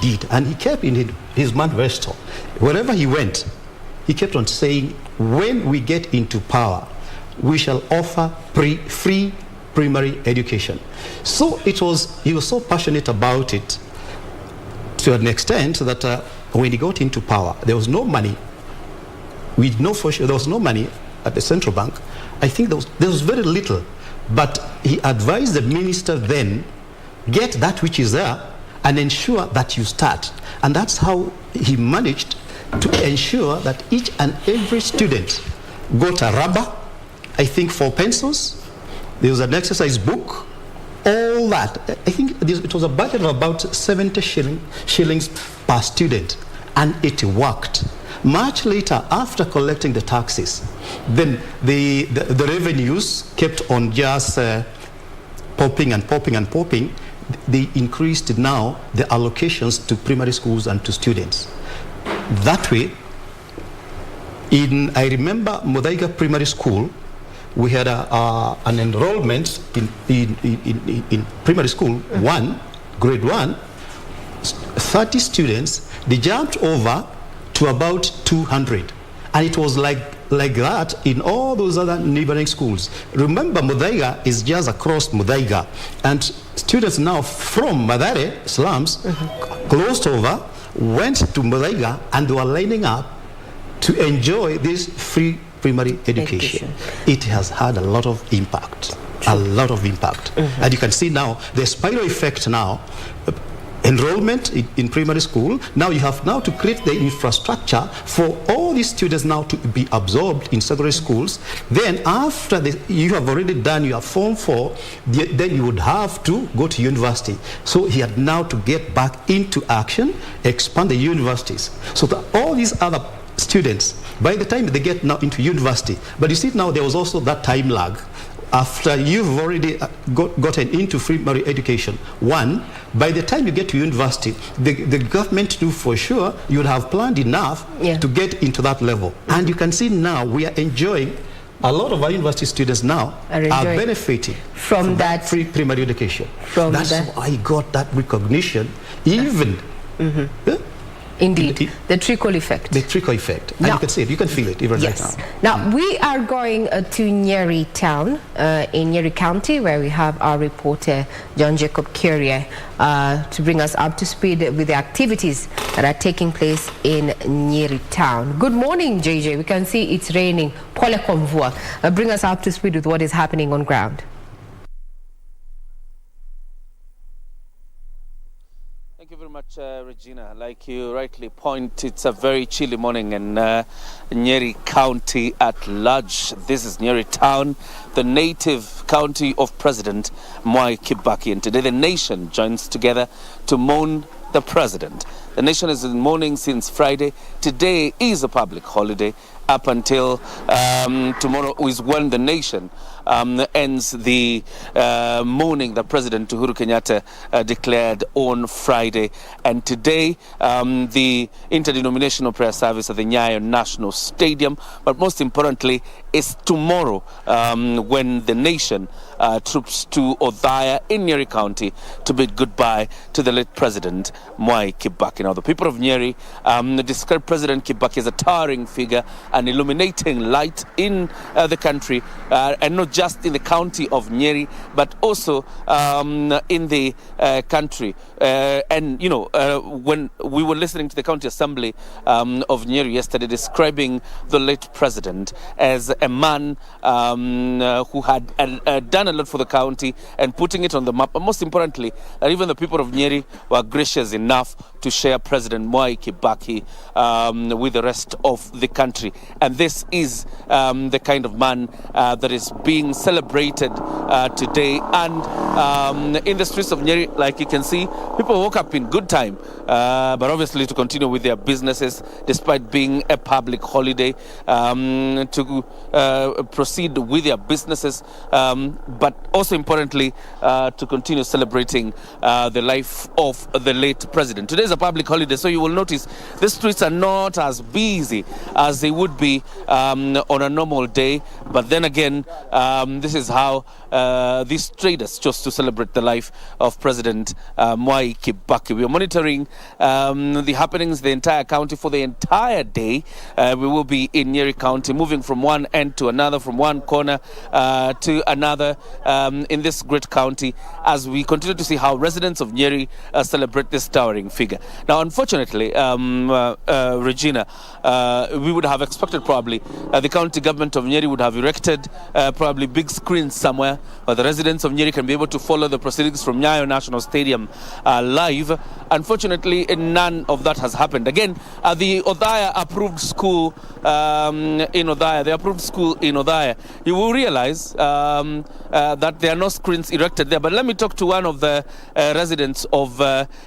did, and he kept in his manifesto. Wherever he went, he kept on saying, when we get into power, we shall offer free primary education. So he was so passionate about it to an extent that when he got into power, there was no money. We know for sure there was no money at the central bank. I think there was very little, but he advised the minister then, get that which is there and ensure that you start. And that's how he managed to ensure that each and every student got a rubber, I think 4 pencils, there was an exercise book, all that. I think it was a budget of about 70 shillings per student, and it worked. Much later, after collecting the taxes, then the revenues kept on just popping and popping and popping. They increased now the allocations to primary schools and to students. That way, I remember Muthaiga Primary School, we had an enrollment in primary school, grade 1, 30 students. They jumped over to about 200, and it was like that in all those other neighboring schools. Remember, Muthaiga is just across Muthaiga, and students now from Mathare slums closed over, went to Muthaiga, and they were lining up to enjoy this free primary education. It has had a lot of impact, a lot of impact. And you can see now the spiral effect now. Enrollment in primary school, now you have now to create the infrastructure for all these students now to be absorbed in secondary schools. Then after you have already done your Form 4, then you would have to go to university. So he had now to get back into action, expand the universities, so that all these other students, by the time they get now into university, but you see now there was also that time lag. After you've already gotten into primary education, by the time you get to university, the government knew for sure you would have planned enough to get into that level. And you can see now we are enjoying, a lot of our university students now are benefiting from that free primary education. That's why I got that recognition, even. Indeed, the trickle effect. The trickle effect. And you can see it, you can feel it even right now. Now, we are going to Nyeri town, in Nyeri County, where we have our reporter, John Jacob Curie, to bring us up to speed with the activities that are taking place in Nyeri town. Good morning, JJ. We can see it's raining. Pole kwa mvua. Bring us up to speed with what is happening on ground. Thank you very much, Regina. Like you rightly point, it's a very chilly morning in Nyeri County at large. This is Nyeri town, the native county of President Mwai Kibaki. And today the nation joins together to mourn the president. The nation is in mourning since Friday. Today is a public holiday up until tomorrow is when the nation ends the mourning that President Uhuru Kenyatta declared on Friday. And today, the interdenominational prayer service at the Nyayo National Stadium, but most importantly, is tomorrow when the nation troops to Othaya in Nyeri County to bid goodbye to the late President Mwai Kibaki. Now, the people of Nyeri describe President Kibaki as a towering figure, an illuminating light in the country, and not just in the county of Nyeri, but also in the country. And, you know, when we were listening to the county assembly of Nyeri yesterday, describing the late president as a man who had done a lot for the county and putting it on the map. But most importantly, that even the people of Nyeri were gracious enough to share President Mwai Kibaki with the rest of the country. And this is the kind of man that is being celebrated today. And in the streets of Nyeri, like you can see, people woke up in good time, but obviously to continue with their businesses despite being a public holiday, to proceed with their businesses, but also importantly to continue celebrating the life of the late president. Today is a public holiday, so you will notice the streets are not as busy as they would be on a normal day. But then again, this is how these traders chose to celebrate the life of President Mwai Kibaki. We are monitoring the happenings in the entire county for the entire day. We will be in Nyeri County, moving from one end to another, from one corner to another in this great county, as we continue to see how residents of Nyeri celebrate this towering figure. Now, unfortunately, Regina, we would have expected probably the county government of Nyeri would have erected probably big screens somewhere where the residents of Nyeri can be able to follow the proceedings from Nyayo National Stadium live. Unfortunately, none of that has happened. Again, the Othaya approved school in Othaya, you will realize that there are no screens erected there. But let me talk to one of the residents of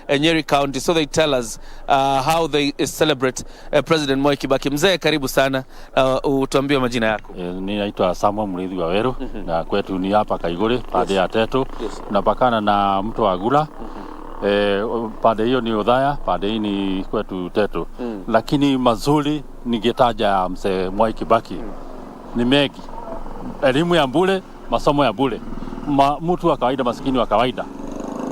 Nyeri County so they tell us how they celebrate President Mwai Kibaki. Mzee, karibu sana, utuambie majina yako. Ninaitwa Samuel Murithi wa Weru, na kwetu ni hapa Kaiguri, pande ya Teto. Tunapakana na mto wa Gula. Pande hiyo ni Othaya, pande hii ni kwetu Teto. Lakini mazuri ningetaja mzee Mwai Kibaki ni mengi. Elimu ya bure, masomo ya bure. Mtu wa kawaida, maskini wa kawaida,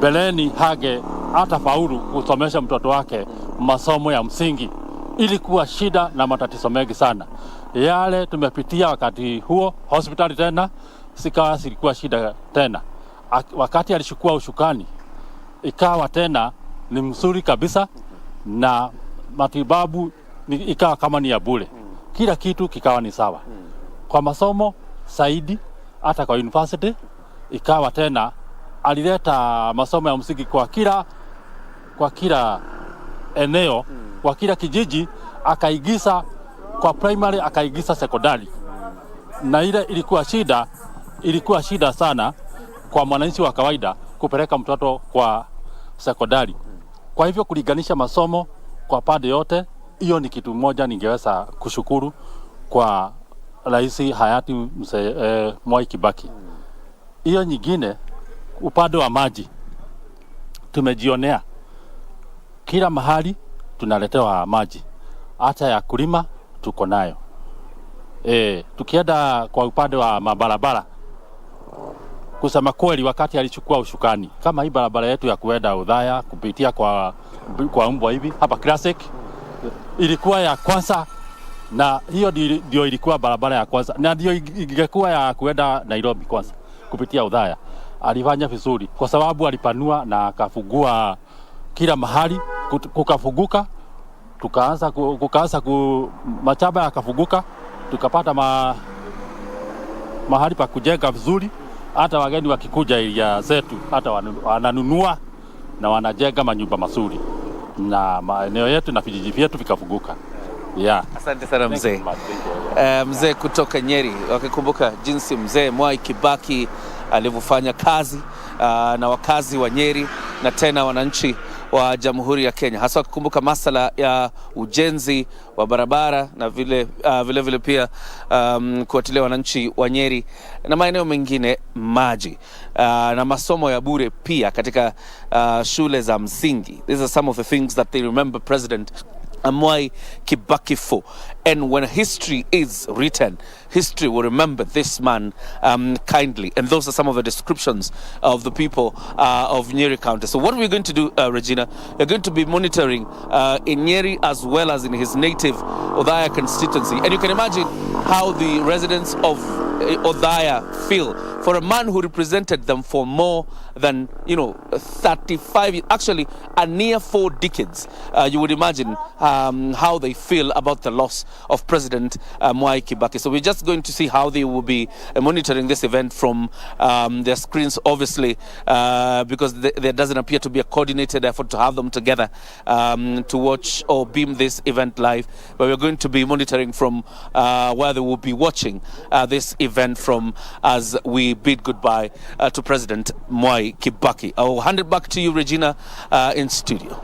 beleni hage hata faulu kusomesha mtoto wake masomo ya msingi. Ilikuwa shida na matatizo mengi sana. Yale tumepitia wakati huo, hospitali tena sikawa silikuwa shida tena. Wakati alishukua ushukani, ikawa tena ni mzuri kabisa, na matibabu ikawa kama ni ya bure. Kila kitu kikawa ni sawa. Kwa masomo zaidi, hata kwa university ikawa tena alileta masomo ya msingi kwa kila eneo, kwa kila kijiji, akaigisa kwa primary, akaigisa secondary. Na ile ilikuwa shida sana kwa mwananchi wa kawaida kupeleka mtoto kwa secondary. Kwa hivyo kulinganisha masomo kwa pande yote, hiyo ni kitu moja ningeweza kushukuru kwa rais hayati mzee Mwai Kibaki. Hiyo nyingine, upande wa maji tumejionea kila mahali tunaletewa maji, hata ya kulima tuko nayo. Tukienda kwa upande wa mabarabara, kusema kweli, wakati alichukua ushukani, kama hii barabara yetu ya kuenda Othaya kupitia kwa Mbwa hivi hapa Classic, ilikuwa ya kwanza, na hiyo ndio ilikuwa barabara ya kwanza, na ndio ingekuwa ya kuenda Nairobi kwanza kupitia Othaya. Alifanya vizuri kwa sababu alipanua na akafungua kila mahali, kukafunguka, kukaanza machaba yakafunguka, tukapata mahali pa kujenga vizuri. Hata wageni wakikuja area zetu hata wananunua na wanajenga manyumba mazuri, na maeneo yetu na vijiji vyetu vikafunguka. Asante sana mzee. Mzee kutoka Nyeri, wakikumbuka jinsi mzee Mwai Kibaki alivyofanya kazi na wakazi wa Nyeri na tena wananchi wa Jamhuri ya Kenya, hasa kukumbuka masala ya ujenzi wa barabara na vile pia kuwatilia wananchi wa Nyeri na maeneo mengine maji na masomo ya bure pia katika shule za msingi. These are some of the things that they remember President Mwai Kibaki for. And when history is written, history will remember this man kindly. And those are some of the descriptions of the people of Nyeri County. So what we're going to do, Regina, we're going to be monitoring in Nyeri as well as in his native Othaya constituency. And you can imagine how the residents of Othaya feel for a man who represented them for more than 35, actually a near 4 decades. You would imagine how they feel about the loss of President Mwai Kibaki. So we're just going to see how they will be monitoring this event from their screens, obviously, because there doesn't appear to be a coordinated effort to have them together to watch or beam this event live. But we're going to be monitoring from where they will be watching this event from as we bid goodbye to President Mwai Kibaki. I'll hand it back to you, Regina, in studio.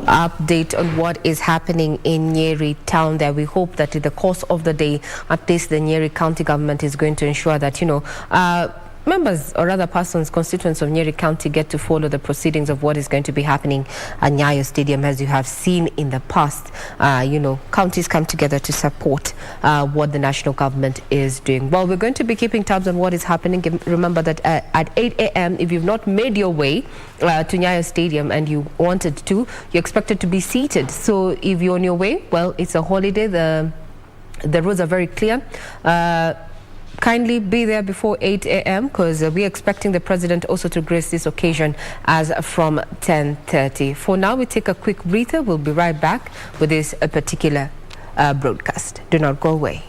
Update on what is happening in Nyeri town there. We hope that in the course of the day, at least the Nyeri County government is going to ensure that, members, or rather persons, constituents of Nyeri County get to follow the proceedings of what is going to be happening at Nyayo Stadium, as you have seen in the past. Counties come together to support what the national government is doing. Well, we're going to be keeping tabs on what is happening. Remember that at 8 a.m., if you've not made your way to Nyayo Stadium and you wanted to, you're expected to be seated. So if you're on your way, well, it's a holiday. The roads are very clear. Kindly be there before 8 a.m. because we're expecting the president also to grace this occasion as from 10:30. For now, we take a quick breather. We'll be right back with this particular broadcast. Do not go away.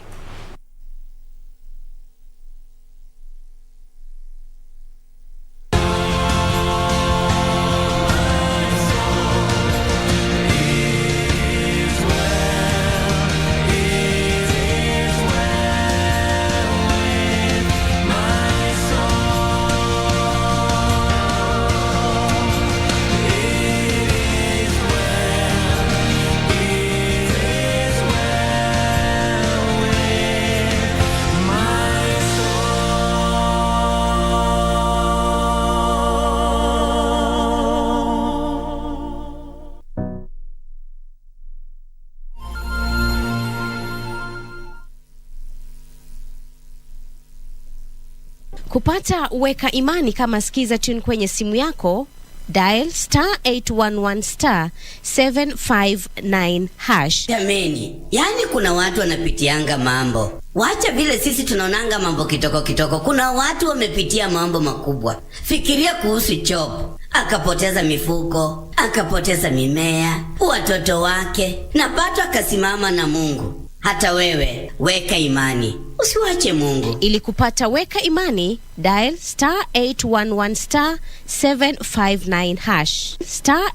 Kupata weka imani kama skiza tune kwenye simu yako, dial *811 *759#. Jameni, yani kuna watu wanapitianga mambo. Wacha vile sisi tunaonanga mambo kitoko. Kuna watu wamepitia mambo makubwa. Fikiria kuhusu Job. Akapoteza mifugo, akapoteza mimea, watoto wake, na bado akasimama na Mungu. Hata wewe, weka imani. Usiwache Mungu. Ili kupata weka imani, dial *811 *759#.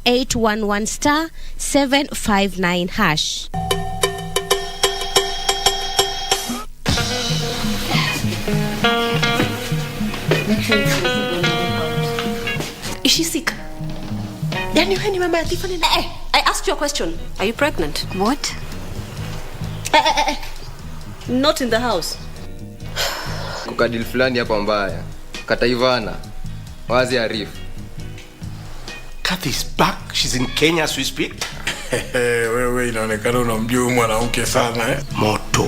*811 *759#. Is she sick? Yani wewe ni mama ya Tiffany? I asked you a question. Are you pregnant? What? Not in the house. Kukadil fulani hapa mbaya. Kataivana. Wazi Arif. Kat is back. She's in Kenya as we speak. Wewe inaonekana unamjua mwanamke sana Moto.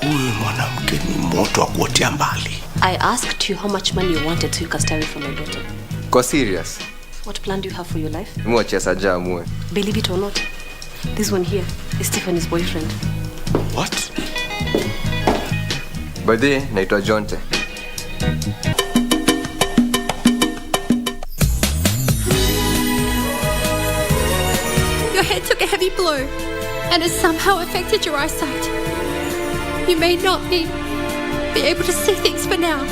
Huyu mwanamke ni moto wa kuotea mbali. I asked you how much money you wanted so you can stay away from my daughter. Go serious. What plan do you have for your life? Mwache saja mwe. Believe it or not, this one here is Tiffany's boyfriend. What? By the way, naitwa Jonte. Your head took a heavy blow and has somehow affected your eyesight. You may not be able to see things for now.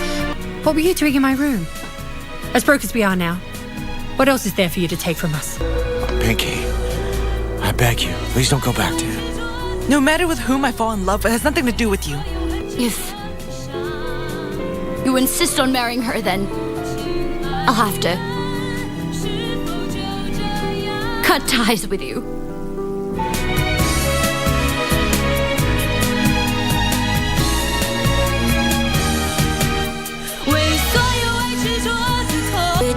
What were you doing in my room? As broke as we are now, what else is there for you to take from us? Pinky, I beg you, please don't go back to him. No matter with whom I fall in love, it has nothing to do with you. If you insist on marrying her, then I'll have to cut ties with you.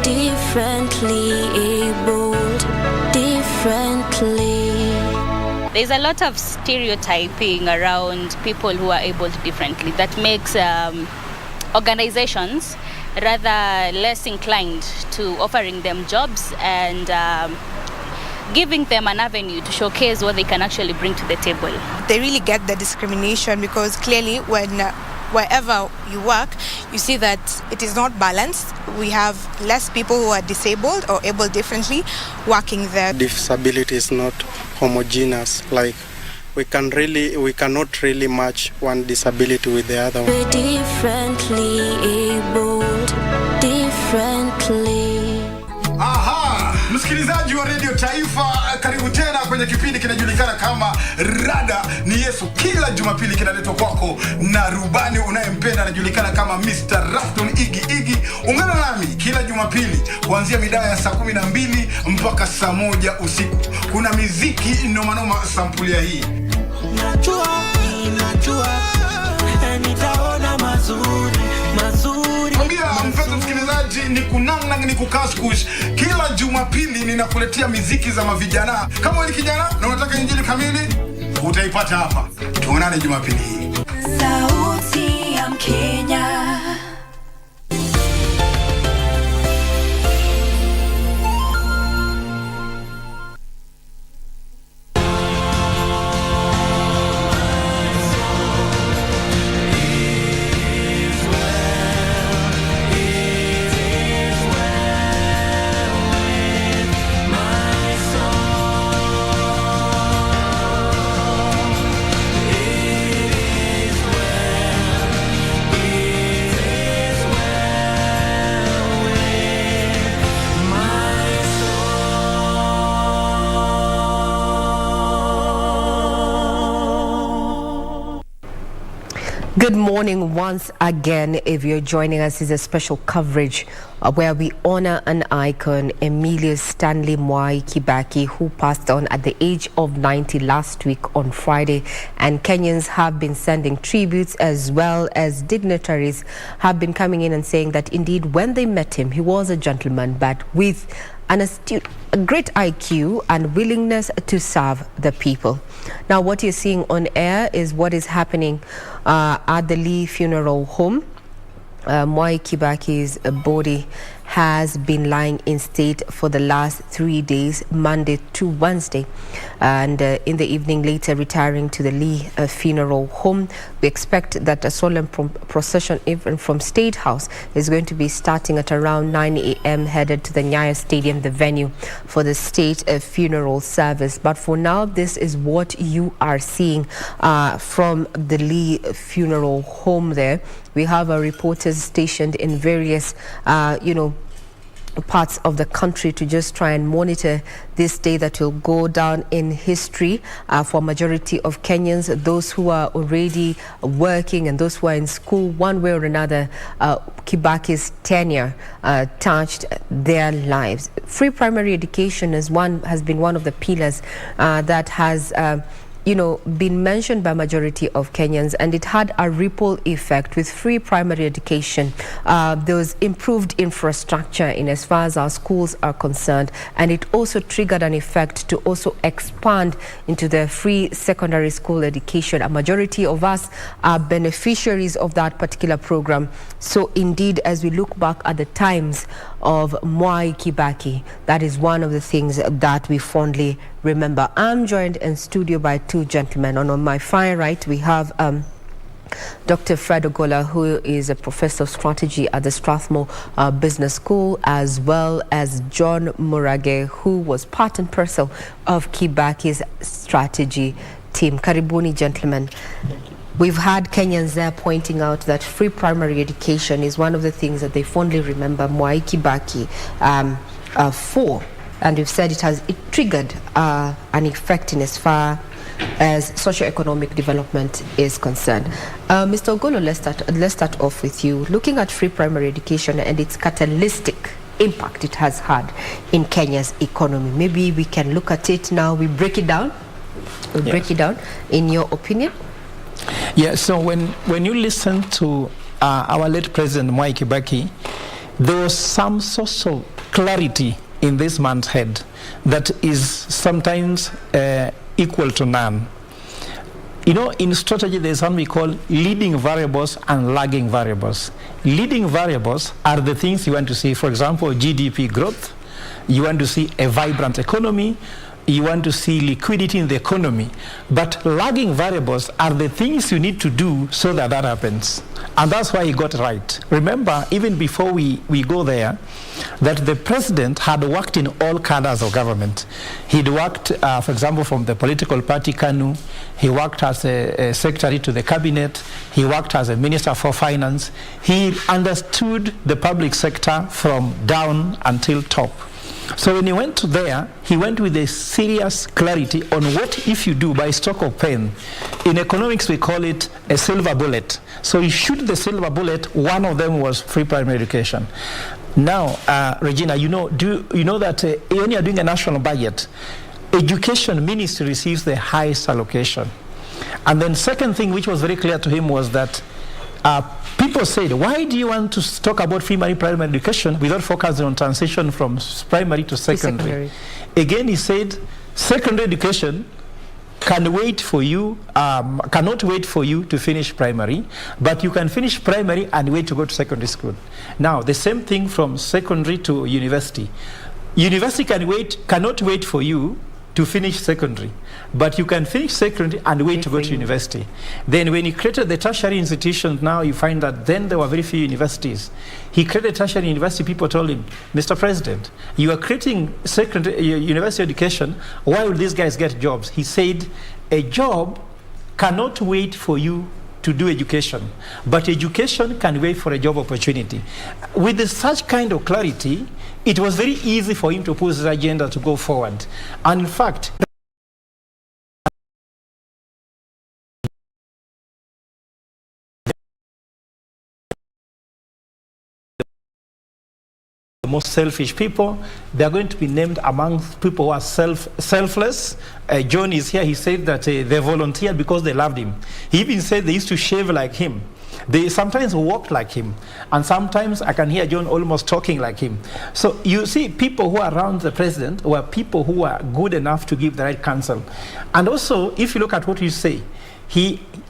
Differently abled, differently. There's a lot of stereotyping around people who are abled differently that makes organizations rather less inclined to offering them jobs and giving them an avenue to showcase what they can actually bring to the table. They really get the discrimination because clearly wherever you work, you see that it is not balanced. We have less people who are disabled or able differently working there. Disability is not homogeneous. Like we cannot really match one disability with the other one. We're differently abled, differently. Aha! Msikilizaji wa Radio Taifa, karibu tena kwenye kipindi kinajulikana kama Rada ni Yesu. Kila Jumapili kinaletwa kwako na rubani unayempenda anajulikana kama Mr. Rafton Iggy. Ungana nami kila Jumapili kuanzia mida ya saa 12 mpaka saa 1 usiku. Kuna muziki noma sampulia hii. Najua nitaona mazuri. Ongea ni kunang ni kukaskush. Kila Jumapili ninakuletea miziki za mavijana. Kama wewe ni kijana na unataka injili kamili, utaipata hapa. Tuonane Jumapili hii. Sauti ya Mkenya. Good morning once again. If you're joining us, is a special coverage where we honor an icon, Emilius Stanley Mwai Kibaki, who passed on at the age of 90 last week on Friday. And Kenyans have been sending tributes, as well as dignitaries have been coming in and saying that indeed when they met him, he was a gentleman, but with an astute, a great IQ and willingness to serve the people. Now, what you're seeing on air is what is happening at the Lee Funeral Home. Mwai Kibaki's body has been lying in state for the last 3 days, Monday to Wednesday, and in the evening later retiring to the Lee Funeral Home. We expect that a solemn procession even from State House is going to be starting at around 9 a.m. headed to the Nyayo Stadium, the venue for the state funeral service. But for now, this is what you are seeing from the Lee Funeral Home there. We have our reporters stationed in various, parts of the country to just try and monitor this day that will go down in history for a majority of Kenyans, those who are already working and those who are in school. One way or another, Kibaki's tenure touched their lives. Free primary education has been one of the pillars that has been mentioned by majority of Kenyans, and it had a ripple effect. With free primary education, there was improved infrastructure in as far as our schools are concerned, and it also triggered an effect to also expand into the free secondary school education. A majority of us are beneficiaries of that particular program. So indeed, as we look back at the times of Mwai Kibaki, that is one of the things that we fondly remember. I'm joined in studio by two gentlemen. On my far right, we have Dr. Fred Ogola, who is a professor of strategy at the Strathmore Business School, as well as John Murage, who was part and parcel of Kibaki's strategy team. Karibuni, gentlemen. We've had Kenyans there pointing out that free primary education is one of the things that they fondly remember Mwai Kibaki for. And we've said it triggered an effect in as far as socio-economic development is concerned. Mr. Ogolo, let's start off with you. Looking at free primary education and its catalytic impact it has had in Kenya's economy. Maybe we can look at it now. We break it down. Break it down. In your opinion? Yeah, so when you listen to our late President Mwai Kibaki, there was some sort of clarity in this man's head that is sometimes equal to none. In strategy, there's something we call leading variables and lagging variables. Leading variables are the things you want to see. For example, GDP growth. You want to see a vibrant economy. You want to see liquidity in the economy. But lagging variables are the things you need to do so that happens. And that's why he got right. Remember, even before we go there, that the president had worked in all cadres of government. He'd worked, for example, from the political party KANU. He worked as a secretary to the cabinet. He worked as a minister for finance. He understood the public sector from down until top. So when he went there, he went with a serious clarity on what if you do by stroke of pen. In economics, we call it a silver bullet. So he shot the silver bullet. One of them was free primary education. Now, Regina, you know that when you're doing a national budget, education ministry receives the highest allocation. And then second thing, which was very clear to him, was that people said, why do you want to talk about primary education without focusing on transition from primary to secondary? Again, he said, secondary education can wait for you, cannot wait for you to finish primary, but you can finish primary and wait to go to secondary school. Now, the same thing from secondary to university. University cannot wait for you to finish secondary, but you can finish secondary and wait to go to university. Then when he created the tertiary institutions, now you find that then there were very few universities. He created tertiary university. People told him, Mr. President, you are creating secondary university education. Why will these guys get jobs? He said, a job cannot wait for you to do education, but education can wait for a job opportunity. With such kind of clarity, it was very easy for him to push his agenda to go forward. And in fact, the most selfish people, they are going to be named among people who are selfless. John is here. He said that they volunteered because they loved him. He even said they used to shave like him. They sometimes walked like him, and sometimes I can hear John almost talking like him. So you see, people who are around the president were people who are good enough to give the right counsel. And also, if you look at what you say,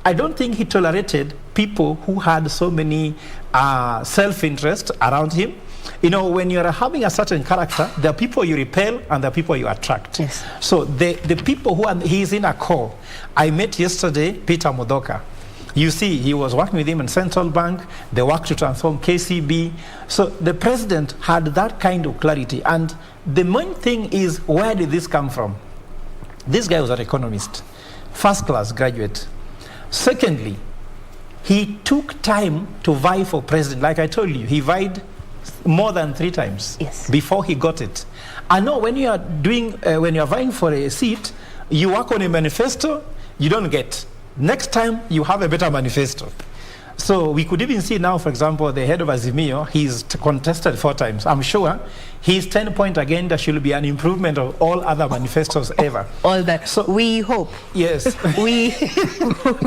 I don't think he tolerated people who had so many self-interest around him. You know, when you're having a certain character, there are people you repel and there are people you attract. Yes. So the people who are, he's in a call. I met yesterday Peter Mudoka. You see, he was working with him in Central Bank. They worked to transform KCB. So the president had that kind of clarity. And the main thing is, where did this come from? This guy was an economist, first-class graduate. Secondly, he took time to vie for president. Like I told you, he vied more than 3 times before he got it. I know when you are when you are vying for a seat, you work on a manifesto, you don't get. Next time, you have a better manifesto. So we could even see now, for example, the head of Azimio, he's contested 4 times. I'm sure his 10-point agenda should be an improvement of all other manifestos ever. All that. So we hope. Yes. we hope.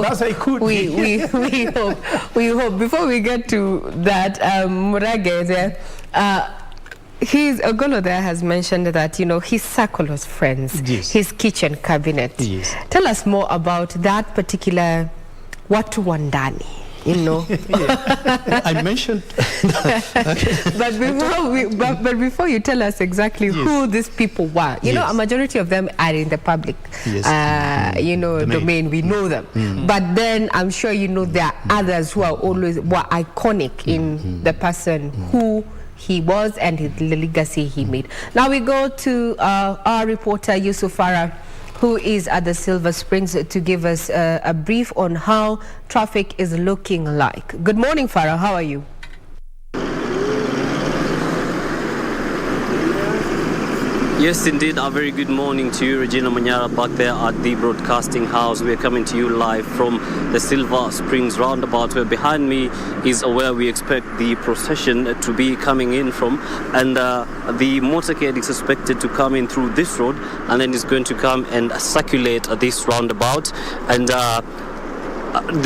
That's how it could be. We hope. We hope. Before we get to that, Murage there, Ogolo there has mentioned that, you know, his circle of friends, his kitchen cabinet. Yes. Tell us more about that particular watu wandani, you know. I mentioned but before you tell us exactly who these people were, you know, a majority of them are in the public you know, domain. We know them. But then I'm sure you know there are others who are were iconic in the person who he was and the legacy he made. Now we go to our reporter Yusuf Farah, who is at the Silver Springs, to give us a brief on how traffic is looking like. Good morning, Farah. How are you? Yes, indeed. A very good morning to you, Regina Manyara, back there at the Broadcasting House. We are coming to you live from the Silver Springs roundabout, where behind me is where we expect the procession to be coming in from. And the motorcade is expected to come in through this road, and then it's going to come and circulate this roundabout. And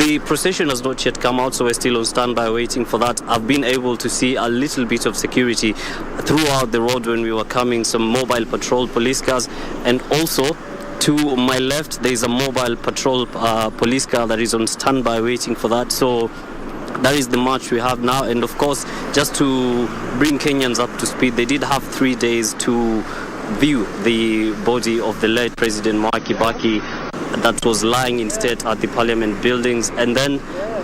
the procession has not yet come out, so we're still on standby waiting for that. I've been able to see a little bit of security throughout the road when we were coming, some mobile patrol police cars, and also to my left there is a mobile patrol police car that is on standby waiting for that. So that is the march we have now. And of course, just to bring Kenyans up to speed, they did have 3 days to view the body of the late President Mwai Kibaki that was lying instead at the Parliament buildings. And then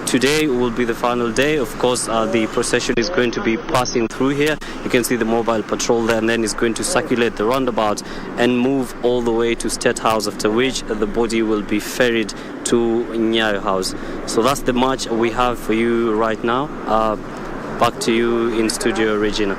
today will be the final day. Of course, the procession is going to be passing through here. You can see the mobile patrol there, and then it's going to circulate the roundabout and move all the way to State House, after which the body will be ferried to Nyayo House. So that's the march we have for you right now. Back to you in studio, Regina.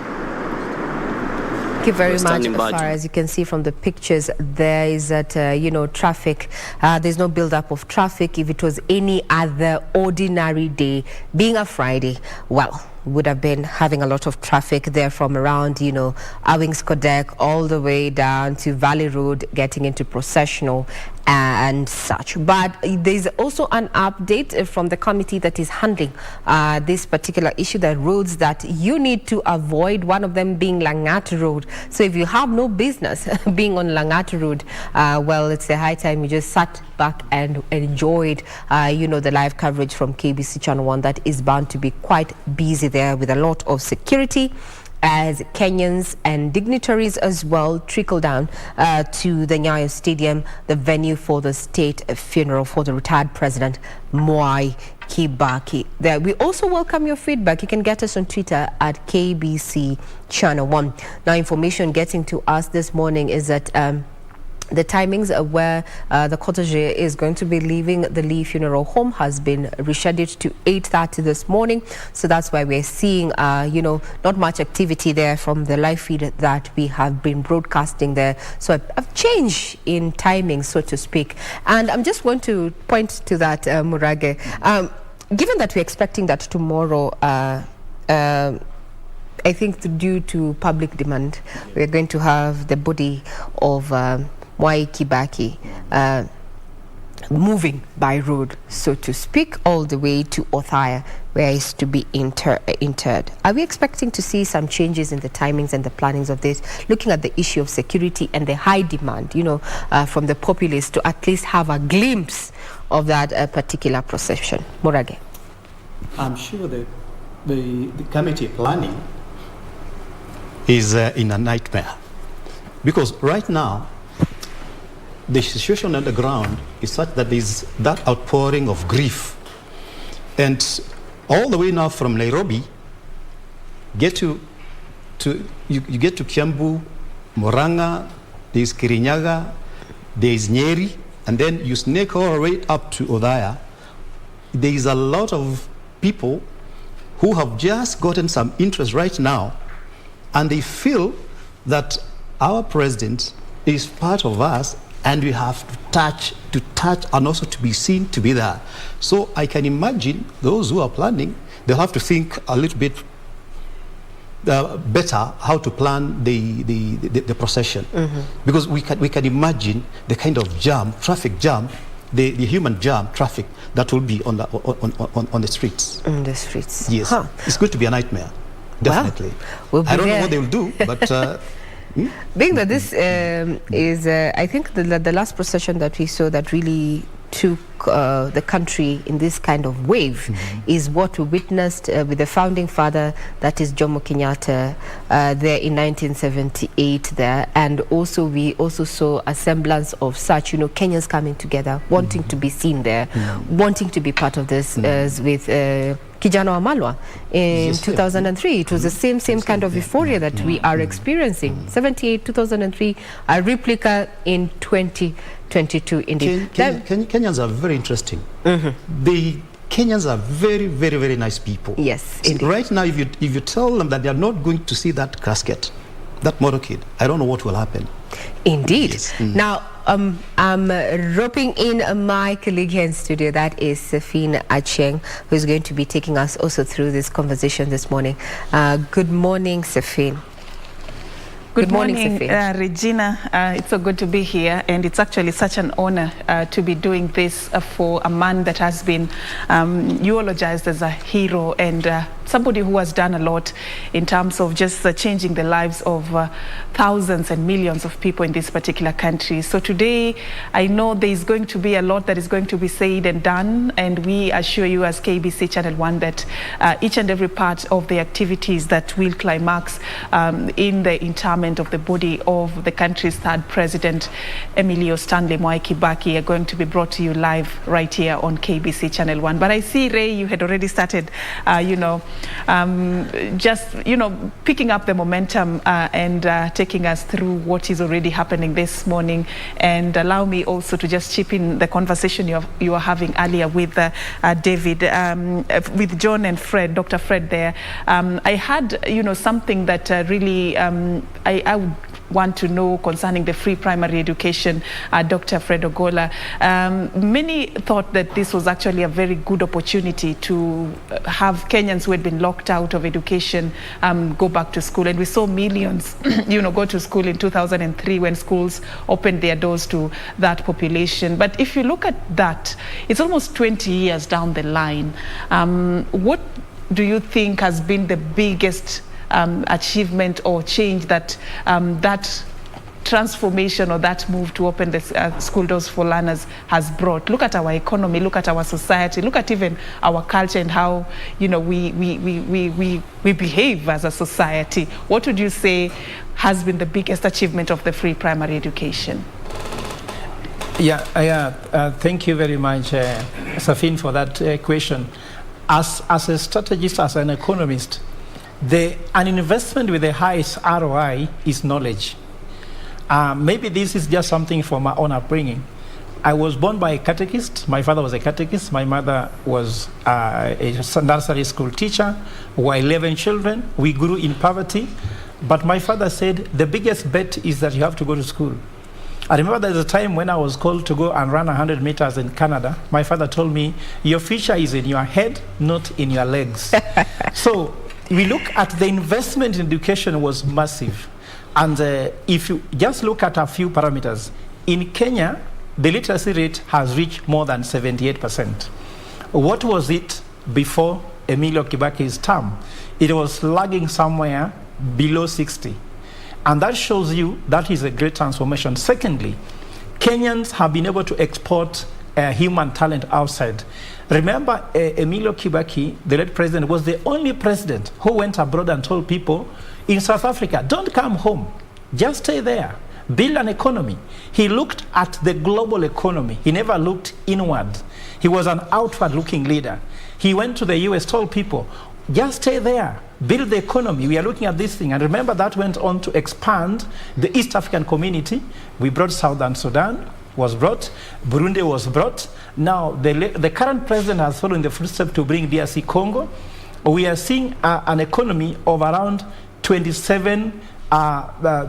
Thank you very much. As far as you can see from the pictures, there is that, you know, traffic. There's no build-up of traffic. If it was any other ordinary day, being a Friday, well, would have been having a lot of traffic there from around, you know, Awings Kodek all the way down to Valley Road, getting into Processional and such. But there's also an update from the committee that is handling this particular issue, the roads that you need to avoid, one of them being Langata Road. So if you have no business being on Langata Road, well, it's the high time you just sat back and enjoyed, the live coverage from KBC Channel 1 that is bound to be quite busy there with a lot of security, as Kenyans and dignitaries as well trickle down to the Nyayo Stadium, the venue for the state funeral for the retired president, Mwai Kibaki. There, we also welcome your feedback. You can get us on Twitter at KBC Channel 1. Now, information getting to us this morning is that the timings where the cortege is going to be leaving the Lee Funeral Home has been rescheduled to 8:30 this morning. So that's why we're seeing, not much activity there from the live feed that we have been broadcasting there. So a change in timing, so to speak. And I'm just going to point to that, Murage. Given that we're expecting that tomorrow, I think due to public demand, we're going to have the body of Mwai Kibaki moving by road, so to speak, all the way to Othaya, where he's to be interred. Are we expecting to see some changes in the timings and the plannings of this, looking at the issue of security and the high demand, from the populace to at least have a glimpse of that particular procession? Murage. I'm sure that the committee planning is in a nightmare, because right now the situation on the ground is such that there is that outpouring of grief, and all the way now from Nairobi, you get to Kiambu, Murang'a, there is Kirinyaga, there is Nyeri, and then you snake all the way up to Othaya. There is a lot of people who have just gotten some interest right now, and they feel that our president is part of us, and we have to touch and also to be seen to be there. So I can imagine those who are planning, they'll have to think a little bit better how to plan the procession, because we can imagine the kind of traffic jam, the human jam traffic that will be on the streets. On the streets. Yes, it's going to be a nightmare, definitely. Well, I don't know what they will do, but. Being that this is, I think, the last procession that we saw that really took the country in this kind of wave is what we witnessed with the founding father, that is Jomo Kenyatta, there in 1978 there. And also we also saw a semblance of such, Kenyans coming together, wanting to be seen there, wanting to be part of this, as with Kijana Wamalwa in 2003. It was the same kind of euphoria that we are experiencing. 78, 2003, a replica in 2022 indeed. Kenyans are very interesting. The Kenyans are very, very, very nice people. Yes, indeed. Right now, if you tell them that they are not going to see that casket, that motorcade, I don't know what will happen. Indeed. Yes. Now, I'm roping in my colleague here in studio, that is Safin Acheng, who is going to be taking us also through this conversation this morning. Good morning, Safin. Good morning, Regina. It's so good to be here, and it's actually such an honor to be doing this for a man that has been eulogized as a hero and somebody who has done a lot in terms of just changing the lives of thousands and millions of people in this particular country. So today, I know there is going to be a lot that is going to be said and done, and we assure you as KBC Channel 1 that each and every part of the activities that will climax in the interment of the body of the country's third president, Emilio Stanley Mwai Kibaki, are going to be brought to you live right here on KBC Channel 1. But I see, Ray, you had already started, picking up the momentum and taking us through what is already happening this morning. And allow me also to just chip in the conversation you were having earlier with David, with John and Fred, Dr. Fred there. I had, something that really I would want to know concerning the free primary education, Dr. Fred Ogola. Many thought that this was actually a very good opportunity to have Kenyans who had been locked out of education go back to school. And we saw millions, go to school in 2003 when schools opened their doors to that population. But if you look at that, it's almost 20 years down the line. What do you think has been the biggest achievement or change that that transformation or that move to open the school doors for learners has brought? Look at our economy, look at our society, look at even our culture and how we behave as a society. What would you say has been the biggest achievement of the free primary education? Thank you very much, Safin, for that question. As a strategist, as an economist, an investment with the highest ROI is knowledge. Maybe this is just something from my own upbringing. I was born by a catechist. My father was a catechist. My mother was a nursery school teacher. We were 11 children. We grew in poverty. But my father said, the biggest bet is that you have to go to school. I remember there was a time when I was called to go and run 100 meters in Canada. My father told me, your future is in your head, not in your legs. So we look at the investment in education was massive. And if you just look at a few parameters, in Kenya, the literacy rate has reached more than 78%. What was it before Emilio Kibaki's term? It was lagging somewhere below 60. And that shows you that is a great transformation. Secondly, Kenyans have been able to export human talent outside. Remember, Emilio Kibaki, the late president, was the only president who went abroad and told people in South Africa, don't come home, just stay there, build an economy. He looked at the global economy. He never looked inward. He was an outward-looking leader. He went to the US, told people, just stay there, build the economy. We are looking at this thing. And remember, that went on to expand the East African community. We brought Southern Sudan, was brought, Burundi was brought. Now, the current president has followed in the footsteps to bring DRC Congo. We are seeing an economy of around 27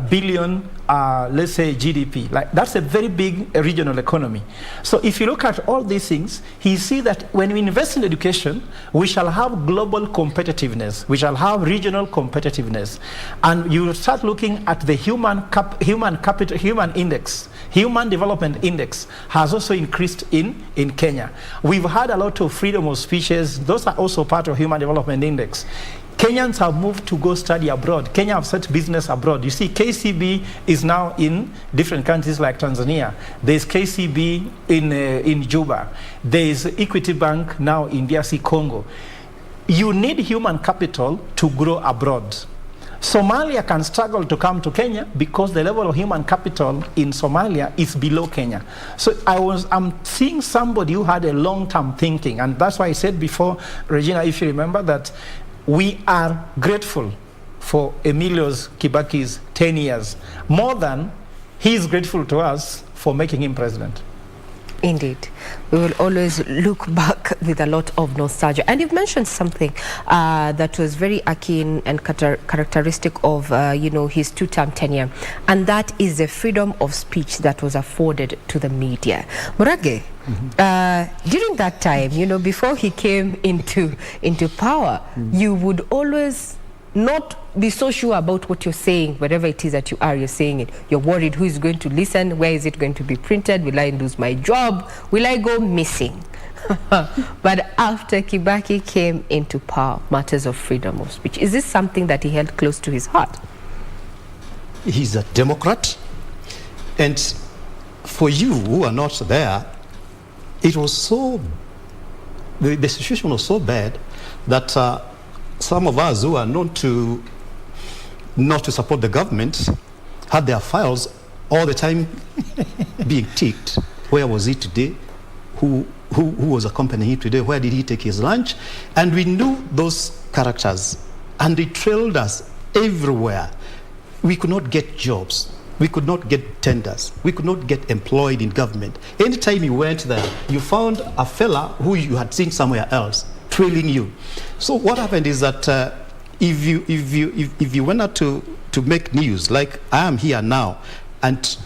billion, let's say, GDP. Like, that's a very big regional economy. So if you look at all these things, you see that when we invest in education, we shall have global competitiveness. We shall have regional competitiveness. And you start looking at the human index. Human Development Index has also increased in Kenya. We've had a lot of freedom of speech. Those are also part of Human Development Index. Kenyans have moved to go study abroad. Kenya have set business abroad. You see, KCB is now in different countries like Tanzania. There's KCB in Juba. There's Equity Bank now in DRC Congo. You need human capital to grow abroad. Somalia can struggle to come to Kenya because the level of human capital in Somalia is below Kenya. So I'm seeing somebody who had a long-term thinking, and that's why I said before, Regina, if you remember, that we are grateful for Emilio Kibaki's 10 years, more than he is grateful to us for making him president. Indeed. We will always look back with a lot of nostalgia. And you've mentioned something that was very akin and characteristic of, his two-term tenure. And that is the freedom of speech that was afforded to the media. Murage, during that time, before he came into power, you would always not be so sure about what you're saying, whatever it is that you're saying it. You're worried who is going to listen, where is it going to be printed, will I lose my job, will I go missing? But after Kibaki came into power, matters of freedom of speech, is this something that he held close to his heart? He's a Democrat, and for you who are not there, it was so, the situation was so bad that some of us who are known to not to support the government had their files all the time being ticked. Where was he today? Who was accompanying him today? Where did he take his lunch? And we knew those characters, and they trailed us everywhere. We could not get jobs. We could not get tenders. We could not get employed in government. Anytime you went there, you found a fella who you had seen somewhere else trailing you. So what happened is that if you went out to to make news, like I am here now, and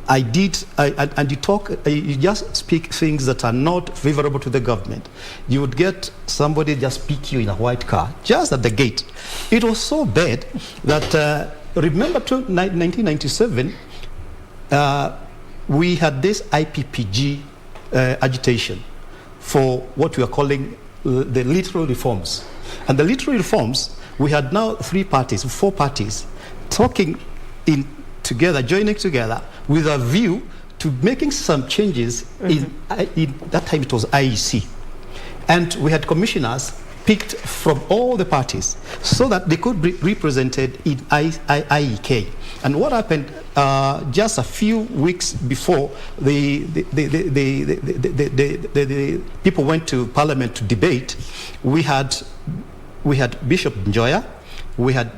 and you just speak things that are not favorable to the government, you would get somebody just pick you in a white car, just at the gate. It was so bad that, remember 1997, we had this IPPG agitation for what we are calling the literal reforms. And the literal reforms, we had now 4 parties, talking together, joining together with a view to making some changes. In that time it was IEC. And we had commissioners picked from all the parties so that they could be represented in IEK. And what happened just a few weeks before the people went to Parliament to debate, we had Bishop Njoya, we had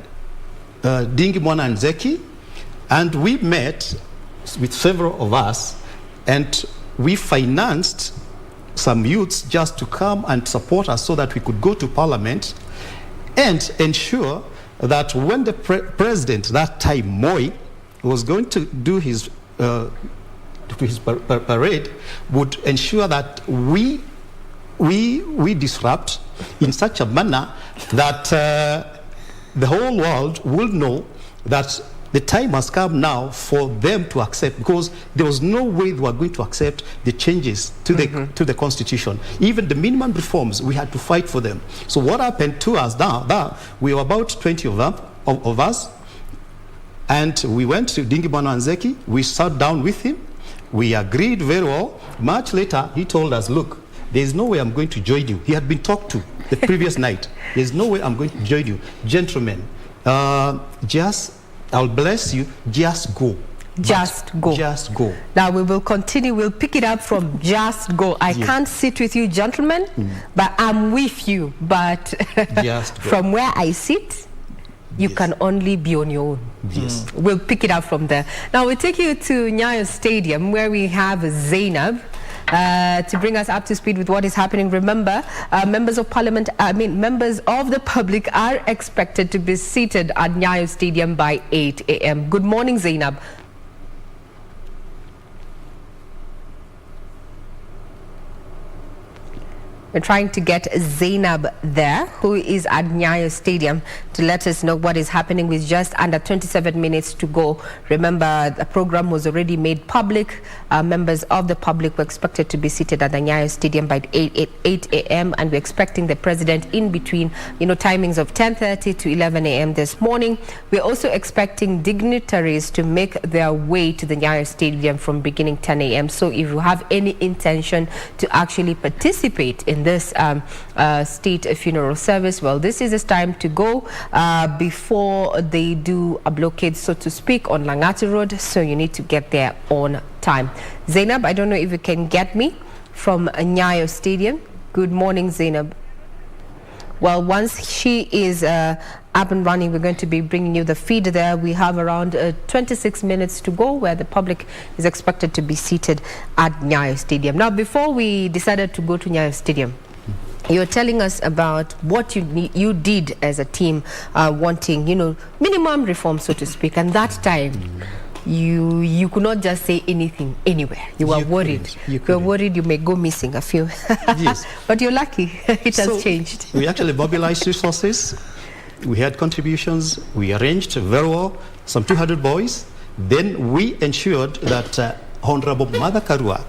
Dingi Mwana Nzeki, and we met with several of us, and we financed some youths just to come and support us so that we could go to Parliament and ensure that when the president, that time Mwai, was going to do his parade, would ensure that we disrupt in such a manner that the whole world will know that the time has come now for them to accept, because there was no way they were going to accept the changes to the constitution. Even the minimum reforms, we had to fight for them. So what happened to us now, we were about 20 of us, and we went to Dingi Mwana Nzeki, we sat down with him, we agreed very well. Much later, he told us, look, there's no way I'm going to join you. He had been talked to the previous night. There's no way I'm going to join you. Gentlemen, I'll bless you, just go. Just go. Just go. Now we will continue. We'll pick it up from just go. I can't sit with you, gentlemen, but I'm with you. But just go. From where I sit, you can only be on your own. Yes. We'll pick it up from there. Now we'll take you to Nyayo Stadium, where we have Zainab to bring us up to speed with what is happening. Remember, members of parliament, members of the public are expected to be seated at Nyayo Stadium by 8 a.m. Good morning, Zainab. We're trying to get Zainab there, who is at Nyayo Stadium, to let us know what is happening with just under 27 minutes to go. Remember, the program was already made public. Members of the public were expected to be seated at the Nyayo Stadium by 8 a.m. and we're expecting the president in between, timings of 10:30 to 11 a.m. this morning. We're also expecting dignitaries to make their way to the Nyayo Stadium from beginning 10 a.m. So if you have any intention to actually participate in this state funeral service, well, this is the time to go before they do a blockade, so to speak, on Langati Road. So you need to get there on time. Zainab, I don't know if you can get me from Nyayo Stadium. Good morning, Zainab. Well, once she is up and running, we're going to be bringing you the feed there. We have around 26 minutes to go, where the public is expected to be seated at Nyayo Stadium. Now, before we decided to go to Nyayo Stadium, you're telling us about what you did as a team, wanting, minimum reform, so to speak. And that time, you could not just say anything anywhere. You were worried. You were worried you may go missing a few. Yes. But you're lucky. It has changed. We actually mobilized resources. We had contributions. We arranged very well, some 200 boys. Then we ensured that Honorable Mother Karua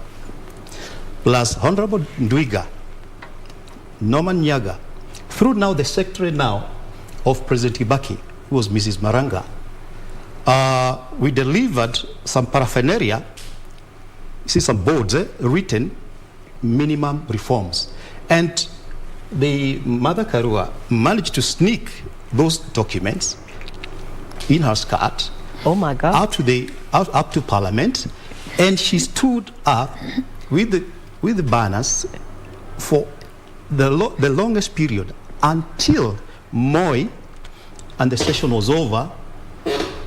plus Honorable Ndwiga, Norman Nyaga, through now the secretary now of President Kibaki, who was Mrs. Maranga, we delivered some paraphernalia, some boards, written minimum reforms. And the Mother Karua managed to sneak those documents in her skirt. Oh my God! Up to Parliament, and she stood up with the banners for the longest period until Mwai and the session was over.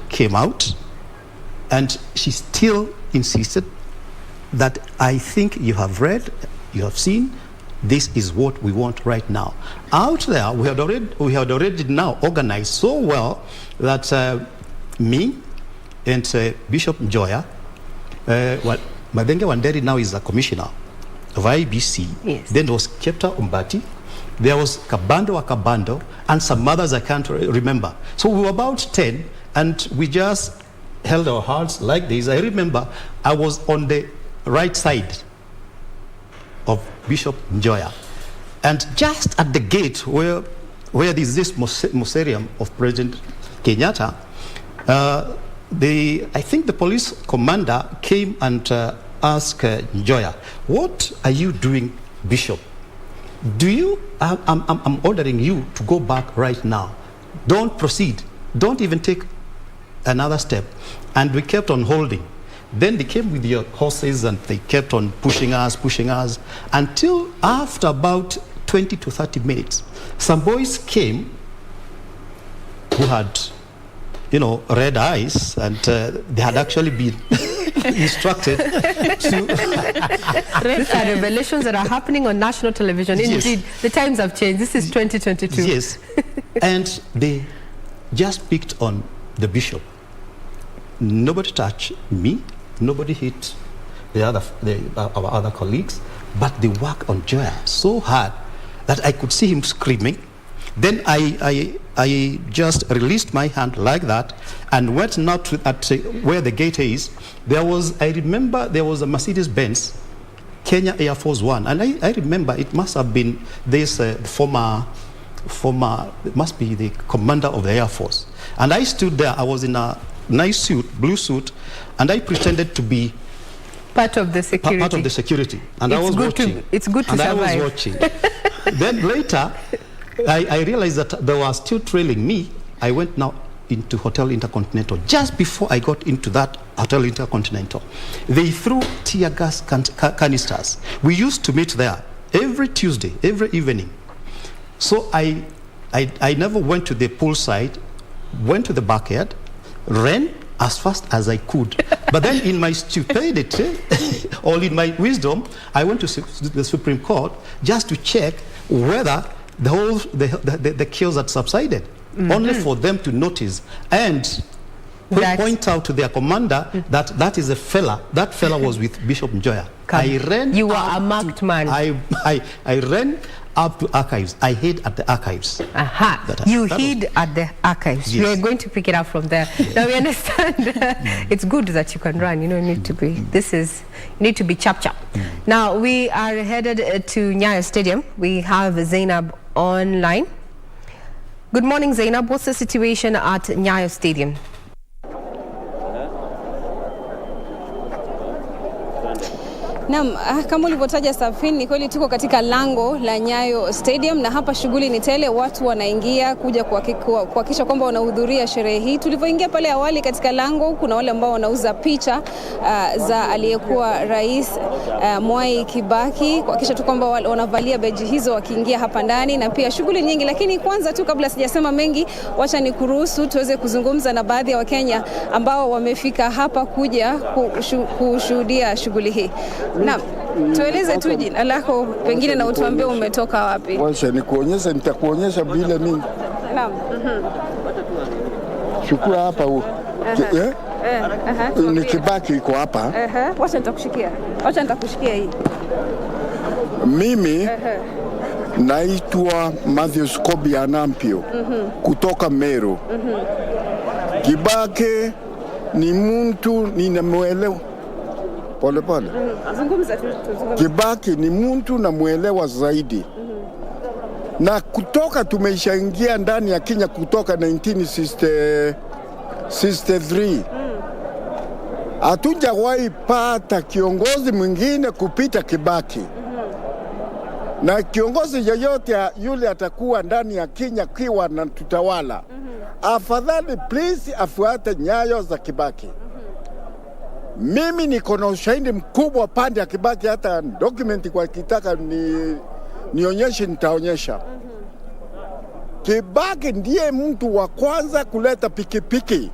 Came out, and she still insisted that I think you have read, you have seen. This is what we want right now. Out there, we had already now organized so well that me and Bishop Njoya. Madenge Wanderi now is a commissioner of IBC. Yes. Then there was Chepta Umbati. There was Kabando Akabando and some others I can't remember. So we were about 10 and we just held our hearts like this. I remember I was on the right side of Bishop Njoya. And just at the gate where there is this mausoleum of President Kenyatta, I think the police commander came and asked Njoya, what are you doing, Bishop? I'm ordering you to go back right now. Don't proceed. Don't even take another step. And we kept on holding. Then they came with their horses and they kept on pushing us until after about 20 to 30 minutes. Some boys came who had, red eyes, and they had actually been instructed to... These are revelations that are happening on national television. Indeed, yes. The times have changed. This is 2022. Yes. And they just picked on the bishop. Nobody touched me. Nobody hit our other colleagues. But they worked on Joya so hard that I could see him screaming. Then I just released my hand like that and went not at where the gate is. I remember there was a Mercedes-Benz Kenya Air Force One, and I remember it must have been this former, it must be the commander of the Air Force. And I stood there. I was in a nice suit, blue suit, and I pretended to be part of the security. Part of the security, and I was watching. It's good to survive. I was watching. Then later, I realized that they were still trailing me. I went now into Hotel Intercontinental. Just before I got into that Hotel Intercontinental, they threw tear gas canisters. We used to meet there every Tuesday, every evening. So I never went to the poolside, went to the backyard, ran as fast as I could. But then in my stupidity, or in my wisdom, I went to the Supreme Court just to check whether the chaos had subsided, only for them to notice and point out to their commander that is a fella. That fella was with Bishop Njoya. I ran. You were a marked man. I ran up to archives. I hid at the archives. You hid at the archives. Yes. We are going to pick it up from there. Now we understand. It's good that you can run. You need to be. You need to be chap. Now we are headed to Nyayo Stadium. We have Zainab online. Good morning, Zainab. What's the situation at Nyayo Stadium? Naam, kama ulivyotaja Safin, ni kweli tuko katika lango la Nyayo Stadium na hapa shughuli ni tele, watu wanaingia kuja kuhakikisha kwamba wanahudhuria sherehe hii. Tulivyoingia pale awali katika lango, kuna wale ambao wanauza picha za aliyekuwa rais Mwai Kibaki, kuhakikisha tu kwamba wanavalia beji hizo wakiingia hapa ndani, na pia shughuli nyingi. Lakini kwanza tu, kabla sijasema mengi, wacha nikuruhusu tuweze kuzungumza na baadhi ya Wakenya ambao wamefika hapa kuja kushuhudia shughuli hii. Naam, tueleze tu jina lako pengine na utuambie umetoka wapi. Wacha nitakuonyesha vile mimi. Naam. Chukua hapa ni Kibaki iko hapa. Wacha nitakushikia hii. Mimi naitwa Matthew Scobie Anampio kutoka Meru. Kibaki ni mtu ninamuelewa. Pole. Zungumza tu. Kibaki ni mtu namuelewa zaidi. Na kutoka tumeshaingia ndani ya Kenya kutoka 1963. Hatujawahi pata kiongozi mwingine kupita Kibaki. Na kiongozi yoyote yule atakuwa ndani ya Kenya kiwa na tutawala. Afadhali please afuate nyayo za Kibaki. Mimi niko na ushahidi mkubwa pande ya Kibaki, hata document kwa kitaka nionyeshe nitaonyesha. Kibaki ndiye mtu wa kwanza kuleta pikipiki.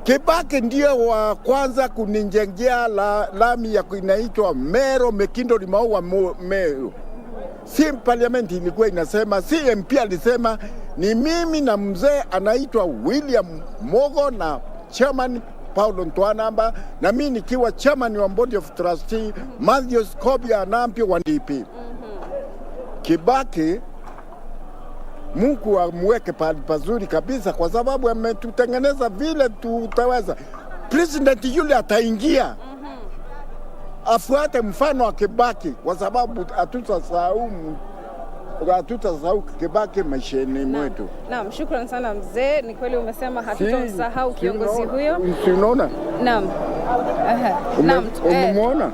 Kibaki ndiye wa kwanza kuninjengea lami ya inaitwa Mero Mekindo Limau wa Meru. Si parliament ilikuwa inasema, si MP alisema ni mimi na mzee anaitwa William Mogo na chairman Paulo Ntwanamba, na mimi nikiwa chairman wa board of trustee Matthew Kobia Nampi wa DP. Kibaki Mungu amweke pale pazuri kabisa, kwa sababu ametutengeneza vile tutaweza. President yule ataingia afuate mfano wa Kibaki, kwa sababu hatutasahau Kibaki maishani mwetu. Naam, shukrani sana mzee. Ni kweli umesema hatutamsahau kiongozi huyo. Unaona? Naam. Umemuona?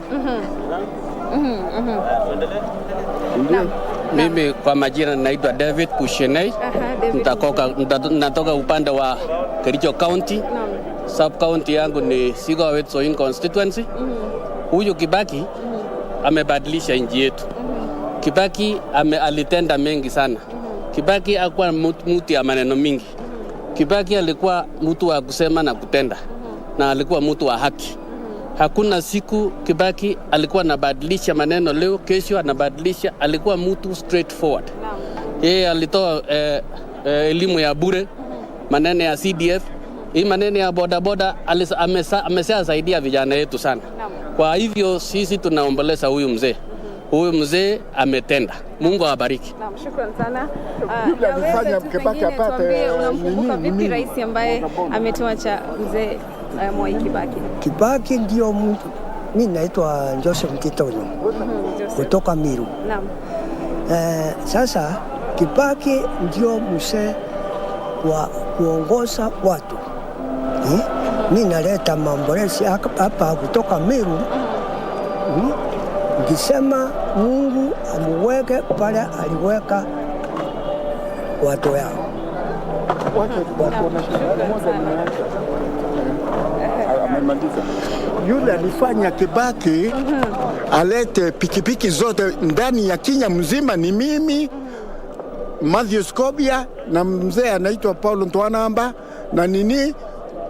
Ndio. Mimi kwa majina naitwa David Kushenei. Natoka upande wa Kericho County. Sub county yangu ni Sigawet constituency. Huyu Kibaki amebadilisha nchi yetu. Kibaki alitenda mengi sana. Kibaki alikuwa mtu ya maneno mingi. Kibaki alikuwa mtu wa kusema na kutenda. Na alikuwa mtu wa haki. Hakuna siku Kibaki alikuwa anabadilisha maneno leo kesho anabadilisha, alikuwa mtu straightforward. Yeye alitoa elimu ya bure, maneno ya CDF, hii maneno ya bodaboda amesaidia vijana wetu sana. Kwa hivyo sisi tunaomboleza huyu mzee. Huyu mzee ametenda. Mungu awabariki. Naam, shukrani sana. Alifanya Kibaki apate. Unamkumbuka vipi rais ambaye ametuacha mzee Mwai Kibaki? Kibaki ndio mtu. Mimi naitwa Joseph Kitonyo. Kutoka Miru. Naam. Sasa Kibaki ndio mzee wa kuongoza watu. Mimi naleta maombolezi hapa kutoka Miru. Nikisema Mungu amuweke pale aliweka watu yao. Yule alifanya Kibaki alete pikipiki zote ndani ya Kenya mzima ni mimi, Matthew Kobia na mzee anaitwa Paulo Ntwanamba na nini.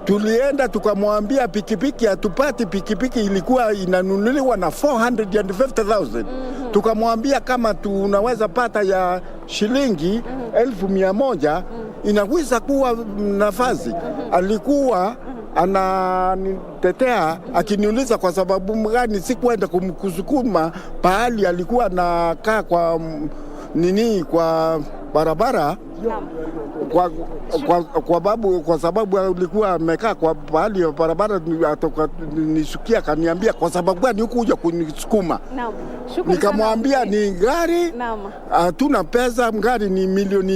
Tulienda tukamwambia pikipiki atupati, pikipiki ilikuwa inanunuliwa na 450,000. Tukamwambia kama tunaweza pata ya shilingi 1,100 inaweza kuwa nafasi. Alikuwa ananitetea akiniuliza kwa sababu gani sikwenda kumkusukuma pahali alikuwa anakaa kwa kwa barabara. Kwa sababu alikuwa amekaa kwa pahali ya barabara, nisukia kaniambia kwa sababu gani huku kuja kunisukuma. Nikamwambia ni gari, hatuna pesa, gari ni milioni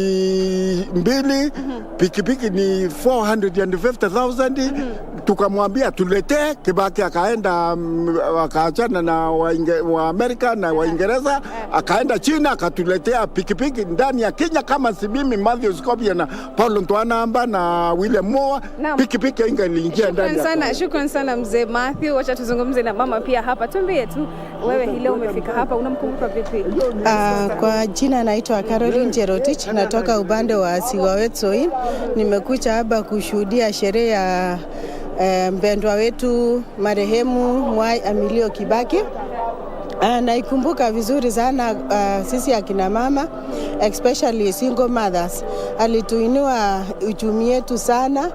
2, pikipiki ni 450,000. Tukamwambia tuletee. Kibaki akaenda akaachana na wa Amerika na Waingereza, akaenda China akatuletea pikipiki ndani ya Kenya kama si mimi Matthew Kobia na Paulo Ntwanamba na William Moa, pikipiki inga iliingia ndani. Shukrani sana mzee Matthew. Wacha tuzungumze na mama pia hapa. Tuambie tu wewe hii leo umefika hapa unamkumbuka vipi? Kwa jina naitwa Caroline Jerotich, natoka upande wa Sigawet. Nimekuja hapa kushuhudia sherehe ya mpendwa wetu marehemu Mwai Emilio Kibaki. Naikumbuka vizuri sana. Sisi akina mama, especially single mothers, alituinua uchumi yetu sana,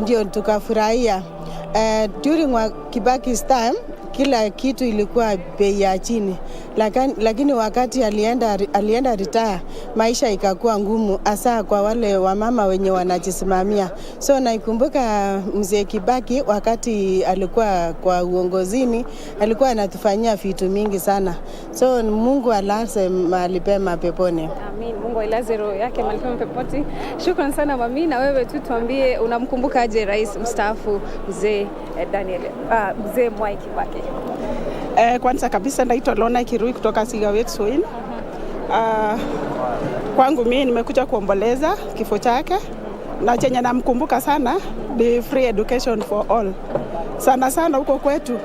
ndio tukafurahia. During Kibaki's time kila kitu ilikuwa bei ya chini, lakini wakati alienda retire maisha ikakuwa ngumu, hasa kwa wale wamama wenye wanajisimamia. So naikumbuka mzee Kibaki wakati alikuwa kwa uongozini alikuwa anatufanyia vitu mingi sana. So Mungu alaze mahali pema peponi. Amin. Mungu ailaze roho yake mahali pema peponi. Shukrani sana mami. Na wewe tu tuambie unamkumbuka aje rais mstaafu mzee mzee Mwai Kibaki? Kwanza kabisa naitwa Lona Kirui kutoka Sigawet. Kwangu mimi nimekuja kuomboleza kifo chake, na chenye namkumbuka sana ni free education for all. Sana huko kwetu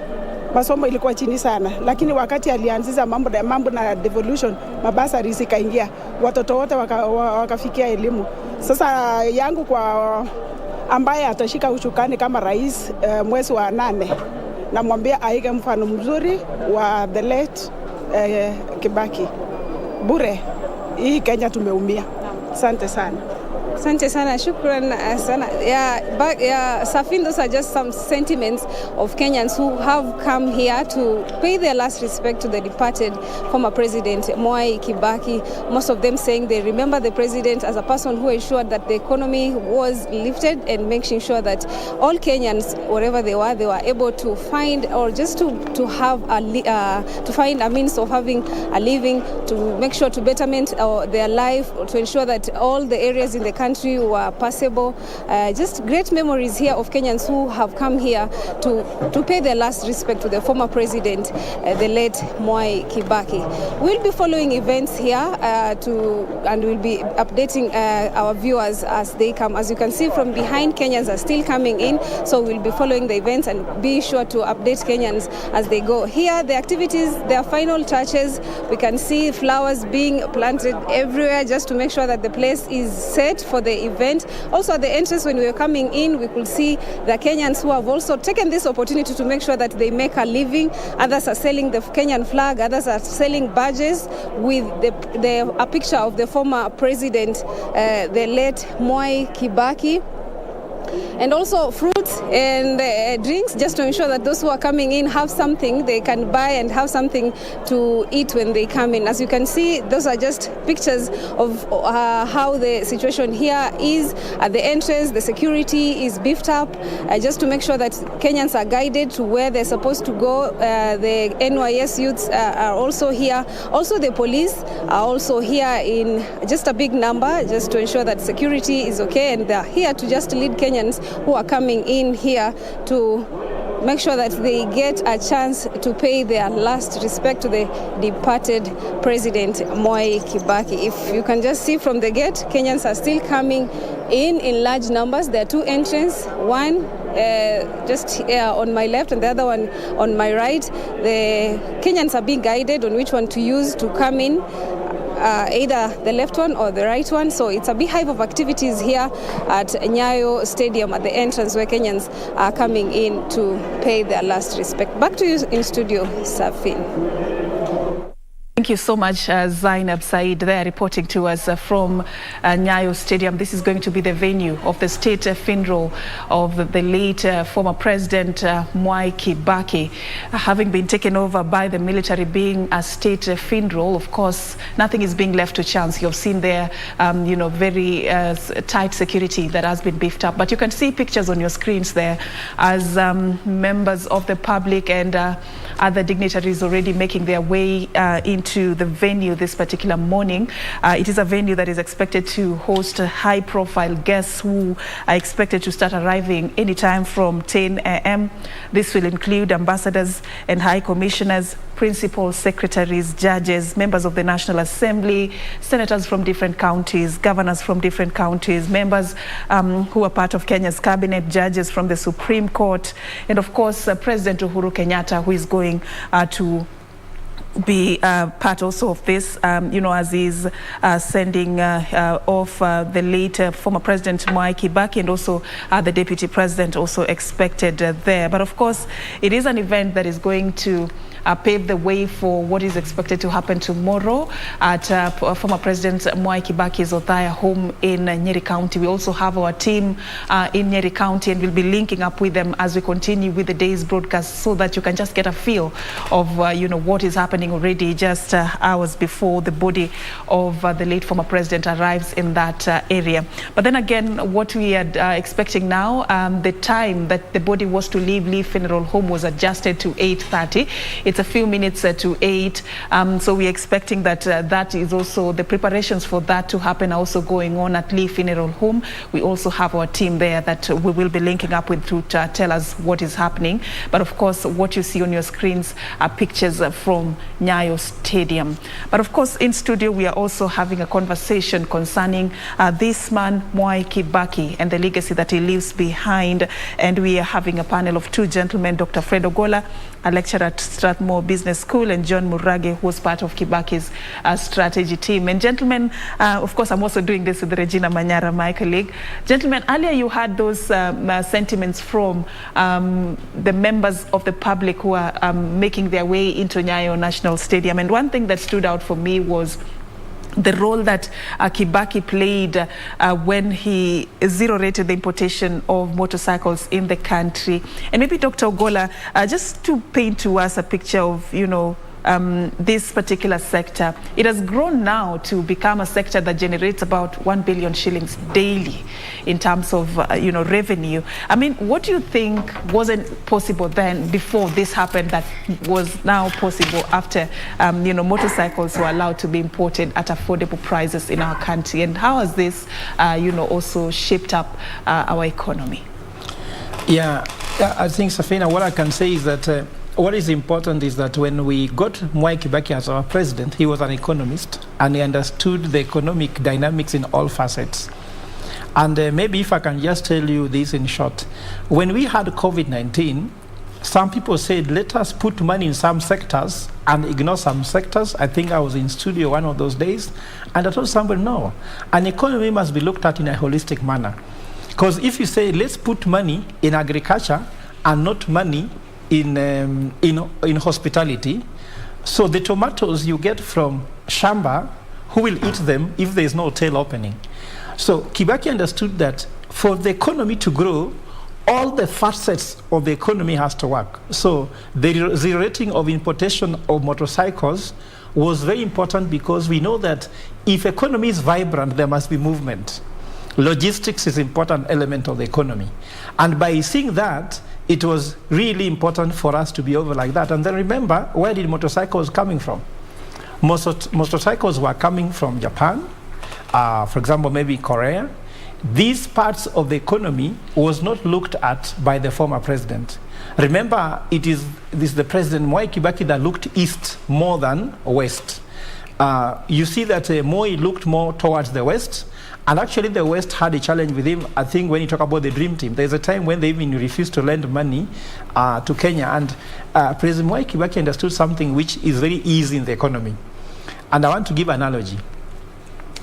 masomo ilikuwa chini sana, lakini wakati alianzisha mambo na devolution, mabasari zikaingia, watoto wote wakafikia elimu. Sasa yangu kwa ambaye atashika ushukani kama rais mwezi wa 8, namwambia aige mfano mzuri wa the late Kibaki. Bure hii Kenya tumeumia. Asante sana. Asante sana, shukran sana. Safin, those are just some sentiments of Kenyans who have come here to pay their last respect to the departed former president Mwai Kibaki. Most of them saying they remember the president as a person who ensured that the economy was lifted and making sure that all Kenyans, wherever they were able to find or just to have to find a means of having a living, to make sure to betterment their life, to ensure that all the areas in the country were passable. Just great memories here of Kenyans who have come here to pay their last respect to the former president, the late Mwai Kibaki. We'll be following events here and we'll be updating our viewers as they come. As you can see from behind, Kenyans are still coming in, so we'll be following the events and be sure to update Kenyans as they go. Here, the activities, their final touches, we can see flowers being planted everywhere just to make sure that the place is set for the event. Also at the entrance when we were coming in, we could see the Kenyans who have also taken this opportunity to make sure that they make a living. Others are selling the Kenyan flag, others are selling badges with a picture of the former president, the late Mwai Kibaki. And also fruits and drinks, just to ensure that those who are coming in have something they can buy and have something to eat when they come in. As you can see, those are just pictures of how the situation here is at the entrance. The security is beefed up just to make sure that Kenyans are guided to where they're supposed to go. The NYS youths are also here. Also the police are also here in just a big number, just to ensure that security is okay, and they're here to just lead Kenyans who are coming in here to make sure that they get a chance to pay their last respect to the departed president Mwai Kibaki. If you can just see from the gate, Kenyans are still coming in large numbers. There are two entrances, one just on my left and the other one on my right. The Kenyans are being guided on which one to use to come in. Either the left one or the right one. So it's a beehive of activities here at Nyayo Stadium at the entrance where Kenyans are coming in to pay their last respect. Back to you in studio, Safin. Thank you so much, Zainab Said, there reporting to us from Nyayo Stadium. This is going to be the venue of the state funeral of the late former president Mwai Kibaki. Having been taken over by the military, being a state funeral, of course, nothing is being left to chance. You've seen there, very tight security that has been beefed up. But you can see pictures on your screens there as members of the public and other dignitaries already making their way into the venue this particular morning. It is a venue that is expected to host high-profile guests who are expected to start arriving anytime from 10 a.m. This will include ambassadors and high commissioners, principal secretaries, judges, members of the National Assembly, senators from different counties, governors from different counties, members who are part of Kenya's cabinet, judges from the Supreme Court, and of course President Uhuru Kenyatta, who is going to be part also of this, as he's sending off the late former president Mwai Kibaki, and also the deputy president also expected there. But of course, it is an event that is going to pave the way for what is expected to happen tomorrow at former President Mwai Kibaki's Othaya home in Nyeri County. We also have our team in Nyeri County, and we'll be linking up with them as we continue with the day's broadcast, so that you can just get a feel of what is happening already just hours before the body of the late former president arrives in that area. But then again, what we are expecting now, the time that the body was to leave Lee Funeral Home was adjusted to 8:30. It's a few minutes to 8. So we're expecting that that is also, the preparations for that to happen are also going on at Lee Funeral Home. We also have our team there that we will be linking up with to tell us what is happening. But of course, what you see on your screens are pictures from Nyayo Stadium. But of course, in studio, we are also having a conversation concerning this man, Mwai Kibaki, and the legacy that he leaves behind. And we are having a panel of two gentlemen, Dr. Fred Ogola, a lecturer at Strathmore Business School, and John Murage, who was part of Kibaki's strategy team. And gentlemen, of course, I'm also doing this with Regina Manyara, my colleague. Gentlemen, earlier you had those sentiments from the members of the public who are making their way into Nyayo National Stadium. And one thing that stood out for me was the role that Kibaki played when he zero-rated the importation of motorcycles in the country. And maybe Dr. Ogola, just to paint to us a picture of, this particular sector. It has grown now to become a sector that generates about 1 billion shillings daily in terms of, revenue. I mean, what do you think wasn't possible then before this happened that was now possible after, motorcycles were allowed to be imported at affordable prices in our country? And how has this, also shaped up our economy? Yeah, I think, Safina, what I can say is that what is important is that when we got Mwai Kibaki as our president, he was an economist and he understood the economic dynamics in all facets. And maybe if I can just tell you this in short, when we had COVID-19, some people said, let us put money in some sectors and ignore some sectors. I think I was in studio one of those days, and I told somebody, no, an economy must be looked at in a holistic manner. Because if you say, let's put money in agriculture and not money in hospitality, so the tomatoes you get from Shamba, who will eat them if there is no hotel opening? So Kibaki understood that for the economy to grow, all the facets of the economy has to work. So the zero-rating of importation of motorcycles was very important because we know that if economy is vibrant, there must be movement. Logistics is an important element of the economy. And by seeing that, it was really important for us to be over like that. And then remember, where did motorcycles coming from? Motorcycles were coming from Japan, for example, maybe Korea. These parts of the economy was not looked at by the former president. Remember, this is the President Mwai Kibaki that looked east more than west. You see that Moi looked more towards the west, and actually the West had a challenge with him. I think when you talk about the Dream Team, there's a time when they even refused to lend money to Kenya, and President Mwai Kibaki understood something which is very easy in the economy. And I want to give an analogy.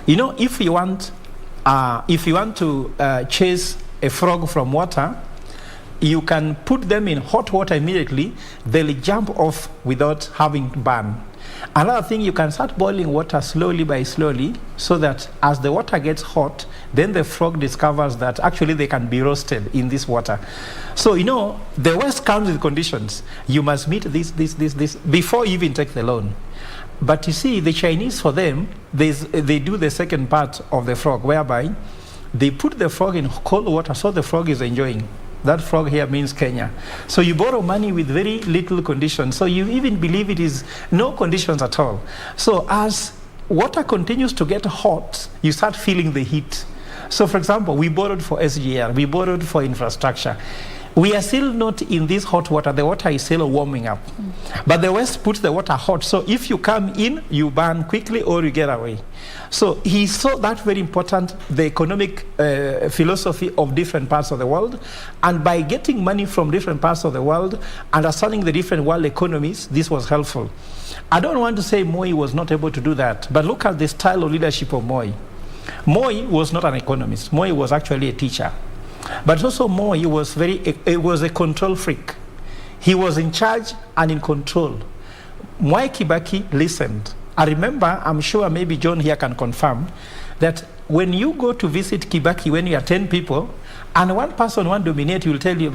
If you want to chase a frog from water, you can put them in hot water immediately, they'll jump off without having burn. Another thing, you can start boiling water slowly by slowly, so that as the water gets hot, then the frog discovers that actually they can be roasted in this water. So, the West comes with conditions. You must meet this, before you even take the loan. But you see, the Chinese, for them, they do the second part of the frog, whereby they put the frog in cold water so the frog is enjoying. That frog here means Kenya. So you borrow money with very little conditions. So you even believe it is no conditions at all. So as water continues to get hot, you start feeling the heat. So for example, we borrowed for SGR, we borrowed for infrastructure. We are still not in this hot water. The water is still warming up. But the West puts the water hot. So if you come in, you burn quickly or you get away. So he saw that very important, the economic philosophy of different parts of the world. And by getting money from different parts of the world, understanding the different world economies, this was helpful. I don't want to say Moi was not able to do that, but look at the style of leadership of Moi. Moi was not an economist. Moi was actually a teacher. But also Moi was a control freak. He was in charge and in control. Mwai Kibaki listened. I remember, I'm sure maybe John here can confirm, that when you go to visit Kibaki, when you are 10 people, and one person won't dominate, he will tell you,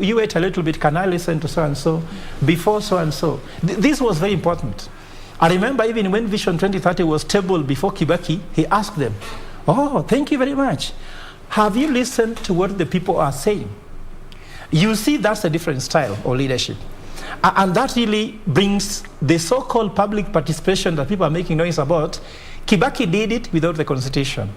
you wait a little bit, can I listen to so-and-so before so-and-so? This was very important. I remember even when Vision 2030 was tabled before Kibaki, he asked them, oh, thank you very much. Have you listened to what the people are saying? You see, that's a different style of leadership. And that really brings the so-called public participation that people are making noise about. Kibaki did it without the constitution.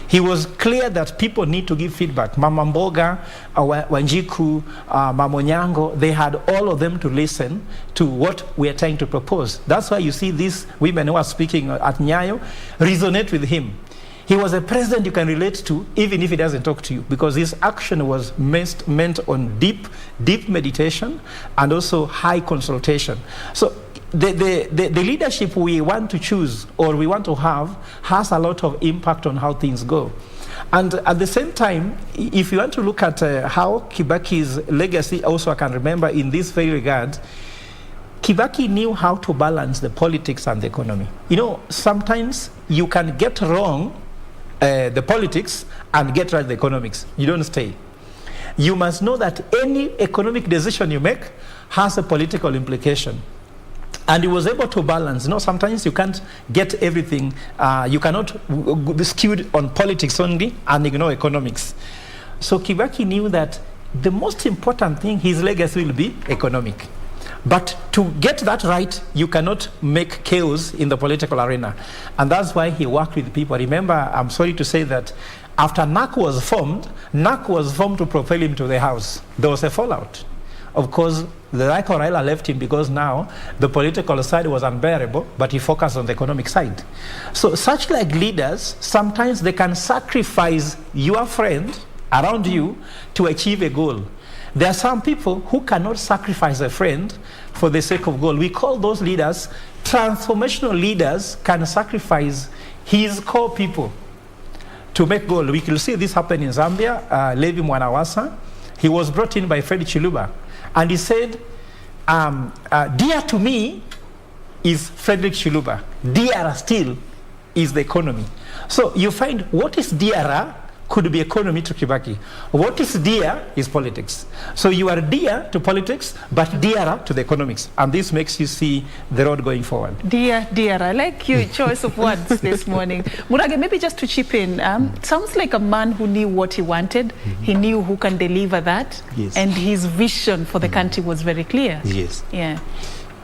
He was clear that people need to give feedback. Mama Mboga, Wanjiku, Mamonyango, they had all of them to listen to what we are trying to propose. That's why you see these women who are speaking at Nyayo resonate with him. He was a president you can relate to, even if he doesn't talk to you, because his action was meant on deep meditation and also high consultation. So the leadership we want to choose or we want to have has a lot of impact on how things go. And at the same time, if you want to look at how Kibaki's legacy also I can remember in this very regard, Kibaki knew how to balance the politics and the economy. You know, sometimes you can get wrong the politics and get right the economics. You don't stay. You must know that any economic decision you make has a political implication. And he was able to balance. You know, sometimes you can't get everything. You cannot be skewed on politics only and ignore economics. So Kibaki knew that the most important thing, his legacy will be economic. But to get that right, you cannot make chaos in the political arena. And that's why he worked with people. Remember, I'm sorry to say that after NAC was formed to propel him to the House. There was a fallout. Of course, the Raila Raila left him because now the political side was unbearable, but he focused on the economic side. So such like leaders, sometimes they can sacrifice your friend around you to achieve a goal. There are some people who cannot sacrifice a friend for the sake of goal. We call those leaders transformational leaders. Can sacrifice his core people to make goal. We can see this happen in Zambia. Levi Mwanawasa, he was brought in by Fred Chiluba, and he said, dear to me is Frederick Chiluba. Dearer still is the economy. So you find what is dearer could be economy to Kibaki. What is dear is politics. So you are dear to politics, but dearer to the economics. And this makes you see the road going forward. Dear, I like your choice of words this morning. Murage, maybe just to chip in, sounds like a man who knew what he wanted. He knew who can deliver that. Yes. And his vision for the country was very clear. Yes. Yeah.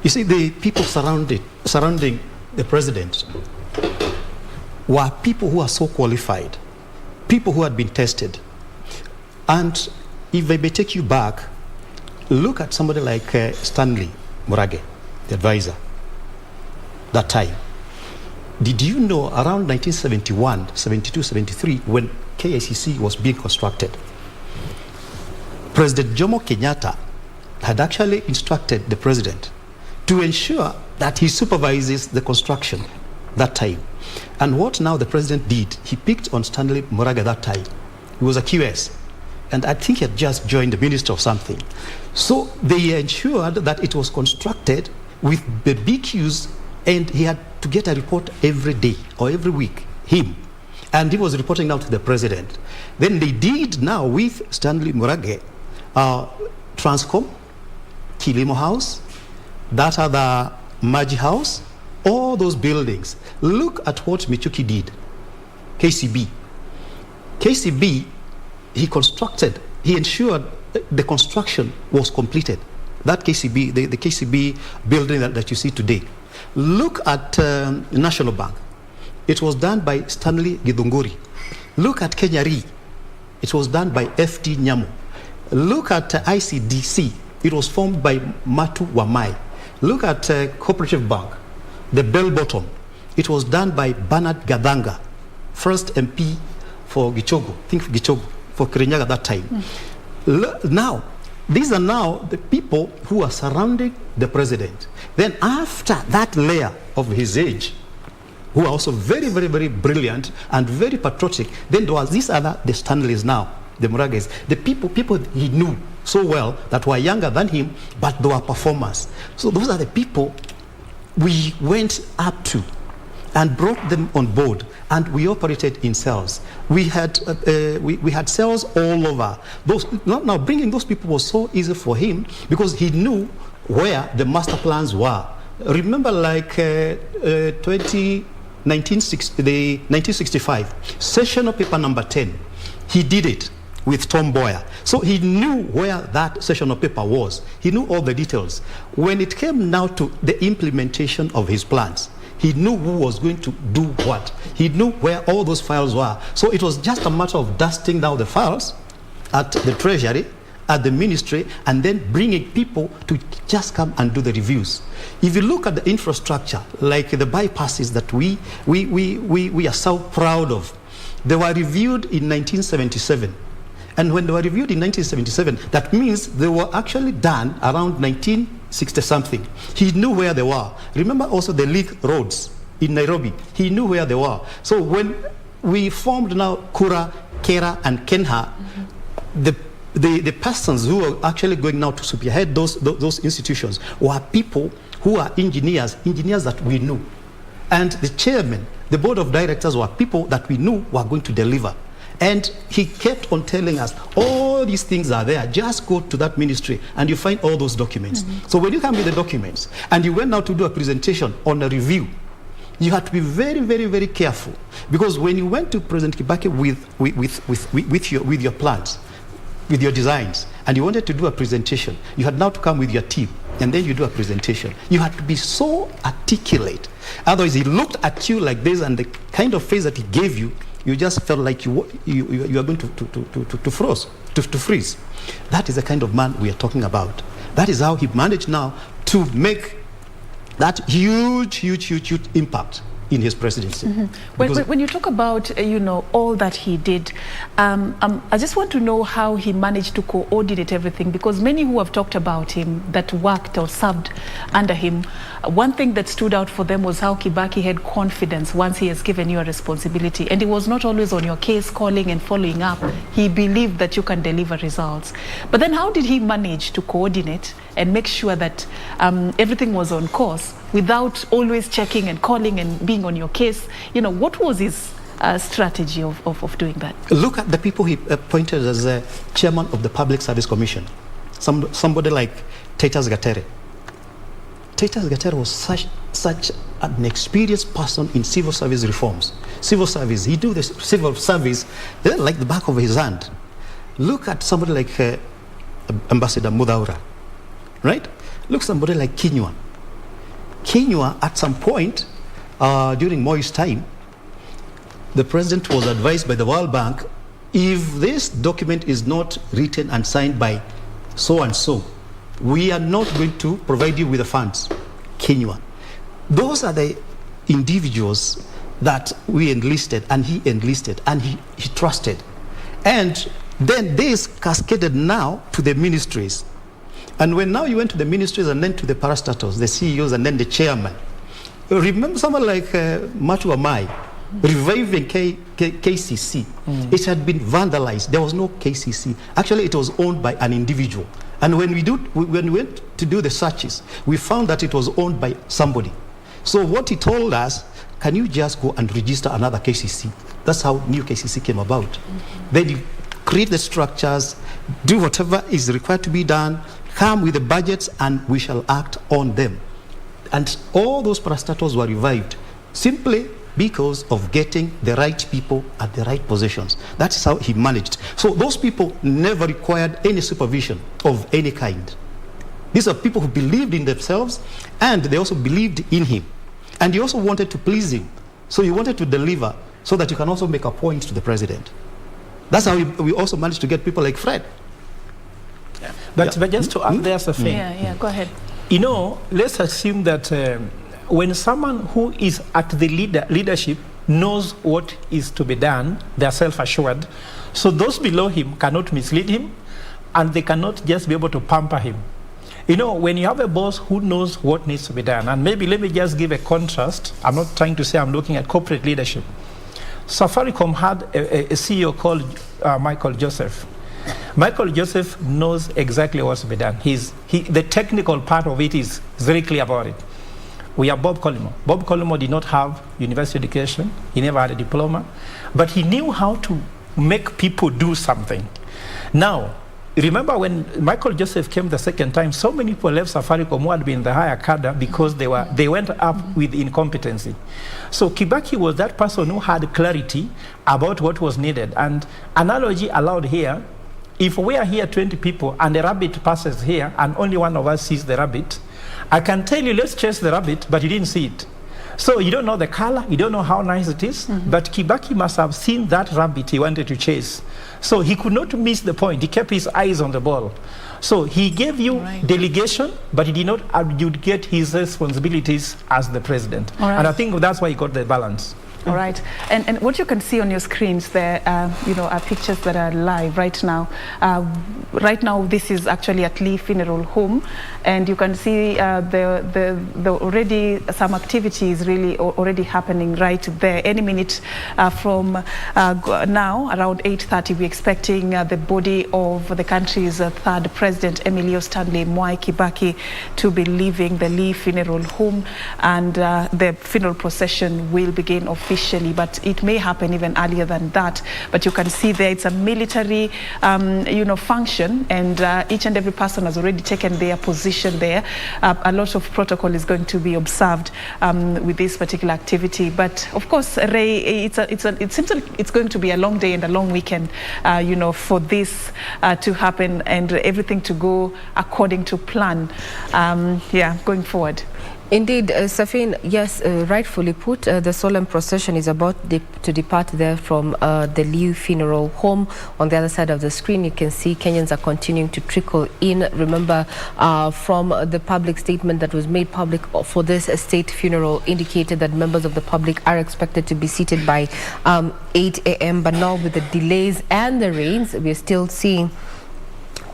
You see, the people surrounding the president were people who are so qualified, people who had been tested. And if I may take you back, look at somebody like Stanley Murage, the advisor, that time. Did you know around 1971, 72, 73, when KICC was being constructed, President Jomo Kenyatta had actually instructed the president to ensure that he supervises the construction that time. And what now the president did, he picked on Stanley Murage that time. He was a QS, and I think he had just joined the minister of something. So they ensured that it was constructed with the BQs, and he had to get a report every day or every week, him. And he was reporting now to the president. Then they did now with Stanley Murage, Transcom, Kilimo House, that other Maji House, all those buildings. Look at what Michuki did. KCB, he ensured the construction was completed. That KCB, the KCB building that you see today. Look at National Bank. It was done by Stanley Githunguri. Look at Kenya Re. It was done by FT Nyamu. Look at ICDC. It was formed by Matu Wamai. Look at Cooperative Bank. The Bell Bottom, it was done by Bernard Gadanga, first MP for Gichogo, for Kirinyaga that time. Now, these are now the people who are surrounding the president. Then after that layer of his age, who are also very, very, very brilliant and very patriotic, then there was these other, the Stanleys now, the Murages, the people he knew so well that were younger than him, but they were performers. So those are the people we went up to and brought them on board, and we operated in cells. We had cells all over. Now bringing those people was so easy for him because he knew where the master plans were. Remember, like 1965 sessional paper number 10, he did it with Tom Boyer. So he knew where that sessional paper was. He knew all the details. When it came now to the implementation of his plans, he knew who was going to do what. He knew where all those files were. So it was just a matter of dusting down the files at the treasury, at the ministry, and then bringing people to just come and do the reviews. If you look at the infrastructure, like the bypasses that we are so proud of, they were reviewed in 1977. And when they were reviewed in 1977, that means they were actually done around 1960-something. He knew where they were. Remember also the leak roads in Nairobi. He knew where they were. So when we formed now Kura, Kera, and Kenha, the the persons who are actually going now to spearhead those institutions were people who are engineers that we knew. And the chairman, the board of directors were people that we knew were going to deliver. And he kept on telling us, all these things are there. Just go to that ministry and you find all those documents. So when you come with the documents and you went now to do a presentation on a review, you had to be very, very, very careful. Because when you went to President Kibaki with your plans, with your designs, and you wanted to do a presentation, you had now to come with your team, and then you do a presentation. You had to be so articulate. Otherwise, he looked at you like this, and the kind of face that he gave you, you just felt like you are going to freeze. That is the kind of man we are talking about. That is how he managed now to make that huge impact in his presidency. When you talk about all that he did, I just want to know how he managed to coordinate everything, because many who have talked about him that worked or served under him, one thing that stood out for them was how Kibaki had confidence once he has given you a responsibility, and he was not always on your case calling and following up. He believed that you can deliver results. But then how did he manage to coordinate and make sure that everything was on course without always checking and calling and being on your case? What was his strategy of doing that? Look at the people he appointed as chairman of the Public Service Commission. Somebody like Titus Gatere. Titus Gatere was such an experienced person in civil service reforms. Civil service, he do the civil service like the back of his hand. Look at somebody like Ambassador Mudaura, right? Look at somebody like Kinyua. Kenya, at some point during Mwai's time, the president was advised by the World Bank, if this document is not written and signed by so and so, we are not going to provide you with the funds. Kenya. Those are the individuals that we enlisted, and he trusted. And then this cascaded now to the ministries. And when now you went to the ministries and then to the parastatals, the CEOs and then the chairman, remember someone like Mwai reviving KCC. It had been vandalized. There was no KCC. Actually, it was owned by an individual. And when we went to do the searches, we found that it was owned by somebody. So what he told us, can you just go and register another KCC? That's how new KCC came about. Then you create the structures, do whatever is required to be done, come with the budgets, and we shall act on them. And all those parastatals were revived simply because of getting the right people at the right positions. That's how he managed. So those people never required any supervision of any kind. These are people who believed in themselves, and they also believed in him. And he also wanted to please him. So he wanted to deliver so that you can also make a point to the president. That's how we also managed to get people like Fred. But just to add there, Sophie. Yeah, go ahead. Let's assume that when someone who is at the leadership knows what is to be done, they are self-assured. So those below him cannot mislead him, and they cannot just be able to pamper him. When you have a boss who knows what needs to be done, and maybe let me just give a contrast. I'm not trying to say I'm looking at corporate leadership. Safaricom had a CEO called Michael Joseph. Michael Joseph knows exactly what's to be done. The technical part of it is very clear about it. We have Bob Collymore. Bob Collymore did not have university education. He never had a diploma. But he knew how to make people do something. Now, remember when Michael Joseph came the second time, so many people left Safaricom who had been in the higher cadre because they went up with incompetency. So Kibaki was that person who had clarity about what was needed. And analogy allowed here, if we are here 20 people and a rabbit passes here and only one of us sees the rabbit, I can tell you, let's chase the rabbit, but you didn't see it. So you don't know the color, you don't know how nice it is, but Kibaki must have seen that rabbit he wanted to chase. So he could not miss the point. He kept his eyes on the ball. So he gave you delegation, but he did not adjudicate his responsibilities as the president. And I think that's why he got the balance. All right, and what you can see on your screens there, are pictures that are live right now. Right now, this is actually at Lee Funeral Home, and you can see the already some activities really already happening right there. Any minute from now, around 8:30, we're expecting the body of the country's third president, Emilio Stanley Mwai Kibaki, to be leaving the Lee Funeral Home, and the funeral procession will begin officially, but it may happen even earlier than that. But you can see there it's a military function, and each and every person has already taken their position there. A lot of protocol is going to be observed with this particular activity, but of course, Ray, it seems like it's going to be a long day and a long weekend for this to happen and everything to go according to plan going forward. Indeed, Safin, yes, rightfully put, the solemn procession is about to depart there from the Lee Funeral Home. On the other side of the screen, you can see Kenyans are continuing to trickle in. Remember, from the public statement that was made public for this state funeral indicated that members of the public are expected to be seated by 8 a.m. But now with the delays and the rains, we're still seeing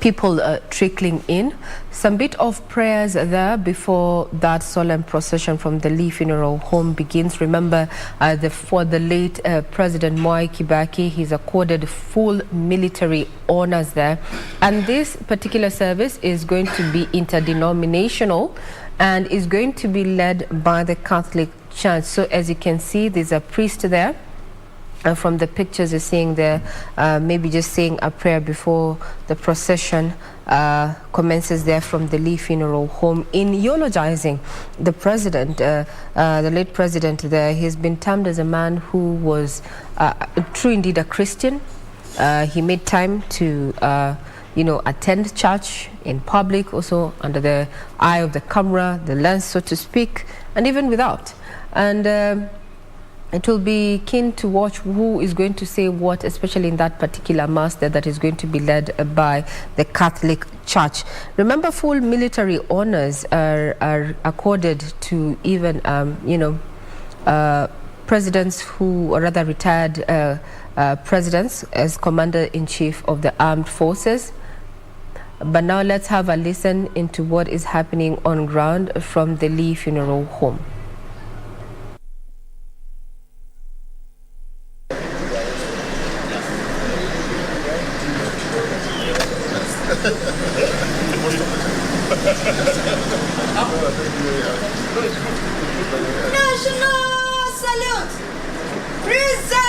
people trickling in. Some bit of prayers there before that solemn procession from the Lee Funeral Home begins. Remember, for the late President Mwai Kibaki, he's accorded full military honors there. And this particular service is going to be interdenominational and is going to be led by the Catholic Church. So as you can see, there's a priest there. From the pictures you're seeing there, maybe just saying a prayer before the procession commences there from the Lee Funeral Home. In eulogizing the president, the late president there, he's been termed as a man who was true indeed a Christian. He made time to attend church in public, also under the eye of the camera, the lens, so to speak, and even without. And it will be keen to watch who is going to say what, especially in that particular mass that is going to be led by the Catholic Church. Remember, full military honors are accorded to even, presidents who, or rather retired presidents as Commander-in-Chief of the Armed Forces. But now let's have a listen into what is happening on ground from the Lee Funeral Home. National salute! Present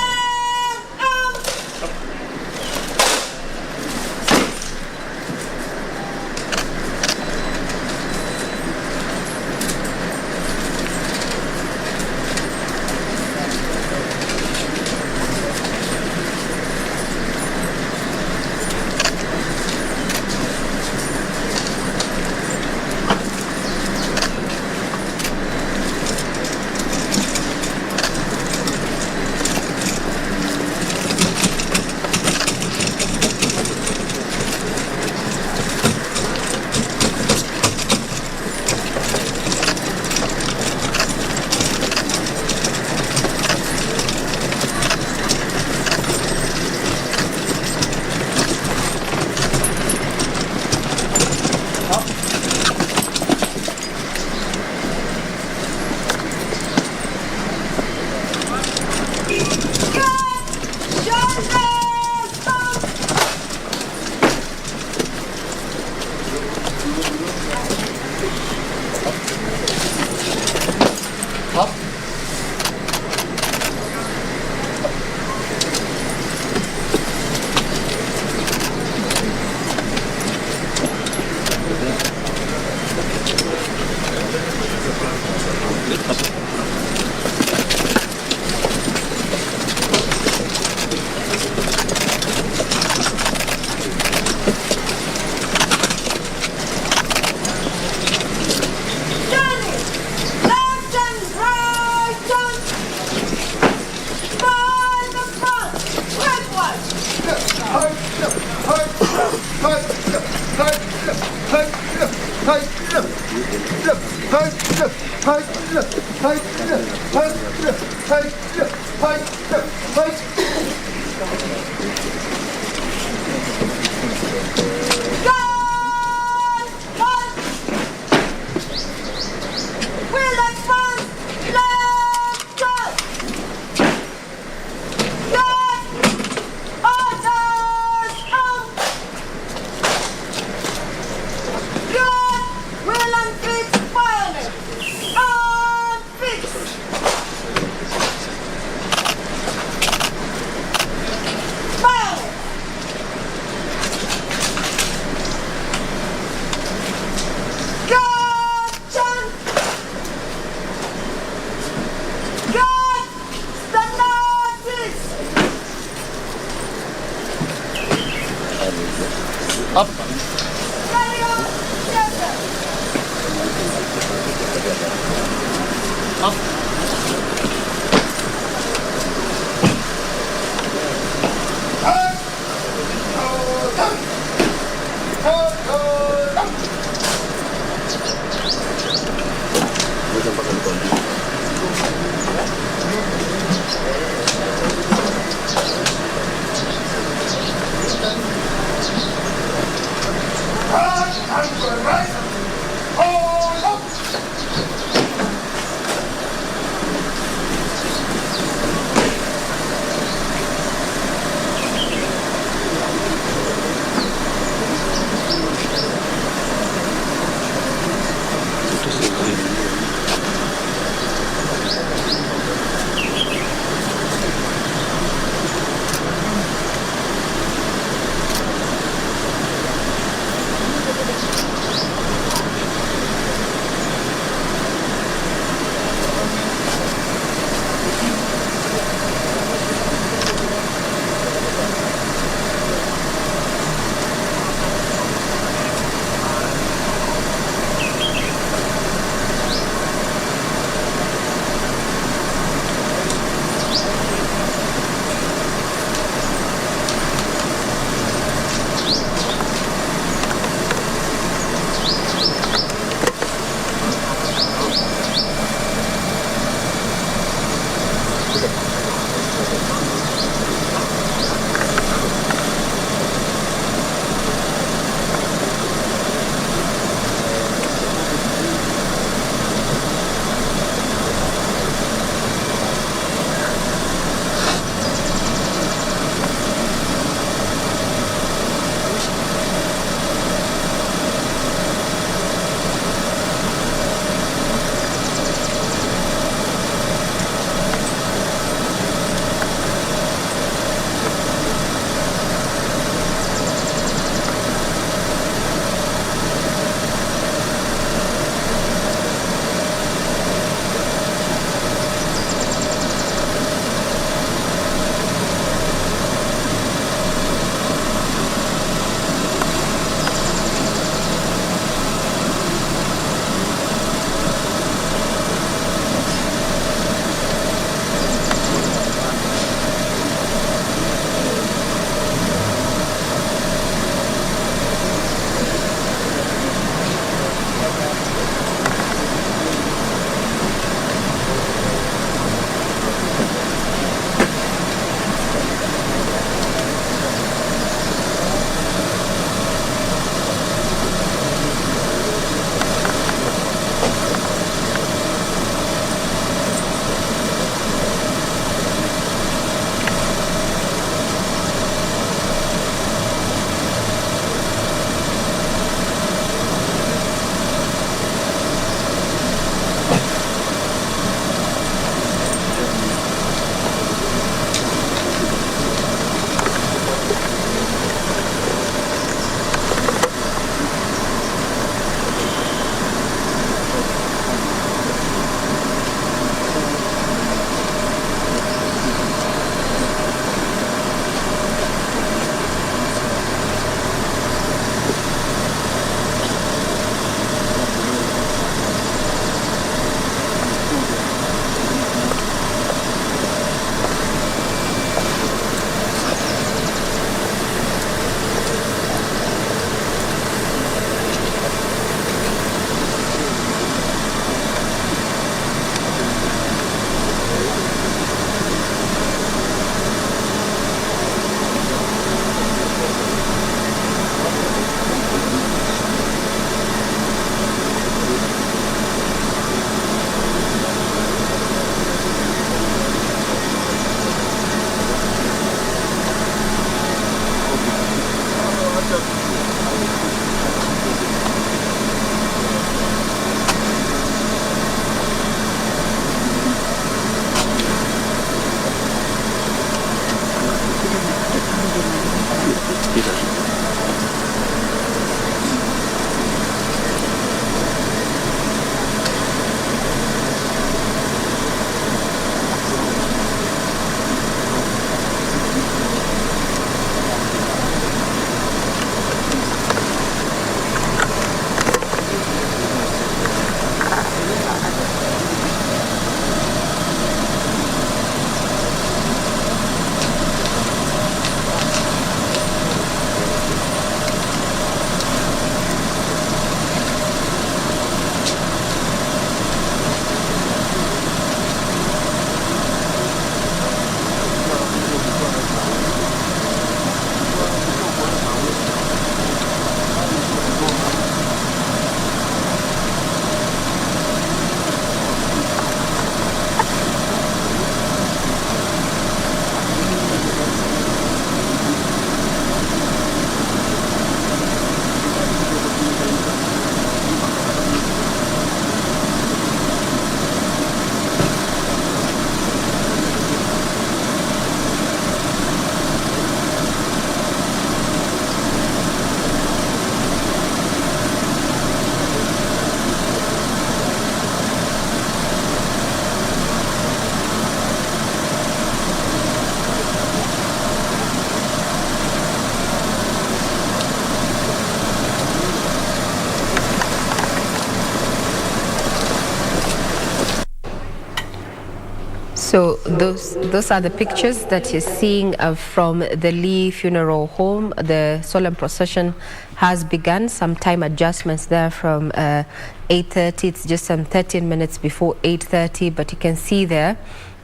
So those are the pictures that you're seeing from the Lee Funeral Home. The solemn procession has begun. Some time adjustments there from 8:30. It's just some 13 minutes before 8:30, but you can see there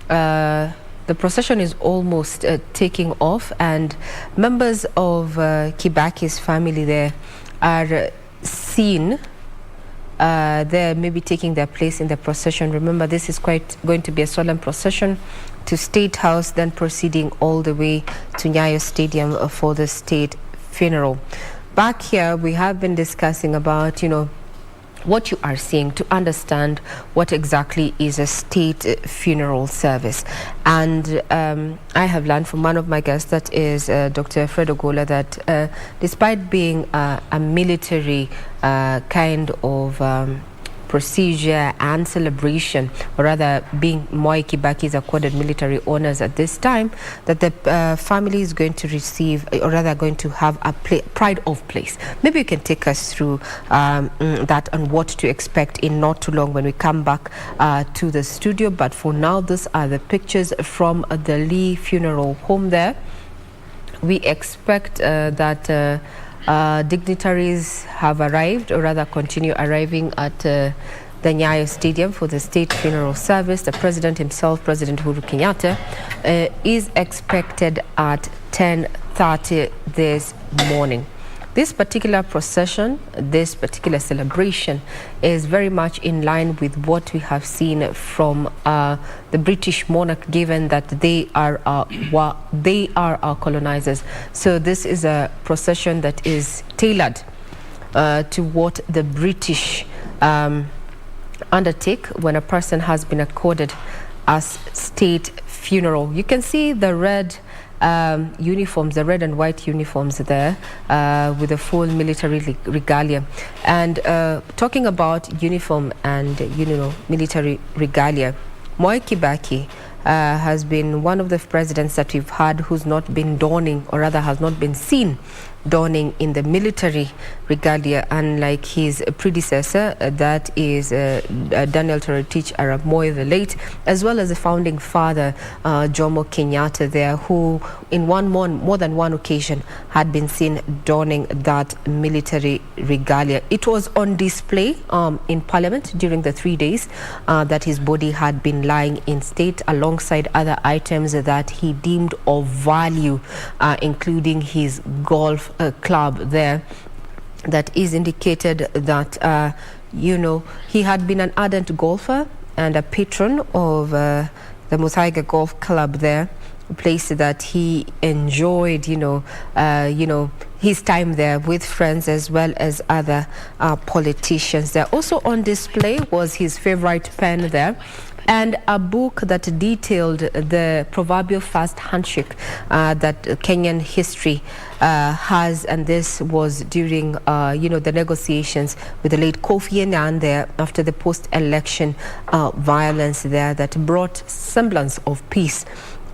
the procession is almost taking off, and members of Kibaki's family there are seen they're maybe taking their place in the procession. Remember, this is going to be a solemn procession to State House, then proceeding all the way to Nyayo Stadium for the state funeral. Back here, we have been discussing about, what you are seeing to understand what exactly is a state funeral service. And I have learned from one of my guests, that is Dr. Fred Ogola, that despite being a military kind of procedure and celebration, or rather being Mwai Kibaki's accorded military honors at this time, that the family is going to receive, or rather going to have a pride of place. Maybe you can take us through that and what to expect in not too long when we come back to the studio. But for now, these are the pictures from the Lee Funeral Home there. We expect that dignitaries have arrived, or rather continue arriving at the Nyayo Stadium for the state funeral service. The president himself, President Uhuru Kenyatta, is expected at 10:30 this morning. This particular procession, this particular celebration is very much in line with what we have seen from the British monarch, given that they are our colonizers. So this is a procession that is tailored to what the British undertake when a person has been accorded as state funeral. You can see the red uniforms, the red and white uniforms there with the full military regalia. And talking about uniform and military regalia, Mwai Kibaki has been one of the presidents that we've had who's not been donning, or rather has not been seen donning in the military regalia, unlike his predecessor, that is Daniel Toroitich Arap Moi the late, as well as the founding father Jomo Kenyatta there, who in more than one occasion had been seen donning that military regalia. It was on display in Parliament during the 3 days that his body had been lying in state, alongside other items that he deemed of value, including his golf club there, that is indicated that he had been an ardent golfer and a patron of the Muthaiga Golf Club there, a place that he enjoyed his time there with friends as well as other politicians there. Also on display was his favorite pen there, and a book that detailed the proverbial first handshake that Kenyan history has, and this was during the negotiations with the late Kofi Annan there after the post-election violence there that brought semblance of peace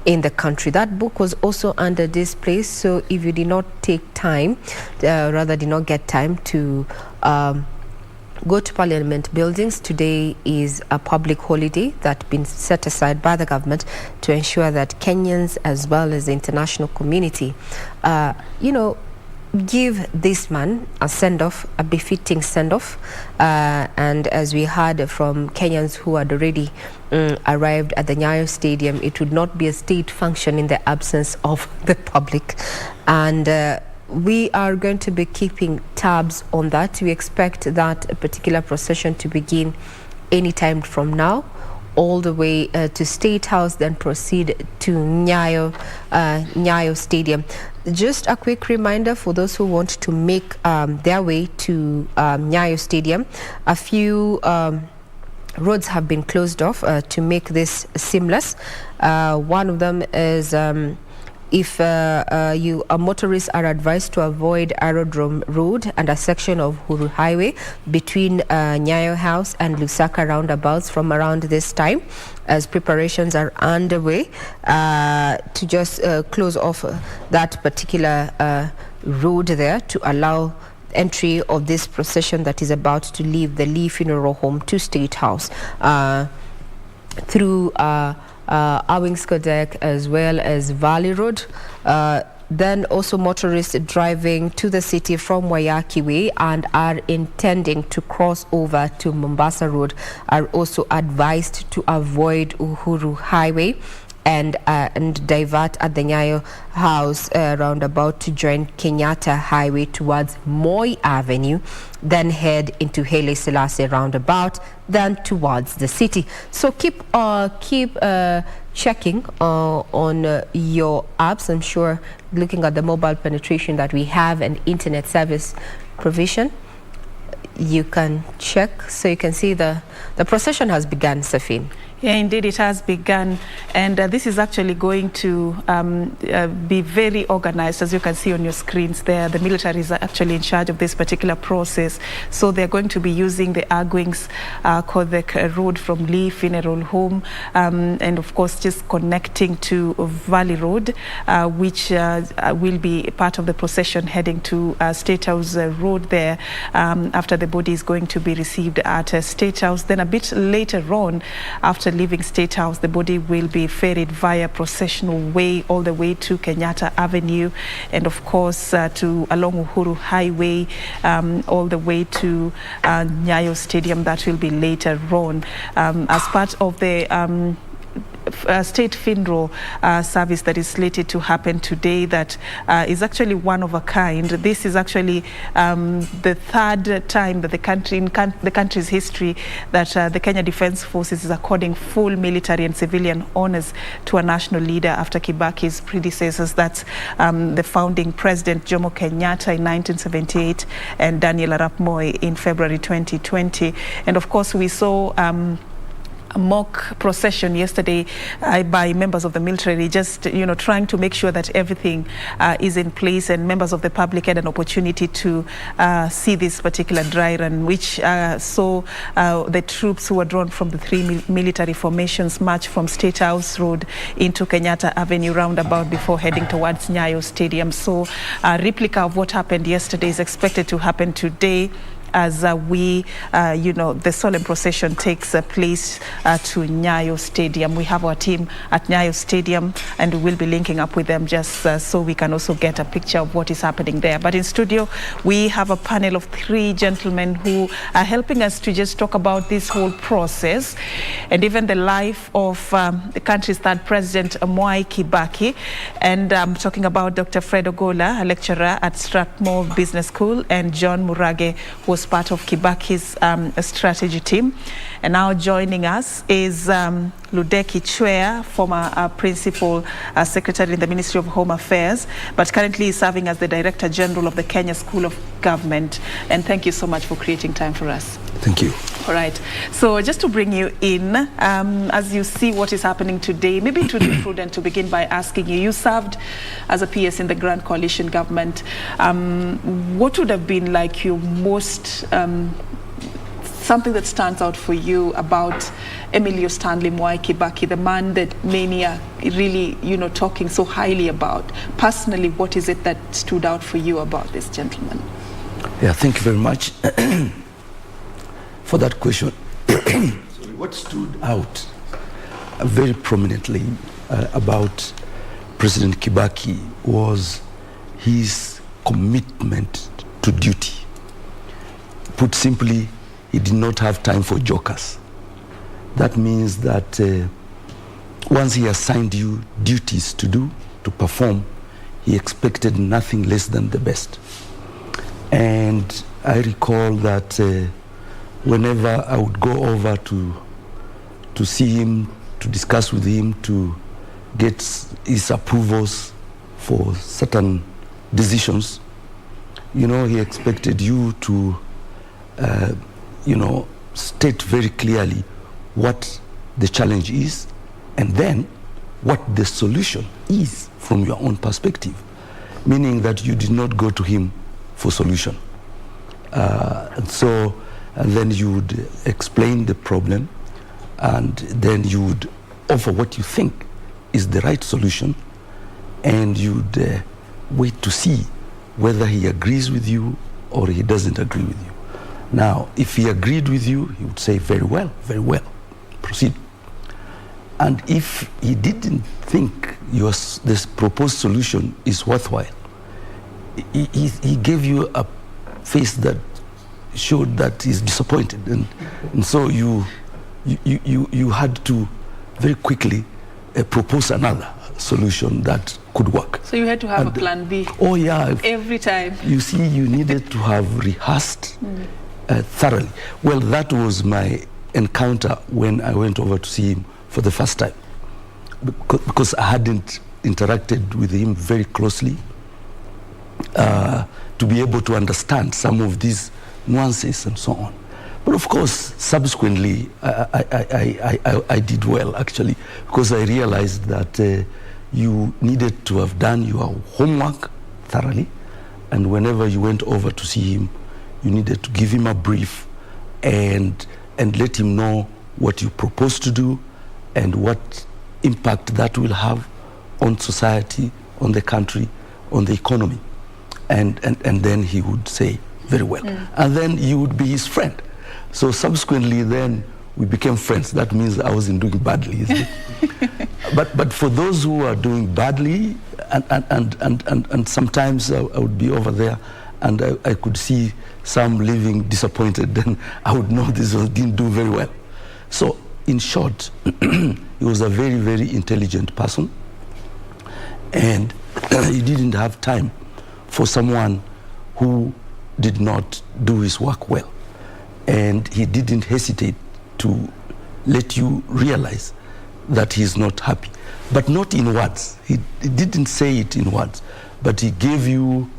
in the country. That book was also under display, so if you did not take time, did not get time to go to Parliament buildings, today is a public holiday that's been set aside by the government to ensure that Kenyans as well as the international community give this man a send-off, a befitting send-off, and as we heard from Kenyans who had already arrived at the Nyayo Stadium, it would not be a state function in the absence of the public, and we are going to be keeping tabs on that. We expect that particular procession to begin anytime from now, all the way to State House, then proceed to Nyayo Stadium. Just a quick reminder for those who want to make their way to Nyayo Stadium. A few roads have been closed off to make this seamless. One of them is if motorists are advised to avoid Aerodrome Road and a section of Huru Highway between Nyayo House and Lusaka roundabouts from around this time, as preparations are underway to just close off that particular road there to allow entry of this procession that is about to leave the Lee Funeral Home to State House through Awingskodek as well as Valley Road. Then also motorists driving to the city from Wayaki Way and are intending to cross over to Mombasa Road are also advised to avoid Uhuru Highway and divert at the Nyayo House roundabout to join Kenyatta Highway towards Mwai Avenue, then head into Haile Selassie roundabout, then towards the city. So keep checking on your apps. I'm sure looking at the mobile penetration that we have and internet service provision, you can check so you can see the procession has begun, Safin. Yeah, indeed, it has begun, and this is actually going to be very organized, as you can see on your screens there. The military is actually in charge of this particular process, so they're going to be using the Agwings Kodek Road from Lee Funeral Home, and of course just connecting to Valley Road, which will be part of the procession heading to State House Road there, after the body is going to be received at State House. Then a bit later on, after leaving State House, the body will be ferried via processional way all the way to Kenyatta Avenue, and of course to along Uhuru Highway, all the way to Nyayo Stadium. That will be later on as part of the state funeral service that is slated to happen today. That is actually one of a kind. This is actually the third time that the country's history that the Kenya Defence Forces is according full military and civilian honors to a national leader after Kibaki's predecessors. That's the founding president Jomo Kenyatta in 1978 and Daniel Arap Moi in February 2020. And of course we saw a mock procession yesterday by members of the military, just trying to make sure that everything is in place, and members of the public had an opportunity to see this particular dry run, which saw the troops who were drawn from the three military formations march from State House Road into Kenyatta Avenue roundabout before heading towards Nyayo Stadium. So a replica of what happened yesterday is expected to happen today, as the solemn procession takes place to Nyayo Stadium. We have our team at Nyayo Stadium, and we will be linking up with them just so we can also get a picture of what is happening there. But in studio, we have a panel of three gentlemen who are helping us to just talk about this whole process and even the life of the country's third president, Mwai Kibaki. And I'm talking about Dr. Fred Ogola, a lecturer at Strathmore Business School, and John Murage, who was part of Kibaki's strategy team. And now joining us is Ludeki Chwea, former principal secretary in the Ministry of Home Affairs, but currently is serving as the Director General of the Kenya School of Government. And thank you so much for creating time for us. Thank you. All right. So just to bring you in, as you see what is happening today, maybe it would be prudent to begin by asking you, you served as a PS in the Grand Coalition government. What would have been like your most, something that stands out for you about Emilio Stanley Mwai Kibaki, the man that many are really, talking so highly about? Personally, what is it that stood out for you about this gentleman? Yeah, thank you very much for that question. What stood out very prominently about President Kibaki was his commitment to duty. Put simply, he did not have time for jokers. That means that once he assigned you duties to do, to perform, he expected nothing less than the best. And I recall that whenever I would go over to see him, to discuss with him, to get his approvals for certain decisions, he expected you to state very clearly what the challenge is, and then what the solution is from your own perspective, meaning that you did not go to him for solution. And then you would explain the problem, and then you would offer what you think is the right solution, and you'd wait to see whether he agrees with you or he doesn't agree with you. Now, if he agreed with you, he would say, very well, proceed. And if he didn't think this proposed solution is worthwhile, he gave you a face that showed that he's disappointed, and so you had to very quickly propose another solution that could work. So you had to have a plan B. Oh yeah. Every time. You see, you needed to have rehearsed thoroughly. Well, that was my encounter when I went over to see him for the first time, because I hadn't interacted with him very closely to be able to understand some of these nuances and so on. But of course, subsequently, I did well, actually, because I realized that you needed to have done your homework thoroughly, and whenever you went over to see him, you needed to give him a brief and let him know what you propose to do and what impact that will have on society, on the country, on the economy. And then he would say, very well. And then you would be his friend. So subsequently then we became friends. That means I wasn't doing badly, isn't it? But for those who are doing badly, and sometimes I would be over there and I could see some leaving disappointed, then I would know this didn't do very well. So in short, he was a very, very intelligent person, and he didn't have time for someone who did not do his work well. And he didn't hesitate to let you realize that he's not happy. But not in words. He didn't say it in words, but he gave you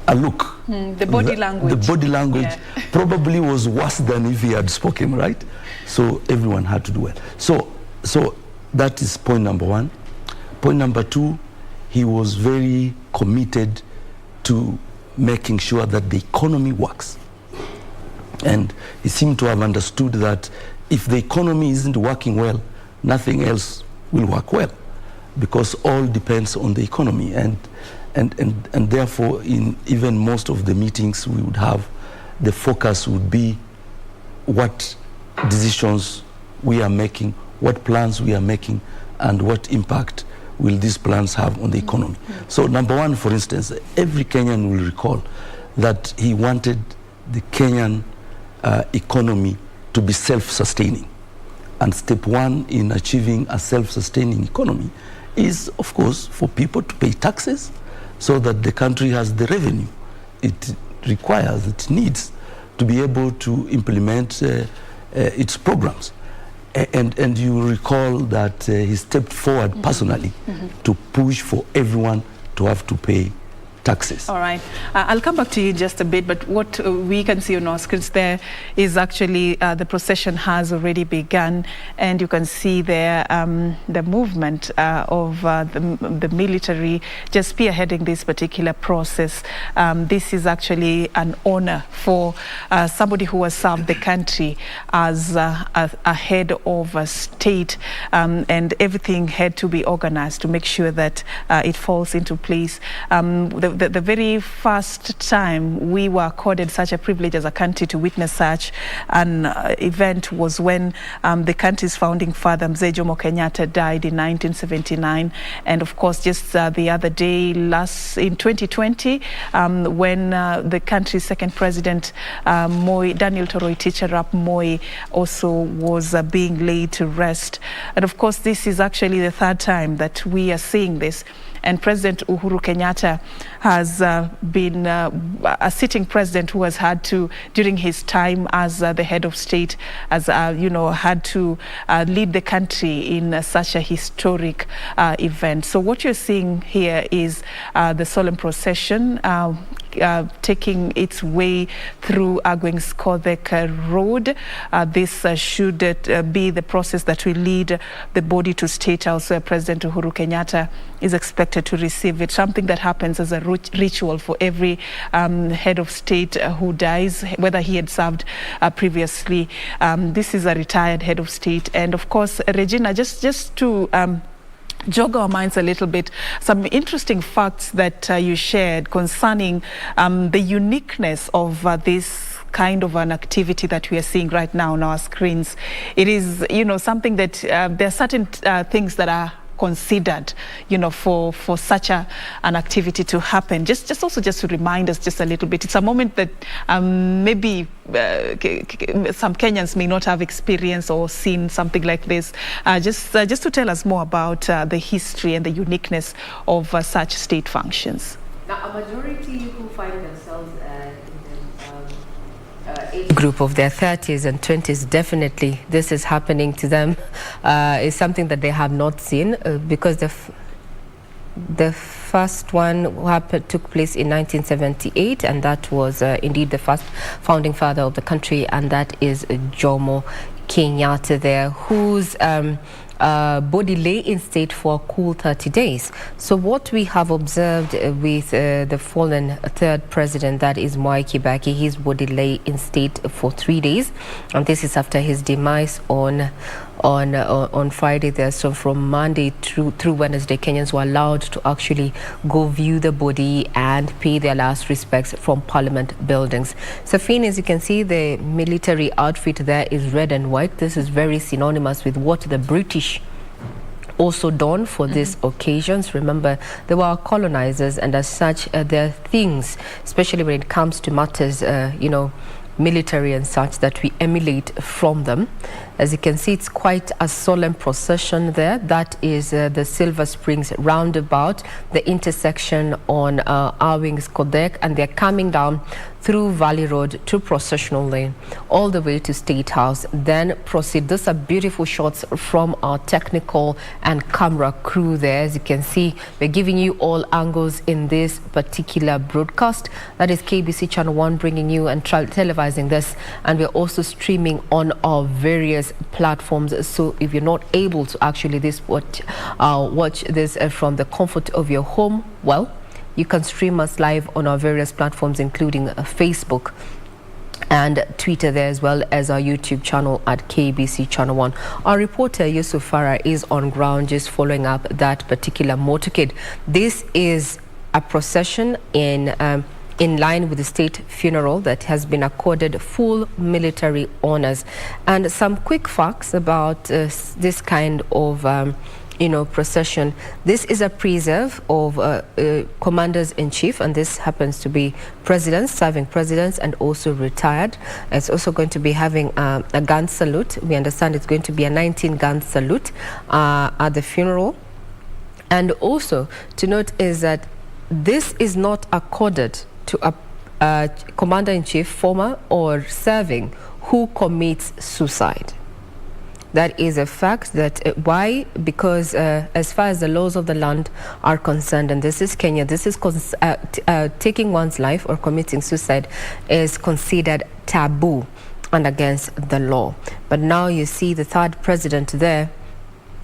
a look. The body language. The body language probably was worse than if he had spoken, right? So everyone had to do well. So that is point number one. Point number two, he was very committed to making sure that the economy works. And he seemed to have understood that if the economy isn't working well, nothing else will work well, because all depends on the economy. And therefore, in even most of the meetings we would have, the focus would be what decisions we are making, what plans we are making, and what impact will these plans have on the economy. So number one, for instance, every Kenyan will recall that he wanted the Kenyan economy to be self-sustaining. And step one in achieving a self-sustaining economy is, of course, for people to pay taxes so that the country has the revenue it requires, it needs to be able to implement its programs. And you recall that he stepped forward personally to push for everyone to have to pay taxes. All right. I'll come back to you in just a bit, but what we can see on our screens there is actually the procession has already begun, and you can see there the movement of the military just spearheading this particular process. This is actually an honor for somebody who has served the country as a head of a state, and everything had to be organized to make sure that it falls into place. The very first time we were accorded such a privilege as a country to witness such an event was when the country's founding father, Mzee Jomo Kenyatta, died in 1979. And of course, just the other day, in 2020, when the country's second president, Mwai, Daniel Toroitich Arap Mwai, also was being laid to rest. And of course, this is actually the third time that we are seeing this. And President Uhuru Kenyatta has been a sitting president who has had to, during his time as the head of state, had to lead the country in such a historic event. So what you're seeing here is the solemn procession taking its way through Agweng's Kodhek Road. This should be the process that will lead the body to State House, where President Uhuru Kenyatta is expected to receive it, something that happens as a ritual for every head of state who dies, whether he had served previously. This is a retired head of state. And of course, Regina, just to jog our minds a little bit, some interesting facts that you shared concerning the uniqueness of this kind of an activity that we are seeing right now on our screens. It is, something that there are certain things that are considered, for such an activity to happen. Just to remind us just a little bit, it's a moment that maybe some Kenyans may not have experienced or seen something like this. Just to tell us more about the history and the uniqueness of such state functions. Now, a majority who find themselves age group of their 30s and 20s, definitely this is happening to them. Is something that they have not seen because the first one took place in 1978, and that was indeed the first founding father of the country, and that is Jomo Kenyatta there, whose body lay in state for a cool 30 days. So what we have observed with the fallen third president, that is Mwai Kibaki, his body lay in state for 3 days, and this is after his demise on Friday there. So from Monday through Wednesday, Kenyans were allowed to actually go view the body and pay their last respects from Parliament buildings. Safin, as you can see, the military outfit there is red and white. This is very synonymous with what the British also done for these occasions. Remember, they were colonizers, and as such, there are things, especially when it comes to matters, military and such, that we emulate from them. As you can see, it's quite a solemn procession there. That is the Silver Springs roundabout, the intersection on Irving's Kodek, and they're coming down through Valley Road to Processional Lane, all the way to State House, then proceed. Those are beautiful shots from our technical and camera crew there. As you can see, we're giving you all angles in this particular broadcast. That is KBC Channel 1 bringing you and televising this, and we're also streaming on our various platforms. So if you're not able to actually watch this from the comfort of your home, well, you can stream us live on our various platforms, including Facebook and Twitter there, as well as our YouTube channel at KBC Channel 1. Our reporter Yusuf Farah is on ground just following up that particular motorcade. This is a procession in line with the state funeral that has been accorded full military honors. And some quick facts about this kind of procession. This is a preserve of commanders-in-chief, and this happens to be presidents, serving presidents, and also retired. It's also going to be having a gun salute. We understand it's going to be a 19-gun salute at the funeral. And also to note is that this is not accorded to a commander-in-chief, former or serving, who commits suicide. That is a fact. Why? Because as far as the laws of the land are concerned, and this is Kenya, this is taking one's life or committing suicide is considered taboo and against the law. But now you see the third president there,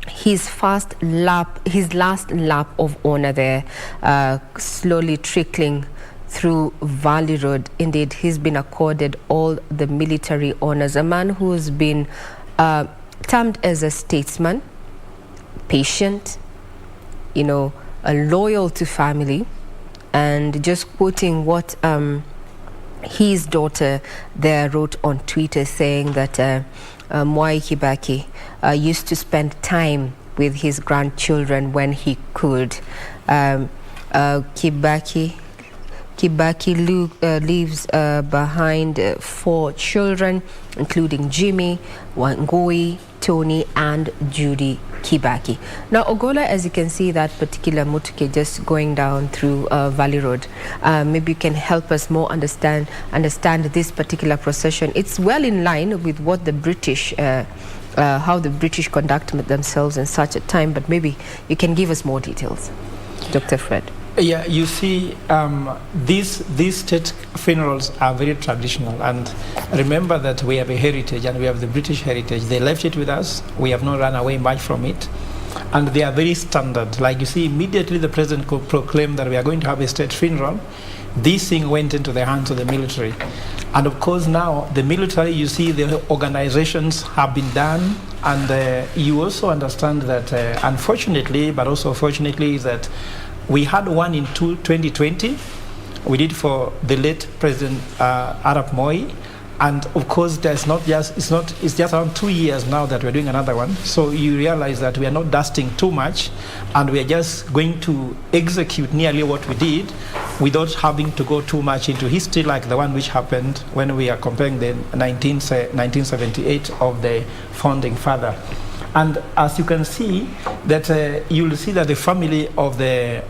his last lap of honor there, slowly trickling through Valley Road. Indeed, he's been accorded all the military honors. A man who's been termed as a statesman, patient, loyal to family, and just quoting what his daughter there wrote on Twitter, saying that Mwai Kibaki used to spend time with his grandchildren when he could. Kibaki leaves behind 4 children, including Jimmy, Wangui, Tony, and Judy Kibaki. Now, Ogola, as you can see, that particular motorcade just going down through Valley Road. Maybe you can help us more understand this particular procession. It's well in line with what the British, how the British conduct themselves in such a time, but maybe you can give us more details, Dr. Fred. Yeah, you see, these state funerals are very traditional, and remember that we have a heritage, and we have the British heritage. They left it with us. We have not run away much from it, and they are very standard. Like you see, immediately the president could proclaim that we are going to have a state funeral. This thing went into the hands of the military, and of course now the military, you see, the organizations have been done, and you also understand that unfortunately, but also fortunately, is that we had one in 2020. We did for the late President Arap Moi, And of course, it's just around 2 years now that we're doing another one. So you realize that we are not dusting too much, and we are just going to execute nearly what we did without having to go too much into history, like the one which happened when we are comparing the 1978 of the founding father. And as you can see, that you'll see that the family of the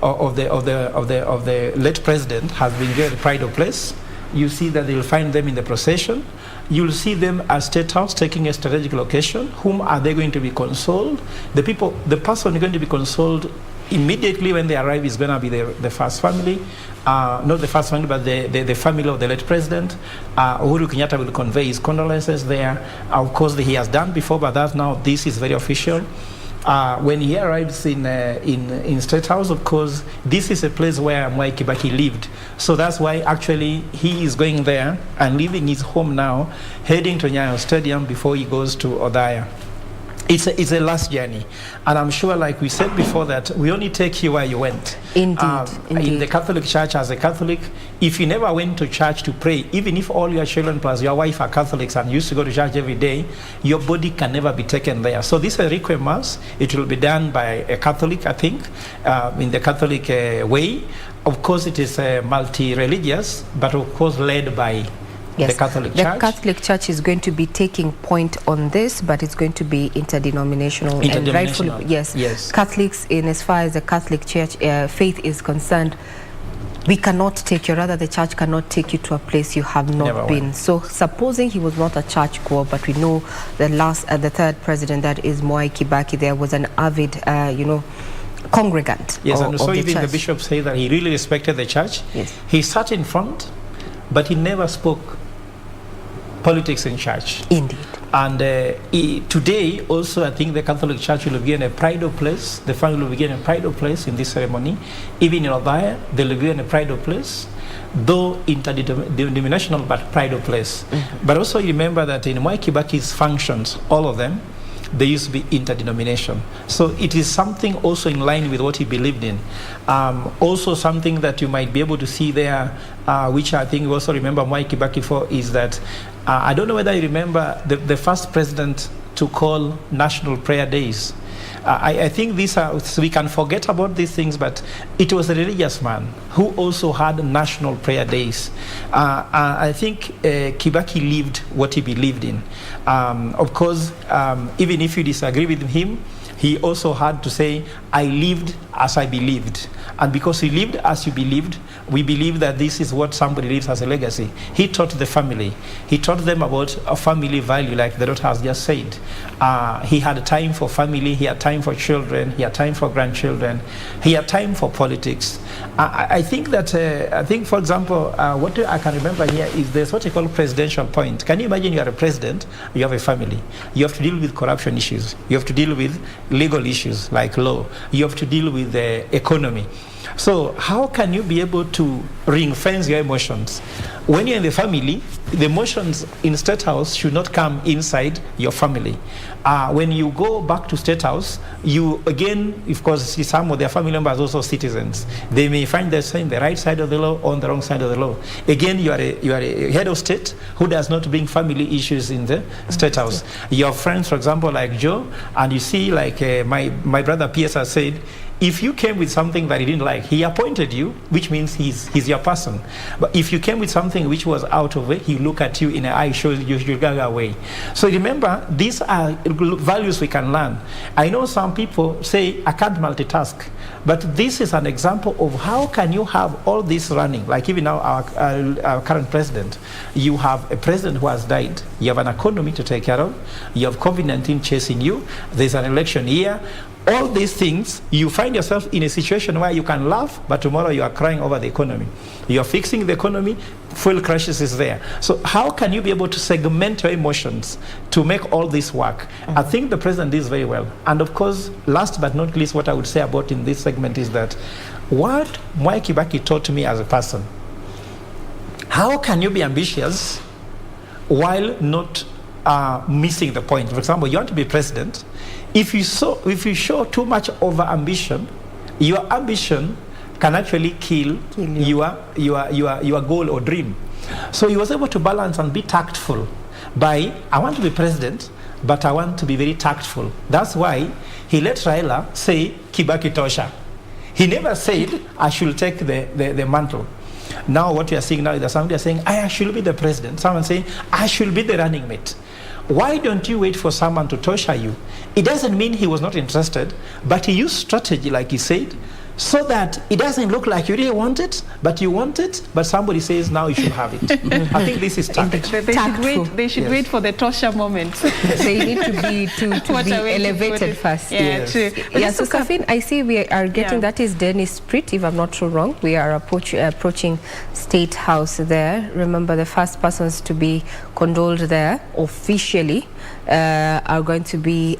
late president has been given a pride of place. You see that you'll find them in the procession. You'll see them at State House taking a strategic location. Whom are they going to be consoled? The person going to be consoled immediately when they arrive is going to be the first family. Not the first family, but the family of the late president. Uhuru Kenyatta will convey his condolences there. Of course, he has done before, but this is very official. When he arrives in State House, of course, this is a place where Mwai Kibaki lived. So that's why actually he is going there and leaving his home now, heading to Nyayo Stadium before he goes to Othaya. It's a last journey, and I'm sure, like we said before, that we only take you where you went. Indeed. In the Catholic Church, as a Catholic, if you never went to church to pray, even if all your children plus your wife are Catholics and used to go to church every day, your body can never be taken there. So this is a requiem mass. It will be done by a Catholic, I think, in the Catholic way. Of course, it is multi-religious, but of course led by the Catholic Church. The Catholic Church is going to be taking point on this, but it's going to be interdenominational. And rightfully, yes. Catholics, in as far as the Catholic Church faith is concerned, we cannot take you, rather the church cannot take you to a place you have not been. So supposing he was not a church goer, but we know the third president, that is Mwai Kibaki, there was an avid, congregant. Yes, and so even the bishop said that he really respected the church. Yes. He sat in front, but he never spoke politics in church. Indeed. And today also, I think the Catholic Church will be given a pride of place. The family will be given a pride of place in this ceremony. Even in Othaya, they will be given a pride of place, though interdenominational, but pride of place. Mm-hmm. But also remember that in Mwai Kibaki's functions, all of them, they used to be interdenomination. So it is something also in line with what he believed in. Also something that you might be able to see there, which I think you also remember Mwai Kibaki for, is that I don't know whether you remember the first president to call national prayer days. I think these are, so we can forget about these things, but it was a religious man who also had national prayer days. I think Kibaki lived what he believed in. Of course, even if you disagree with him, he also had to say, I lived as I believed. And because he lived as you believed, we believe that this is what somebody leaves as a legacy. He taught the family. He taught them about a family value, like the daughter has just said. He had time for family, he had time for children, he had time for grandchildren, he had time for politics. I think that, for example, what I can remember here is there's what you call presidential point. Can you imagine you are a president, you have a family, you have to deal with corruption issues, you have to deal with legal issues like law, you have to deal with the economy. So how can you be able to ring-fence your emotions? When you're in the family, the emotions in State House should not come inside your family. When you go back to State House, you again, of course, see some of their family members also citizens. They may find themselves on the right side of the law or on the wrong side of the law. Again, you are a head of state who does not bring family issues in the State House. Your friends, for example, like Joe, and you see, like my brother P.S. has said, if you came with something that he didn't like, he appointed you, which means he's your person. But if you came with something which was out of it, he look at you in an eye, shows you go away. So remember, these are values we can learn. I know some people say, I can't multitask. But this is an example of how can you have all this running. Like even now, our current president, you have a president who has died. You have an economy to take care of. You have COVID-19 chasing you. There's an election year. All these things, you find yourself in a situation where you can laugh, but tomorrow you are crying over the economy. You are fixing the economy, fuel crisis is there. So how can you be able to segment your emotions to make all this work? I think the president did very well. And of course, last but not least, what I would say about in this segment is that what Mwai Kibaki taught me as a person, how can you be ambitious while not missing the point? For example, you want to be president. If you show too much over ambition, your ambition can actually kill your goal or dream. So he was able to balance and be tactful by, I want to be president, but I want to be very tactful. That's why he let Raila say, Kibaki tosha. He never said, I should take the mantle. Now what we are seeing now is that somebody is saying, I should be the president. Someone saying, I should be the running mate. Why don't you wait for someone to torture you? It doesn't mean he was not interested, but he used strategy, like he said, so that it doesn't look like you really want it, but you want it, but somebody says now you should have it. I think this is tactful. They should wait for the torture moment. They need to be elevated first. Yeah, true. Yes, so Safin, I see we are getting, that is Dennis Street, if I'm not too wrong. We are approaching State House there. Remember, the first persons to be condoled there officially are going to be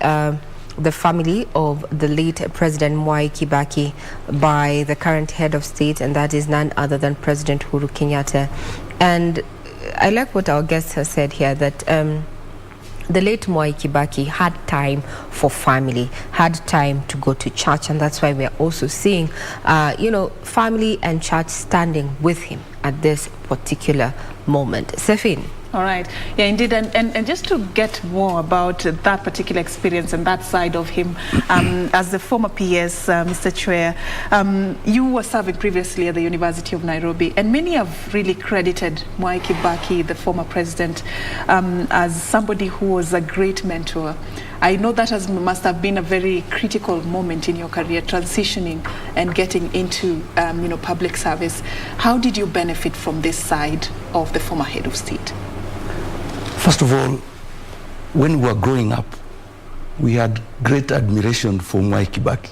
the family of the late President Mwai Kibaki by the current head of state, and that is none other than President Uhuru Kenyatta. And I like what our guest has said here, that the late Mwai Kibaki had time for family, had time to go to church, and that's why we are also seeing, family and church standing with him at this particular moment. Safin. All right. Yeah, indeed. And just to get more about that particular experience and that side of him, as the former PS, Mr. Chair, you were serving previously at the University of Nairobi, and many have really credited Mwai Kibaki, the former president, as somebody who was a great mentor. I know that must have been a very critical moment in your career, transitioning and getting into public service. How did you benefit from this side of the former head of state? First of all, when we were growing up, we had great admiration for Mwai Kibaki.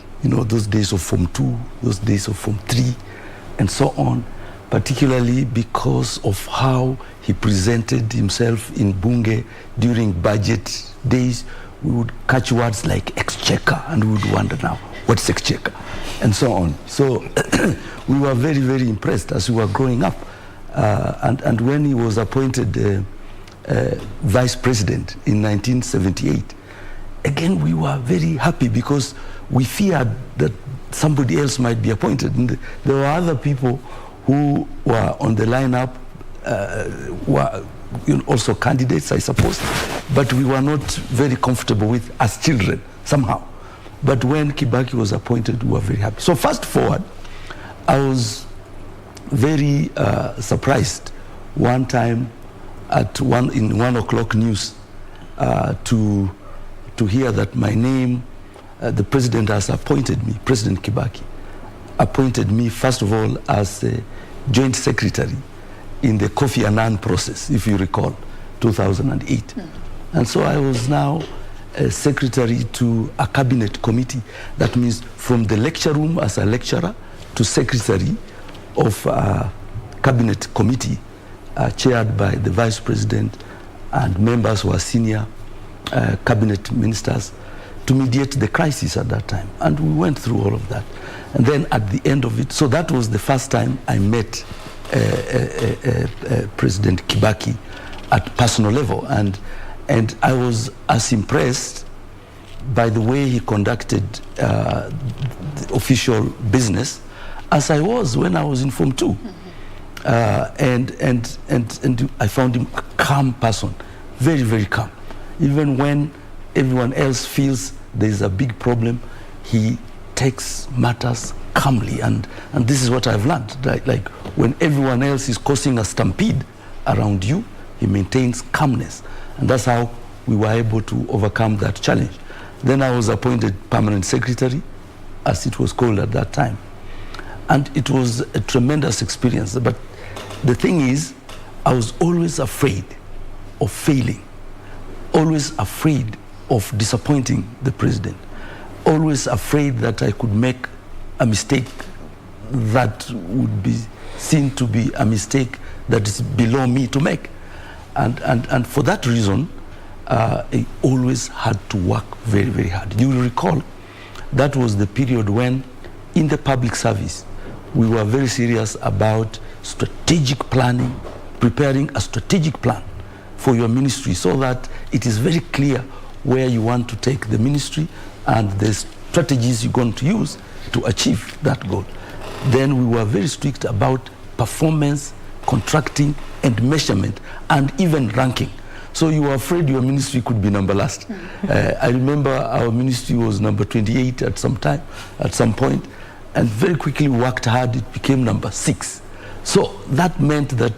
Those days of Form 2, those days of Form 3, and so on, particularly because of how he presented himself in Bunge during budget days. We would catch words like exchequer, and we would wonder now, what's exchequer? And so on. So we were very, very impressed as we were growing up. And when he was appointed vice president in 1978, again we were very happy because we feared that somebody else might be appointed. And there were other people who were on the lineup, were also candidates, I suppose, but we were not very comfortable with as children somehow. But when Kibaki was appointed, we were very happy. So fast forward, I was very surprised one time in 1 o'clock news to hear that my name, the president has appointed me, President Kibaki, appointed me first of all as a joint secretary in the Kofi Annan process, if you recall, 2008. And so I was now a secretary to a cabinet committee. That means from the lecture room as a lecturer to secretary of a cabinet committee chaired by the vice president and members who are senior cabinet ministers to mediate the crisis at that time. And we went through all of that. And then at the end of it, so that was the first time I met President Kibaki at personal level. And I was as impressed by the way he conducted the official business as I was when I was in Form 2. And I found him a calm person, very, very calm. Even when everyone else feels there's a big problem, he takes matters calmly. And this is what I've learned. Like when everyone else is causing a stampede around you, he maintains calmness. And that's how we were able to overcome that challenge. Then I was appointed permanent secretary, as it was called at that time. And it was a tremendous experience. But the thing is, I was always afraid of failing, always afraid of disappointing the president, always afraid that I could make a mistake that would be seen to be a mistake that is below me to make. And for that reason, I always had to work very, very hard. You will recall that was the period when, in the public service, we were very serious about strategic planning, preparing a strategic plan for your ministry so that it is very clear where you want to take the ministry and the strategies you're going to use to achieve that goal. Then we were very strict about performance, contracting, and measurement and even ranking. So you were afraid your ministry could be number last. I remember our ministry was number 28 at some point, and very quickly worked hard, it became number 6. So that meant that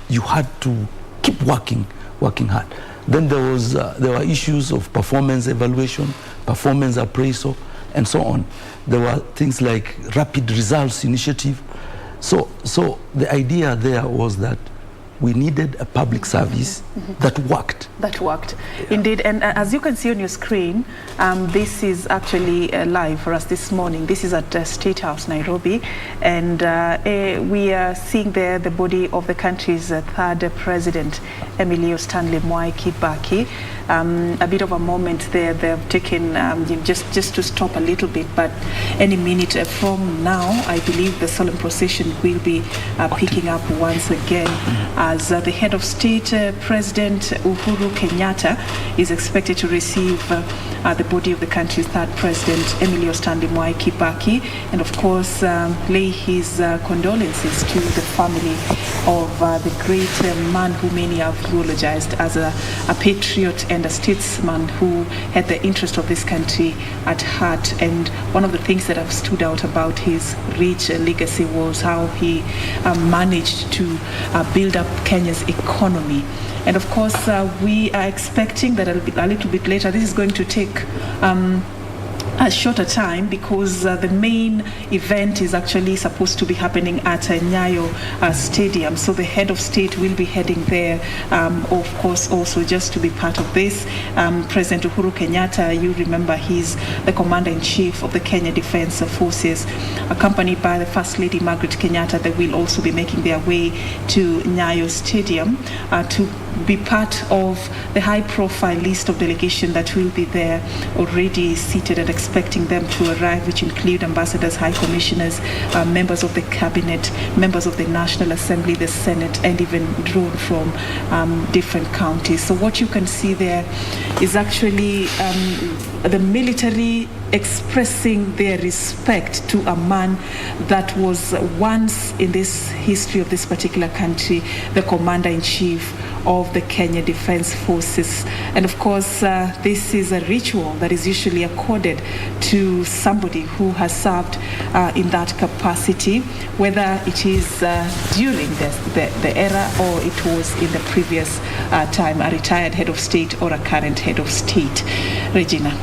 you had to keep working hard. Then there were issues of performance evaluation, performance appraisal, and so on. There were things like rapid results initiative. So the idea there was that we needed a public service that worked. That worked, indeed. And as you can see on your screen, this is actually live for us this morning. This is at State House, Nairobi. And we are seeing there the body of the country's third president, Emilio Stanley Mwai Kibaki. A bit of a moment there. They've taken, just to stop a little bit, but any minute from now, I believe the solemn procession will be picking up once again. As the head of state, President Uhuru Kenyatta, is expected to receive the body of the country's third president, Emilio Stanley Mwai Kibaki, and of course lay his condolences to the family of the great man who many have eulogized as a patriot and a statesman who had the interest of this country at heart. And one of the things that have stood out about his rich legacy was how he managed to build up Kenya's economy. And of course, we are expecting that a little bit later, this is going to take a shorter time because the main event is actually supposed to be happening at Nyayo Stadium. So the head of state will be heading there, of course, also just to be part of this. President Uhuru Kenyatta, you remember, he's the commander-in-chief of the Kenya Defense Forces, accompanied by the First Lady Margaret Kenyatta. They will also be making their way to Nyayo Stadium to be part of the high-profile list of delegation that will be there already seated and expecting them to arrive, which include ambassadors, high commissioners, members of the cabinet, members of the National Assembly, the Senate, and even drawn from different counties. So what you can see there is actually the military expressing their respect to a man that was once in this history of this particular country the commander-in-chief of the Kenya Defense Forces. And of course, this is a ritual that is usually accorded to somebody who has served in that capacity, whether it is during the era or it was in the previous time, a retired head of state or a current head of state. Regina.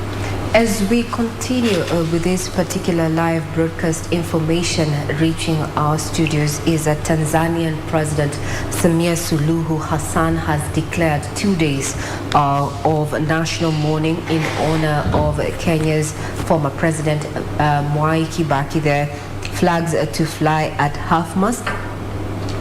As we continue with this particular live broadcast, information reaching our studios is that Tanzanian President Samia Suluhu Hassan has declared 2 days of national mourning in honor of Kenya's former president Mwai Kibaki. There, flags to fly at half-mast.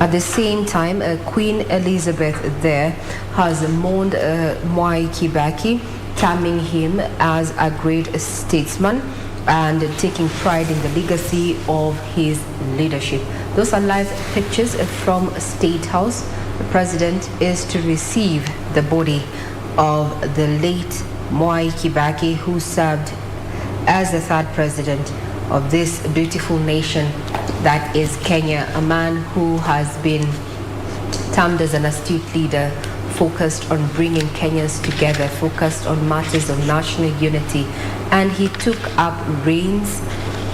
At the same time, Queen Elizabeth there has mourned Mwai Kibaki, terming him as a great statesman and taking pride in the legacy of his leadership. Those are live pictures from State House. The president is to receive the body of the late Mwai Kibaki, who served as the third president of this beautiful nation that is Kenya, a man who has been termed as an astute leader, focused on bringing Kenyans together, focused on matters of national unity. And he took up reins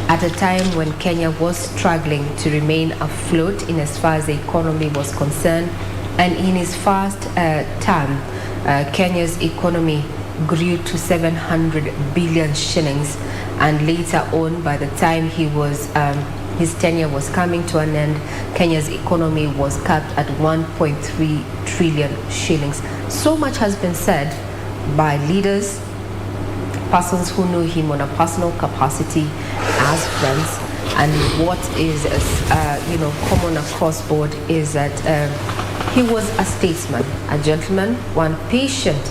at a time when Kenya was struggling to remain afloat in as far as the economy was concerned. And in his first term, Kenya's economy grew to 700 billion shillings. And later on, by the time his tenure was coming to an end, Kenya's economy was capped at 1.3 trillion shillings. So much has been said by leaders, persons who knew him on a personal capacity, as friends. And what is common across board is that he was a statesman, a gentleman, one patient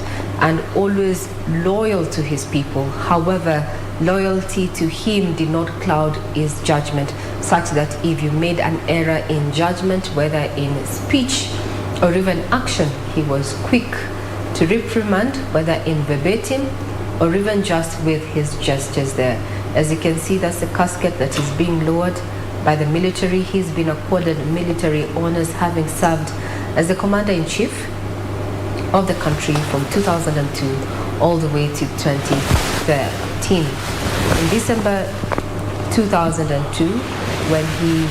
and always loyal to his people. However, loyalty to him did not cloud his judgment, such that if you made an error in judgment, whether in speech or even action, he was quick to reprimand, whether in verbatim or even just with his gestures there. As you can see, that's the casket that is being lowered by the military. He's been accorded military honors, having served as the commander-in-chief of the country from 2002 all the way to 2013. In December 2002, when he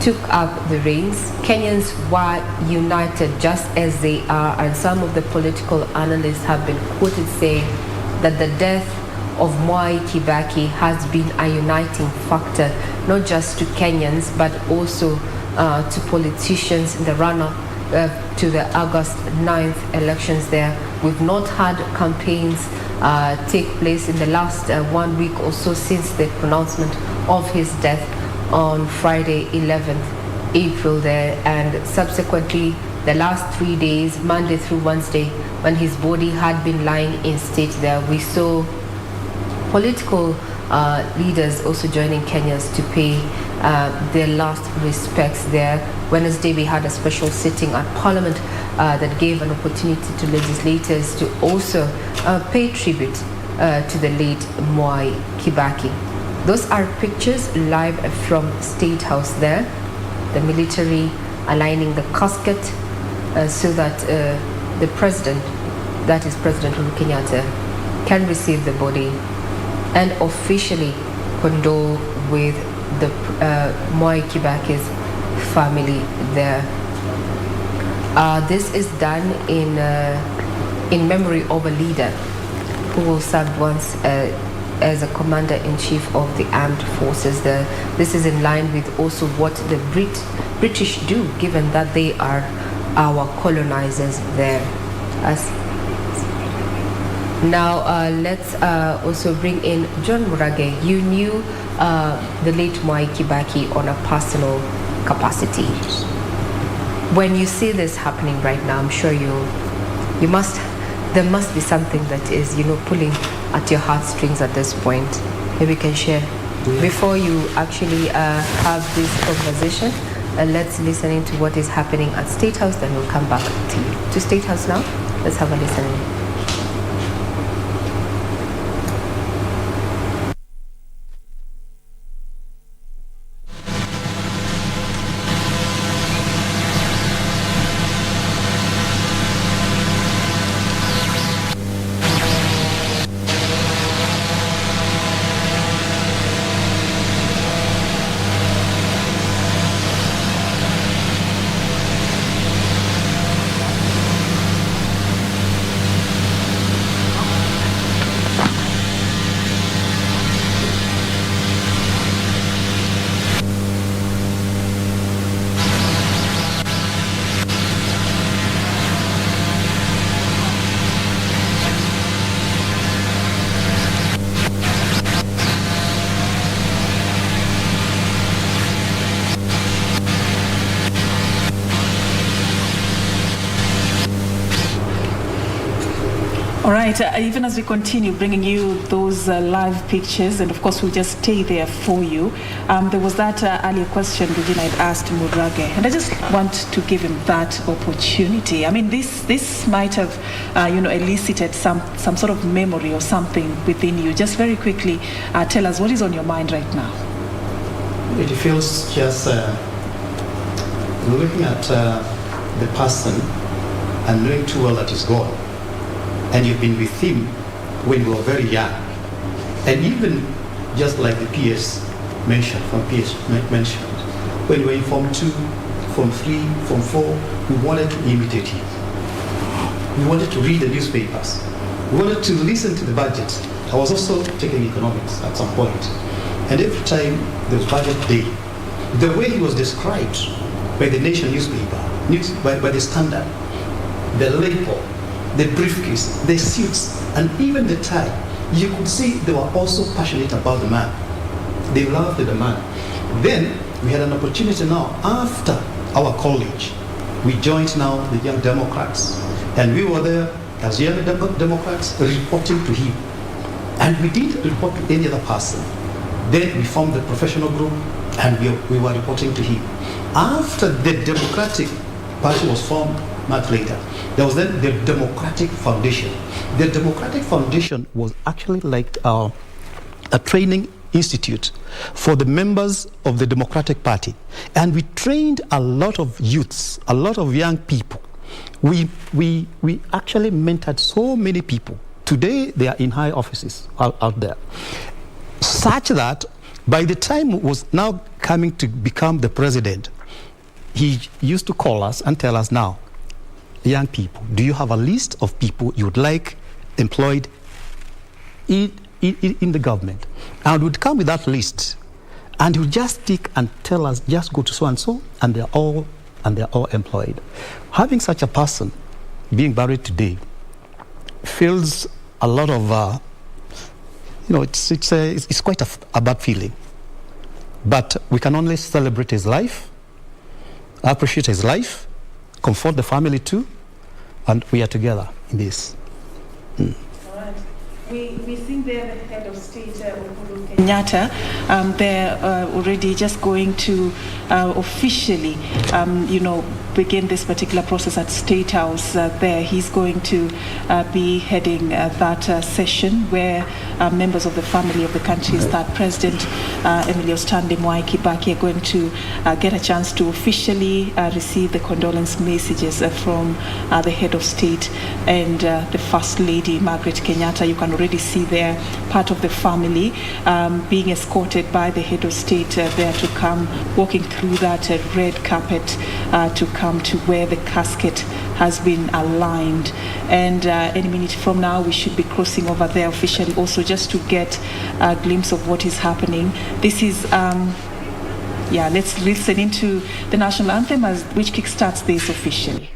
took up the reins, Kenyans were united just as they are, and some of the political analysts have been quoted saying that the death of Mwai Kibaki has been a uniting factor, not just to Kenyans, but also to politicians in the run-up to the August 9th elections there. We've not had campaigns take place in the last 1 week or so since the pronouncement of his death on Friday 11th April there, and subsequently the last 3 days, Monday through Wednesday, when his body had been lying in state there, we saw political leaders also joining Kenyans to pay their last respects there. Wednesday we had a special sitting at Parliament that gave an opportunity to legislators to also pay tribute to the late Mwai Kibaki. Those are pictures live from State House there, the military aligning the casket so that the president, that is President Uhuru Kenyatta, can receive the body and officially condole with the Mwai Kibaki's family there. This is done in memory of a leader who will serve once as a commander-in-chief of the armed forces there. This is in line with also what the British do, given that they are our colonizers there. Now let's also bring in John Murage. You knew the late Mwai Kibaki on a personal capacity. When you see this happening right now, I'm sure there must be something that is, pulling at your heartstrings at this point. Maybe you can share. Before you actually have this conversation, let's listen into what is happening at State House, then we'll come back to you. To State House now, let's have a listening. All right, even as we continue bringing you those live pictures, and of course we'll just stay there for you. There was that earlier question Regina had asked Murage, and I just want to give him that opportunity. I mean, this might have, elicited some sort of memory or something within you. Just very quickly, tell us what is on your mind right now. It feels just looking at the person and knowing too well that he's gone. And you've been with him when you were very young. And even just like the PS mentioned, when we were in Form 2, Form 3, Form 4, we wanted to imitate him. We wanted to read the newspapers. We wanted to listen to the budget. I was also taking economics at some point. And every time there was budget day, the way he was described by the Nation newspaper, by the Standard, the label, the briefcase, the suits, and even the tie, you could see they were also passionate about the man. They loved the man. Then we had an opportunity now, after our college, we joined now the Young Democrats, and we were there as Young Democrats reporting to him. And we didn't report to any other person. Then we formed the professional group, and we were reporting to him. After the Democratic Party was formed, much later, there was then the Democratic Foundation. The Democratic Foundation was actually like a training institute for the members of the Democratic Party. And we trained a lot of youths, a lot of young people. We actually mentored so many people. Today, they are in high offices out there. Such that by the time he was now coming to become the president, he used to call us and tell us, now, young people, do you have a list of people you would like employed in the government? And would come with that list, and he would just stick and tell us, just go to so and so, and they're all employed. Having such a person being buried today feels a lot of, it's quite a bad feeling. But we can only celebrate his life, appreciate his life, comfort the family too, and we are together in this. We think there the head of state, Uhuru Kenyatta, they're already just going to officially, begin this particular process at State House. There, he's going to be heading that session where members of the family of the country's third president, Emilio Stanley Mwai Kibaki, are going to get a chance to officially receive the condolence messages from the head of state and the First Lady, Margaret Kenyatta. You can already see there part of the family being escorted by the head of state there to come walking through that red carpet to come to where the casket has been aligned. And any minute from now we should be crossing over there officially also just to get a glimpse of what is happening. This is let's listen into the national anthem which kickstarts this officially.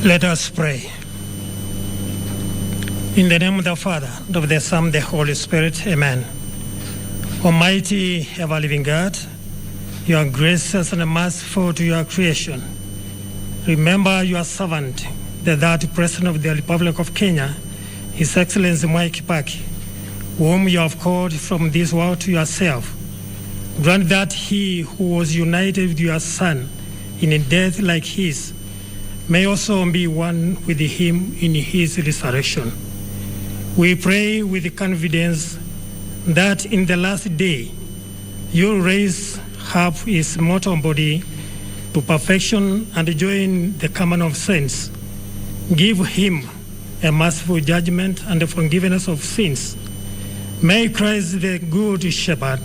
Let us pray. In the name of the Father, and of the Son, and the Holy Spirit, amen. Almighty, ever-living God, you are gracious and merciful to your creation. Remember your servant, the third President of the Republic of Kenya, His Excellency Mwai Kibaki, whom you have called from this world to yourself. Grant that he who was united with your Son in a death like his may also be one with him in his resurrection. We pray with confidence that in the last day you will raise up his mortal body to perfection and join the common of saints. Give him a merciful judgment and the forgiveness of sins. May Christ the Good Shepherd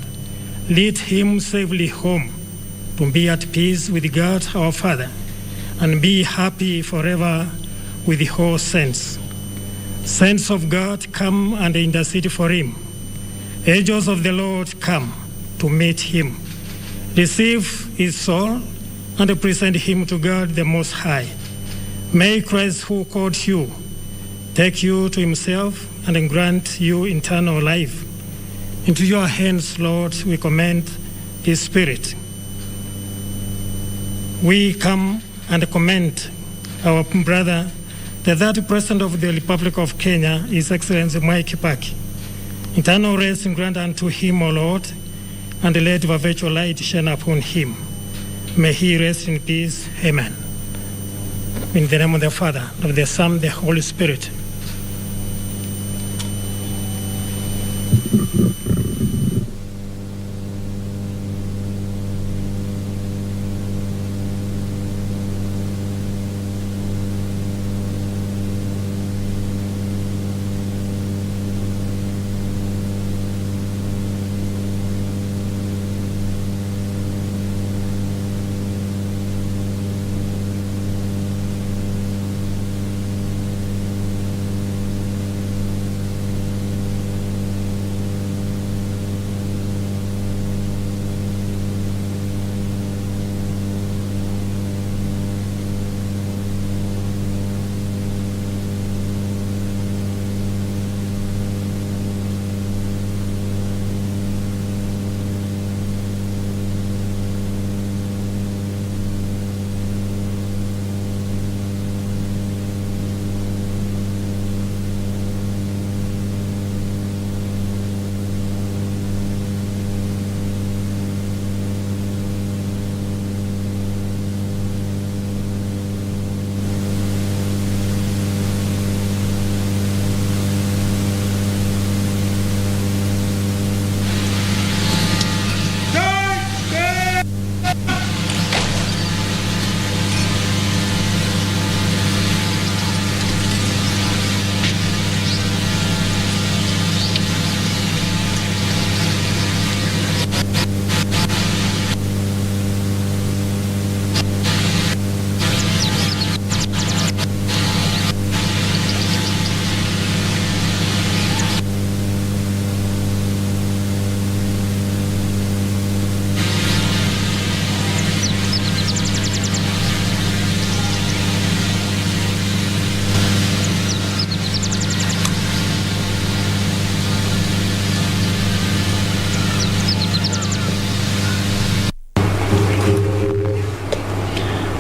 lead him safely home to be at peace with God our Father and be happy forever with the whole saints. Saints of God, come and intercede for him. Angels of the Lord, come to meet him. Receive his soul and present him to God the Most High. May Christ, who called you, take you to himself and grant you eternal life. Into your hands, Lord, we commend his spirit. We come and commend our brother, the third President of the Republic of Kenya, His Excellency Mwai Kibaki. Eternal rest grant unto him, O Lord, and let your virtual light shine upon him. May he rest in peace. Amen. In the name of the Father, of the Son, and the Holy Spirit.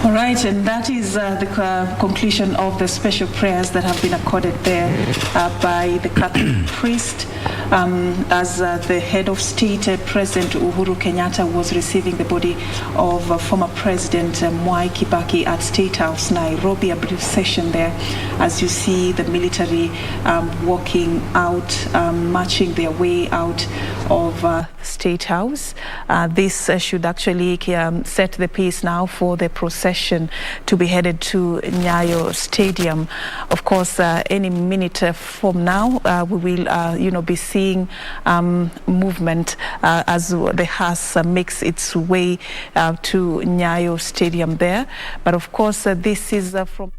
Right, and that is the conclusion of the special prayers that have been accorded there by the Catholic priest as the head of state, President Uhuru Kenyatta, was receiving the body of former President Mwai Kibaki at State House, Nairobi. A brief session there, as you see the military walking out, marching their way out of State House. This should actually set the pace now for the procession to be headed to Nyayo Stadium. Of course, any minute from now, we will, be seeing movement as the hearse makes its way to Nyayo Stadium there. But of course, this is from...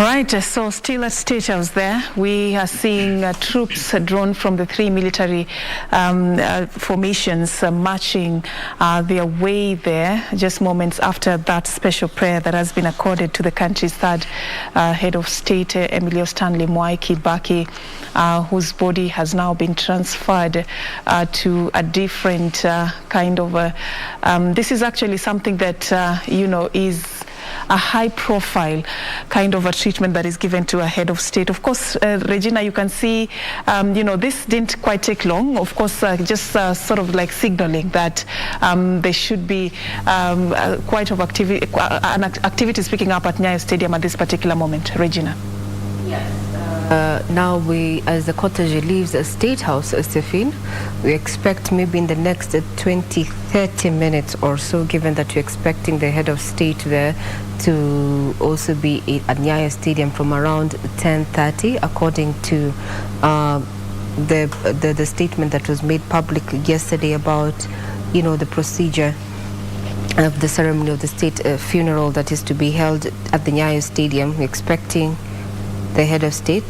All right, so still at State House there, we are seeing troops drawn from the three military formations marching their way there just moments after that special prayer that has been accorded to the country's third head of state, Emilio Stanley Mwai Kibaki, whose body has now been transferred to a different kind of this is actually something that, you know, is a high-profile kind of a treatment that is given to a head of state. Of course, Regina, you can see, you know, this didn't quite take long. Of course, just sort of like signaling that there should be quite of an activity picking up at Nyayo Stadium at this particular moment. Regina. Yes. Now as the cortege leaves the State House, Stephen, we expect maybe in the next 20-30 minutes or so, given that we're expecting the head of state there to also be at Nyayo Stadium from around 10:30, according to the statement that was made public yesterday about, you know, the procedure of the ceremony of the state funeral that is to be held at the Nyayo Stadium. We're expecting the head of state.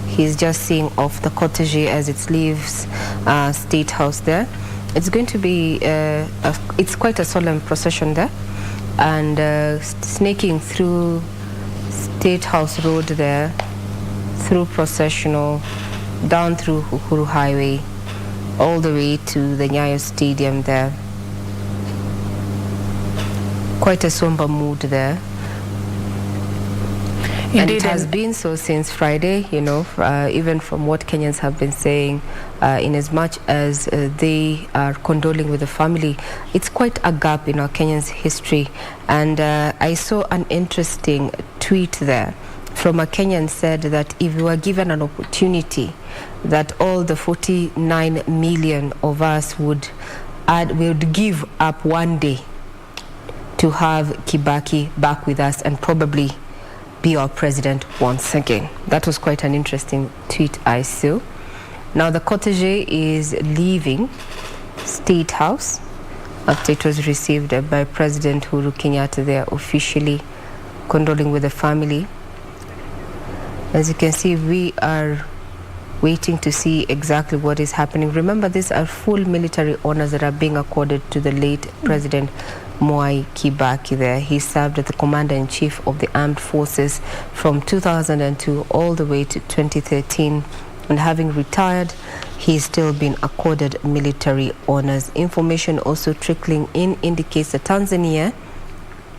He's just seeing off the cortege as it leaves State House there. It's going to be, it's quite a solemn procession there, and snaking through State House Road there, through processional, down through Uhuru Highway, all the way to the Nyayo Stadium there. Quite a somber mood there. And it has been so since Friday, you know, even from what Kenyans have been saying, in as much as they are condoling with the family, it's quite a gap in our Kenyans' history. And I saw an interesting tweet there from a Kenyan said that if we were given an opportunity, that all the 49 million of us would give up one day to have Kibaki back with us and probably be our president once again. That was quite an interesting tweet I saw. Now the cortege is leaving State House after it was received by President Uhuru Kenyatta there, officially condoling with the family. As you can see, we are waiting to see exactly what is happening. Remember, these are full military honors that are being accorded to the late President Mwai Kibaki there. He served as the Commander-in-Chief of the Armed Forces from 2002 all the way to 2013. And having retired, he's still been accorded military honors. Information also trickling in indicates that Tanzania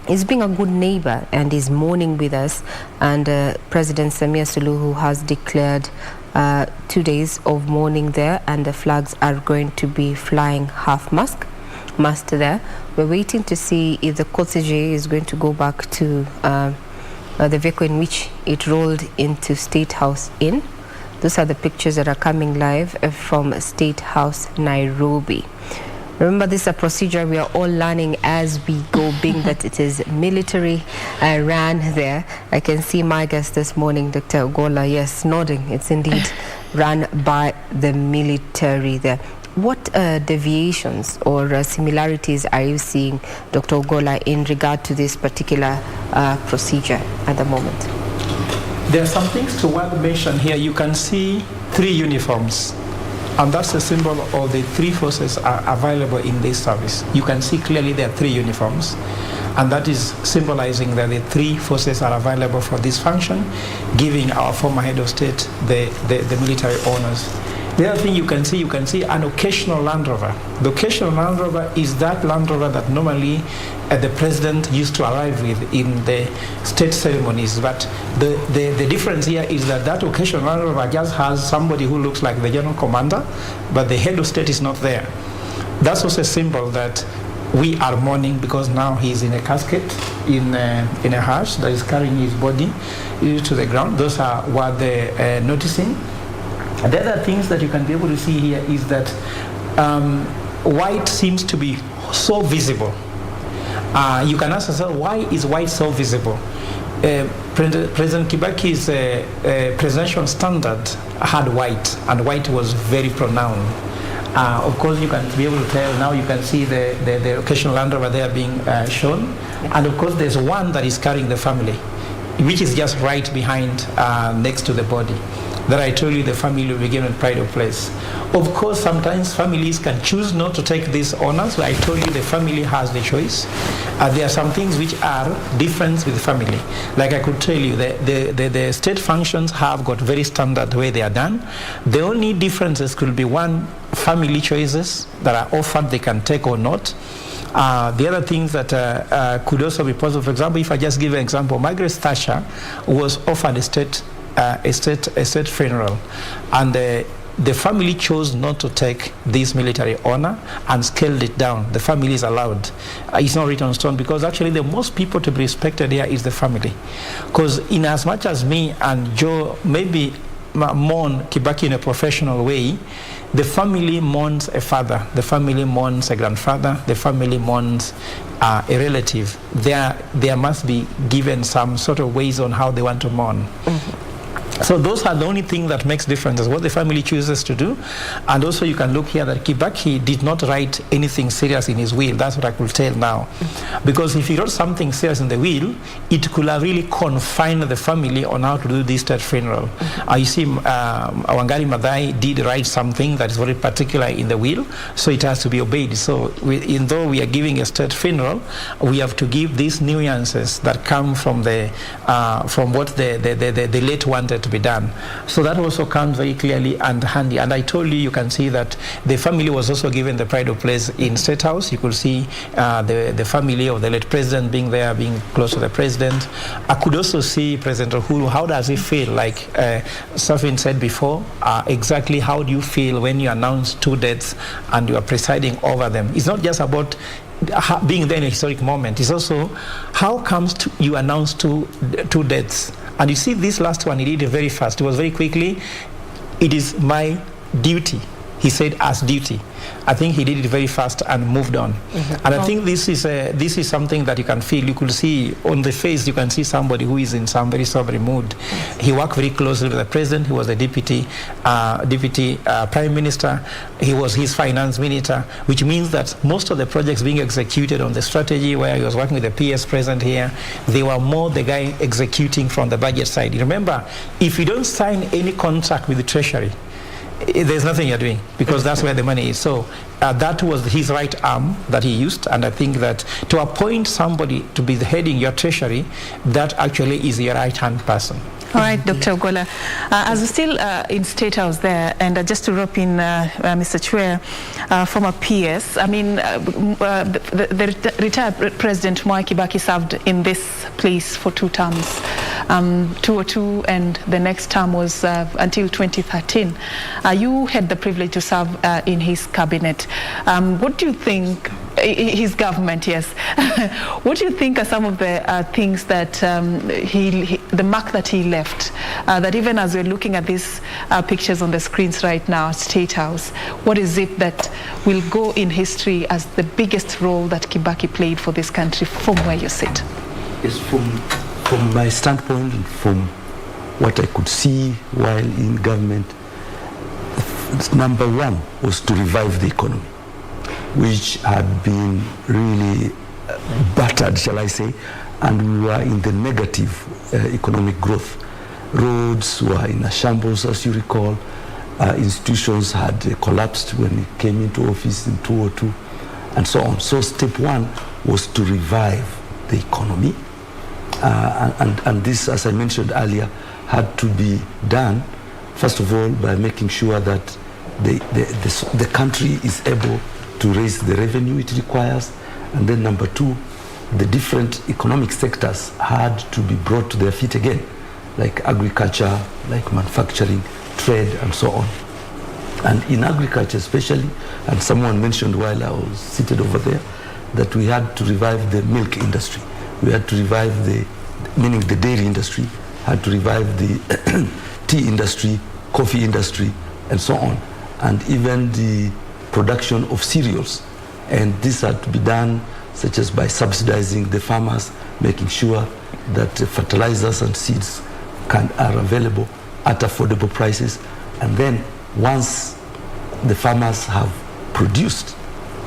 is being a good neighbor and is mourning with us. And President Samia Suluhu has declared 2 days of mourning there, and the flags are going to be flying half-mast there. We're waiting to see if the cortege is going to go back to the vehicle in which it rolled into State House Inn. Those are the pictures that are coming live from State House, Nairobi. Remember, this is a procedure we are all learning as we go, being that it is military ran there. I can see my guest this morning, Dr. Ogola, yes, nodding. It's indeed run by the military there. What deviations or similarities are you seeing, Dr. Ogola, in regard to this particular procedure at the moment? There are some things to well mention here. You can see 3 uniforms, and that's a symbol of the 3 forces are available in this service. You can see clearly there are 3 uniforms, and that is symbolizing that the 3 forces are available for this function, giving our former head of state the military honors. The other thing you can see an occasional Land Rover. The occasional Land Rover is that Land Rover that normally the president used to arrive with in the state ceremonies. But the difference here is that occasional Land Rover just has somebody who looks like the general commander, but the head of state is not there. That's also a symbol that we are mourning, because now he's in a casket in a hearse that is carrying his body to the ground. Those are what they're noticing. And the other things that you can be able to see here is that white seems to be so visible. You can ask yourself, why is white so visible? President Kibaki's presidential standard had white, and white was very pronounced. Of course, you can be able to tell now. You can see the occasional Land Rover there being shown, and of course, there's one that is carrying the family. which is just right behind, next to the body, that I told you the family will be given pride of place. Of course, sometimes families can choose not to take these honors. I told you the family has the choice. There are some things which are different with the family. Like I could tell you, the state functions have got very standard way they are done. The only differences could be one, family choices that are offered they can take or not. The other things that could also be possible, for example, if I just give an example, Margaret Thatcher was offered a state funeral, and the family chose not to take this military honor and scaled it down. The family is allowed. It's not written on stone, because actually the most people to be respected here is the family. Because in as much as me and Joe maybe mourn Kibaki in a professional way, the family mourns a father, the family mourns a grandfather, the family mourns a relative. There must be given some sort of ways on how they want to mourn. Mm-hmm. So those are the only thing that makes differences, what the family chooses to do. And also you can look here that Kibaki did not write anything serious in his will. That's what I could tell now. Because if he wrote something serious in the will, it could have really confined the family on how to do this state funeral. You see, Wangari Maathai did write something that is very particular in the will, so it has to be obeyed. So even though we are giving a state funeral, we have to give these nuances that come from what the late wanted to be done. So that also comes very clearly and handy. And I told you, you can see that the family was also given the pride of place in State House. You could see the family of the late president being there, being close to the president. I could also see President Uhuru. How does he feel? Like Safin said before, exactly how do you feel when you announce 2 deaths and you are presiding over them? It's not just about being there in a historic moment. It's also how comes you announce two deaths. And you see this last one, he did it very fast. It was very quickly. It is my duty. He said as duty. I think he did it very fast and moved on. Mm-hmm. And I think this is something that you can feel. You could see on the face, you can see somebody who is in some very sober mood. Yes. He worked very closely with the president. He was the deputy prime minister. He was his finance minister, which means that most of the projects being executed on the strategy where he was working with the PS president here, they were more the guy executing from the budget side. Remember, if you don't sign any contract with the treasury, there's nothing you're doing, because that's where the money is. So that was his right arm that he used, and I think that to appoint somebody to be heading your treasury, that actually is your right-hand person. All right, Dr. Ogola, as we're still in State House there, and just to rope in Mr. Chue, former PS, I mean, the retired President Mwai Kibaki served in this place for 2 terms, 2002, and the next term was until 2013. You had the privilege to serve in his cabinet. What do you think, his government, yes. What do you think are some of the things that the mark that he left, that even as we're looking at these pictures on the screens right now, State House, what is it that will go in history as the biggest role that Kibaki played for this country from where you sit? Yes, from my standpoint, from what I could see while in government, number one was to revive the economy, which had been really battered, shall I say, and we were in the negative economic growth. Roads were in a shambles, as you recall. Institutions had collapsed when he came into office in 2002, and so on. So step one was to revive the economy. And this, as I mentioned earlier, had to be done, first of all, by making sure that the country is able to raise the revenue it requires. And then number two, the different economic sectors had to be brought to their feet again, like agriculture, like manufacturing, trade, and so on. And in agriculture especially, and someone mentioned while I was seated over there, that we had to revive the milk industry. We had to revive meaning the dairy industry, had to revive the tea industry, coffee industry, and so on. And even the production of cereals. And this had to be done such as by subsidizing the farmers, making sure that fertilizers and seeds are available at affordable prices. And then once the farmers have produced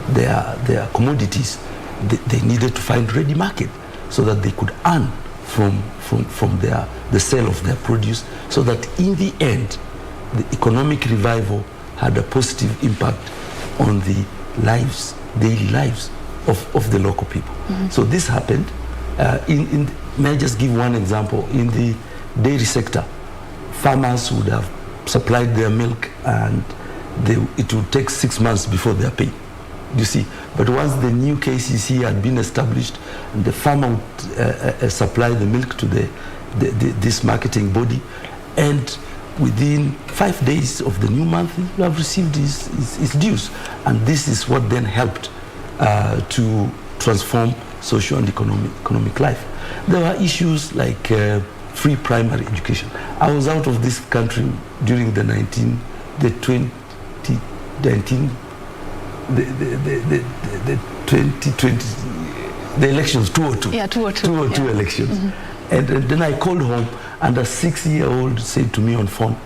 their commodities, they needed to find ready market so that they could earn from the sale of their produce, so that in the end, the economic revival had a positive impact on the daily lives of the local people. So this happened. May I just give one example? In the dairy sector, farmers would have supplied their milk and it would take 6 months before they are paid. You see, but once the new KCC had been established, and the farmer would supply the milk to this marketing body, and within 5 days of the new month, you have received his dues. And this is what then helped to transform social and economic life. There were issues like free primary education. I was out of this country during the elections, 2002. Yeah, 2002 yeah. Elections. And then I called home, and a 6-year-old said to me on phone,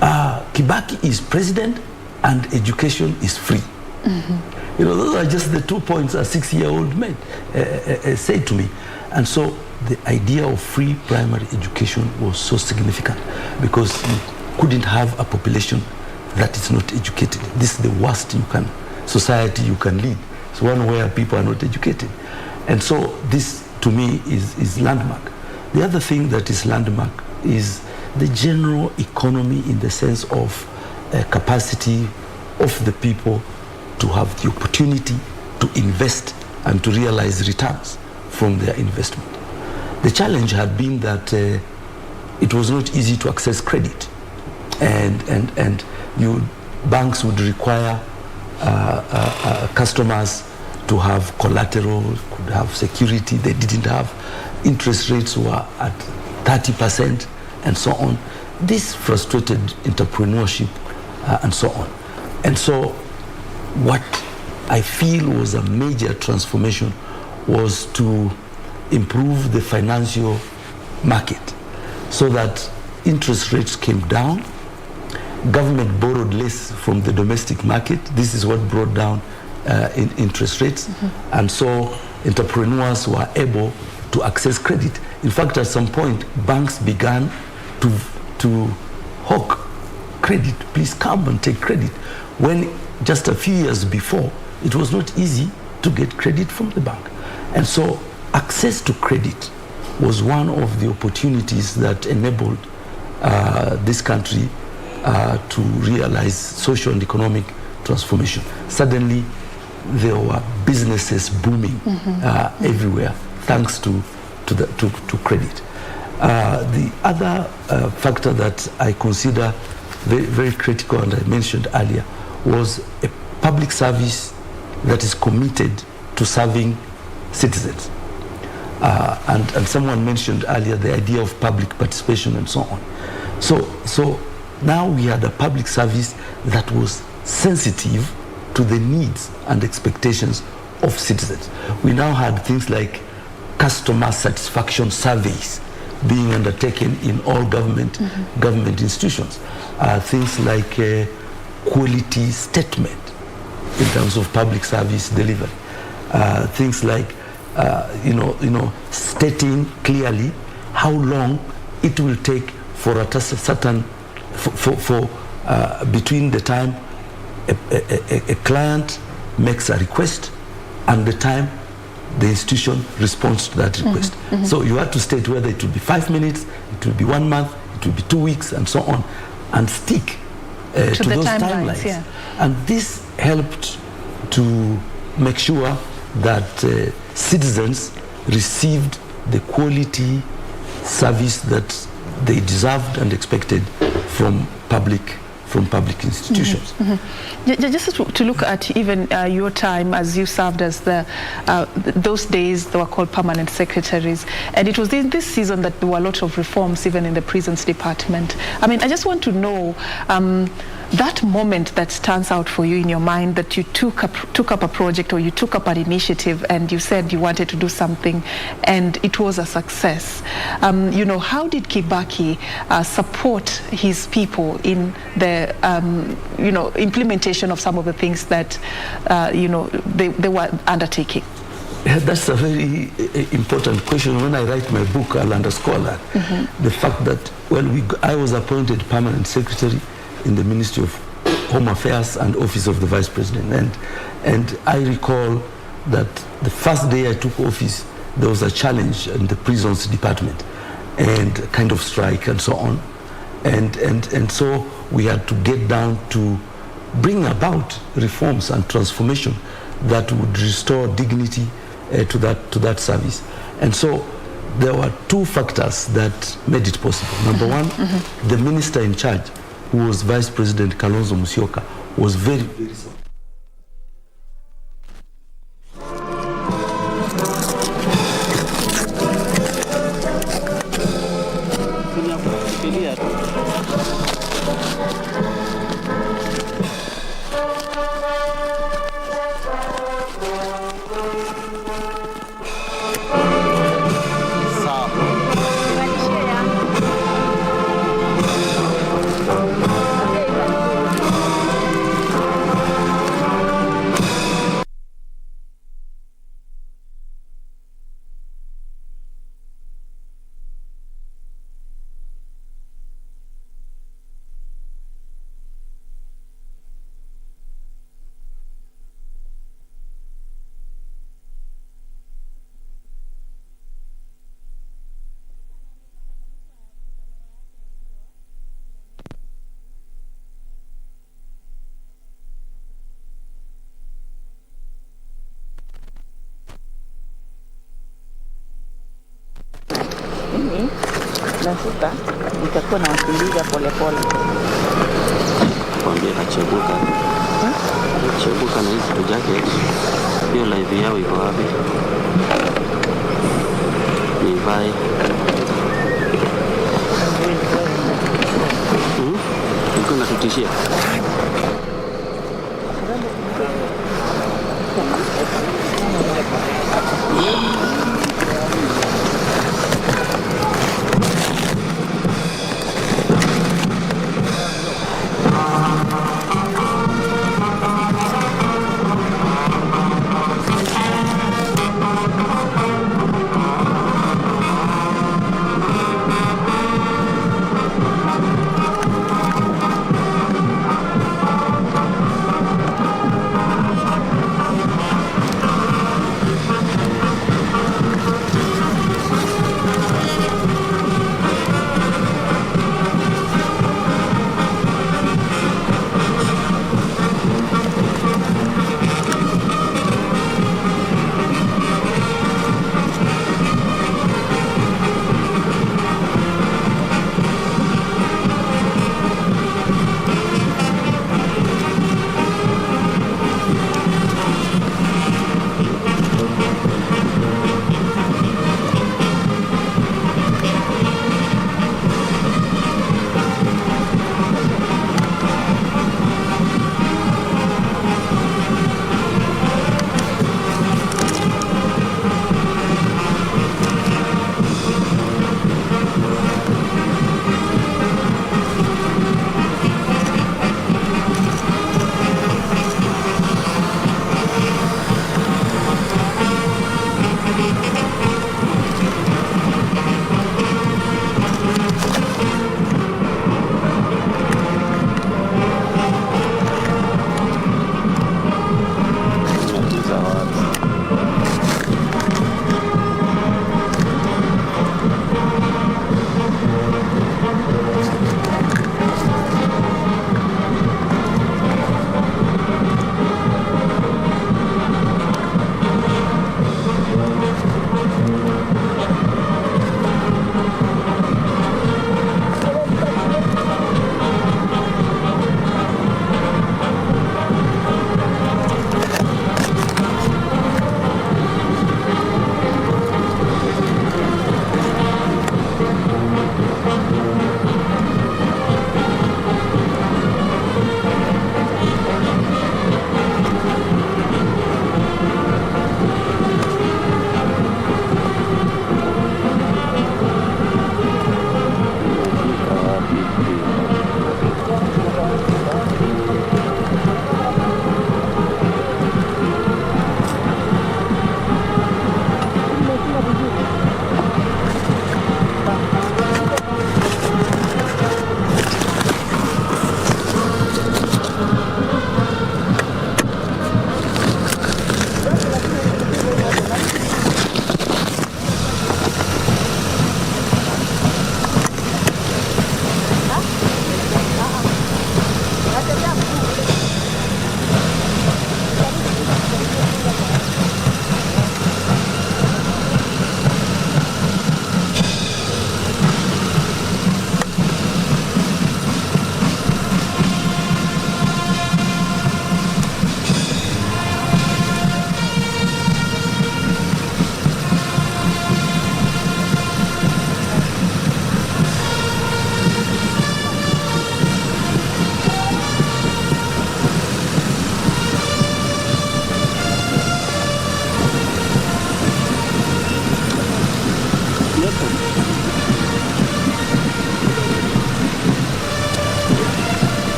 Kibaki is president and education is free. You know, those are just the 2 points a 6-year-old made, said to me. And so the idea of free primary education was so significant, because you couldn't have a population that is not educated. This is the worst society you can lead. It's one where people are not educated. And so this, to me, is landmark. The other thing that is landmark is the general economy, in the sense of capacity of the people to have the opportunity to invest and to realize returns from their investment. The challenge had been that it was not easy to access credit, and banks would require customers to have collateral, could have security. They didn't have. Interest rates were at 30% and so on. This frustrated entrepreneurship and so on. And so what I feel was a major transformation was to improve the financial market so that interest rates came down. Government borrowed less from the domestic market. This is what brought down in interest rates. And so entrepreneurs were able to access credit. In fact, at some point, banks began to hawk credit. Please come and take credit. When just a few years before, it was not easy to get credit from the bank. And so access to credit was one of the opportunities that enabled this country to realize social and economic transformation. Suddenly, there were businesses booming everywhere, thanks to credit. The other factor that I consider very, very critical, and I mentioned earlier, was a public service that is committed to serving citizens. And someone mentioned earlier the idea of public participation and so on. So now we had a public service that was sensitive to the needs and expectations of citizens. We now had things like customer satisfaction surveys being undertaken in all government institutions. Things like quality statement in terms of public service delivery. Things like stating clearly how long it will take for a certain between the time a client makes a request and the time the institution responds to that request. So you have to state whether it will be 5 minutes, it will be 1 month, it will be 2 weeks, and so on, and stick to those timelines. Yeah. And this helped to make sure that citizens received the quality service that they deserved and expected from public institutions. Just to look at even your time as you served as those days they were called permanent secretaries, and it was in this season that there were a lot of reforms even in the prisons department. I mean, I just want to know that moment that stands out for you in your mind, that you took up a project or you took up an initiative and you said you wanted to do something and it was a success. How did Kibaki support his people in the implementation of some of the things that they were undertaking? Yeah, that's a very important question. When I write my book, I'll underscore that. The fact that, well, I was appointed permanent secretary in the Ministry of Home Affairs and Office of the Vice President. And I recall that the first day I took office, there was a challenge in the prisons department and a kind of strike and so on. And so we had to get down to bring about reforms and transformation that would restore dignity to that service. And so there were two factors that made it possible. Number one, the minister in charge, who was Vice President Kalonzo Musyoka, was very, very supportive. Na sasa nitakuwa nawasikiliza polepole. Kwambia kachebuka. Chebuka na hizi jacket. Hiyo live yao iko wapi? Ni vai. Niko natutishia.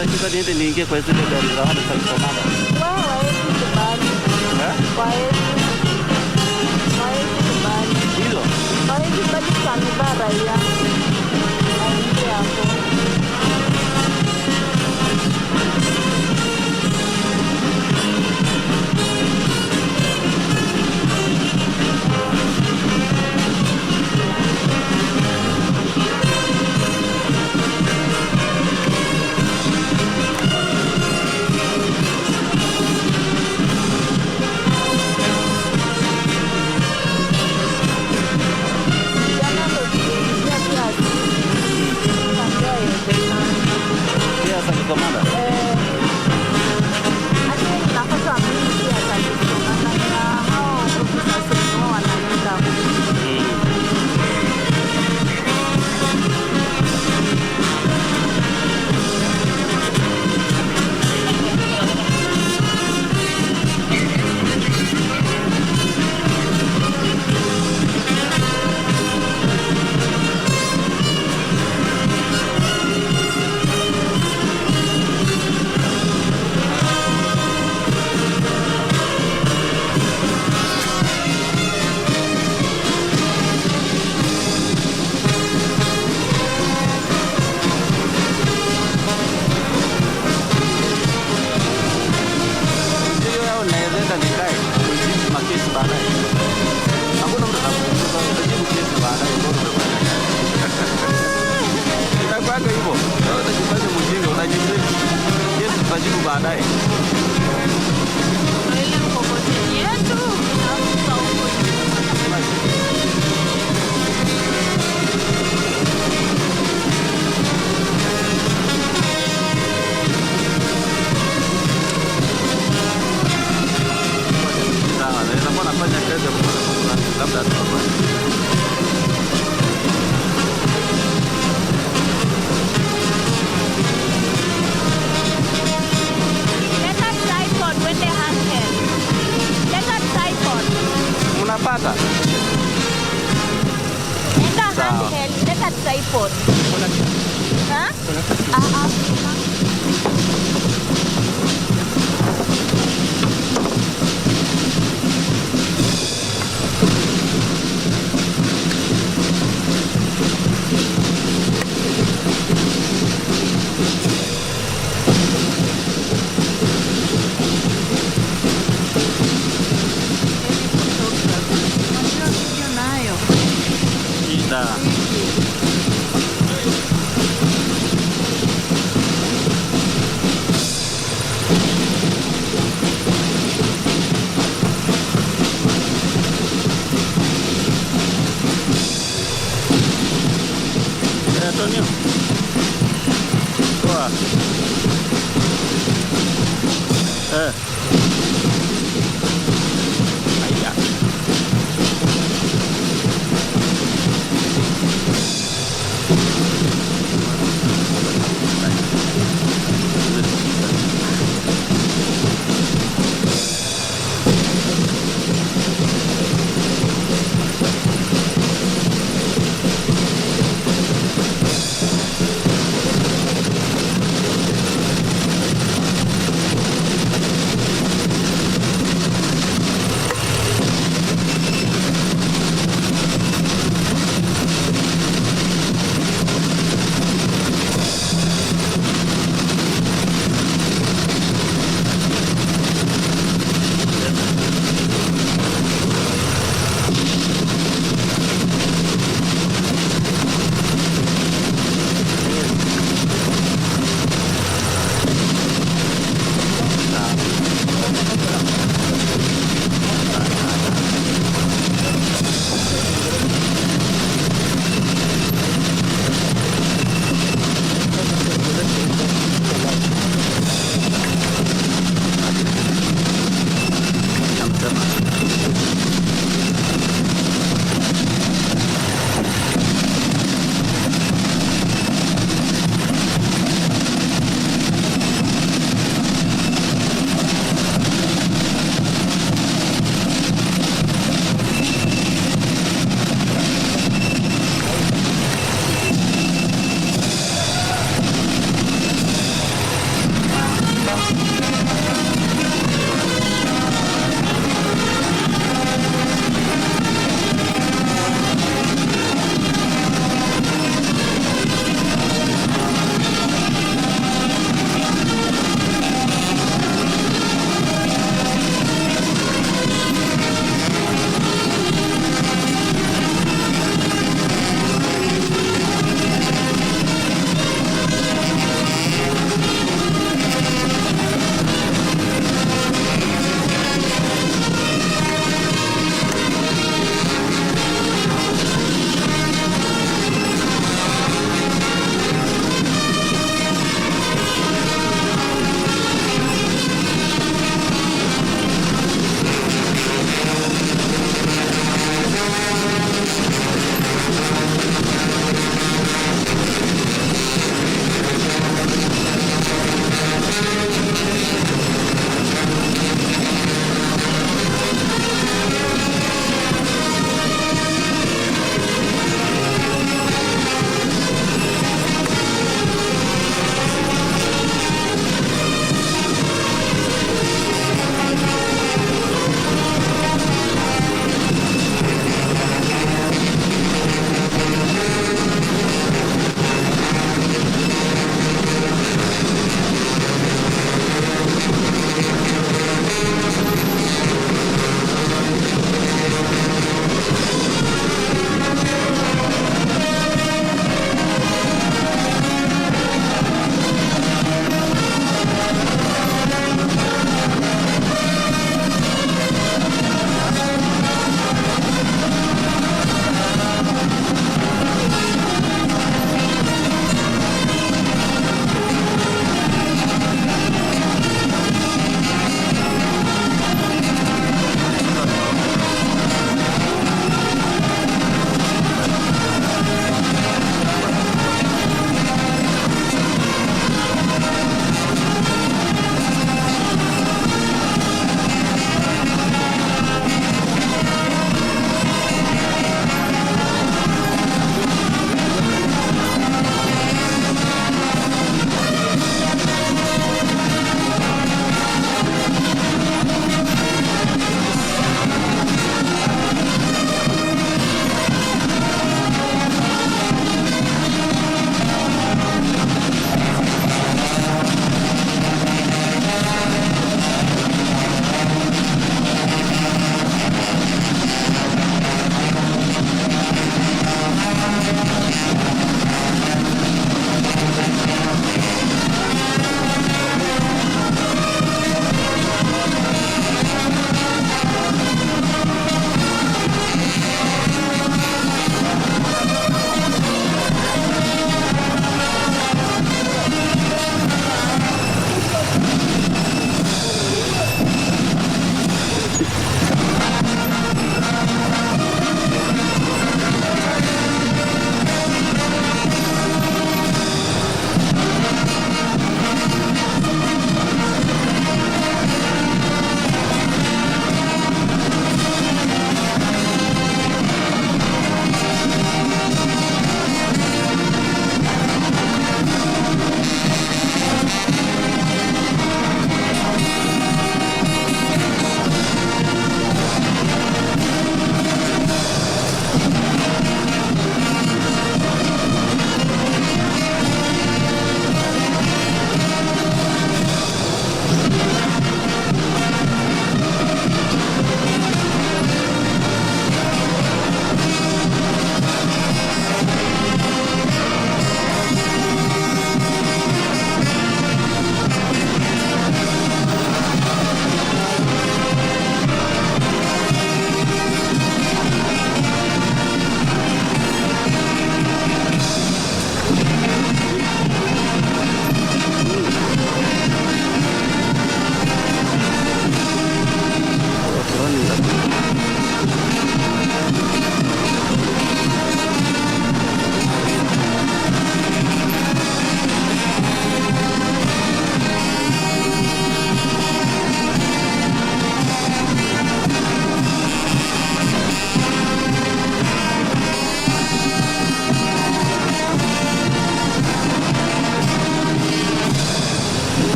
naweza kika niende niingie kwa zile gari za wale Komanda. Waezi kubali. Waezi kubali. Hilo? Waezi kubali kanibara ya. Aingia hapo.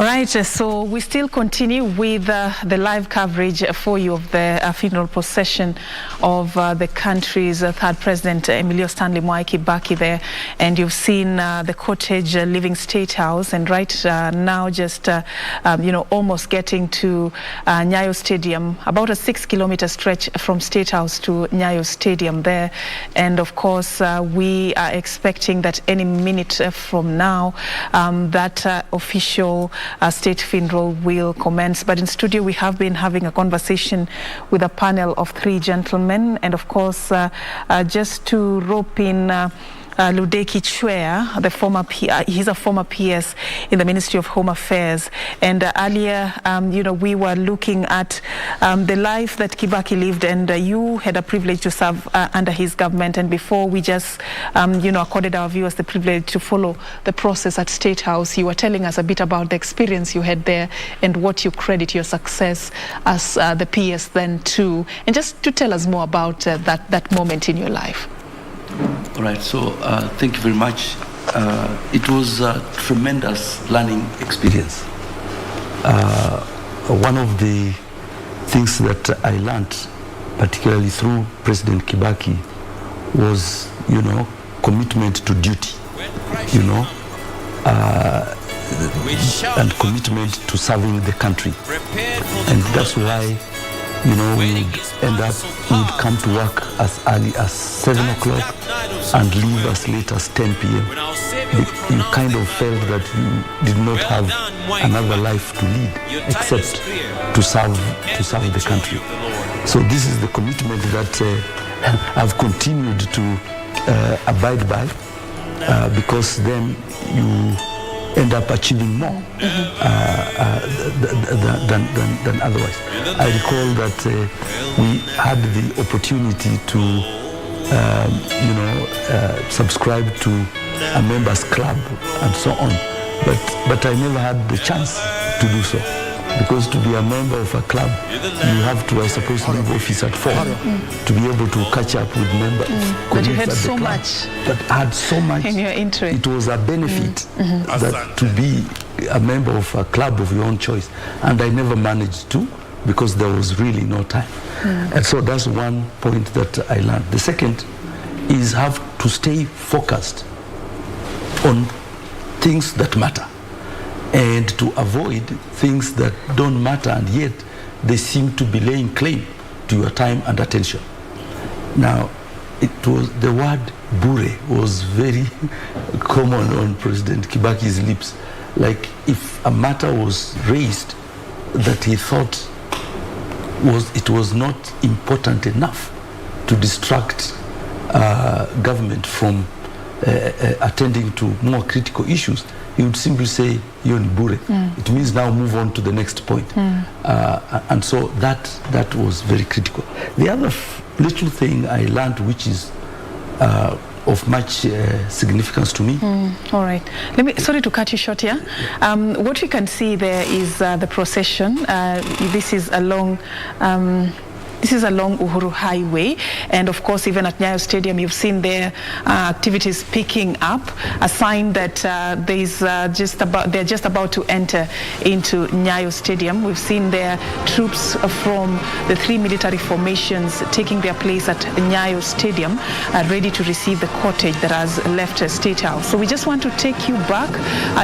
All right, so we still continue with the live coverage for you of the funeral procession of the country's third president, Emilio Stanley Mwai Kibaki there. And you've seen the cottage leaving State House, and right now just, almost getting to Nyayo Stadium, about a 6-kilometer stretch from State House to Nyayo Stadium there. And of course, we are expecting that any minute from now, that official state funeral will commence. But in studio, we have been having a conversation with a panel of 3 gentlemen, and of course, just to rope in Ludeki Chwea, the former he's a former PS in the Ministry of Home Affairs. And earlier, we were looking at the life that Kibaki lived, and you had a privilege to serve under his government. And before we just, accorded our viewers the privilege to follow the process at State House, you were telling us a bit about the experience you had there and what you credit your success as the PS then too. And just to tell us more about that moment in your life. All right, so thank you very much. It was a tremendous learning experience. One of the things that I learned, particularly through President Kibaki, was, commitment to duty, and commitment to serving the country. And that's why, we would would come to work as early as 7 o'clock and leave as late as 10 p.m. You kind of felt that you did not have another life to lead except to serve the country. So this is the commitment that I've continued to abide by, because then you end up achieving more than otherwise. I recall that we had the opportunity to, subscribe to a members club and so on, but I never had the chance to do so, because to be a member of a club, you have to, I suppose, leave office at 4 to be able to catch up with members. But you had so much. But I had so much. In your interest. It was a benefit that to be a member of a club of your own choice, and I never managed to, because there was really no time. And so that's one point that I learned. The second is have to stay focused on things that matter, and to avoid things that don't matter and yet they seem to be laying claim to your time and attention. Now, the word bure was very common on President Kibaki's lips. Like, if a matter was raised that he thought it was not important enough to distract government from attending to more critical issues, he would simply say, "Yon bure." It means now move on to the next point. And so that was very critical. The other little thing I learned, which is of much significance to me. All right. Sorry to cut you short here. What we can see there is the procession. This is along Uhuru Highway, and of course, even at Nyayo Stadium, you've seen their activities picking up, a sign that they're just about to enter into Nyayo Stadium. We've seen their troops from the 3 military formations taking their place at Nyayo Stadium, ready to receive the cortege that has left State House. So we just want to take you back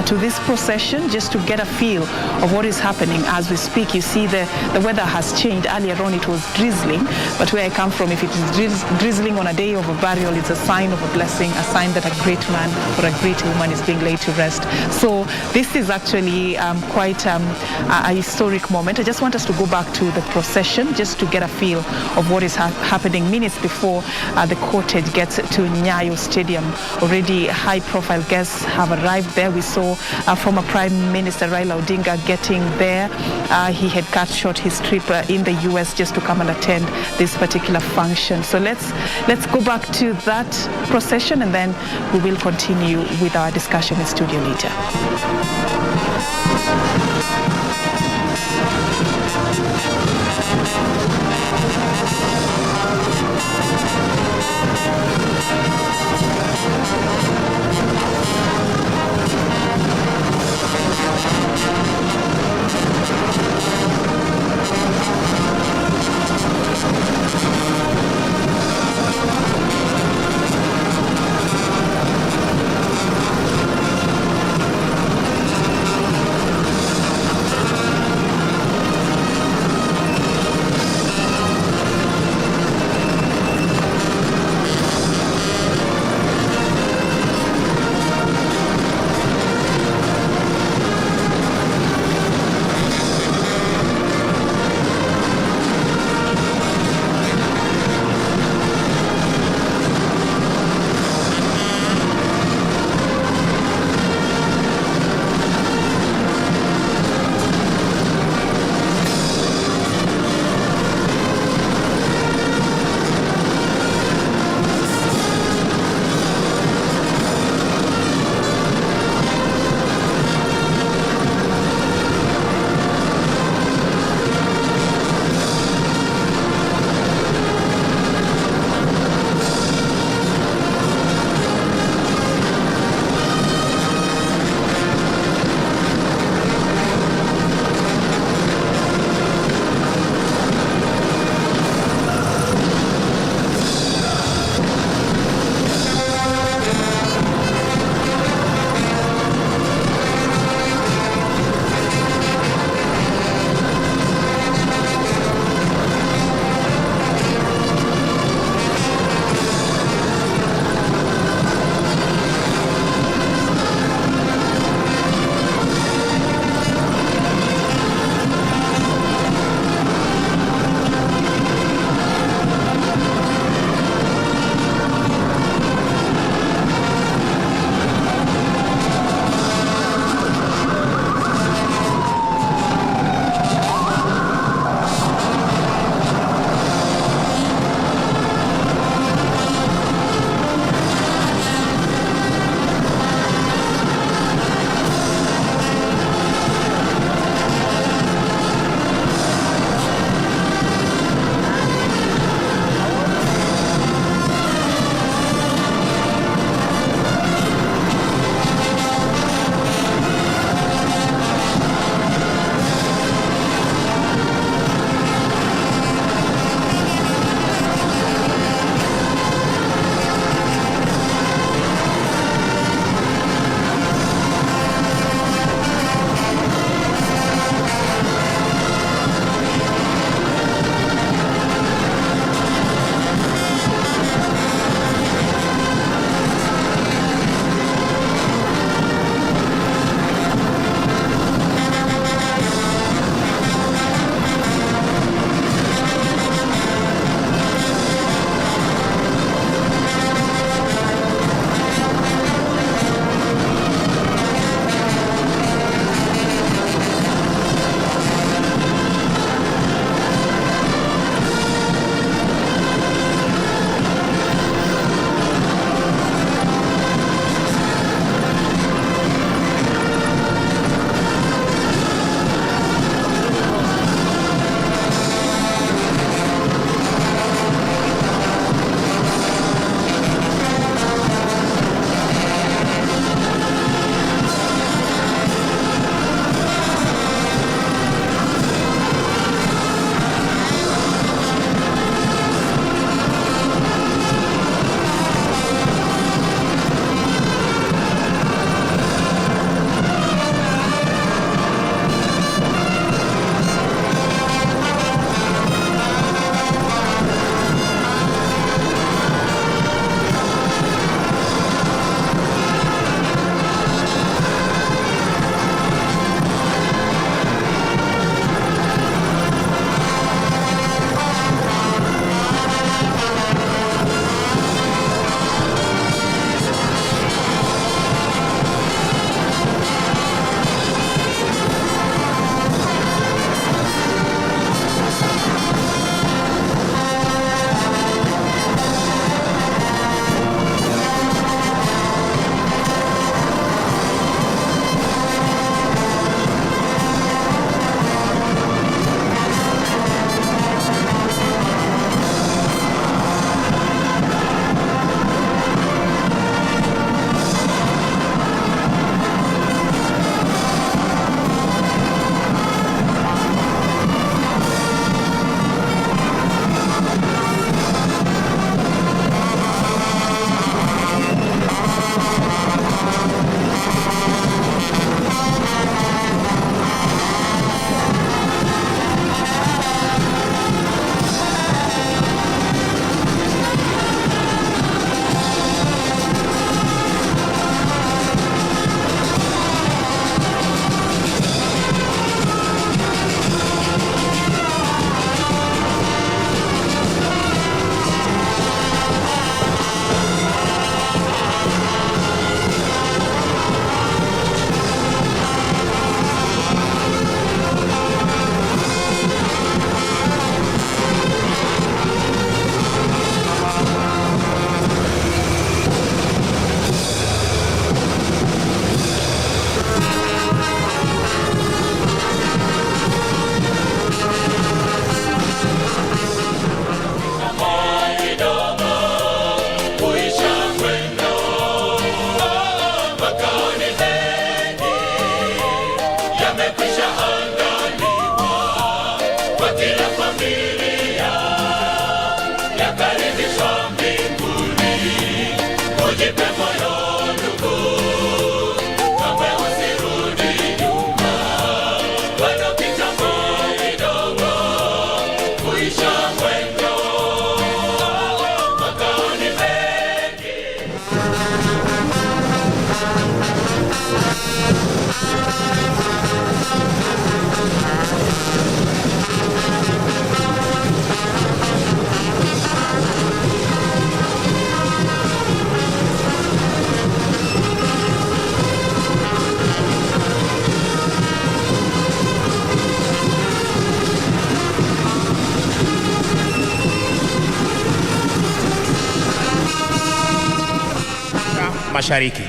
to this procession, just to get a feel of what is happening as we speak. You see the weather has changed. Earlier on, it was drizzling, but where I come from, if it is drizzling on a day of a burial, it's a sign of a blessing, a sign that a great man or a great woman is being laid to rest. So this is actually quite a historic moment. I just want us to go back to the procession, just to get a feel of what is happening minutes before the cortege gets to Nyayo Stadium. Already high-profile guests have arrived there. We saw former Prime Minister Raila Odinga getting there. He had cut short his trip in the US just to come and attend this particular function. So let's go back to that procession, and then we will continue with our discussion in studio later. Mashariki.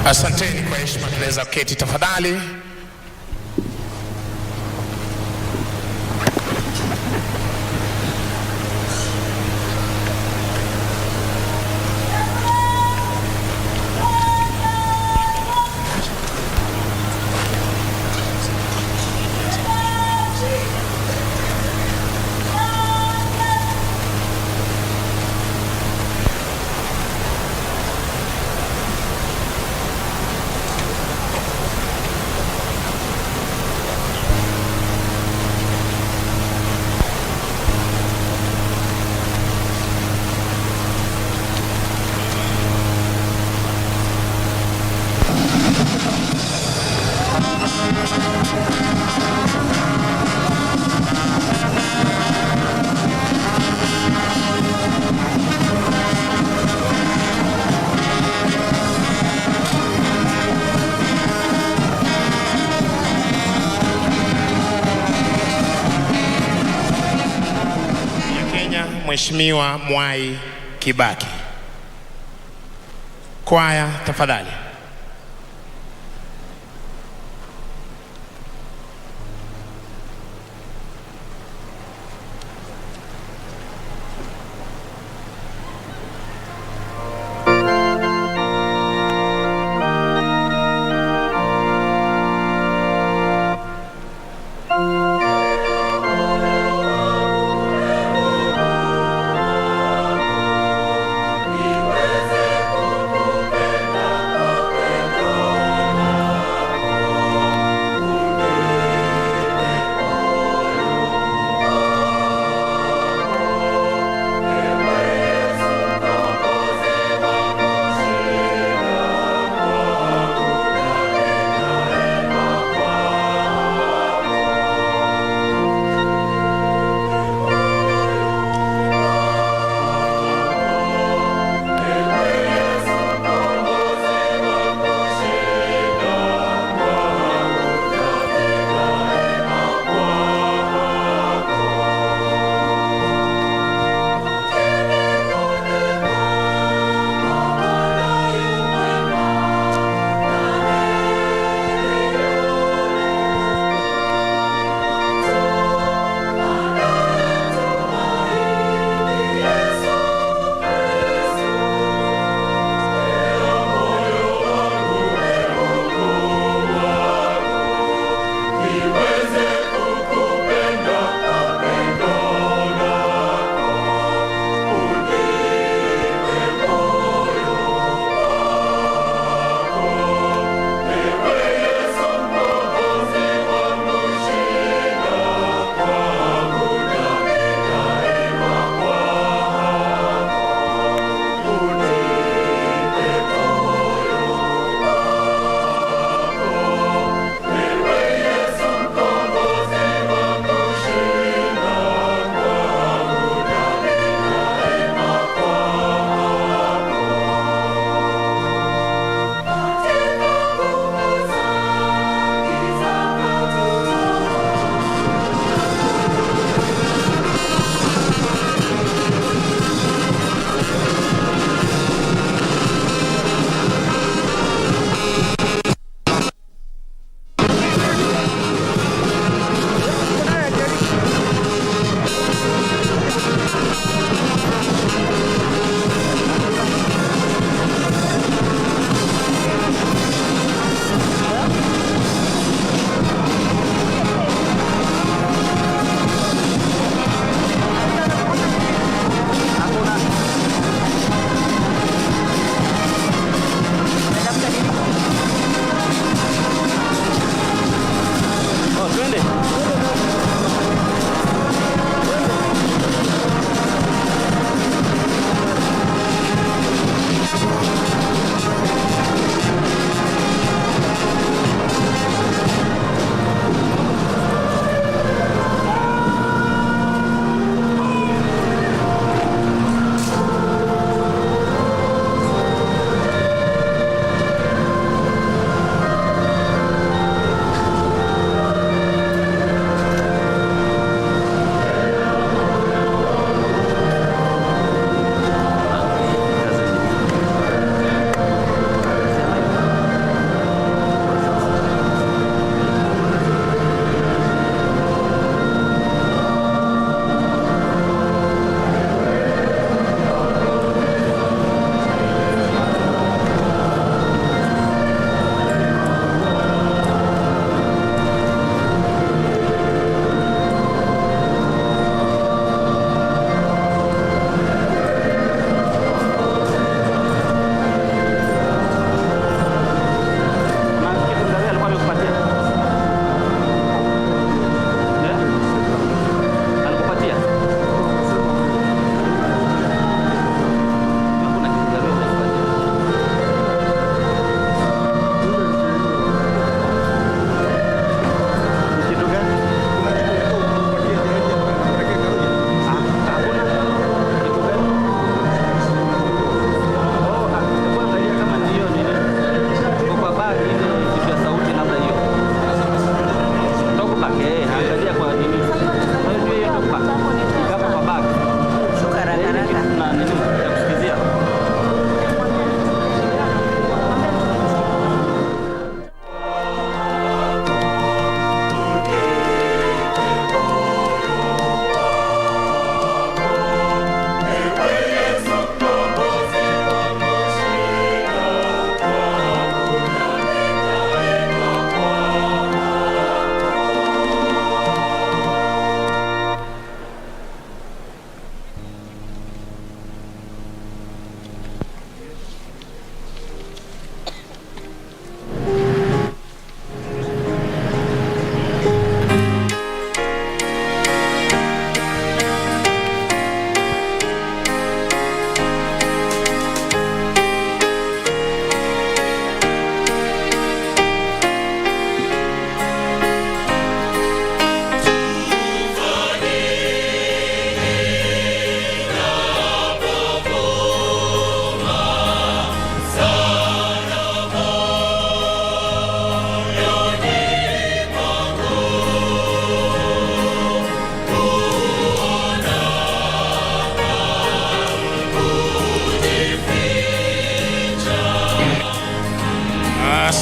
Asanteni kwa heshima, tunaweza keti tafadhali. Mheshimiwa Mwai Kibaki. Kwaya tafadhali. Niweze kukupenda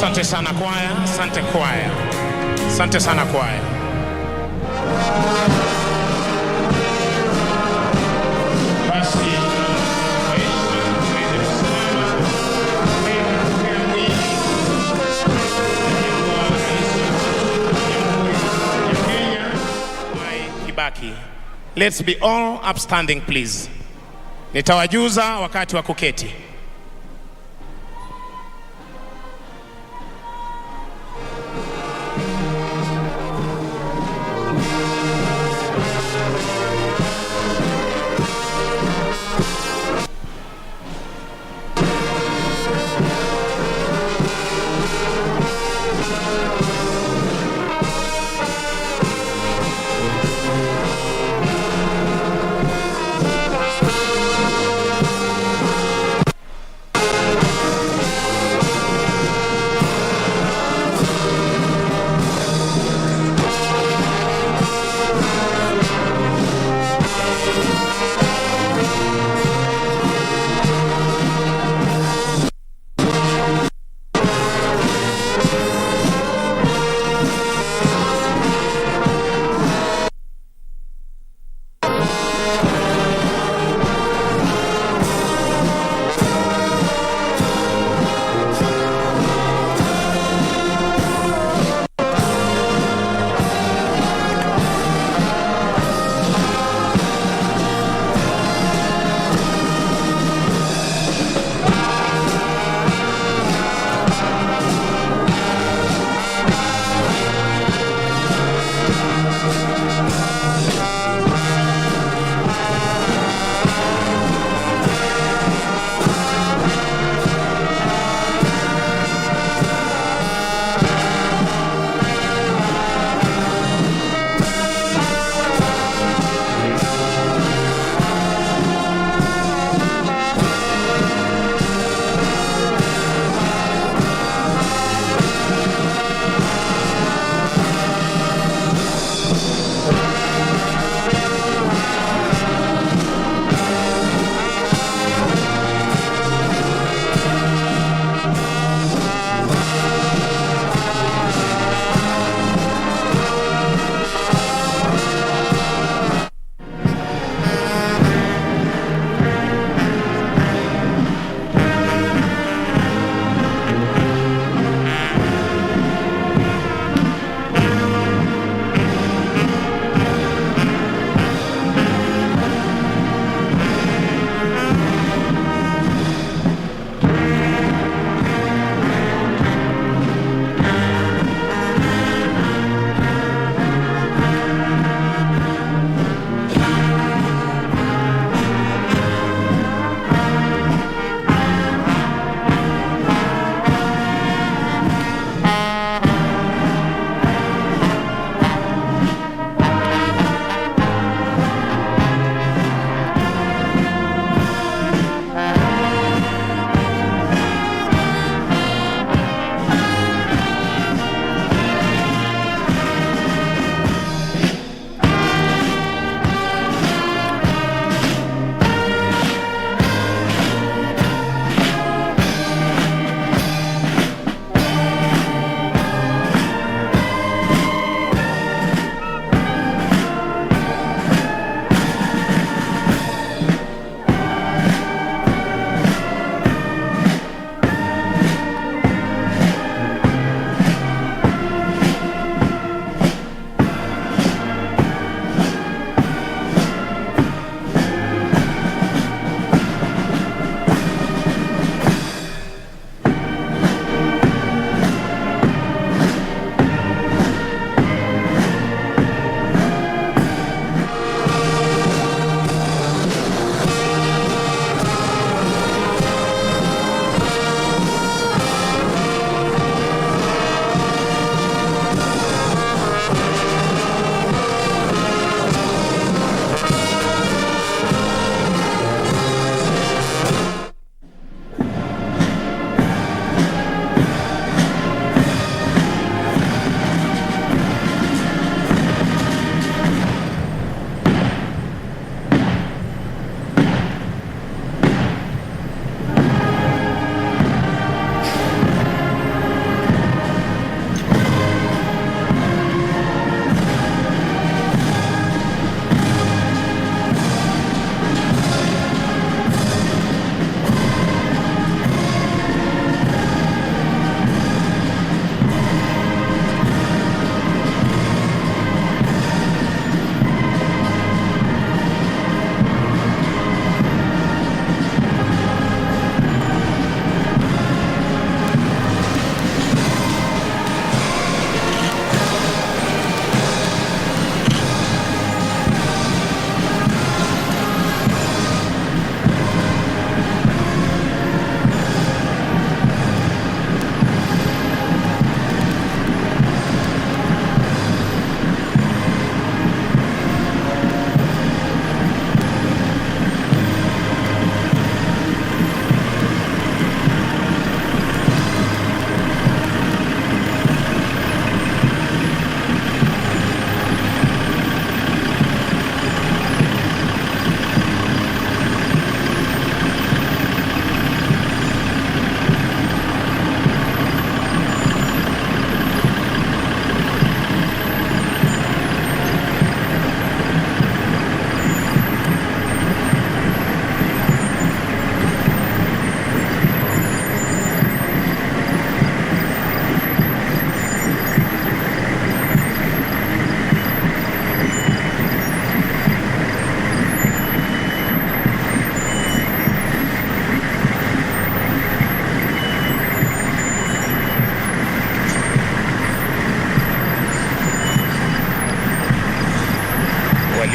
Asante sana kwaya, asante kwaya. Asante sana kwaya. Basi Kibaki. Let's be all upstanding please. Nitawajuza wakati wa kuketi.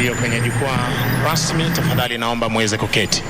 walio kwenye jukwaa rasmi, tafadhali naomba muweze kuketi.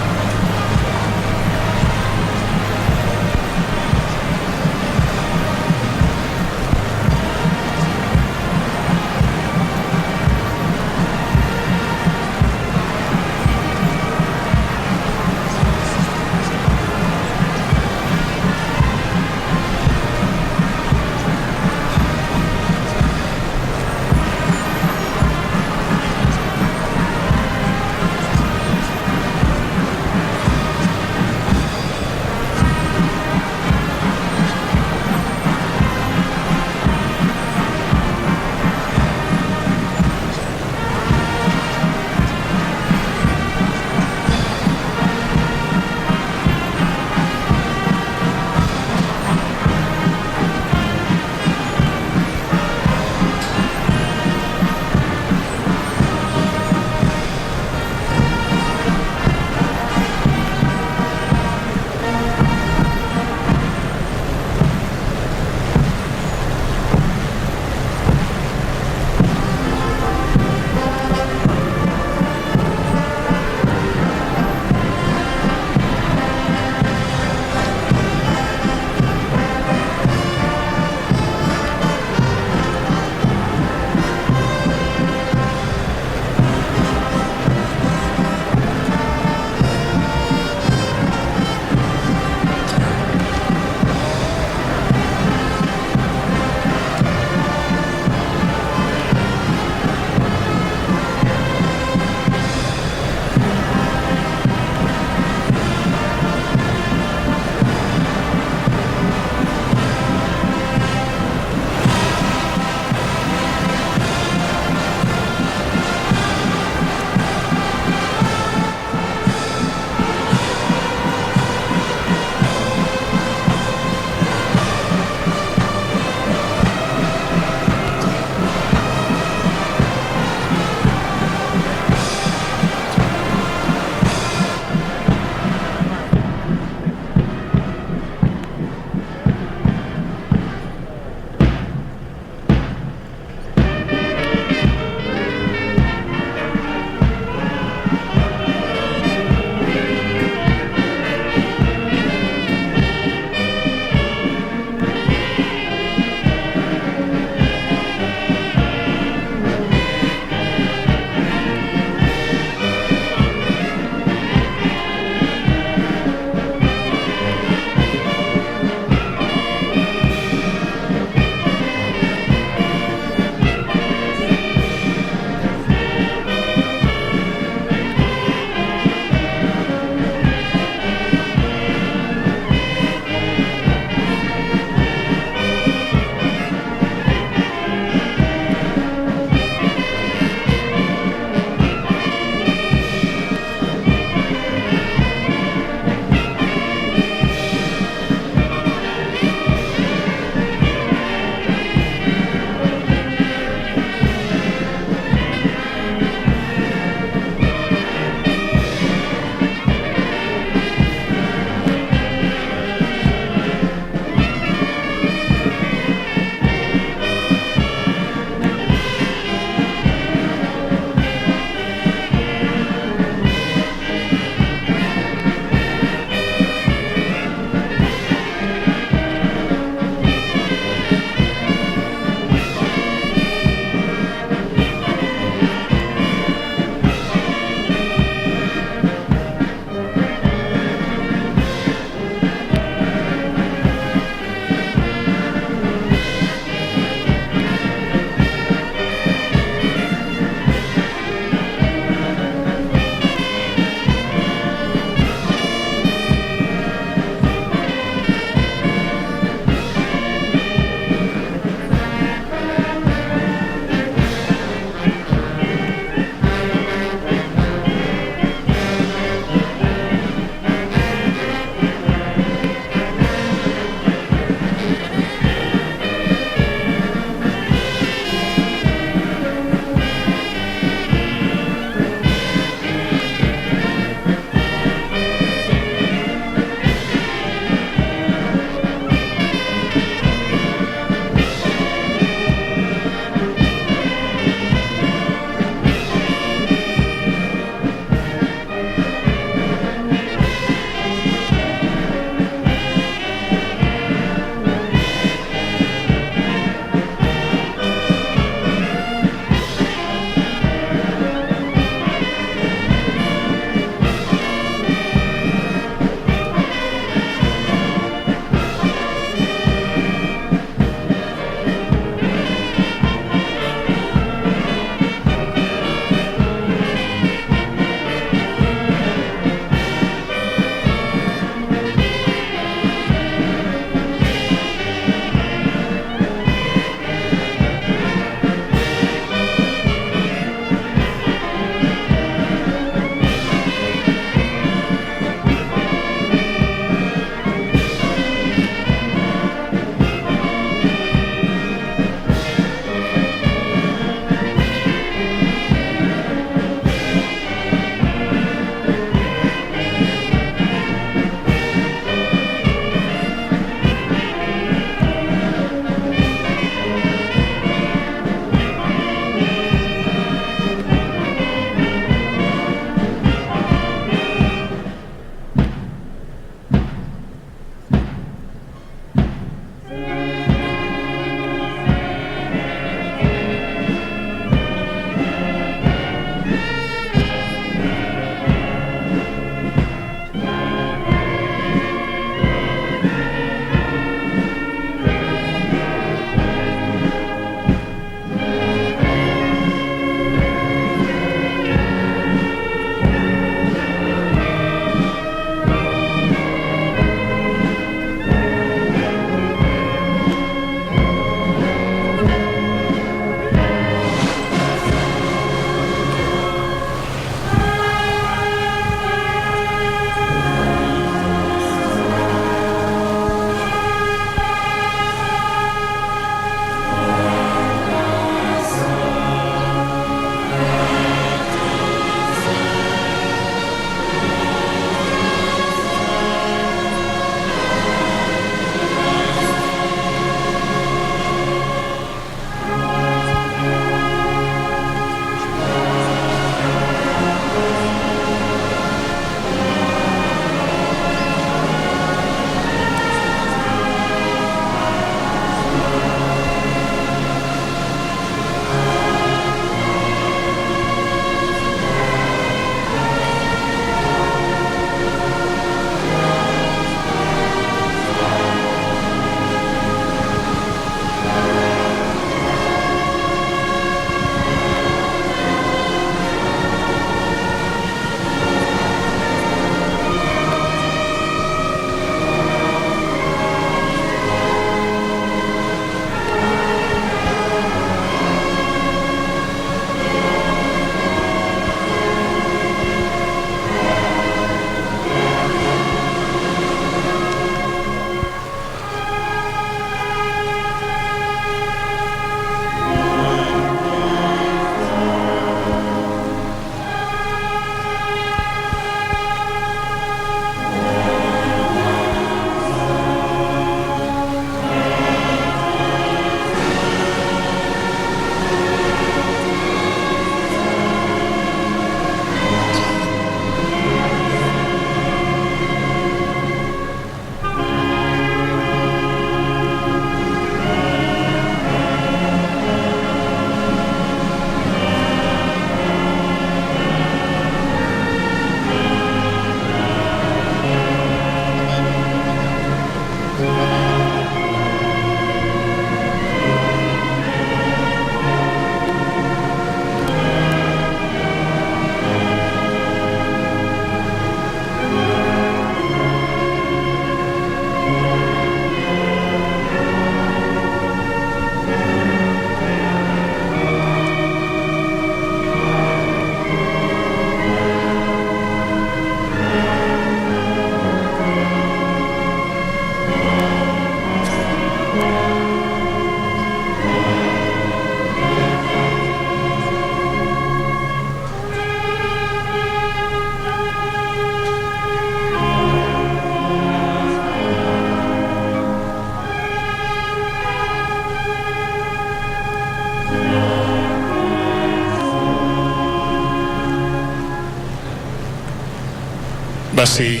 Basi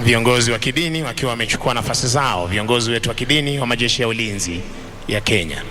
viongozi wa kidini wakiwa wamechukua nafasi zao, viongozi wetu wa kidini wa majeshi ya ulinzi ya Kenya.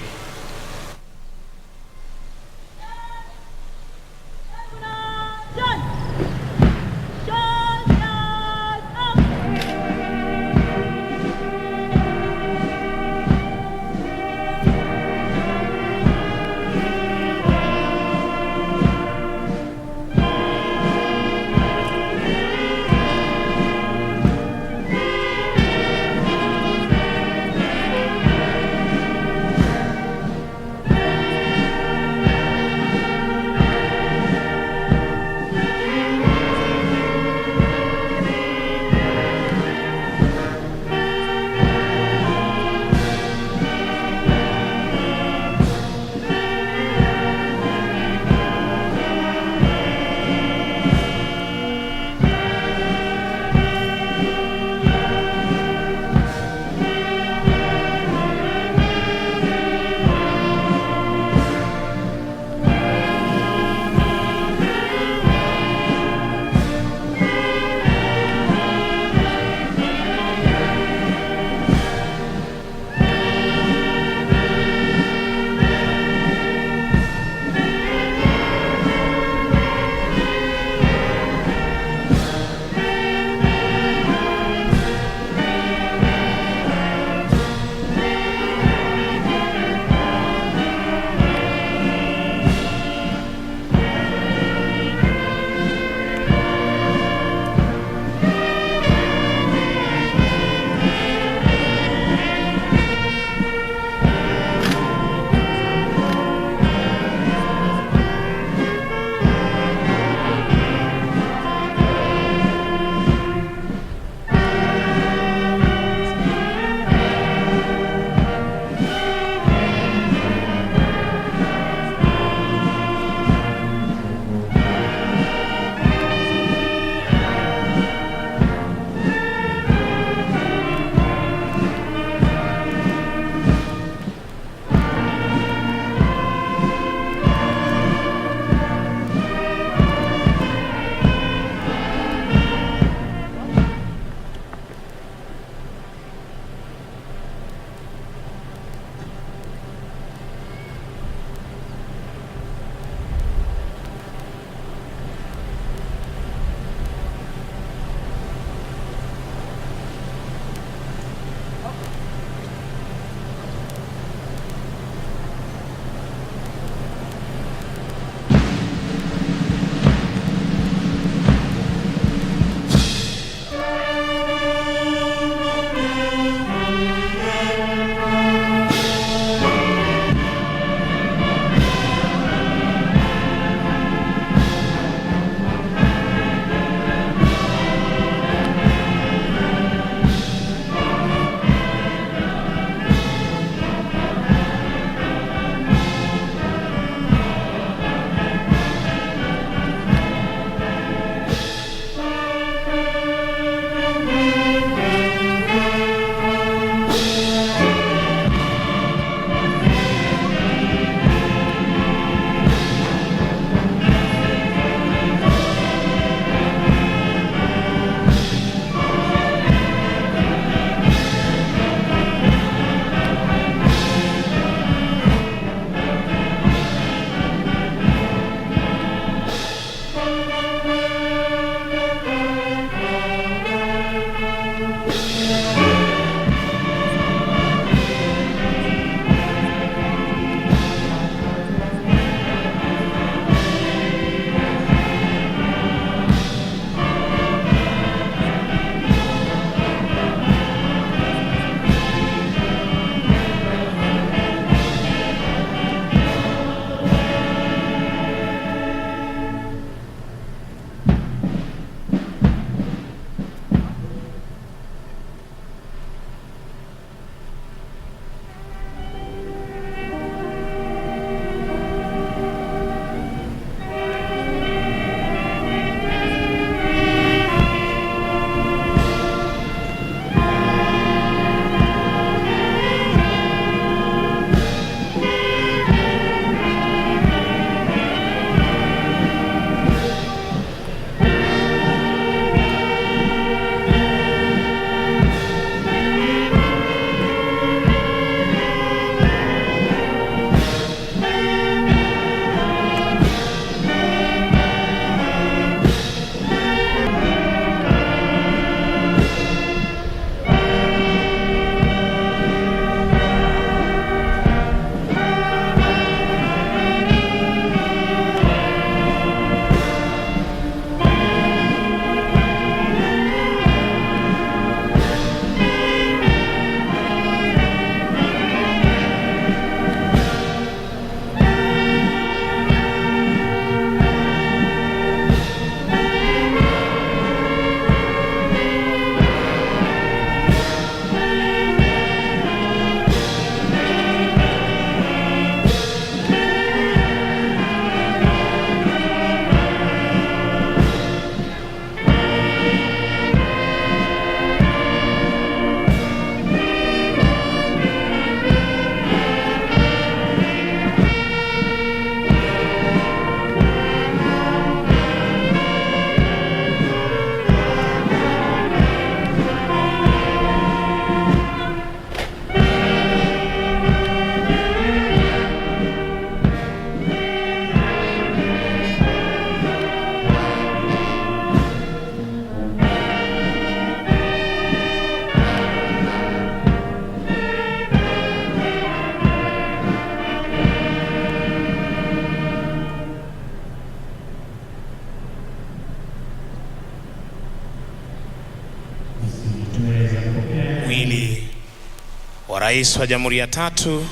wa Rais wa Jamhuri ya tatu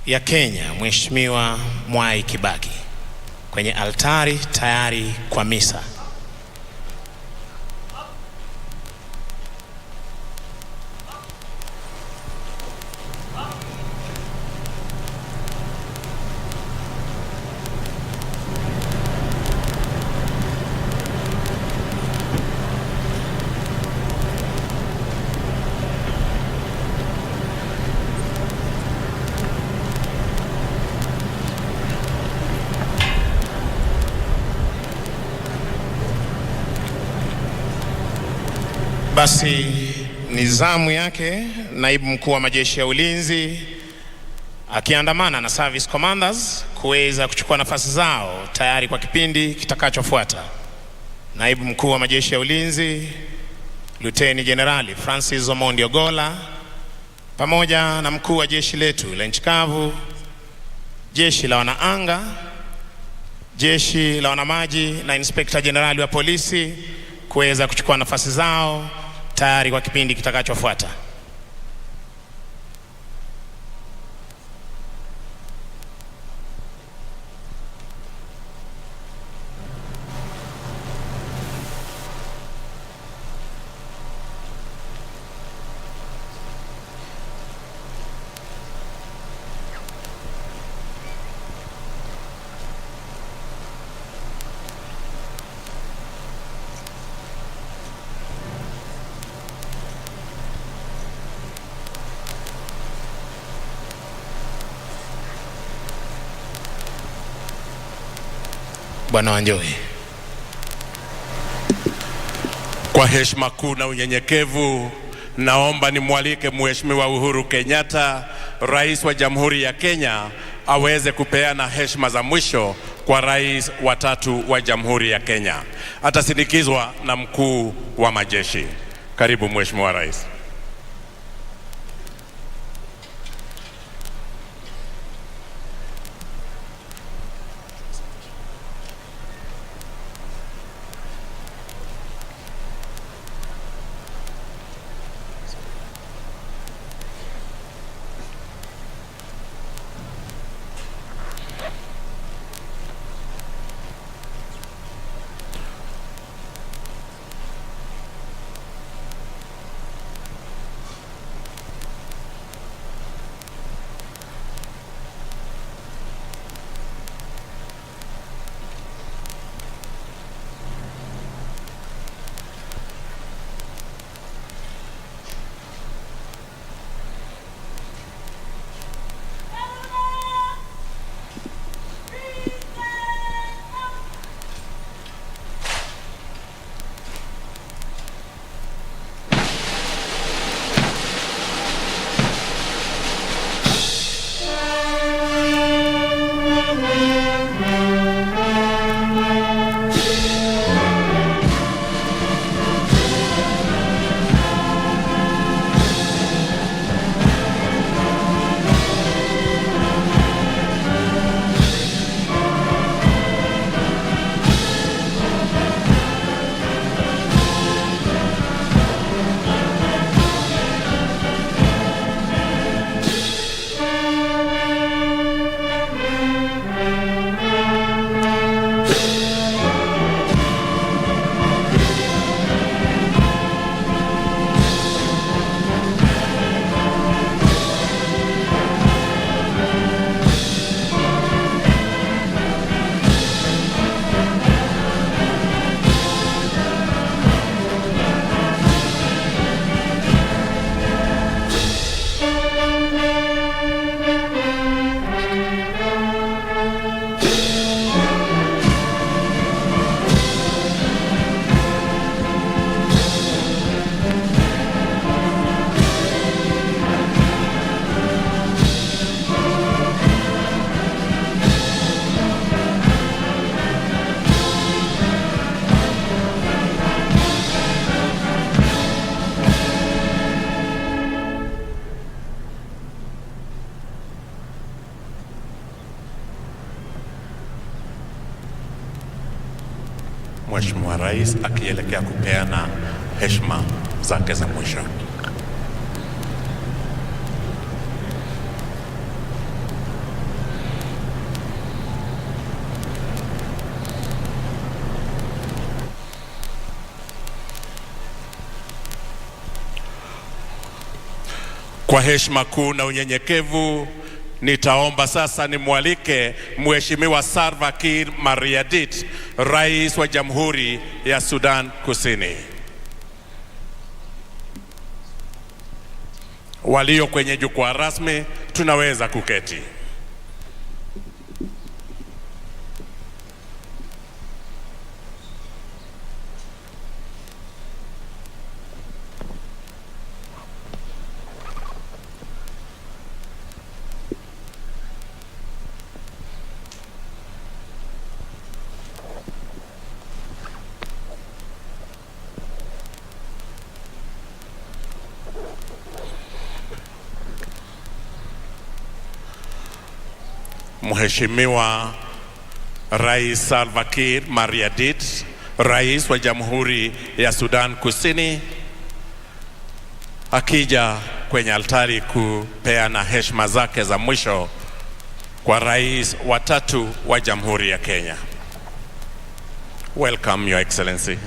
ya Kenya, Mheshimiwa Mwai Kibaki kwenye altari tayari kwa misa. Basi ni zamu yake naibu mkuu wa majeshi ya ulinzi akiandamana na service commanders kuweza kuchukua nafasi zao tayari kwa kipindi kitakachofuata. Naibu mkuu wa majeshi ya ulinzi Luteni Generali Francis Omondi Ogola pamoja na mkuu wa jeshi letu la nchi kavu, jeshi la wanaanga, jeshi la wanamaji na Inspector Generali wa polisi kuweza kuchukua nafasi zao tayari kwa kipindi kitakachofuata. Bwana Wanjohi. Kwa heshima kuu na unyenyekevu, naomba nimwalike Mheshimiwa Uhuru Kenyatta, Rais wa Jamhuri ya Kenya, aweze kupeana heshima za mwisho kwa Rais wa tatu wa Jamhuri ya Kenya. Atasindikizwa na mkuu wa majeshi. Karibu Mheshimiwa Rais. Mheshimiwa Rais akielekea kupeana heshima zake za mwisho. Kwa heshima kuu na unyenyekevu, nitaomba sasa nimwalike Mheshimiwa Salva Kiir Mayardit, Rais wa Jamhuri ya Sudan Kusini. Walio kwenye jukwaa rasmi tunaweza kuketi. Mheshimiwa Rais Salva Kiir Mayardit, Rais wa Jamhuri ya Sudan Kusini, akija kwenye altari kupeana heshima zake za mwisho kwa rais wa 3 wa Jamhuri ya Kenya. Welcome, Your Excellency.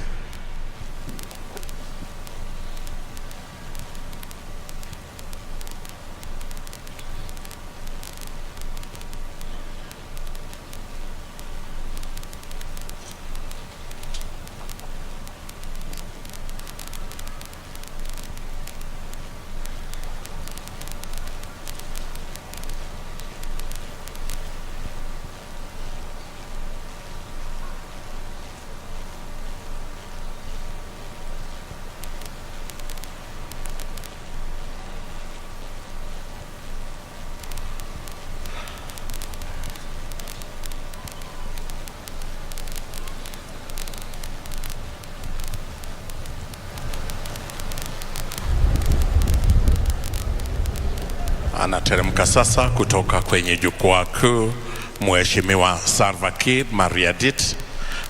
Anateremka sasa kutoka kwenye jukwaa kuu Mheshimiwa Salva Kiir Mayardit,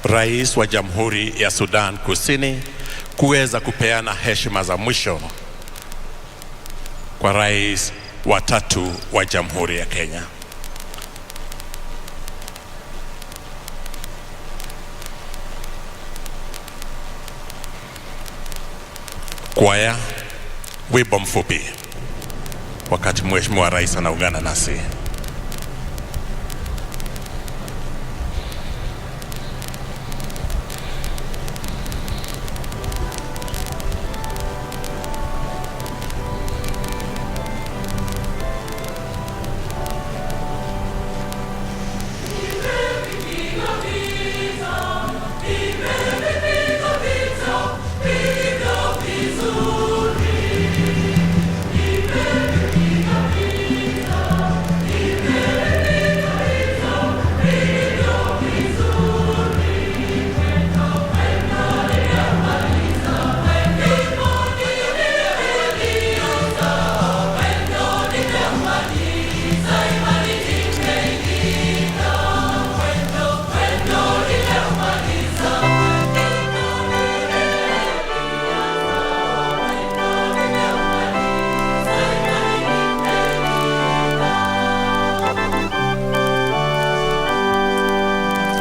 Rais wa Jamhuri ya Sudan Kusini, kuweza kupeana heshima za mwisho kwa rais wa 3 wa Jamhuri ya Kenya. Kwaya, wimbo mfupi wakati Mheshimiwa Rais anaungana nasi.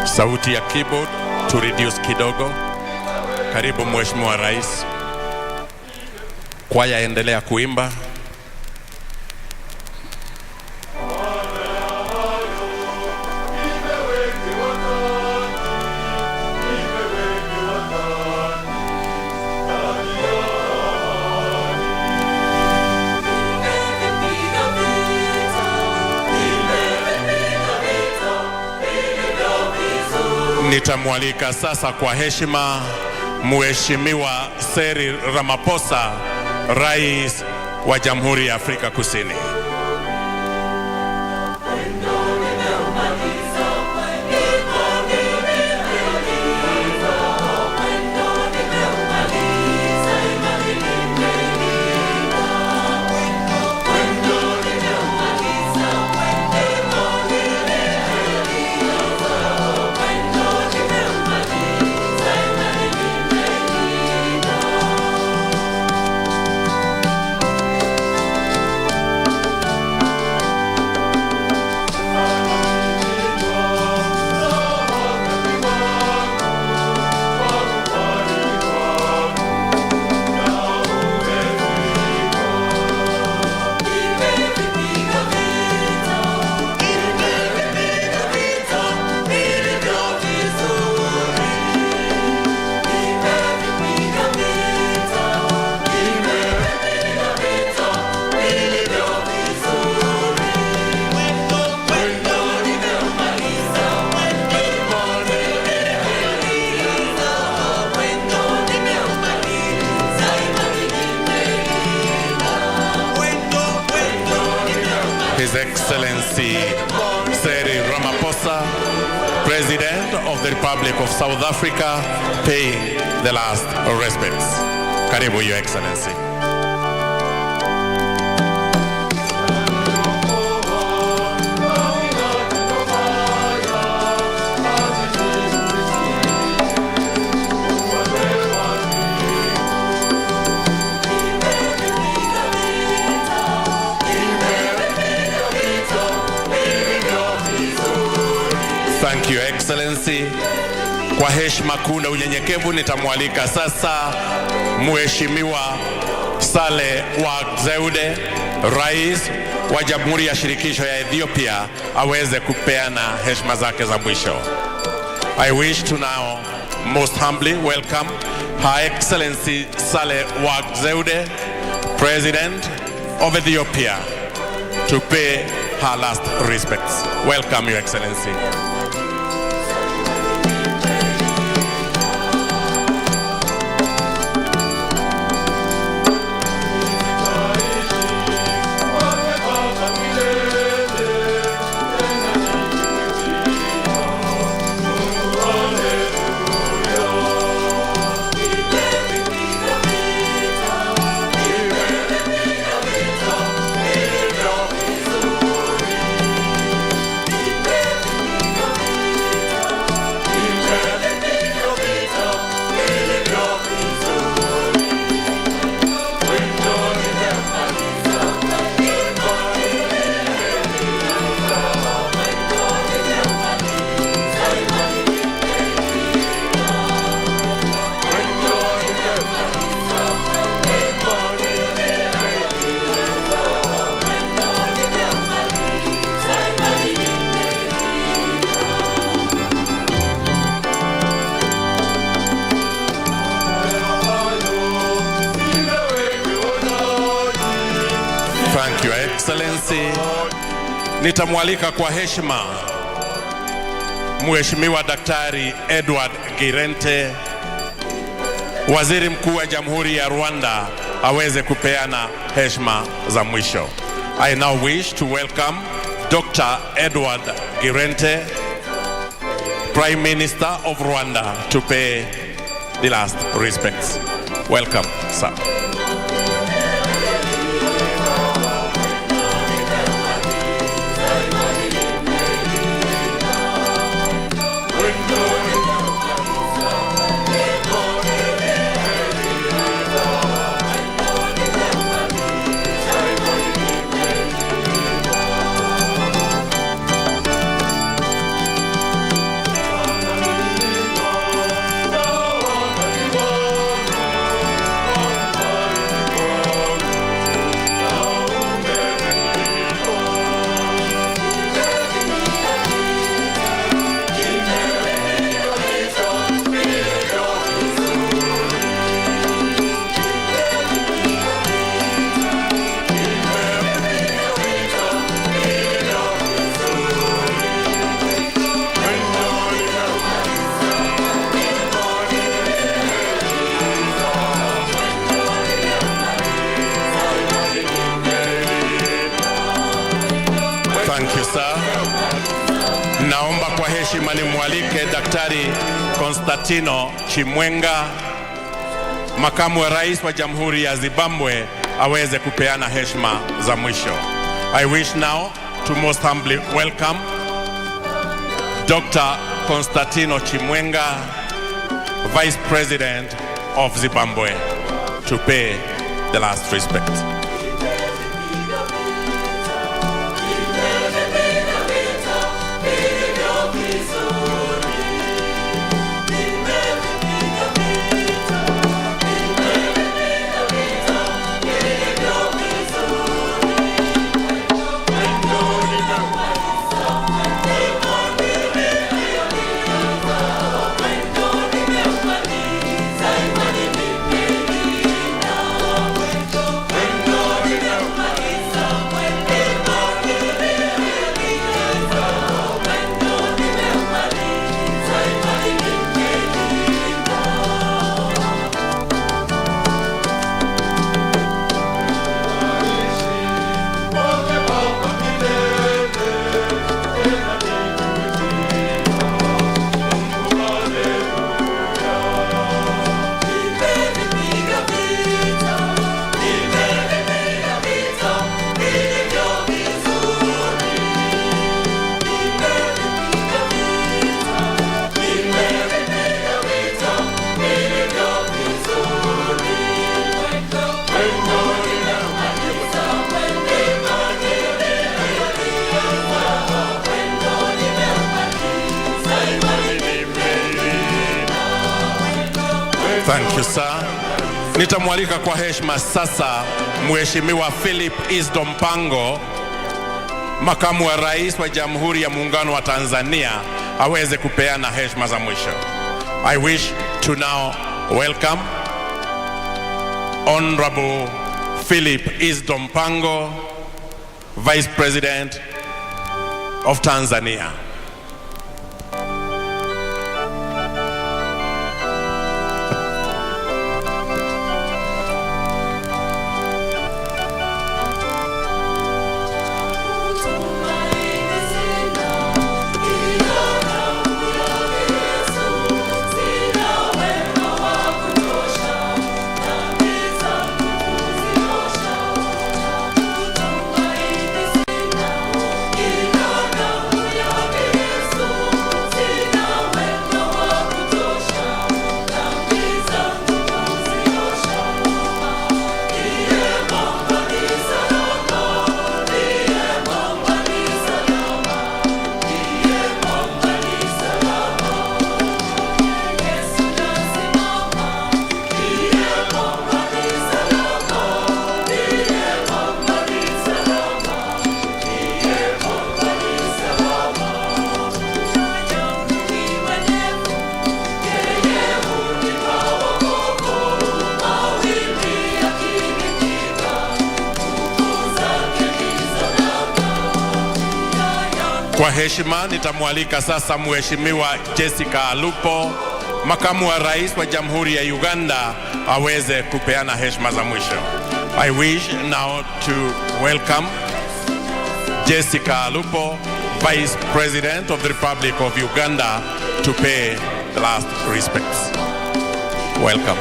Sauti ya keyboard to reduce kidogo. Karibu Mheshimiwa Rais. Kwaya endelea kuimba. Nitamwalika sasa kwa heshima Mheshimiwa Cyril Ramaphosa, Rais wa Jamhuri ya Afrika Kusini. His Excellency Cyril Ramaphosa, President of the Republic of South Africa, paying the last respects. Karibu, Your Excellency. Thank you, Excellency. Kwa heshima kuu na unyenyekevu nitamwalika sasa Mheshimiwa Saleh Zewde, Rais wa Jamhuri ya Shirikisho ya Ethiopia, aweze kupeana heshima zake za mwisho. I wish to now most humbly welcome Her Excellency Saleh Zewde, President of Ethiopia, to pay her last respects. Welcome, Your Excellency. Thank you, Excellency. Nitamwalika kwa heshima Mheshimiwa Daktari Edward Girente, Waziri Mkuu wa Jamhuri ya Rwanda, aweze kupeana heshima za mwisho. I now wish to welcome Dr. Edward Girente, Prime Minister of Rwanda, to pay the last respects. Welcome, sir. Thank you, sir. Naomba kwa heshima nimwalike Daktari Konstantino Chimwenga, Makamu wa Rais wa Jamhuri ya Zimbabwe, aweze kupeana heshima za mwisho. I wish now to most humbly welcome Dr. Konstantino Chimwenga, Vice President of Zimbabwe, to pay the last respect. Thank you, sir. Nitamwalika kwa heshima sasa Mheshimiwa Philip Isdom Mpango, Makamu wa Rais wa Jamhuri ya Muungano wa Tanzania, aweze kupeana heshima za mwisho. I wish to now welcome Honorable Philip Isdom Mpango, Vice President of Tanzania. Kwa heshima nitamwalika sasa Mheshimiwa Jessica Alupo, Makamu wa Rais wa Jamhuri ya Uganda, aweze kupeana heshima za mwisho. I wish now to welcome Jessica Alupo, Vice President of the Republic of Uganda, to pay the last respects. Welcome.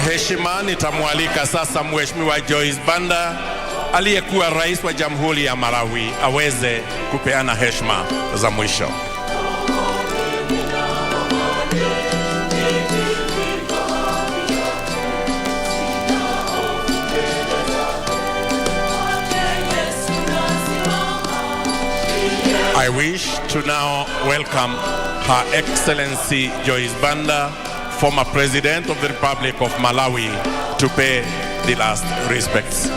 Heshima nitamwalika sasa Mheshimiwa Joyce Banda, aliyekuwa Rais wa Jamhuri ya Malawi, aweze kupeana heshima za mwisho. I wish to now welcome Her Excellency Joyce Banda, former President of the Republic of Malawi, to pay the last respects.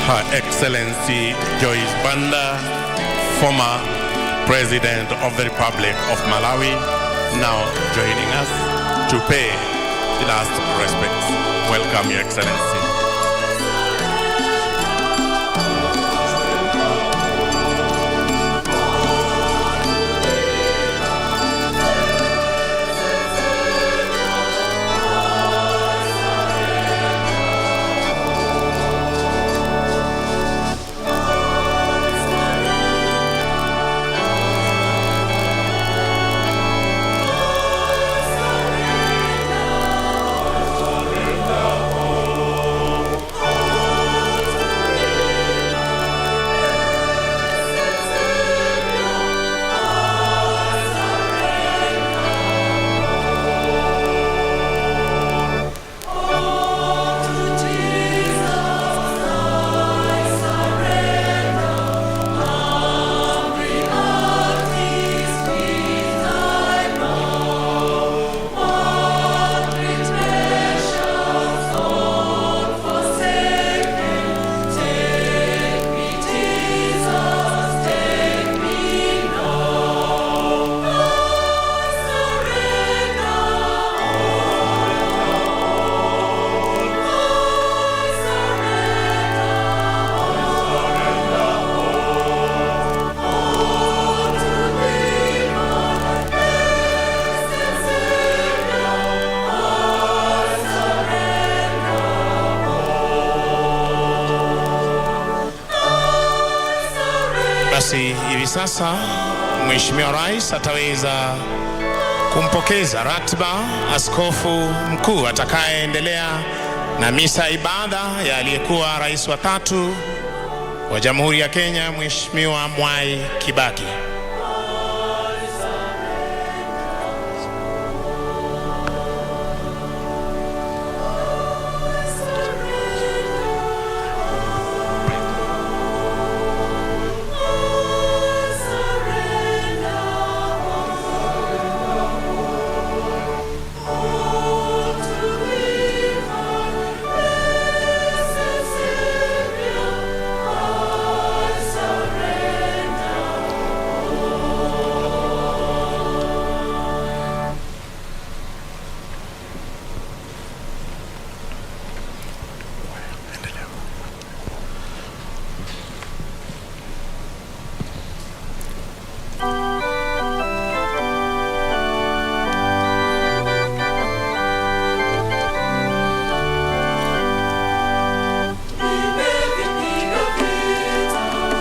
Her Excellency Joyce Banda, former President of the Republic of Malawi, now joining us to pay the last respects. Welcome, Your Excellency. sasa Mheshimiwa Rais ataweza kumpokeza ratiba askofu mkuu atakayeendelea na misa ibada ya aliyekuwa rais wa 3 wa Jamhuri ya Kenya, Mheshimiwa Mwai Kibaki.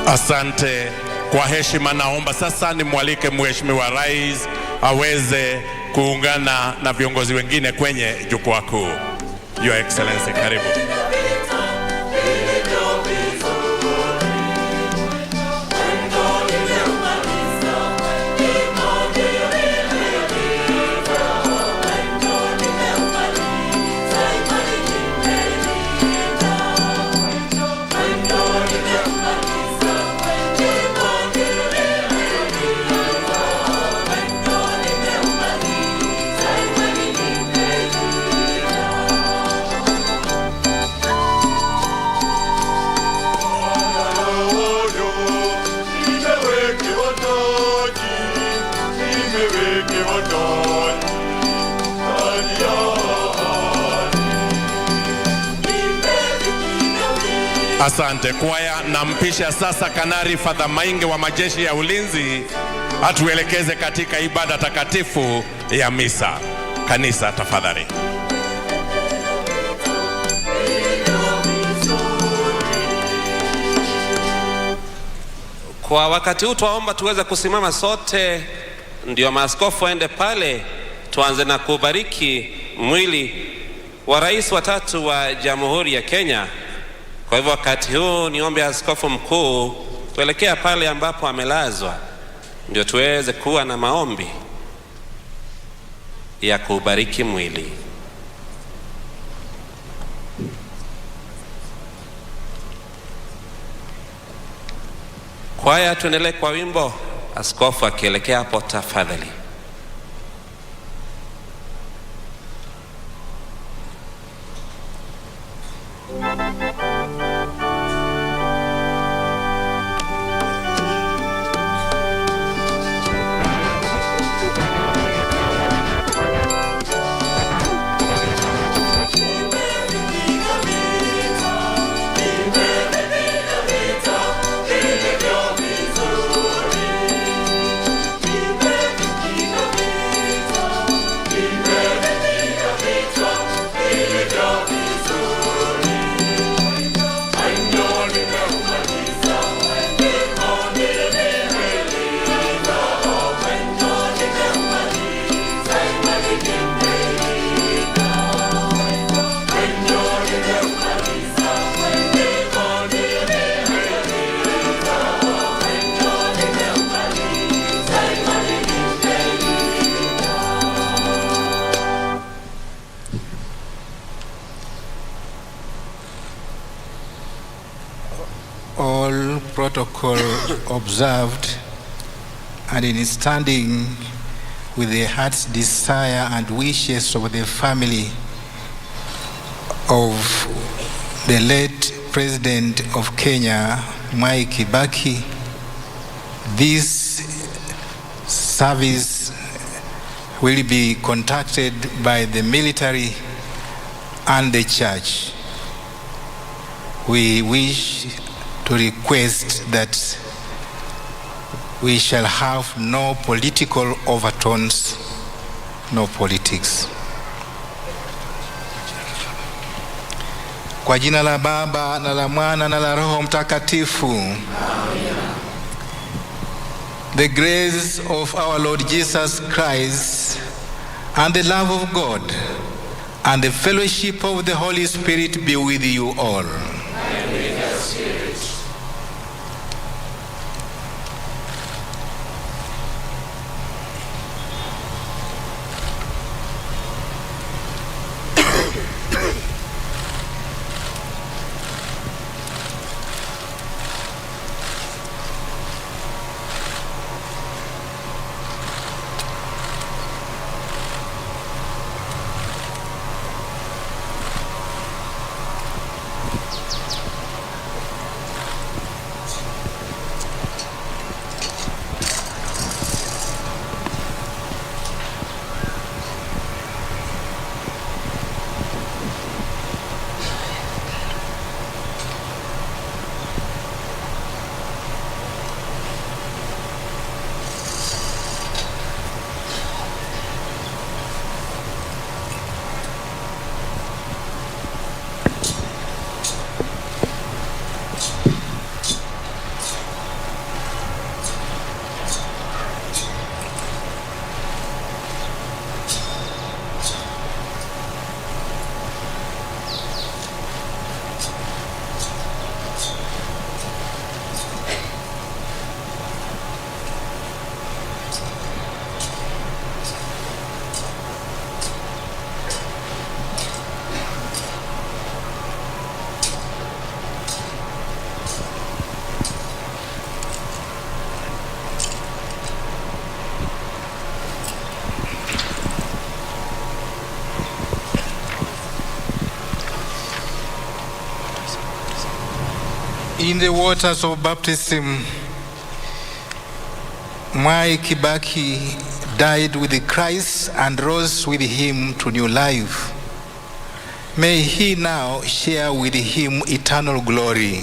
Asante. Kwa heshima naomba sasa nimwalike Mheshimiwa Rais aweze kuungana na viongozi wengine kwenye jukwaa kuu. Your Excellency, karibu. Asante kwaya. Nampisha sasa Kanari Father Mainge wa majeshi ya ulinzi atuelekeze katika ibada takatifu ya misa. Kanisa tafadhali. Kwa wakati huu tuwaomba tuweze kusimama sote, ndio maaskofu waende pale, tuanze na kubariki mwili wa rais wa 3 wa Jamhuri ya Kenya. Kwa hivyo wakati huu niombe askofu mkuu tuelekea pale ambapo amelazwa, ndio tuweze kuwa na maombi ya kubariki mwili. Kwaya tuendelee kwa wimbo, askofu akielekea hapo tafadhali. All protocol observed, and in standing with the heart's desire and wishes of the family of the late President of Kenya, Mwai Kibaki, this service will be conducted by the military and the church. We wish to request that we shall have no political overtones, no politics. Kwa jina la Baba na la Mwana na la Roho Mtakatifu. The grace of our Lord Jesus Christ and the love of God and the fellowship of the Holy Spirit be with you all. And with your spirit. In the waters of baptism, Mwai Kibaki died with Christ and rose with him to new life. May he now share with him eternal glory.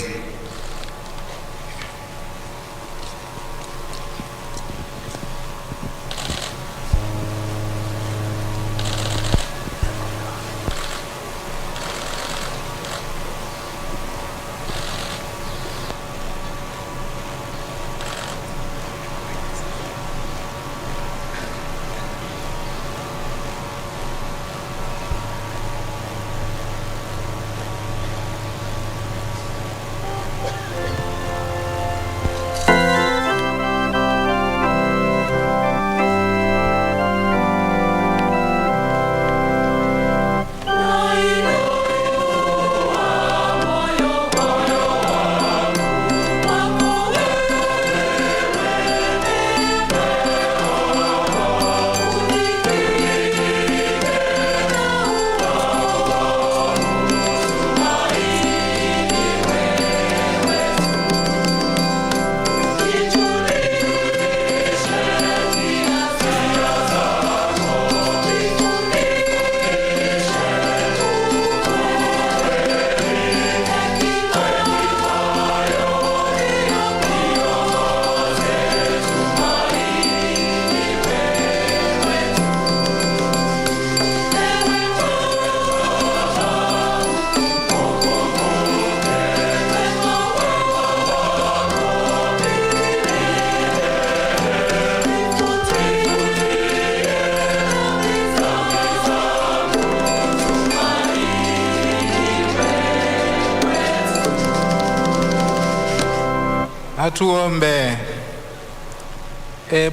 Tuombe.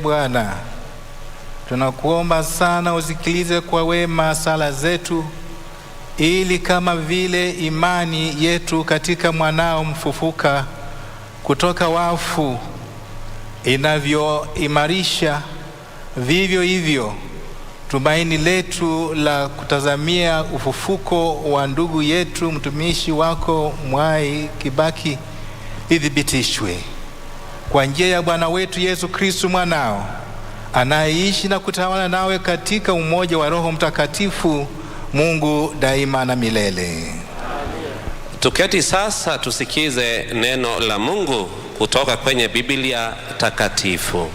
Bwana, tunakuomba sana usikilize kwa wema sala zetu, ili kama vile imani yetu katika mwanao mfufuka kutoka wafu inavyoimarisha, vivyo hivyo tumaini letu la kutazamia ufufuko wa ndugu yetu mtumishi wako Mwai Kibaki lidhibitishwe kwa njia ya Bwana wetu Yesu Kristo mwanao, anayeishi na kutawala nawe katika umoja wa Roho Mtakatifu, Mungu daima na milele. Tuketi sasa tusikize neno la Mungu kutoka kwenye Biblia takatifu.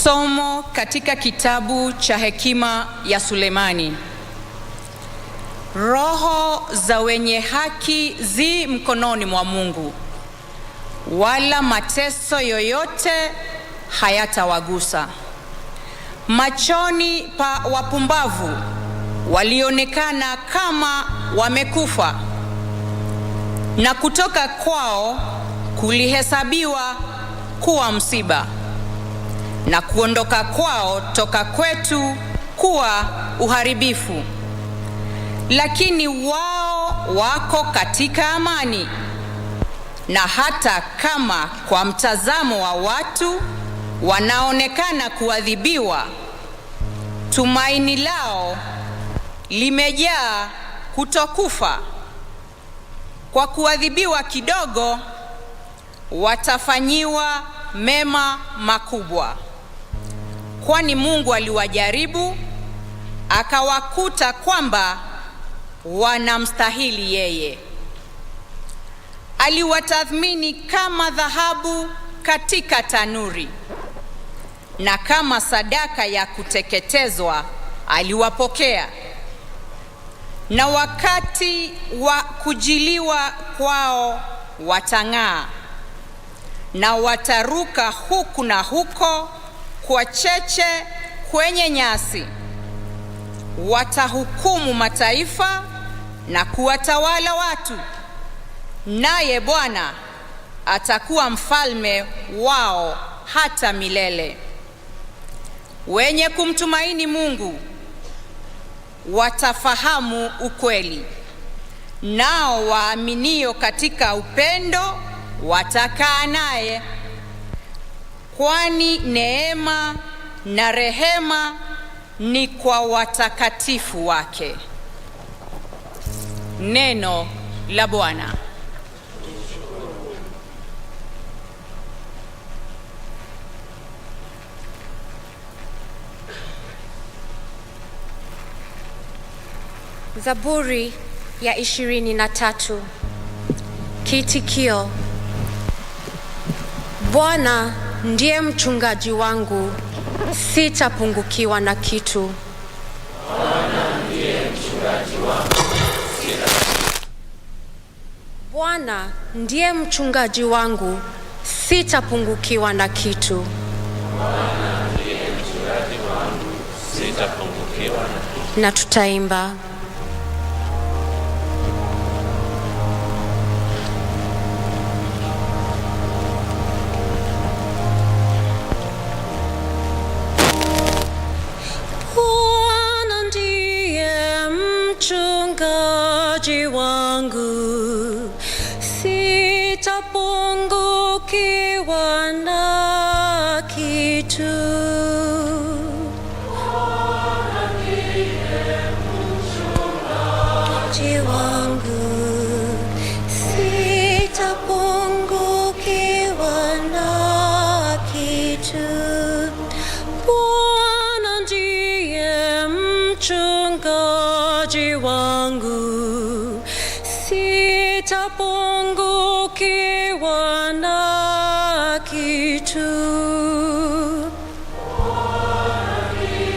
Somo katika kitabu cha hekima ya Sulemani. Roho za wenye haki zi mkononi mwa Mungu, wala mateso yoyote hayatawagusa. Machoni pa wapumbavu walionekana kama wamekufa, na kutoka kwao kulihesabiwa kuwa msiba, na kuondoka kwao toka kwetu kuwa uharibifu. Lakini wao wako katika amani, na hata kama kwa mtazamo wa watu wanaonekana kuadhibiwa, tumaini lao limejaa kutokufa. Kwa kuadhibiwa kidogo, watafanyiwa mema makubwa. Kwani Mungu aliwajaribu, akawakuta kwamba wanamstahili yeye. Aliwatathmini kama dhahabu katika tanuri, na kama sadaka ya kuteketezwa aliwapokea. Na wakati wa kujiliwa kwao watang'aa, na wataruka huku na huko kwa cheche kwenye nyasi. Watahukumu mataifa na kuwatawala watu, naye Bwana atakuwa mfalme wao hata milele. Wenye kumtumaini Mungu watafahamu ukweli, nao waaminio katika upendo watakaa naye. Kwani neema na rehema ni kwa watakatifu wake. Neno la Bwana. Zaburi ya 23. Kiitikio: Bwana ndiye mchungaji wangu, sitapungukiwa na kitu. Bwana ndiye mchungaji wangu, Bwana ndiye mchungaji wangu, sitapungukiwa na kitu. Bwana ndiye mchungaji wangu, sitapungukiwa na kitu. Na tutaimba. Bwana ndiye mchungaji wangu, sitapungukiwa na kitu. Bwana ndiye mchungaji wangu, sitapungukiwa na kitu. Bwana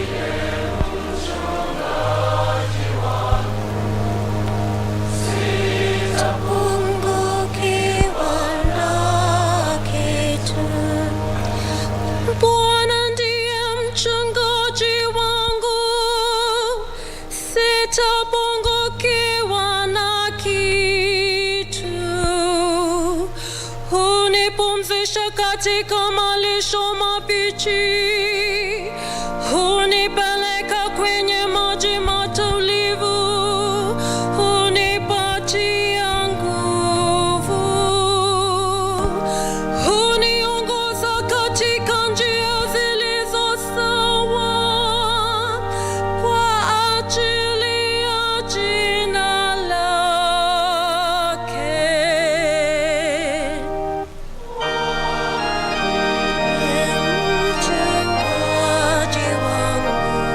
ndiye mchungaji wangu, sitapungukiwa na kitu. Bwana ndiye mchungaji wangu, sitapungukiwa na kitu. Hunipumzisha katika malisho mabichi, hunipeleka kwenye maji matulivu, hunipatia nguvu, huniongoza katika njia zilizo sawa kwa ajili ya jina lake. Mchungaji wangu,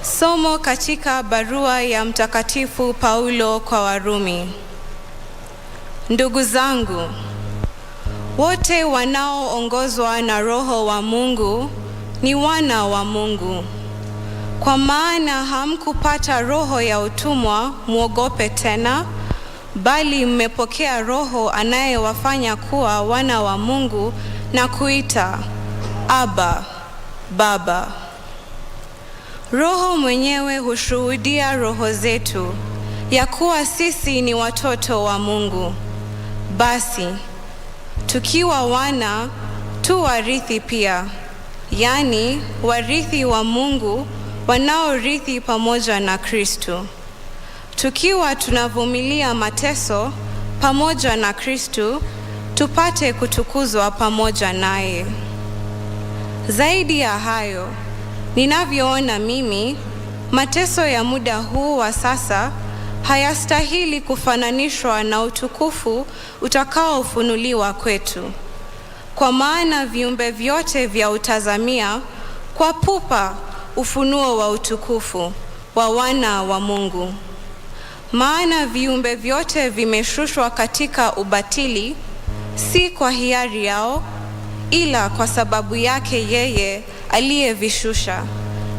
Somo katika barua ya Mtakatifu Paulo kwa Warumi. Ndugu zangu, wote wanaoongozwa na Roho wa Mungu ni wana wa Mungu. Kwa maana hamkupata roho ya utumwa muogope tena, bali mmepokea Roho anayewafanya kuwa wana wa Mungu na kuita Abba, Baba. Roho mwenyewe hushuhudia roho zetu ya kuwa sisi ni watoto wa Mungu. Basi, tukiwa wana, tu warithi pia, yani warithi wa Mungu, wanaorithi pamoja na Kristo. Tukiwa tunavumilia mateso pamoja na Kristo, tupate kutukuzwa pamoja naye. Zaidi ya hayo, ninavyoona mimi, mateso ya muda huu wa sasa hayastahili kufananishwa na utukufu utakaofunuliwa kwetu. Kwa maana viumbe vyote vya utazamia kwa pupa ufunuo wa utukufu wa wana wa Mungu. Maana viumbe vyote vimeshushwa katika ubatili, si kwa hiari yao, ila kwa sababu yake yeye aliyevishusha,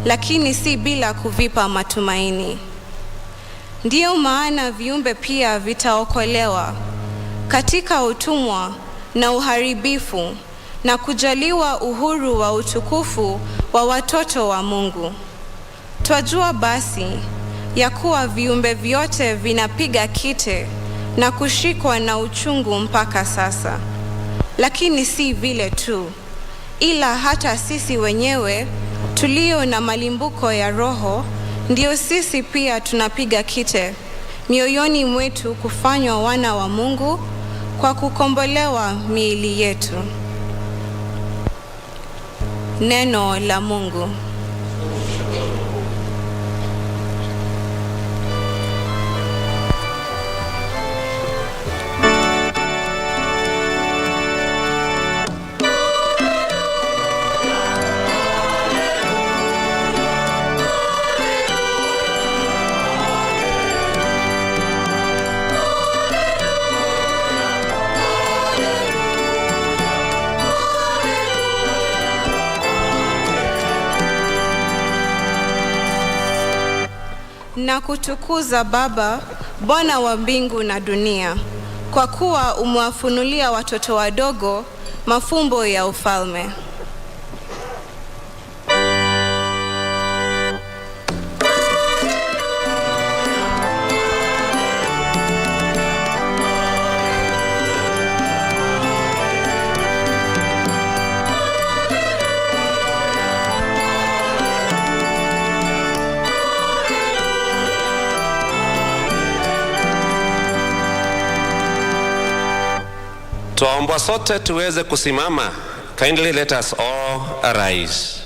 lakini si bila kuvipa matumaini. Ndiyo maana viumbe pia vitaokolewa katika utumwa na uharibifu na kujaliwa uhuru wa utukufu wa watoto wa Mungu. Twajua basi ya kuwa viumbe vyote vinapiga kite na kushikwa na uchungu mpaka sasa. Lakini si vile tu, ila hata sisi wenyewe tulio na malimbuko ya roho, ndio sisi pia tunapiga kite mioyoni mwetu kufanywa wana wa Mungu kwa kukombolewa miili yetu. Neno la Mungu. Na kutukuza Baba, Bwana wa mbingu na dunia, kwa kuwa umewafunulia watoto wadogo mafumbo ya ufalme. Twaomba sote tuweze kusimama. Kindly let us all arise.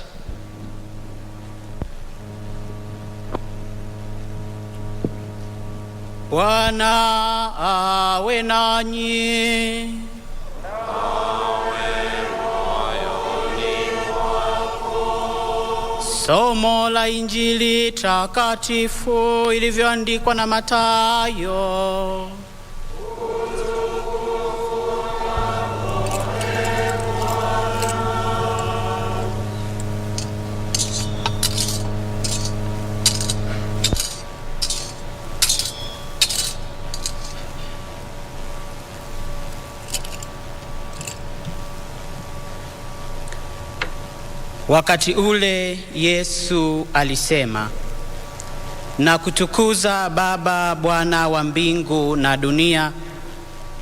Bwana awe nanyi. Somo la Injili takatifu ilivyoandikwa na Mathayo. Wakati ule Yesu alisema, na kutukuza Baba, Bwana wa mbingu na dunia,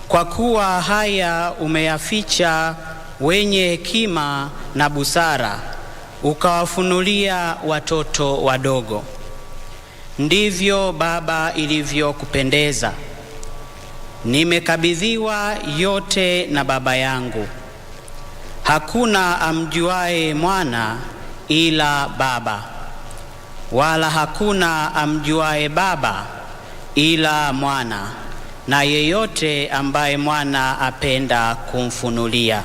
kwa kuwa haya umeyaficha wenye hekima na busara, ukawafunulia watoto wadogo. Ndivyo Baba ilivyokupendeza. Nimekabidhiwa yote na Baba yangu. Hakuna amjuae Mwana ila Baba, wala hakuna amjuae Baba ila Mwana, na yeyote ambaye Mwana apenda kumfunulia.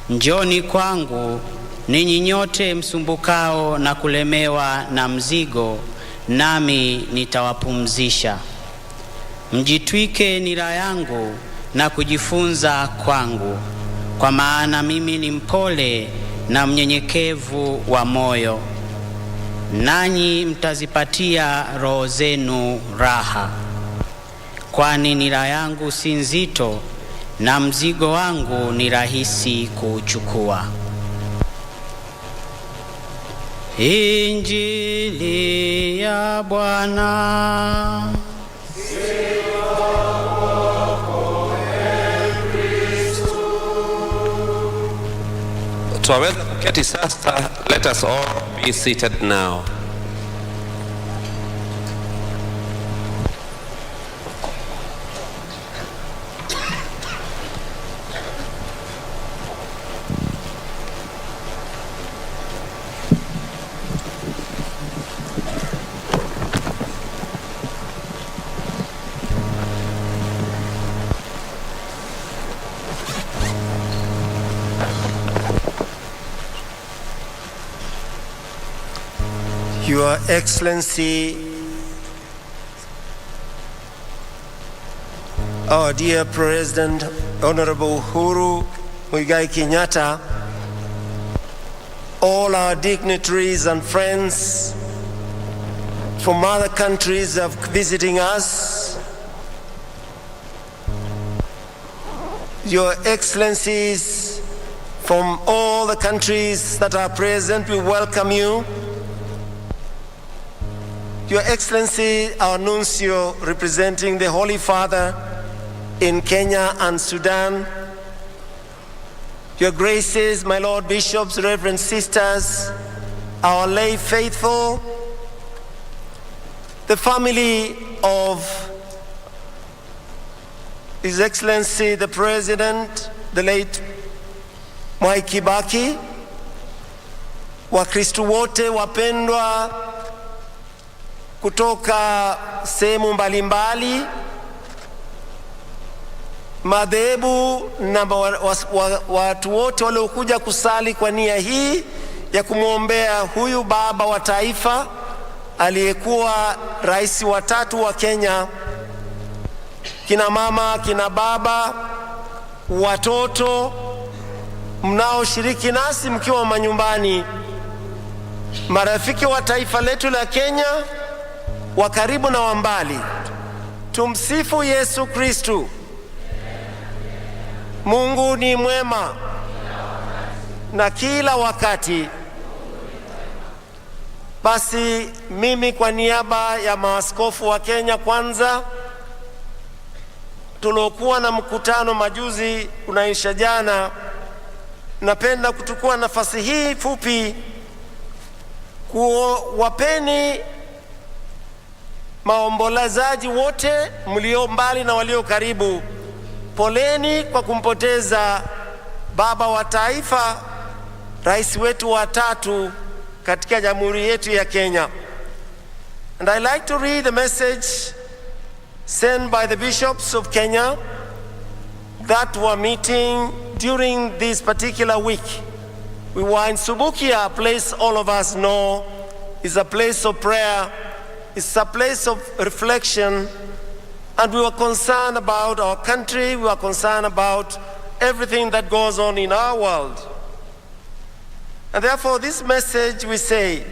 Njoni kwangu ninyi nyote msumbukao na kulemewa na mzigo, nami nitawapumzisha. Mjitwike nira yangu na kujifunza kwangu, kwa maana mimi ni mpole na mnyenyekevu wa moyo, nanyi mtazipatia roho zenu raha. Kwani nira yangu si nzito na mzigo wangu ni rahisi kuuchukua. Injili ya Bwana. Twaweza kuketi sasa. Let us all be seated now. Your Excellency, our dear President, Honorable Uhuru Muigai Kenyatta, all our dignitaries and friends from other countries are visiting us, Your Excellencies from all the countries that are present, we welcome you. Your Excellency, our Nuncio representing the Holy Father in Kenya and Sudan, Your Graces, my Lord Bishops, Reverend Sisters, our lay faithful, the family of His Excellency the President, the late Mwai Kibaki, Wakristo wote wapendwa kutoka sehemu mbalimbali, madhehebu na watu wote waliokuja kusali kwa nia hii ya kumwombea huyu baba wa taifa aliyekuwa rais wa 3 wa Kenya. Kina mama, kina baba, watoto mnaoshiriki nasi mkiwa manyumbani, marafiki wa taifa letu la Kenya, wa karibu na wa mbali, tumsifu Yesu Kristu. Mungu ni mwema na kila wakati. Basi mimi kwa niaba ya maaskofu wa Kenya, kwanza tulokuwa na mkutano majuzi unaisha jana, napenda kuchukua nafasi hii fupi kuwapeni maombolezaji wote mlio mbali na walio karibu, poleni kwa kumpoteza baba wa taifa, rais wetu wa 3 katika jamhuri yetu ya Kenya. And I like to read a message sent by the bishops of Kenya that were meeting during this particular week. We were in Subukia, a place all of us know is a place of prayer, it's a place of reflection, and we were concerned about our country, we were concerned about everything that goes on in our world. And therefore this message we say,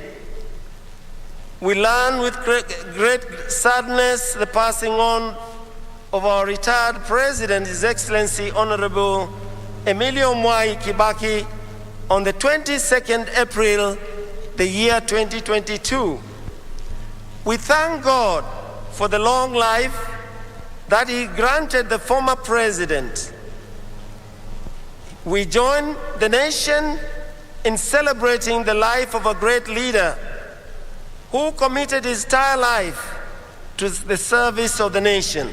we learn with great sadness the passing on of our retired President, His Excellency Honorable Emilio Mwai Kibaki, on the 22nd April, the year 2022. We thank God for the long life that He granted the former President. We join the nation in celebrating the life of a great leader who committed his entire life to the service of the nation.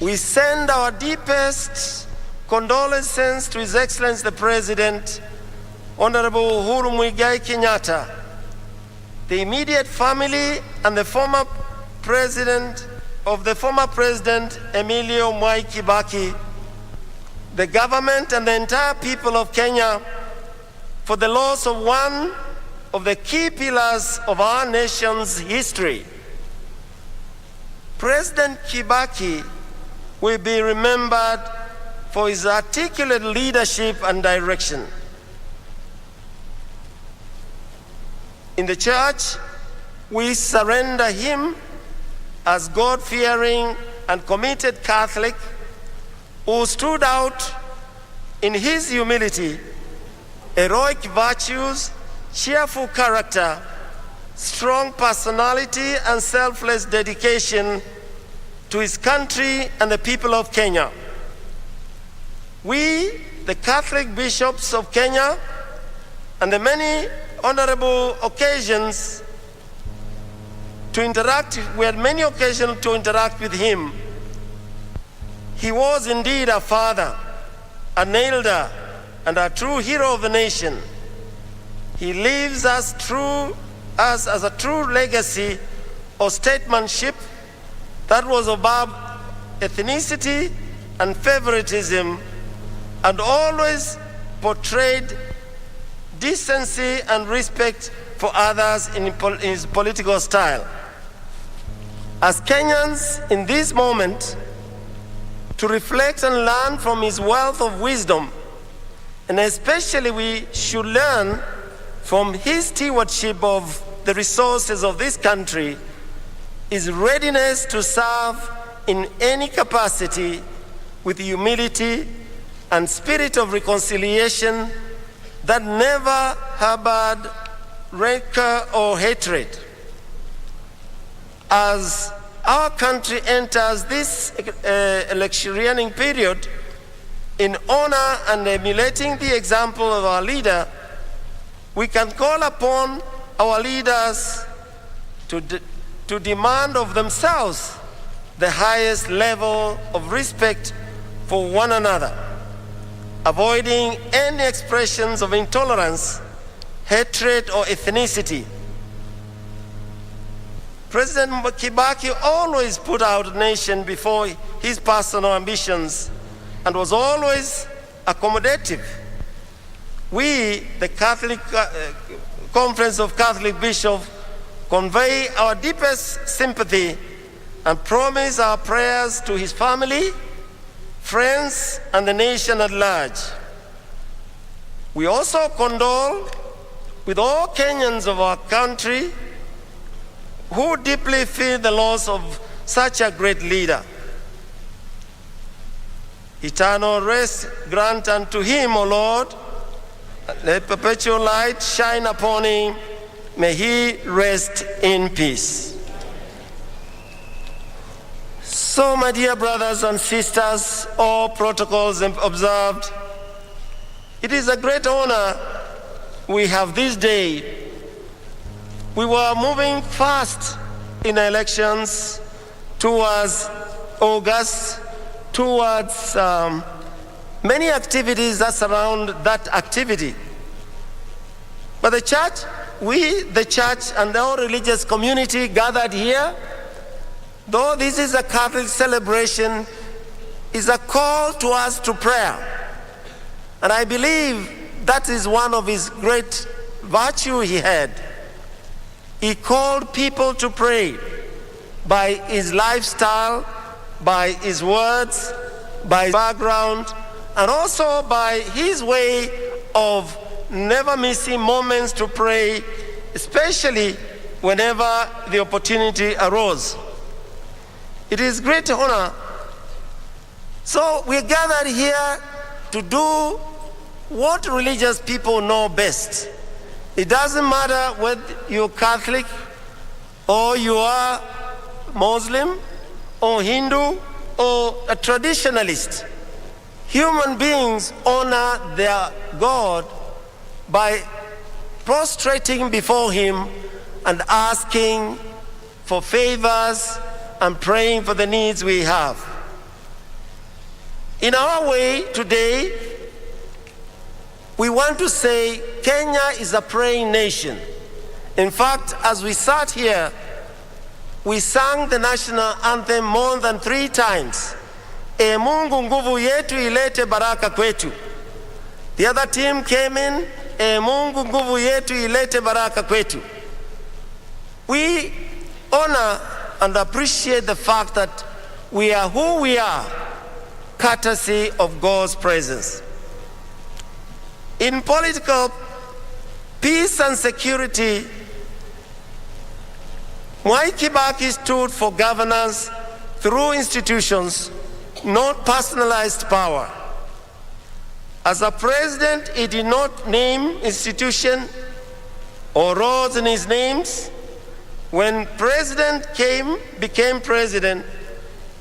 We send our deepest condolences to His Excellency the President, Honorable Uhuru Muigai Kenyatta, the immediate family and the former President Emilio Mwai Kibaki, the government and the entire people of Kenya, for the loss of one of the key pillars of our nation's history. President Kibaki will be remembered for his articulate leadership and direction. In the church, we surrender him as God-fearing and committed Catholic who stood out in his humility, heroic virtues, cheerful character, strong personality, and selfless dedication to his country and the people of Kenya. We, the Catholic bishops of Kenya, and the many honorable occasions to interact, we had many occasions to interact with him. He was indeed a father, an elder, and a true hero of the nation. He leaves us as a true legacy of statesmanship that was above ethnicity and favoritism, and always portrayed decency and respect for others in his political style. As Kenyans in this moment, to reflect and learn from his wealth of wisdom, and especially we should learn from his stewardship of the resources of this country, his readiness to serve in any capacity with humility and spirit of reconciliation that never harbored rancor or hatred. As our country enters this electioneering period, in honor and emulating the example of our leader, we can call upon our leaders to demand of themselves the highest level of respect for one another, avoiding any expressions of intolerance, hatred, or ethnicity. President Kibaki always put our nation before his personal ambitions and was always accommodative. We, the Catholic Conference of Catholic Bishops, convey our deepest sympathy and promise our prayers to his family, friends, and the nation at large. We also condole with all Kenyans of our country who deeply feel the loss of such a great leader. Eternal rest grant unto him, O Lord. Let perpetual light shine upon him. May he rest in peace. So, my dear brothers and sisters, all protocols observed, it is a great honor we have this day. We were moving fast in elections towards August, towards many activities that surround that activity. But the church, we, the church, and the whole religious community gathered here, though this is a Catholic celebration, is a call to us to prayer. And I believe that is one of his great virtue he had. He called people to pray by his lifestyle, by his words, by his background, and also by his way of never missing moments to pray, especially whenever the opportunity arose. It is great honor. So we gathered here to do what religious people know best. It doesn't matter whether you're Catholic or you are Muslim or Hindu or a traditionalist. Human beings honor their God by prostrating before him and asking for favors and praying for the needs we have. In our way today, we want to say Kenya is a praying nation. In fact, as we sat here, we sang the national anthem more than 3 times. E Mungu nguvu yetu ilete baraka kwetu. The other team came in Mungu nguvu yetu ilete baraka kwetu. We honor and appreciate the fact that we are who we are, courtesy of God's presence. In political peace and security, Mwai Kibaki stood for governance through institutions, not personalized power. As a president, he did not name institution or roads in his names. When president became president,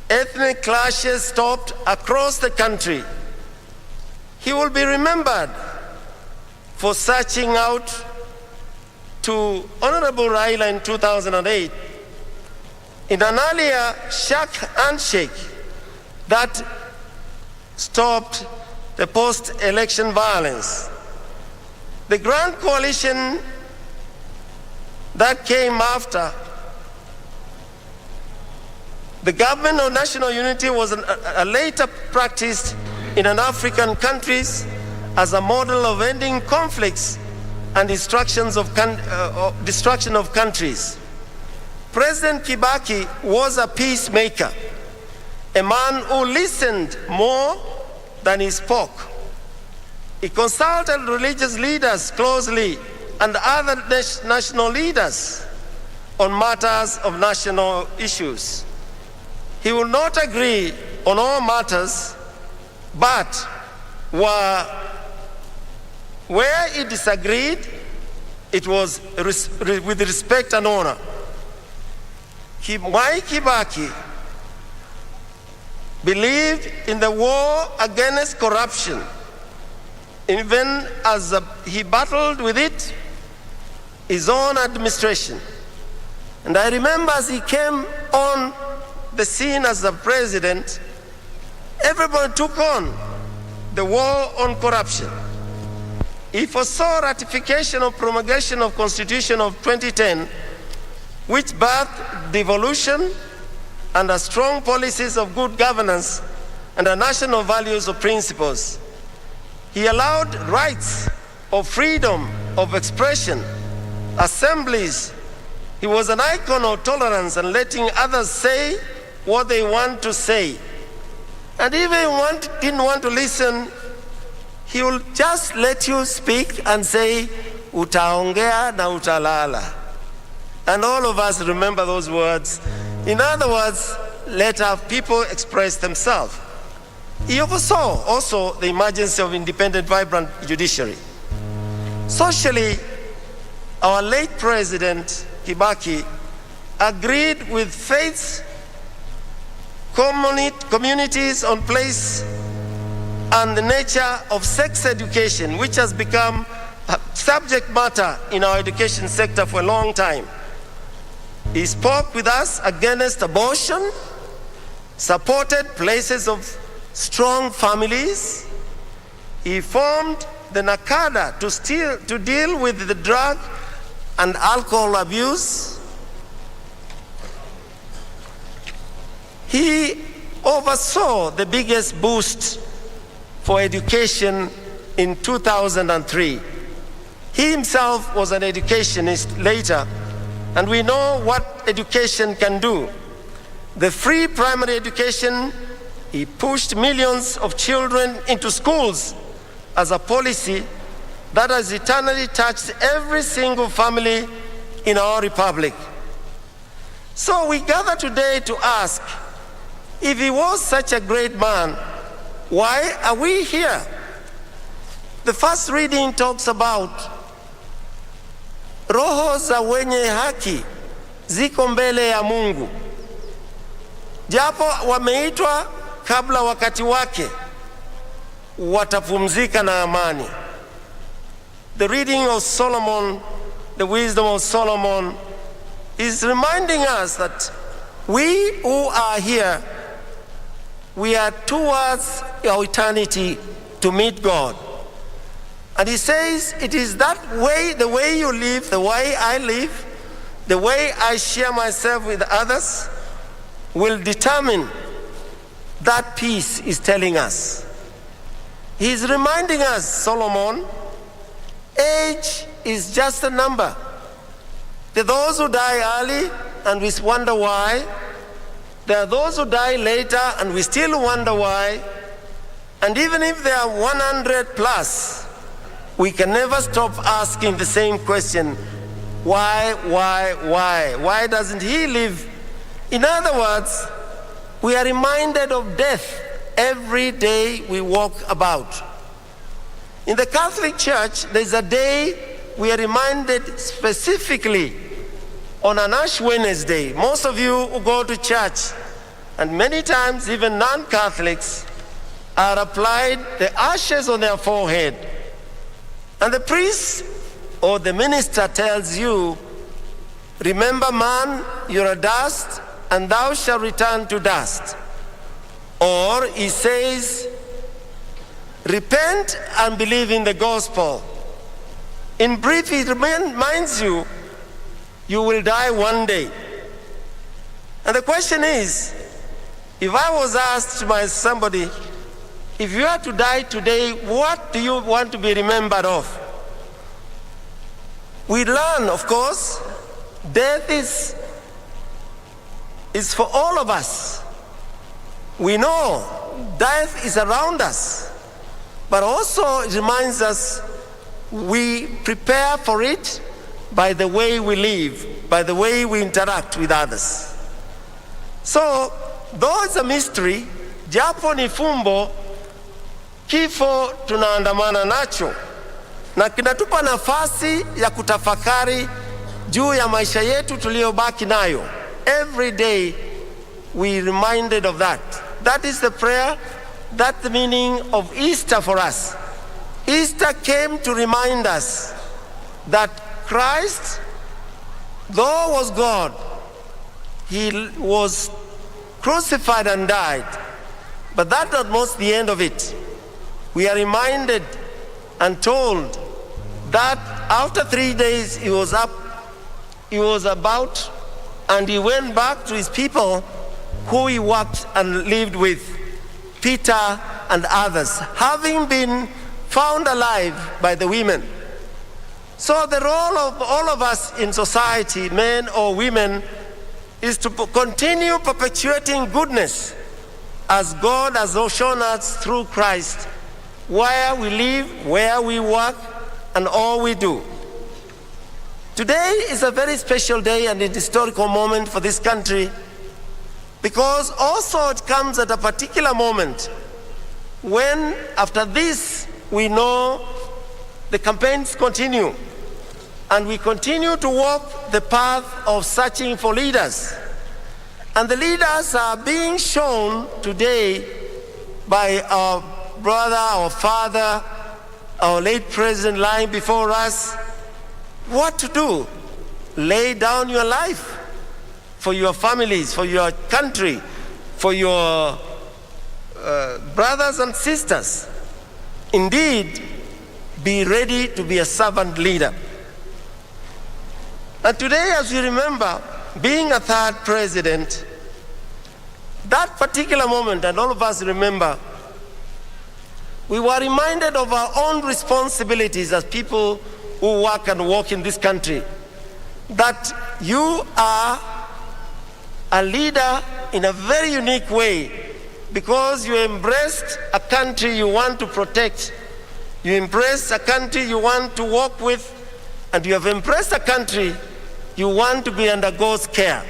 ethnic clashes stopped across the country. He will be remembered for searching out to Honorable Raila in 2008 in an earlier handshake that stopped the post-election violence. The grand coalition that came after the government of national unity was a later practiced in African countries as a model of ending conflicts and destruction of countries. President Kibaki was a peacemaker, a man who listened more than he spoke. He consulted religious leaders closely and other national leaders on matters of national issues. He will not agree on all matters, but where he disagreed, it was with respect and honor. Mwai Kibaki believed in the war against corruption, even as he battled with it his own administration. And I remember as he came on the scene as the president, everybody took on the war on corruption. He foresaw ratification of promulgation of Constitution of 2010, which birthed devolution and a strong policies of good governance and a national values of principles. He allowed rights of freedom of expression, assemblies. He was an icon of tolerance and letting others say what they want to say. And even didn't want to listen, he will just let you speak and say, utaongea na utalala. And all of us remember those words. In other words, let our people express themselves. He oversaw also the emergence of independent, vibrant judiciary. Socially, our late president, Kibaki, agreed with faiths, communities on place and the nature of sex education, which has become a subject matter in our education sector for a long time. He spoke with us against abortion, supported places of strong families. He formed the NACADA to deal with the drug and alcohol abuse. He oversaw the biggest boost for education in 2003. He himself was an educationist later, and we know what education can do. The free primary education, he pushed millions of children into schools as a policy that has eternally touched every single family in our republic. So we gather today to ask, if he was such a great man, why are we here? The first reading talks about roho za wenye haki ziko mbele ya Mungu, japo wameitwa kabla wakati wake, watapumzika na amani. The reading of Solomon, the wisdom of Solomon, is reminding us that we who are here, we are towards our eternity to meet God. And he says, it is that way, the way you live, the way I live, the way I share myself with others, will determine that peace is telling us. He's reminding us, Solomon, age is just a number. There are those who die early and we wonder why. There are those who die later and we still wonder why. And even if they are 100 plus, we can never stop asking the same question. Why? Why doesn't he live? In other words, we are reminded of death every day we walk about. In the Catholic Church, there's a day we are reminded specifically on an Ash Wednesday. Most of you who go to church, and many times even non-Catholics, are applied the ashes on their forehead. And the priest or the minister tells you, remember man, you're a dust, and thou shalt return to dust. Or he says, repent and believe in the gospel. In brief, he reminds you, you will die one day. And the question is, if I was asked by somebody, if you are to die today, what do you want to be remembered of? We learn, of course, death is for all of us. We know death is around us, but also it reminds us we prepare for it by the way we live, by the way we interact with others. So, though it's a mystery, japo ni fumbo, kifo tunaandamana nacho, na kinatupa nafasi ya kutafakari juu ya maisha yetu tuliyobaki nayo. Every day we reminded of that. That is the prayer, that's the meaning of Easter for us. Easter came to remind us that Christ, though was God, he was crucified and died. But that was not the end of it. We are reminded and told that after 3 days he was up, he was about, and he went back to his people who he worked and lived with, Peter and others, having been found alive by the women. So the role of all of us in society, men or women, is to continue perpetuating goodness as God has shown us through Christ, where we live, where we work, and all we do. Today is a very special day and an historical moment for this country, because also it comes at a particular moment when, after this, we know the campaigns continue, and we continue to walk the path of searching for leaders. And the leaders are being shown today by our brother, our father, our late president lying before us, what to do. Lay down your life for your families, for your country, for your brothers and sisters. Indeed, be ready to be a servant leader. And today, as we remember, being a third president, that particular moment, and all of us remember, we were reminded of our own responsibilities as people who work and walk in this country, that you are a leader in a very unique way, because you embraced a country you want to protect, you embraced a country you want to walk with, and you have embraced a country you want to be under God's care.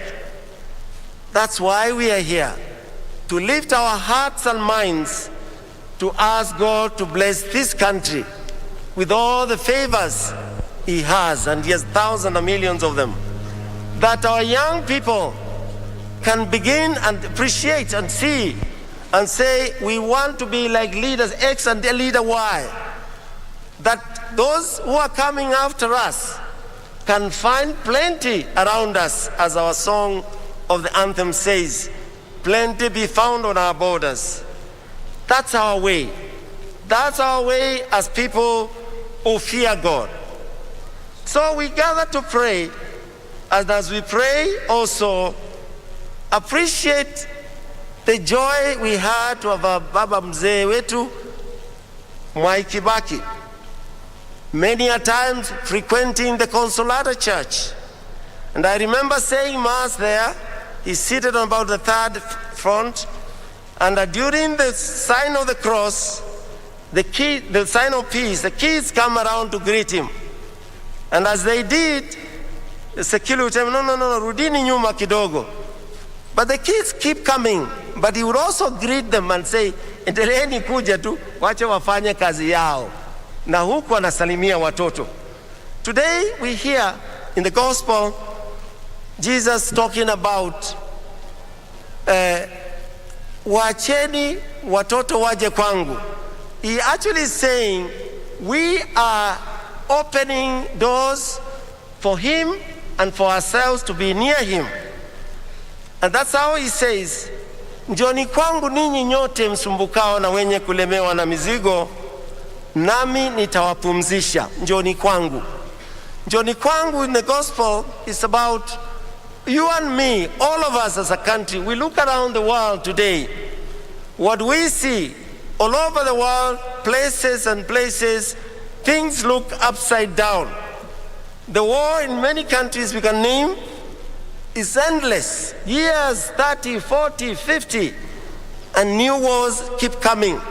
That's why we are here, to lift our hearts and minds to ask God to bless this country with all the favors he has, and he has thousands and millions of them, that our young people can begin and appreciate and see and say, we want to be like leaders X and leader Y, that those who are coming after us can find plenty around us, as our song of the anthem says, plenty be found on our borders. That's our way. That's our way as people who fear God. So we gather to pray, and as we pray also appreciate the joy we had to have our Baba Mzee wetu Mwai Kibaki. many a times frequenting the Consolata Church. And I remember saying Mass there. He's seated on about the third front. And during the sign of the cross, the sign of peace, the kids come around to greet him. And as they did, the security would tell him, no, rudini nyuma kidogo. But the kids keep coming. But he would also greet them and say, endeleeni kuja tu, wache wafanye kazi yao. Na huku anasalimia watoto. Today we hear in the gospel, Jesus talking about wacheni watoto waje kwangu. He actually is saying we are opening doors for him and for ourselves to be near him. And that's how he says, njoni kwangu ninyi nyote msumbukao na wenye kulemewa na mizigo, nami nitawapumzisha. Njoni kwangu. Njoni kwangu in the gospel is about you and me, all of us as a country. We look around the world today. What we see all over the world, places and places, things look upside down. The war in many countries we can name is endless. Years, 30, 40, 50, and new wars keep coming.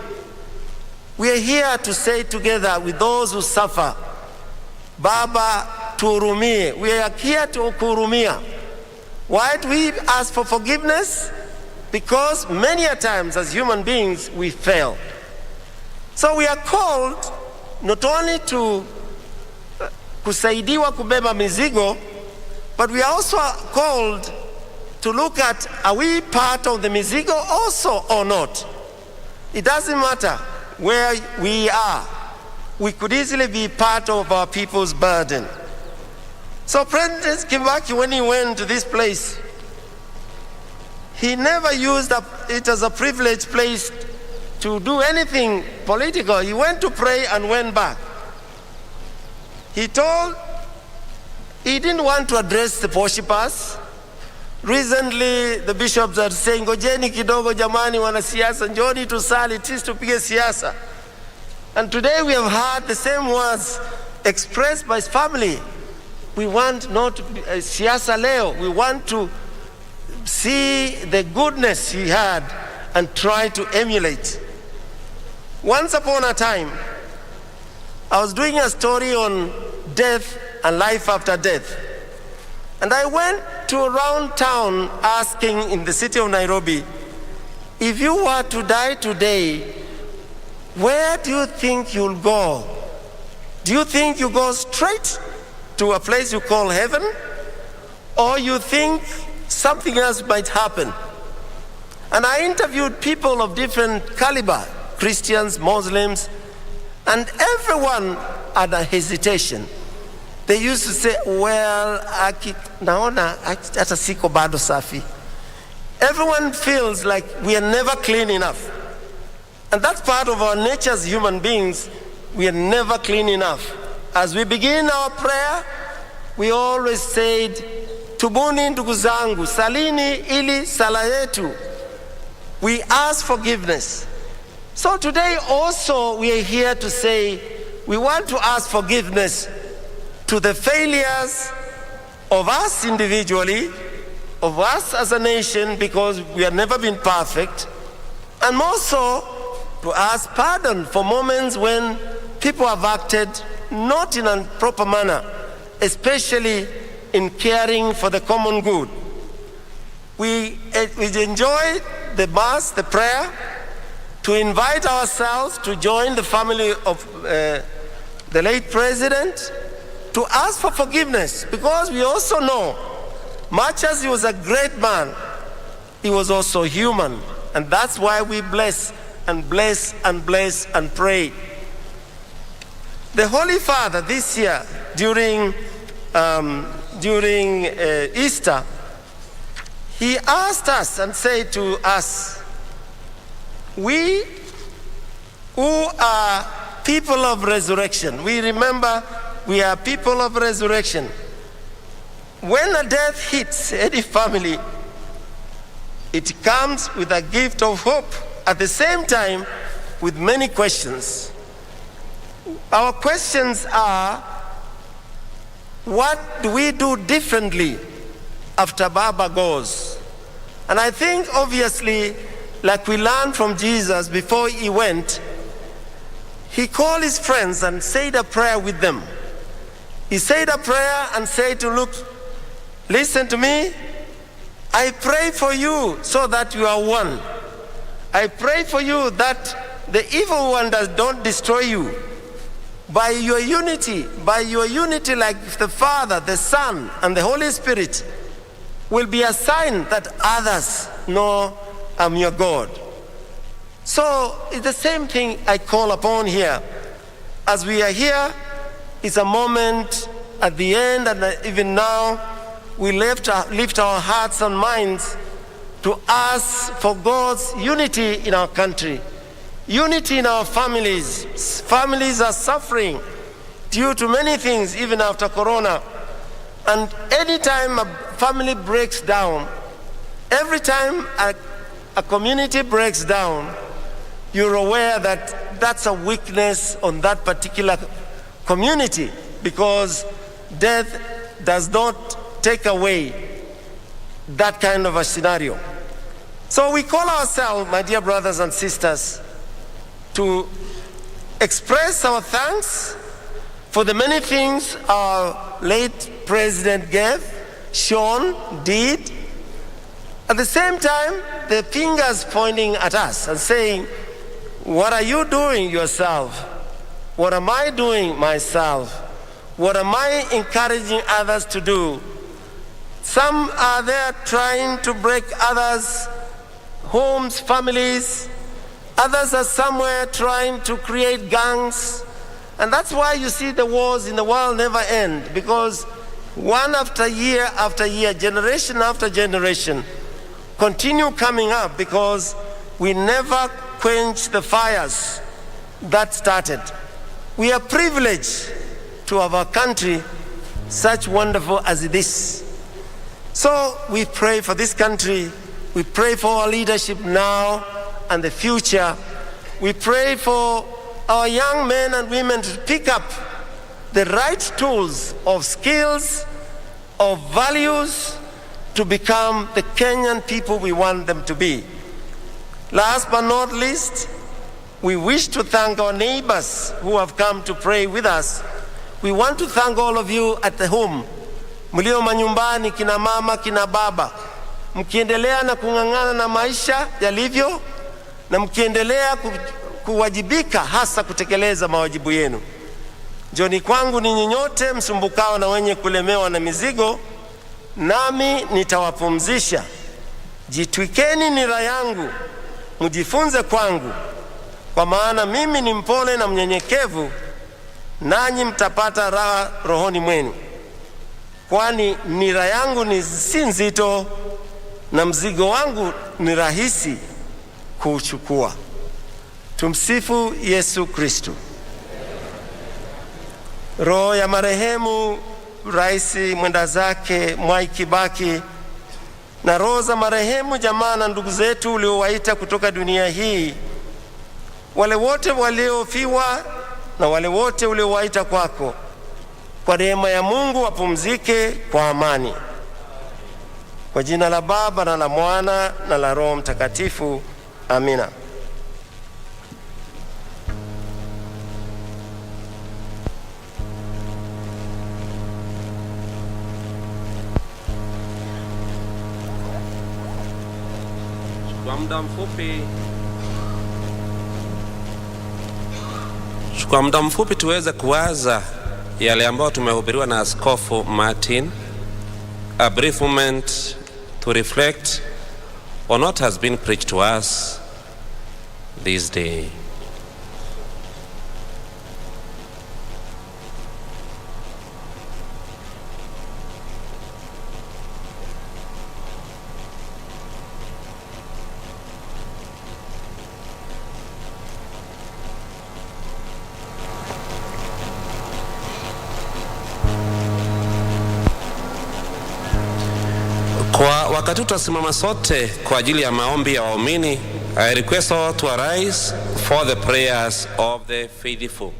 We are here to say together with those who suffer, Baba tuhurumie. We are here to kuhurumia. Why do we ask for forgiveness? Because many a times as human beings we fail. So we are called not only to kusaidiwa kubeba mizigo, but we are also called to look at, are we part of the mizigo also or not? It doesn't matter where we are. We could easily be part of our people's burden. So President Kibaki, when he went to this place, he never used it as a privileged place to do anything political. He went to pray and went back. He didn't want to address the worshippers. Recently, the bishops are saying, ngojeni kidogo jamani wanasiasa, njoni tusali, tis tupige siasa. And today we have heard the same words expressed by his family. We want not siasa leo. We want to see the goodness he had and try to emulate. Once upon a time, I was doing a story on death and life after death. And I went to around town asking in the city of Nairobi, if you were to die today, where do you think you'll go? Do you think you go straight to a place you call heaven? Or you think something else might happen? And I interviewed people of different caliber, Christians, Muslims, and everyone had a hesitation. They used to say, well, naona hata siko bado safi. Everyone feels like we are never clean enough. And that's part of our nature as human beings. We are never clean enough. As we begin our prayer, we always said, tubuni ndugu zangu, salini ili sala yetu. We ask forgiveness. So today also we are here to say, we want to ask forgiveness to the failures of us individually, of us as a nation, because we have never been perfect, and more so to ask pardon for moments when people have acted not in a proper manner, especially in caring for the common good. We enjoy the Mass, the prayer, to invite ourselves to join the family of the late President, to ask for forgiveness, because we also know, much as he was a great man, he was also human. And that's why we bless and bless and bless and pray. The Holy Father this year, during Easter, he asked us and said to us, we who are people of resurrection, we remember we are people of resurrection. When a death hits any family, it comes with a gift of hope, at the same time with many questions. our questions are, what do we do differently after Baba goes? And I think obviously, like we learned from Jesus before he went, he called his friends and said a prayer with them. He said a prayer and said to look, listen to me, I pray for you so that you are one. I pray for you that the evil one don't destroy you. By your unity like the Father, the Son, and the Holy Spirit will be a sign that others know I'm your God. So it's the same thing I call upon here. As we are here, it's a moment at the end, and even now, we lift our hearts and minds to ask for God's unity in our country, unity in our families. Families are suffering due to many things, even after Corona. And anytime a family breaks down, every time a community breaks down, you're aware that that's a weakness on that particular community, because death does not take away that kind of a scenario. So we call ourselves, my dear brothers and sisters, to express our thanks for the many things our late president gave, shown, did. At the same time, the fingers pointing at us and saying, what are you doing yourself? What am I doing myself? What am I encouraging others to do? Some are there trying to break others' homes, families. Others are somewhere trying to create gangs. And that's why you see the wars in the world never end, because one after year, generation after generation, continue coming up, because we never quench the fires that started. We are privileged to have a country such wonderful as this. So we pray for this country. We pray for our leadership now and the future. We pray for our young men and women to pick up the right tools of skills, of values, to become the Kenyan people we want them to be. Last but not least, we wish to thank our neighbors who have come to pray with us. We want to thank all of you at the home. Mlio manyumbani, kina mama, kina baba, mkiendelea na kung'ang'ana na maisha yalivyo, na mkiendelea kuwajibika hasa kutekeleza mawajibu yenu. Njoni kwangu ninyi nyote msumbukao na wenye kulemewa na mizigo, nami nitawapumzisha. Jitwikeni nira yangu, mjifunze kwangu, kwa maana mimi ni mpole na mnyenyekevu, nanyi mtapata raha rohoni mwenu. Kwani nira yangu ni si nzito na mzigo wangu ni rahisi kuuchukua. Tumsifu Yesu Kristo. Roho ya marehemu Rais mwenda zake Mwai Kibaki, na roho za marehemu jamaa na ndugu zetu uliowaita kutoka dunia hii, wale wote waliofiwa na wale wote uliowaita kwako, kwa neema ya Mungu wapumzike kwa amani. Kwa jina la Baba na la Mwana na la Roho Mtakatifu. Amina. Kwa muda mfupi tuweze kuwaza yale ambayo tumehubiriwa na Askofu Martin. A brief moment to reflect on what has been preached to us this day. Kwa wakati tutasimama sote kwa ajili ya maombi ya waumini. I request all to arise for the prayers of the faithful.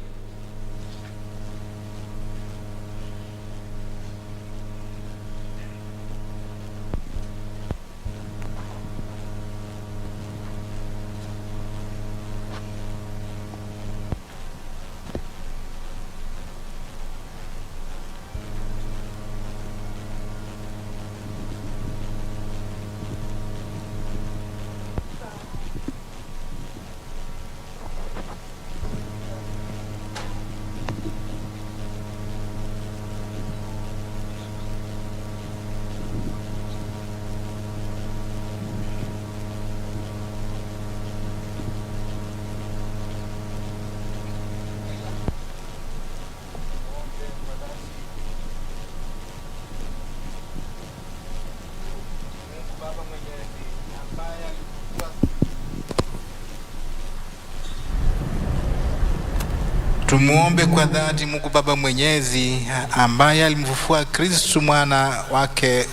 Tumuombe kwa dhati Mungu Baba Mwenyezi ambaye alimfufua Kristo mwana wake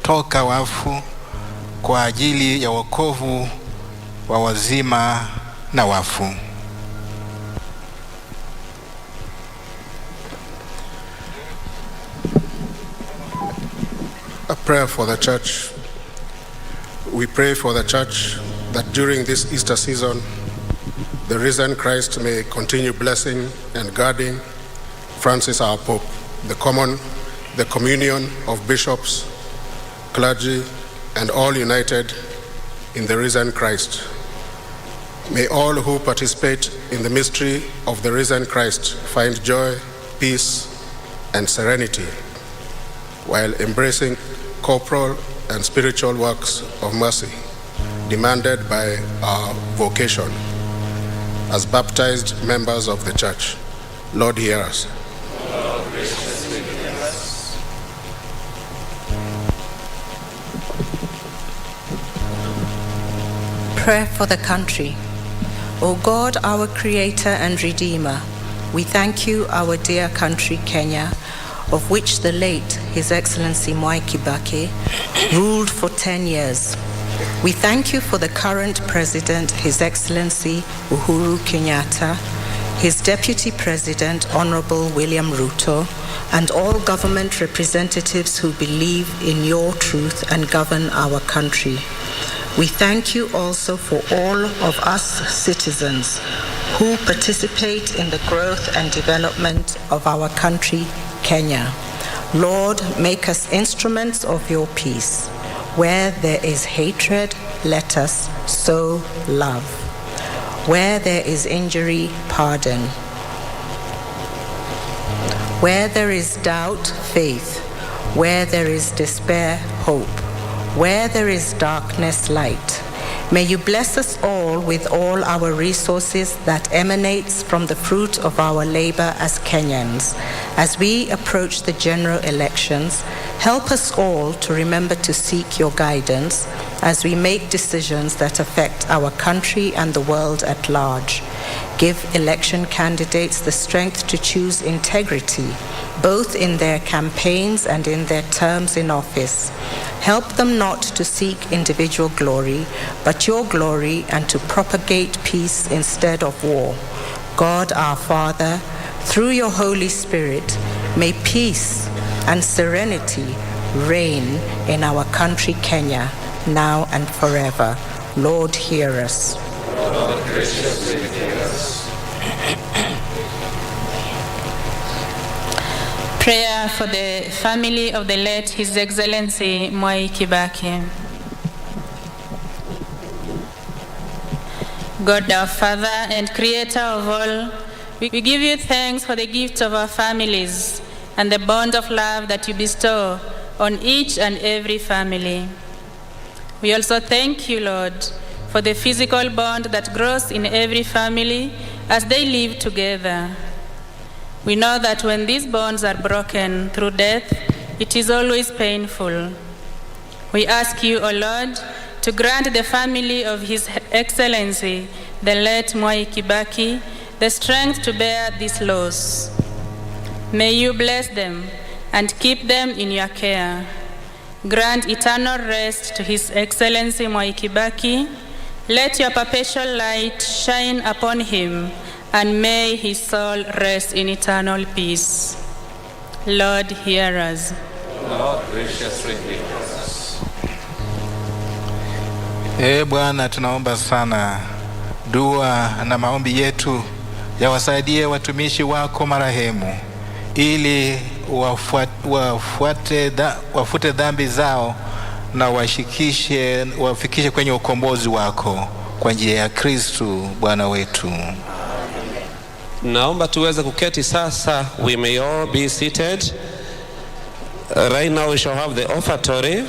toka wafu kwa ajili ya wokovu wa wazima na wafu. A prayer for the church. We pray for the church that during this Easter season, the risen Christ may continue blessing and guarding Francis our Pope, the communion of bishops, clergy, and all united in the risen Christ. May all who participate in the mystery of the risen Christ find joy, peace, and serenity while embracing corporal and spiritual works of mercy demanded by our vocation as baptized members of the church. Lord, hear us. Lord, graciously hear us. Prayer for the country. O God, our Creator and Redeemer, we thank you, our dear country, Kenya, of which the late His Excellency Mwai Kibaki ruled for 10 years. We thank you for the current President, His Excellency Uhuru Kenyatta, his Deputy President, Honorable William Ruto, and all government representatives who believe in your truth and govern our country. We thank you also for all of us citizens who participate in the growth and development of our country, Kenya. Lord, make us instruments of your peace. Where there is hatred, let us sow love. Where there is injury, pardon. Where there is doubt, faith. Where there is despair, hope. Where there is darkness, light. May you bless us all with all our resources that emanates from the fruit of our labor as Kenyans. As we approach the general elections, help us all to remember to seek your guidance as we make decisions that affect our country and the world at large. Give election candidates the strength to choose integrity, both in their campaigns and in their terms in office. Help them not to seek individual glory, but your glory, and to propagate peace instead of war. God our Father, through your Holy Spirit, may peace and serenity reign in our country, Kenya, now and forever. Lord, hear us. Lord, graciously hear us. Prayer for the family of the late His Excellency Mwai Kibaki. God our Father and Creator of all, we give you thanks for the gift of our families and the bond of love that you bestow on each and every family. We also thank you, Lord, for the physical bond that grows in every family as they live together. We know that when these bonds are broken through death, it is always painful. We ask you, O Lord, to grant the family of His Excellency, the late Mwai Kibaki, the strength to bear this loss. May you bless them and keep them in your care. Grant eternal rest to His Excellency Mwai Kibaki. Let your perpetual light shine upon him, and may his soul rest in eternal peace. Lord, hear us. Lord, graciously hear us. Bwana, tunaomba sana dua na maombi yetu yawasaidie watumishi wako marehemu ili wafute dhambi zao na wafikishe kwenye ukombozi wako kwa njia ya Kristo Bwana wetu. Naomba tuweze kuketi sasa. We may all be seated. Right now we shall have the offertory,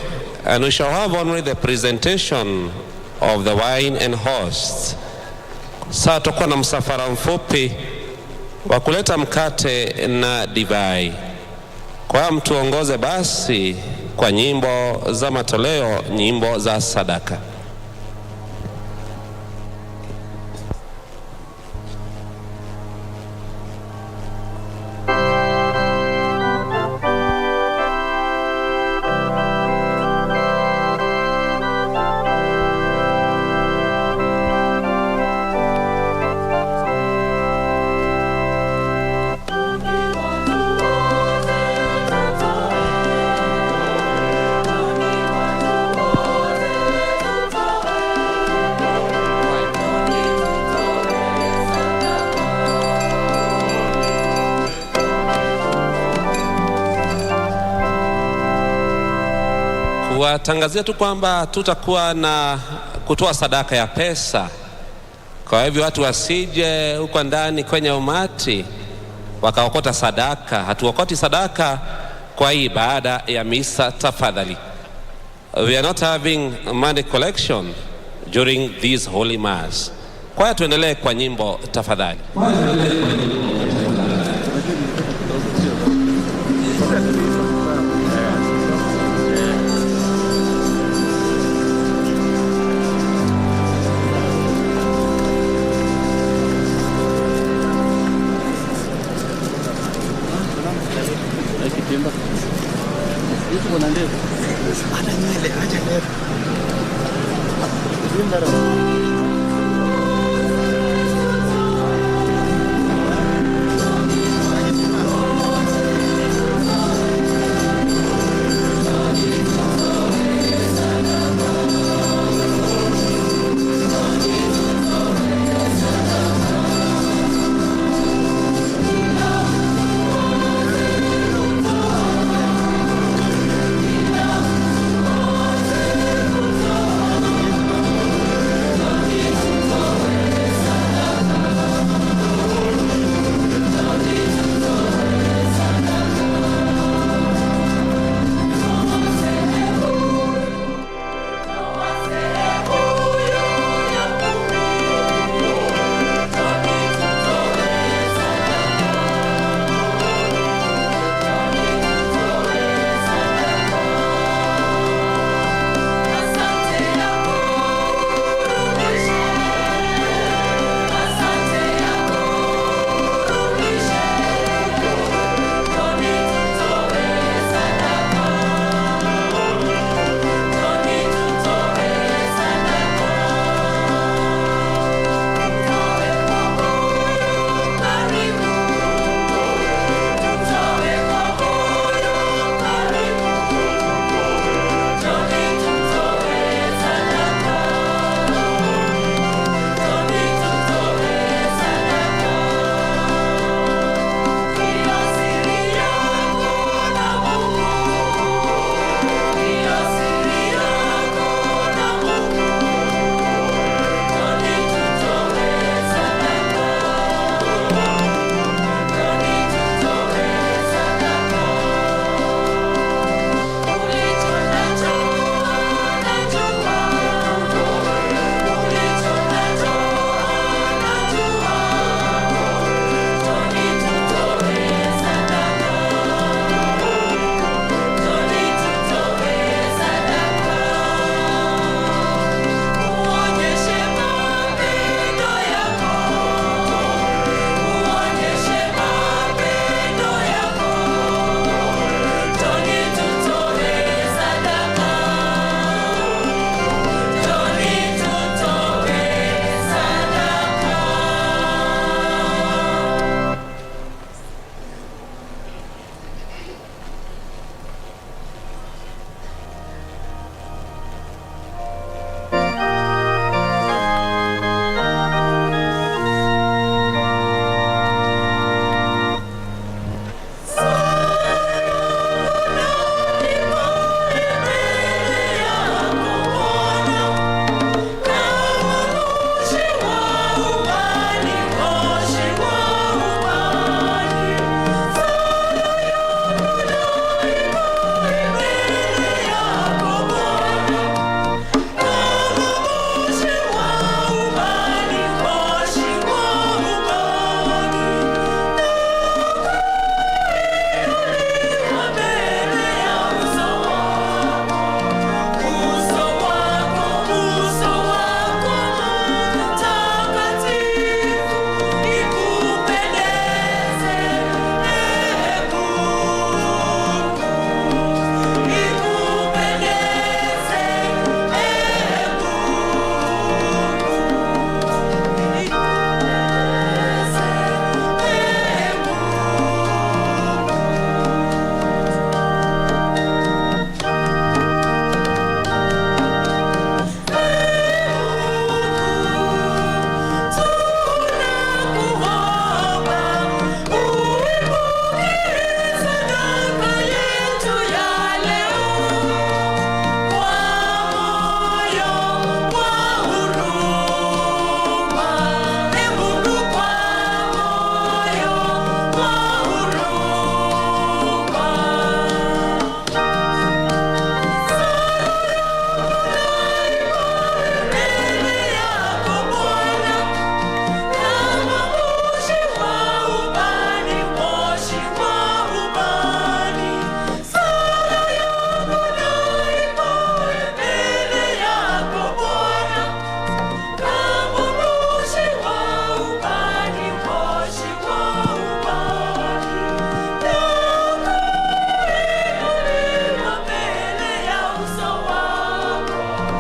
and we shall have only the presentation of the wine and host. Sasa tutakuwa na msafara mfupi wa kuleta mkate na divai. Kwa mtuongoze basi kwa nyimbo za matoleo, nyimbo za sadaka. kuwatangazia tu kwamba tutakuwa na kutoa sadaka ya pesa. Kwa hivyo watu wasije huko ndani kwenye umati wakaokota sadaka. Hatuokoti sadaka kwa hii baada ya misa, tafadhali. We are not having money collection during this holy mass. Kwa hiyo tuendelee kwa nyimbo tafadhali.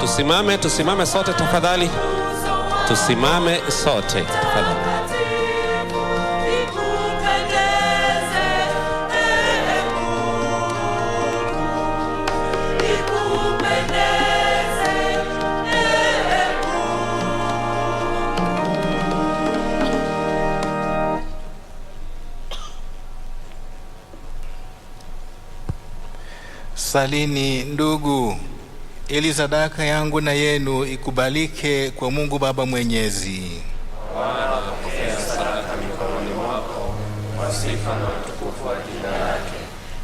Tusimame sote tafadhali. Tusimame sote tafadhali. Salini ndugu, ili sadaka yangu na yenu ikubalike kwa Mungu Baba Mwenyezi. Bwana pokea sadaka mikononi mwako kwa sifa na utukufu wa jina lake,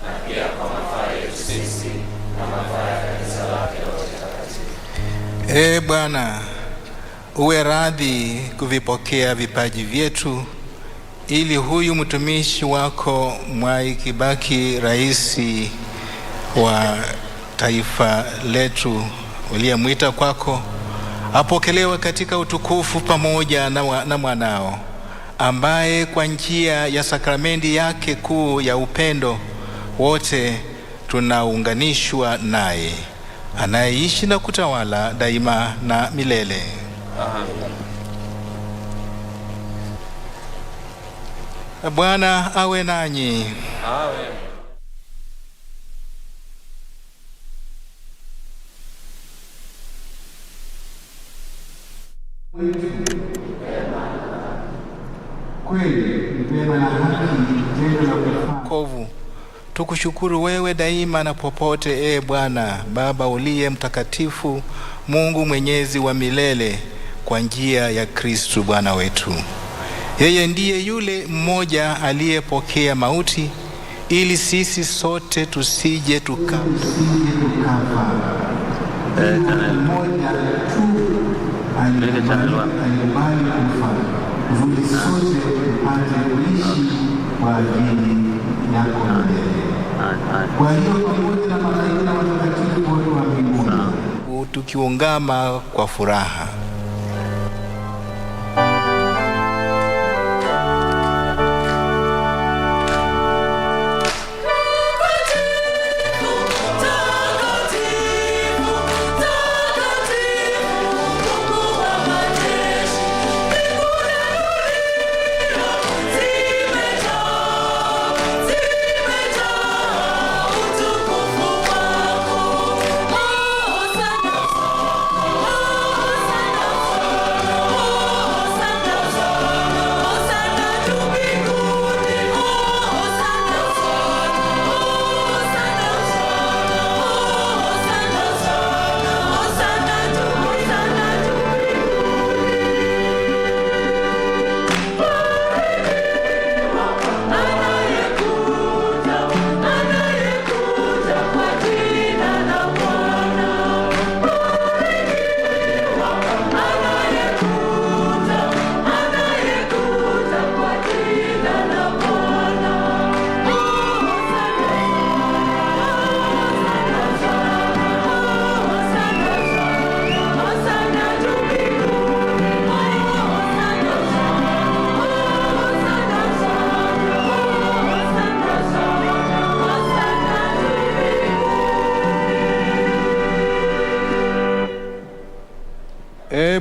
na pia kwa mafaa yetu sisi na mafaa ya kanisa lake lote takatifu. Bwana, uwe radhi kuvipokea vipaji vyetu, ili huyu mtumishi wako Mwai Kibaki, rais wa taifa letu uliyemwita kwako, apokelewe katika utukufu pamoja na mwanao, ambaye kwa njia ya sakramenti yake kuu ya upendo wote tunaunganishwa naye, anayeishi na kutawala daima na milele. Bwana awe nanyi. Awe. Kweli wema na haki tendo la wokovu, tukushukuru wewe daima na popote, Bwana Baba uliye mtakatifu, Mungu mwenyezi wa milele, kwa njia ya Kristo Bwana wetu. Yeye ndiye yule mmoja aliyepokea mauti, ili sisi sote tusije tukafa. Mmoja tu aliyekubali kufa, ili sote tupate kuishi kwa ajili yako milele. Kwa hiyo pamoja na malaika na watakatifu wote wa mbinguni, tukiungama kwa furaha,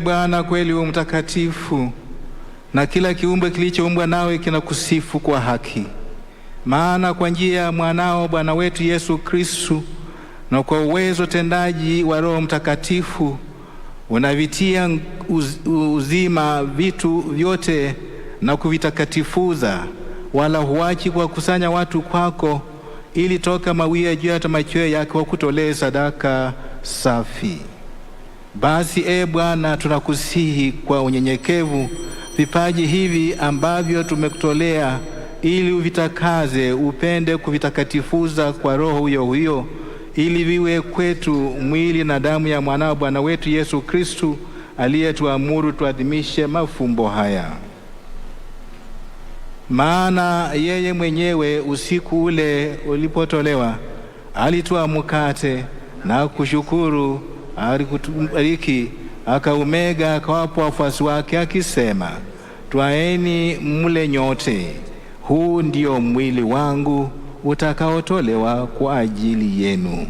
Bwana kweli u mtakatifu, na kila kiumbe kilichoumbwa nawe kinakusifu kwa haki. Maana kwa njia ya mwanao Bwana wetu Yesu Kristu, na kwa uwezo tendaji wa Roho Mtakatifu, unavitia uzima vitu vyote na kuvitakatifuza, wala huachi kuwakusanya watu kwako, ili toka mawia juu ya machweo yake wakutolee sadaka safi. Basi Bwana, tunakusihi kwa unyenyekevu vipaji hivi ambavyo tumekutolea, ili uvitakaze, upende kuvitakatifuza kwa Roho huyo huyo, ili viwe kwetu mwili na damu ya mwanao Bwana wetu Yesu Kristu, aliyetuamuru tuadhimishe mafumbo haya. Maana yeye mwenyewe usiku ule ulipotolewa, alitoa mkate na kushukuru, alikubariki, akaumega, akawapa wafuasi wake akisema, twaeni mle nyote, huu ndio mwili wangu utakaotolewa kwa ajili yenu.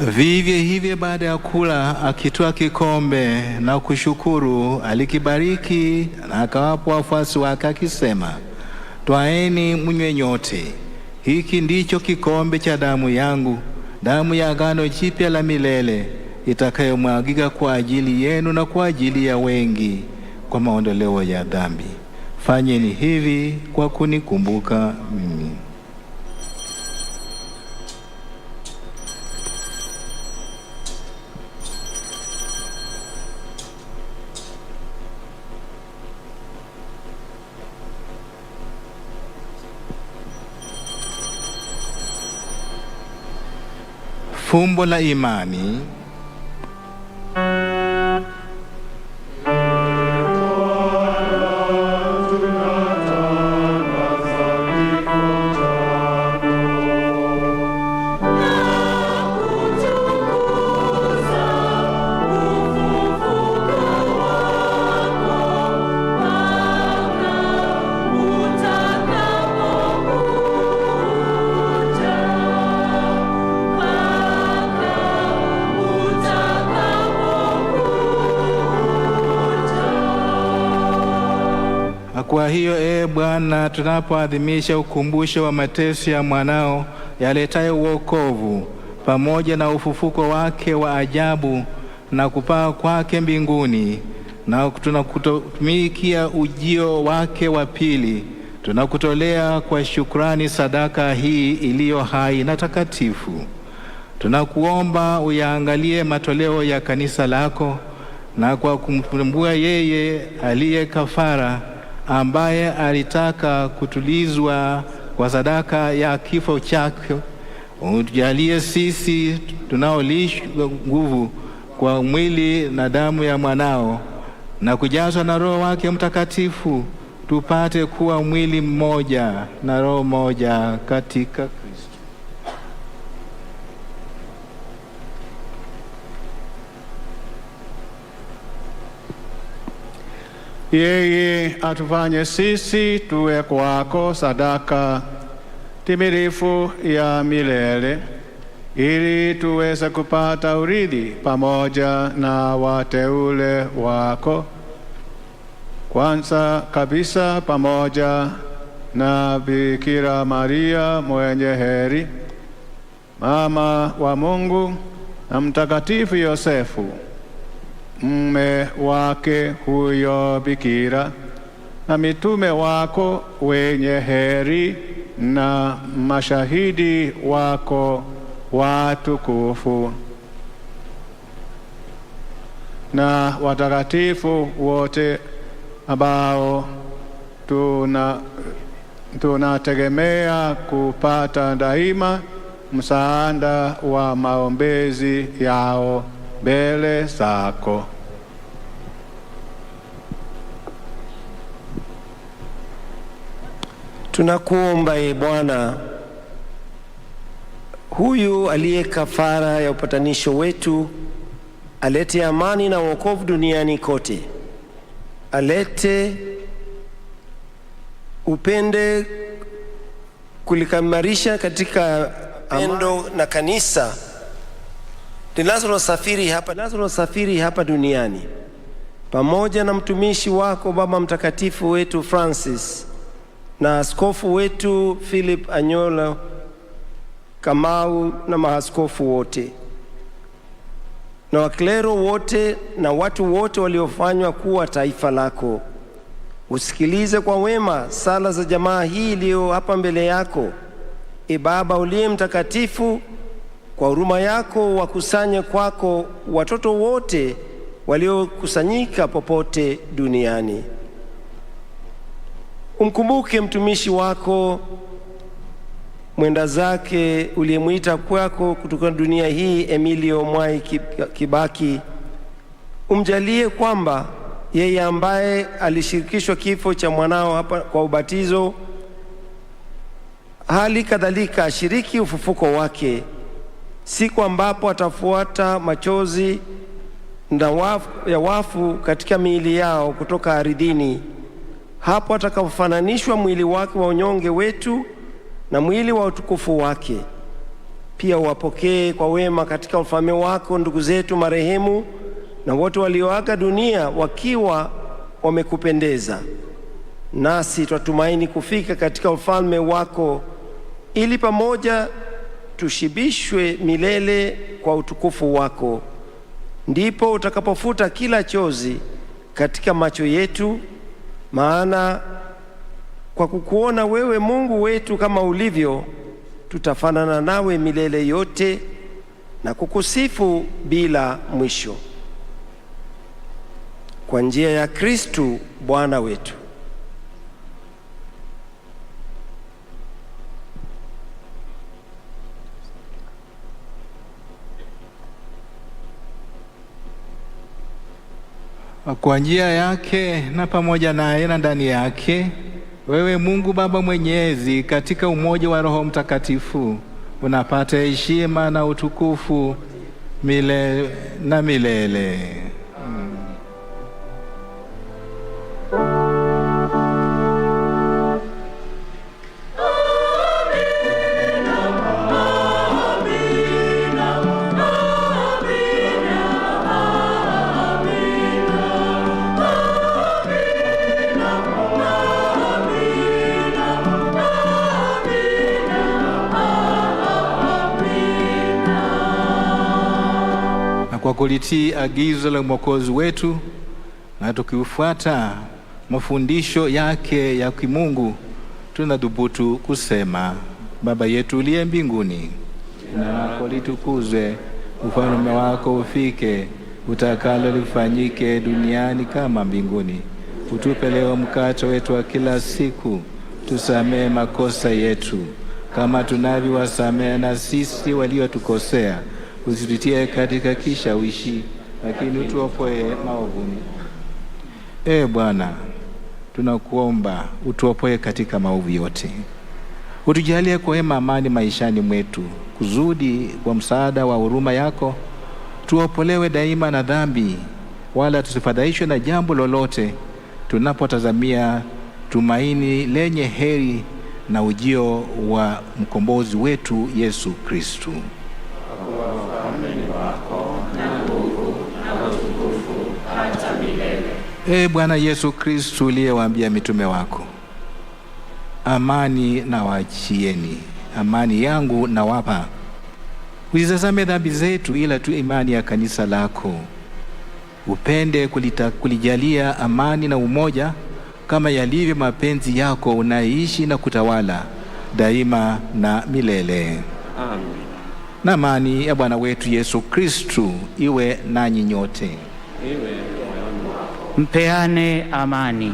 Vivyo hivyo baada ya kula, akitoa kikombe na kushukuru, alikibariki na akawapa wafuasi wake akisema, twaeni mnywe nyote, hiki ndicho kikombe cha damu yangu, damu ya agano jipya la milele, itakayomwagika kwa ajili yenu na kwa ajili ya wengi kwa maondoleo ya dhambi. Fanyeni hivi kwa kunikumbuka mimi. Fumbo la imani. Kwa hiyo Bwana, tunapoadhimisha ukumbusho wa mateso ya mwanao yaletayo wokovu pamoja na ufufuko wake wa ajabu na kupaa kwake mbinguni, na tunakutumikia ujio wake wa pili, tunakutolea kwa shukrani sadaka hii iliyo hai na takatifu. Tunakuomba uyaangalie matoleo ya kanisa lako, na kwa kumtambua yeye aliye kafara, ambaye alitaka kutulizwa kwa sadaka ya kifo chake, utujalie sisi tunaolishwa nguvu kwa mwili na damu ya mwanao na kujazwa na Roho wake Mtakatifu, tupate kuwa mwili mmoja na roho moja katika Kristo. Yeye atufanye sisi tuwe kwako sadaka timilifu ya milele, ili tuweze kupata urithi pamoja na wateule wako, kwanza kabisa pamoja na Bikira Maria mwenye heri, mama wa Mungu, na Mtakatifu Yosefu mume wake huyo bikira, na mitume wako wenye heri, na mashahidi wako watukufu, na watakatifu wote ambao tunategemea kupata daima msaada wa maombezi yao mbele zako. Tunakuomba Bwana, huyu aliye kafara ya upatanisho wetu, alete amani na wokovu duniani kote. Alete upende kulikamilisha katika pendo na kanisa linalosafiri hapa duniani, pamoja na mtumishi wako Baba Mtakatifu wetu Francis, na askofu wetu Philip Anyolo Kamau, na maaskofu wote na waklero wote na watu wote waliofanywa kuwa taifa lako. Usikilize kwa wema sala za jamaa hii iliyo hapa mbele yako. Baba uliye mtakatifu, kwa huruma yako wakusanye kwako watoto wote waliokusanyika popote duniani. Umkumbuke mtumishi wako mwenda zake uliyemwita kwako kutoka dunia hii, Emilio Mwai Kibaki. Umjalie kwamba yeye ambaye alishirikishwa kifo cha mwanao hapa kwa ubatizo, hali kadhalika ashiriki ufufuko wake, siku ambapo atafuata machozi ya wafu katika miili yao kutoka ardhini, hapo atakapofananishwa mwili wake wa unyonge wetu na mwili wa utukufu wake. Pia uwapokee kwa wema katika ufalme wako ndugu zetu marehemu na wote walioaga dunia wakiwa wamekupendeza. Nasi twatumaini kufika katika ufalme wako ili pamoja tushibishwe milele kwa utukufu wako. Ndipo utakapofuta kila chozi katika macho yetu, maana kwa kukuona wewe Mungu wetu kama ulivyo, tutafanana nawe milele yote na kukusifu bila mwisho. Kwa njia ya Kristu Bwana wetu. Kwa njia yake na pamoja naye na ndani yake, wewe Mungu Baba Mwenyezi, katika umoja wa Roho Mtakatifu, unapata heshima na utukufu milele na milele. Kwa kulitii agizo la Mwokozi wetu na tukifuata mafundisho yake ya kimungu, tunadhubutu kusema: Baba yetu uliye mbinguni, jina lako litukuzwe, ufalme wako ufike, utakalo lifanyike duniani kama mbinguni. Utupe leo mkate wetu wa kila siku, tusamehe makosa yetu kama tunavyowasamehe na sisi waliotukosea, usitutie katika kishawishi, lakini utuopoe maovuni. Bwana, tunakuomba utuopoe katika maovu yote. Utujalie kwa wema amani maishani mwetu, kusudi kwa msaada wa huruma yako tuopolewe daima na dhambi, wala tusifadhaishwe na jambo lolote, tunapotazamia tumaini lenye heri na ujio wa mkombozi wetu Yesu Kristu. Bwana Yesu Kristu, uliyewaambia mitume wako, amani na waachieni, amani yangu na wapa, usitazame dhambi zetu ila tu imani ya kanisa lako. Upende kulijalia amani na umoja kama yalivyo mapenzi yako, unaishi na kutawala daima na milele. Amen. Na amani ya Bwana wetu Yesu Kristu iwe nanyi nyote. Mpeane amani.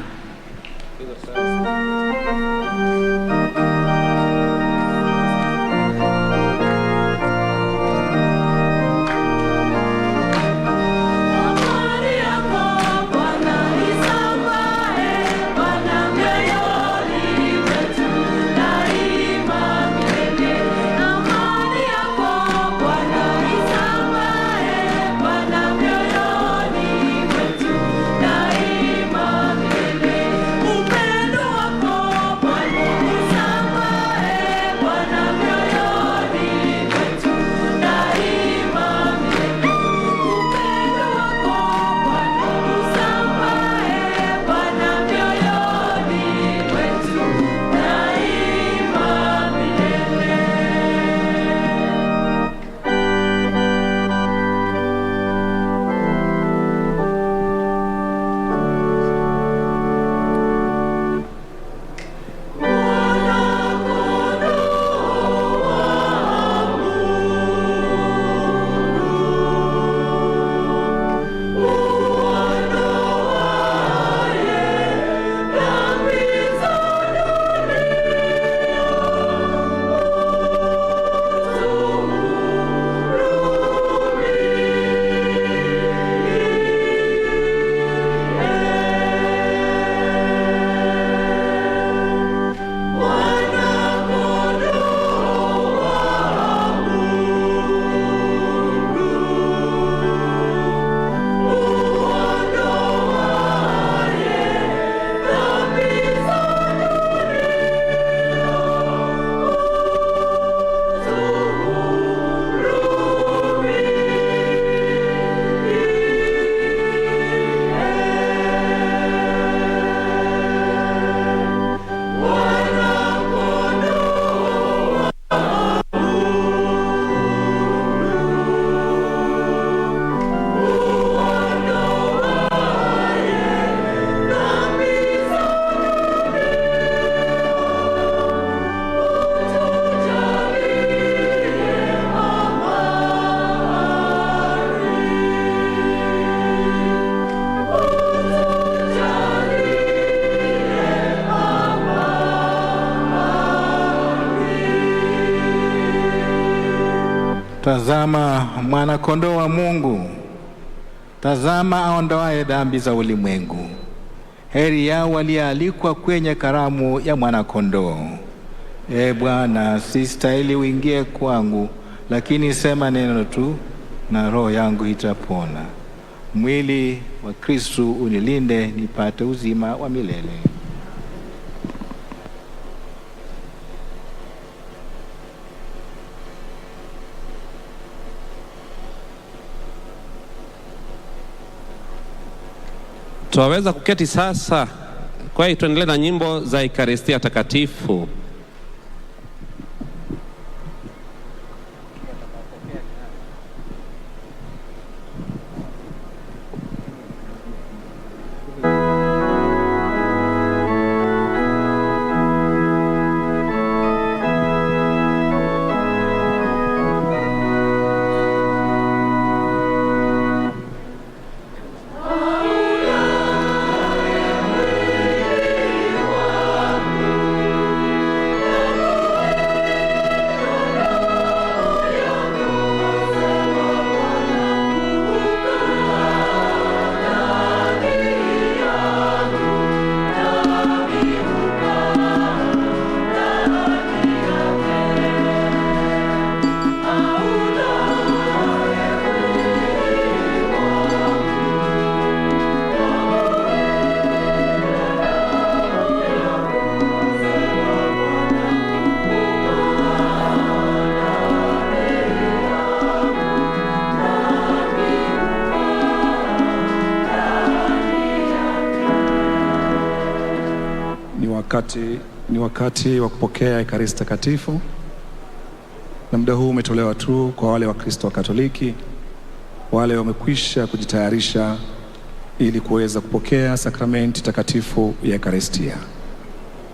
Upendo wako Tazama mwana-kondoo wa Mungu. Tazama aondoaye dhambi za ulimwengu. Heri yao walioalikwa kwenye karamu ya mwana-kondoo. Bwana, sistahili uingie kwangu, lakini sema neno tu na roho yangu itapona. Mwili wa Kristo unilinde nipate uzima wa milele. Twaweza kuketi sasa. Kwa hiyo tuendelee na nyimbo za Ekaristia Takatifu. Ni wakati wa kupokea Ekaristi Takatifu, na muda huu umetolewa tu kwa wale Wakristo wa Katoliki, wale wamekwisha kujitayarisha ili kuweza kupokea sakramenti takatifu ya Ekaristia.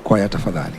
Kwaya tafadhali.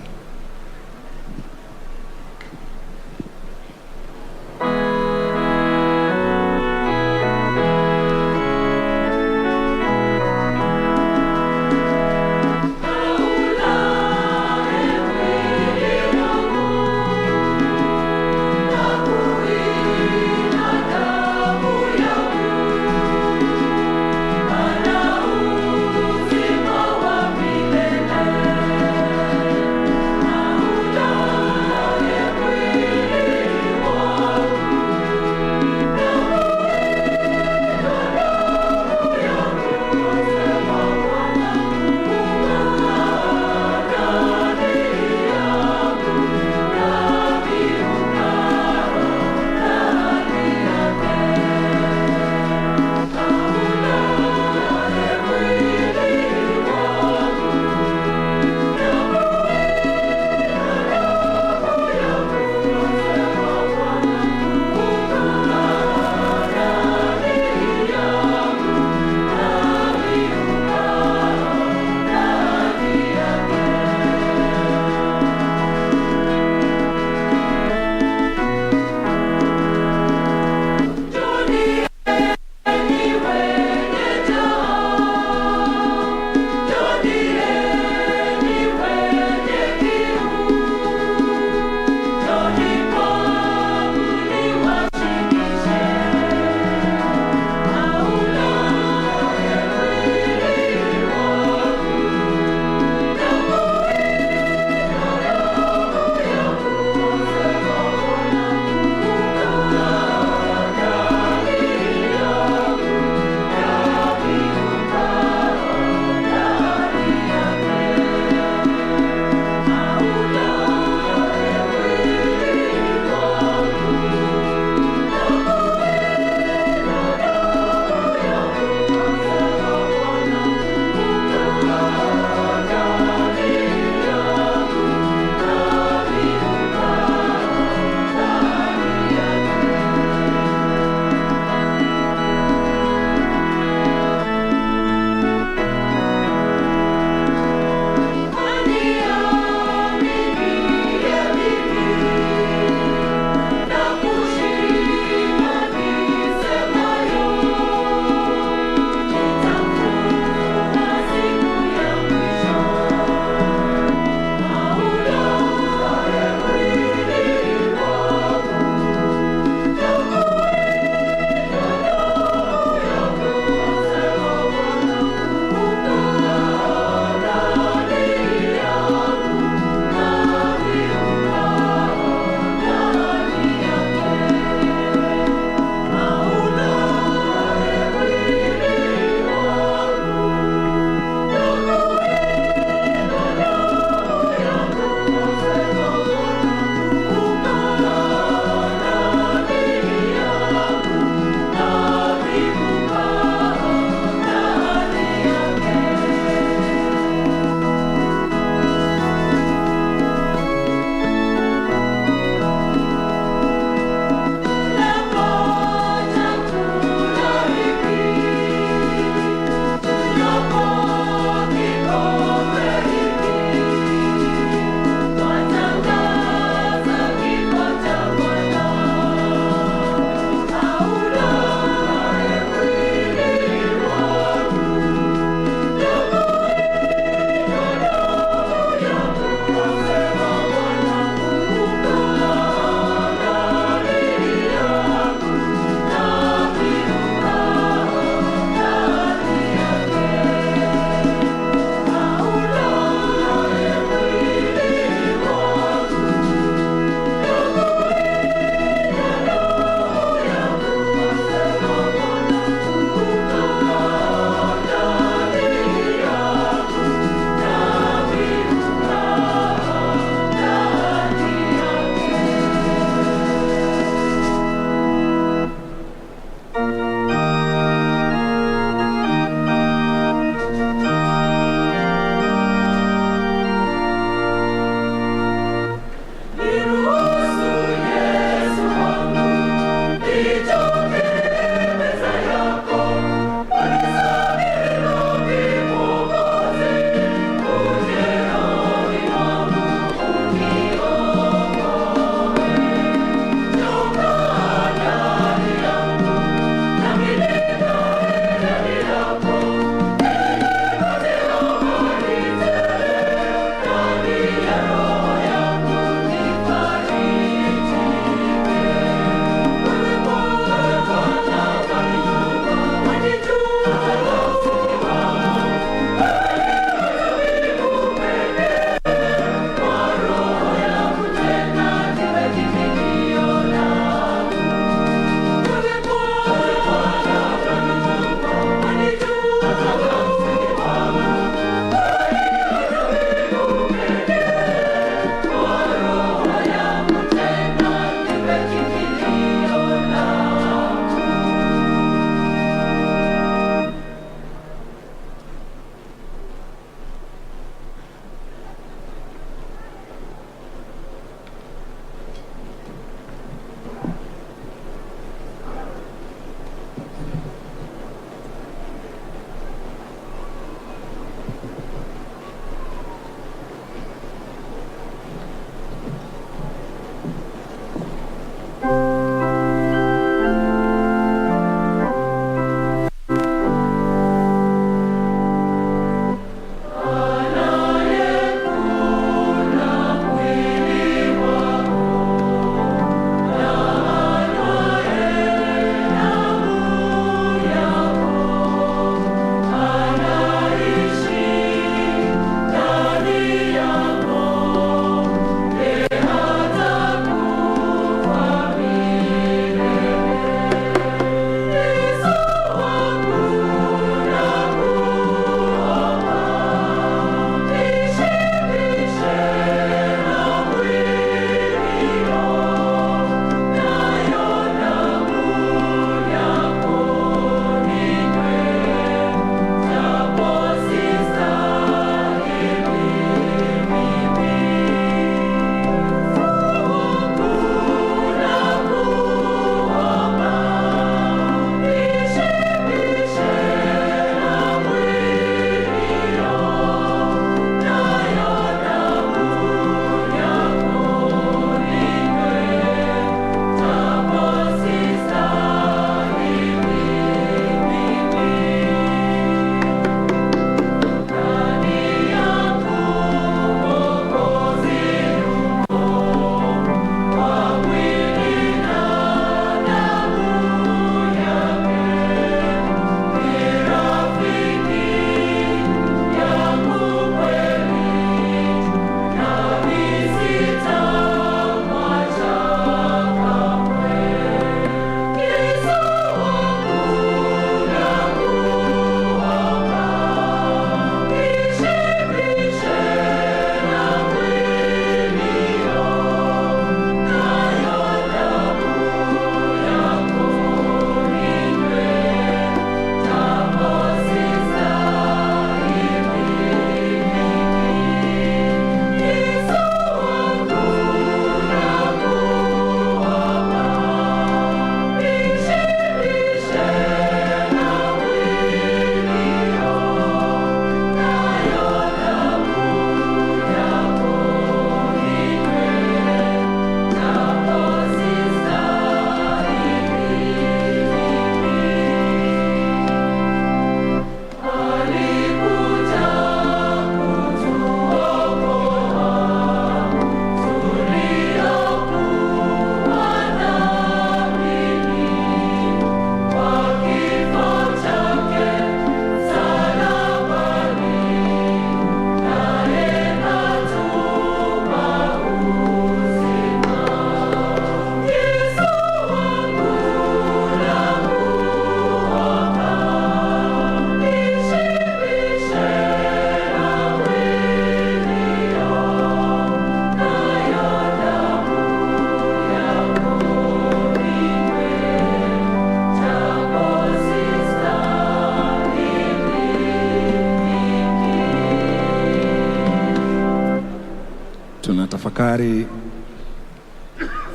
Tunatafakari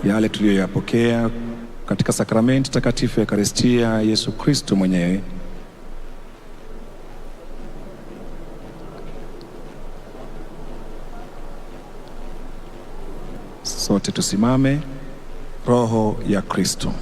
yale tuliyoyapokea katika sakramenti takatifu ya Eucharistia Yesu Kristo mwenyewe. Sote tusimame. Roho ya Kristo.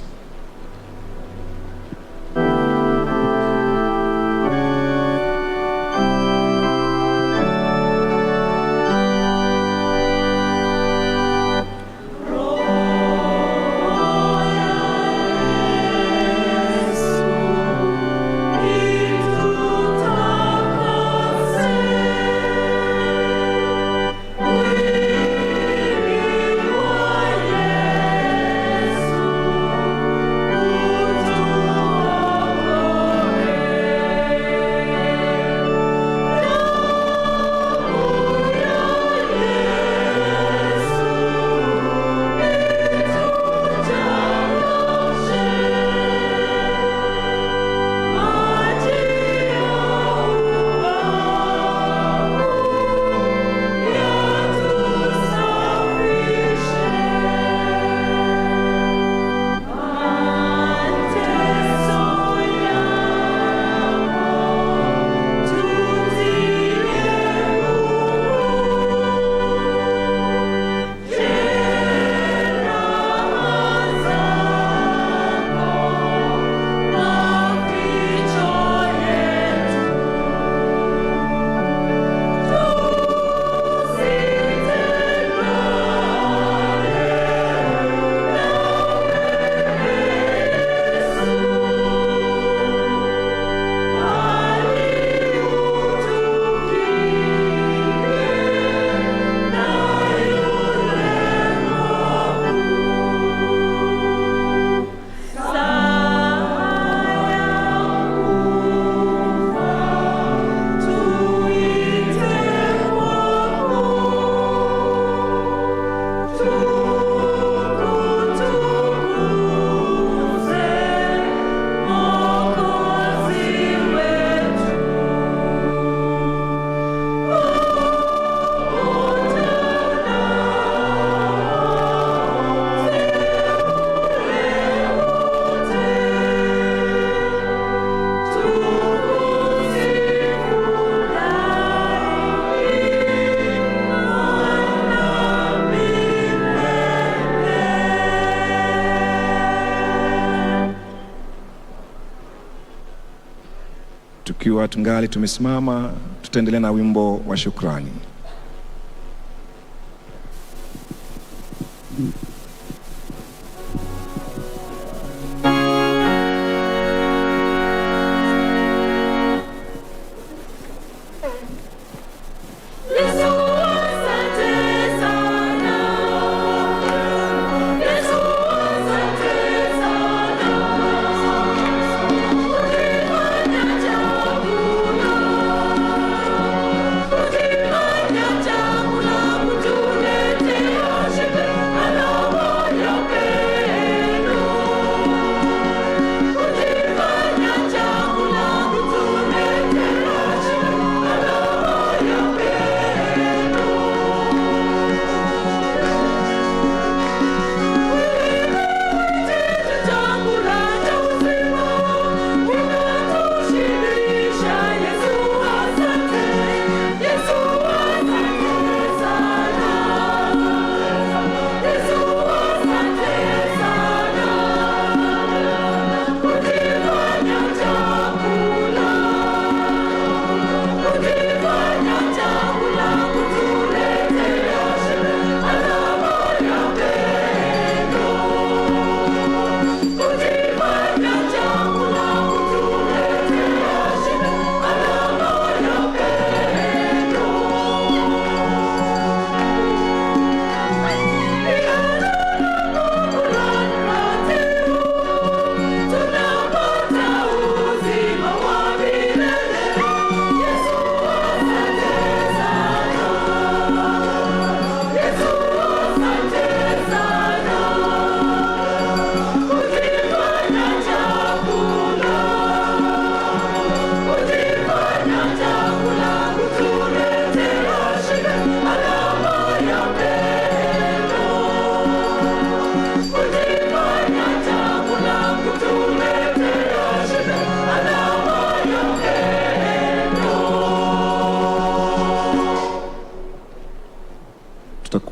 Tukiwa tungali tumesimama, tutaendelea na wimbo wa shukrani. Hello.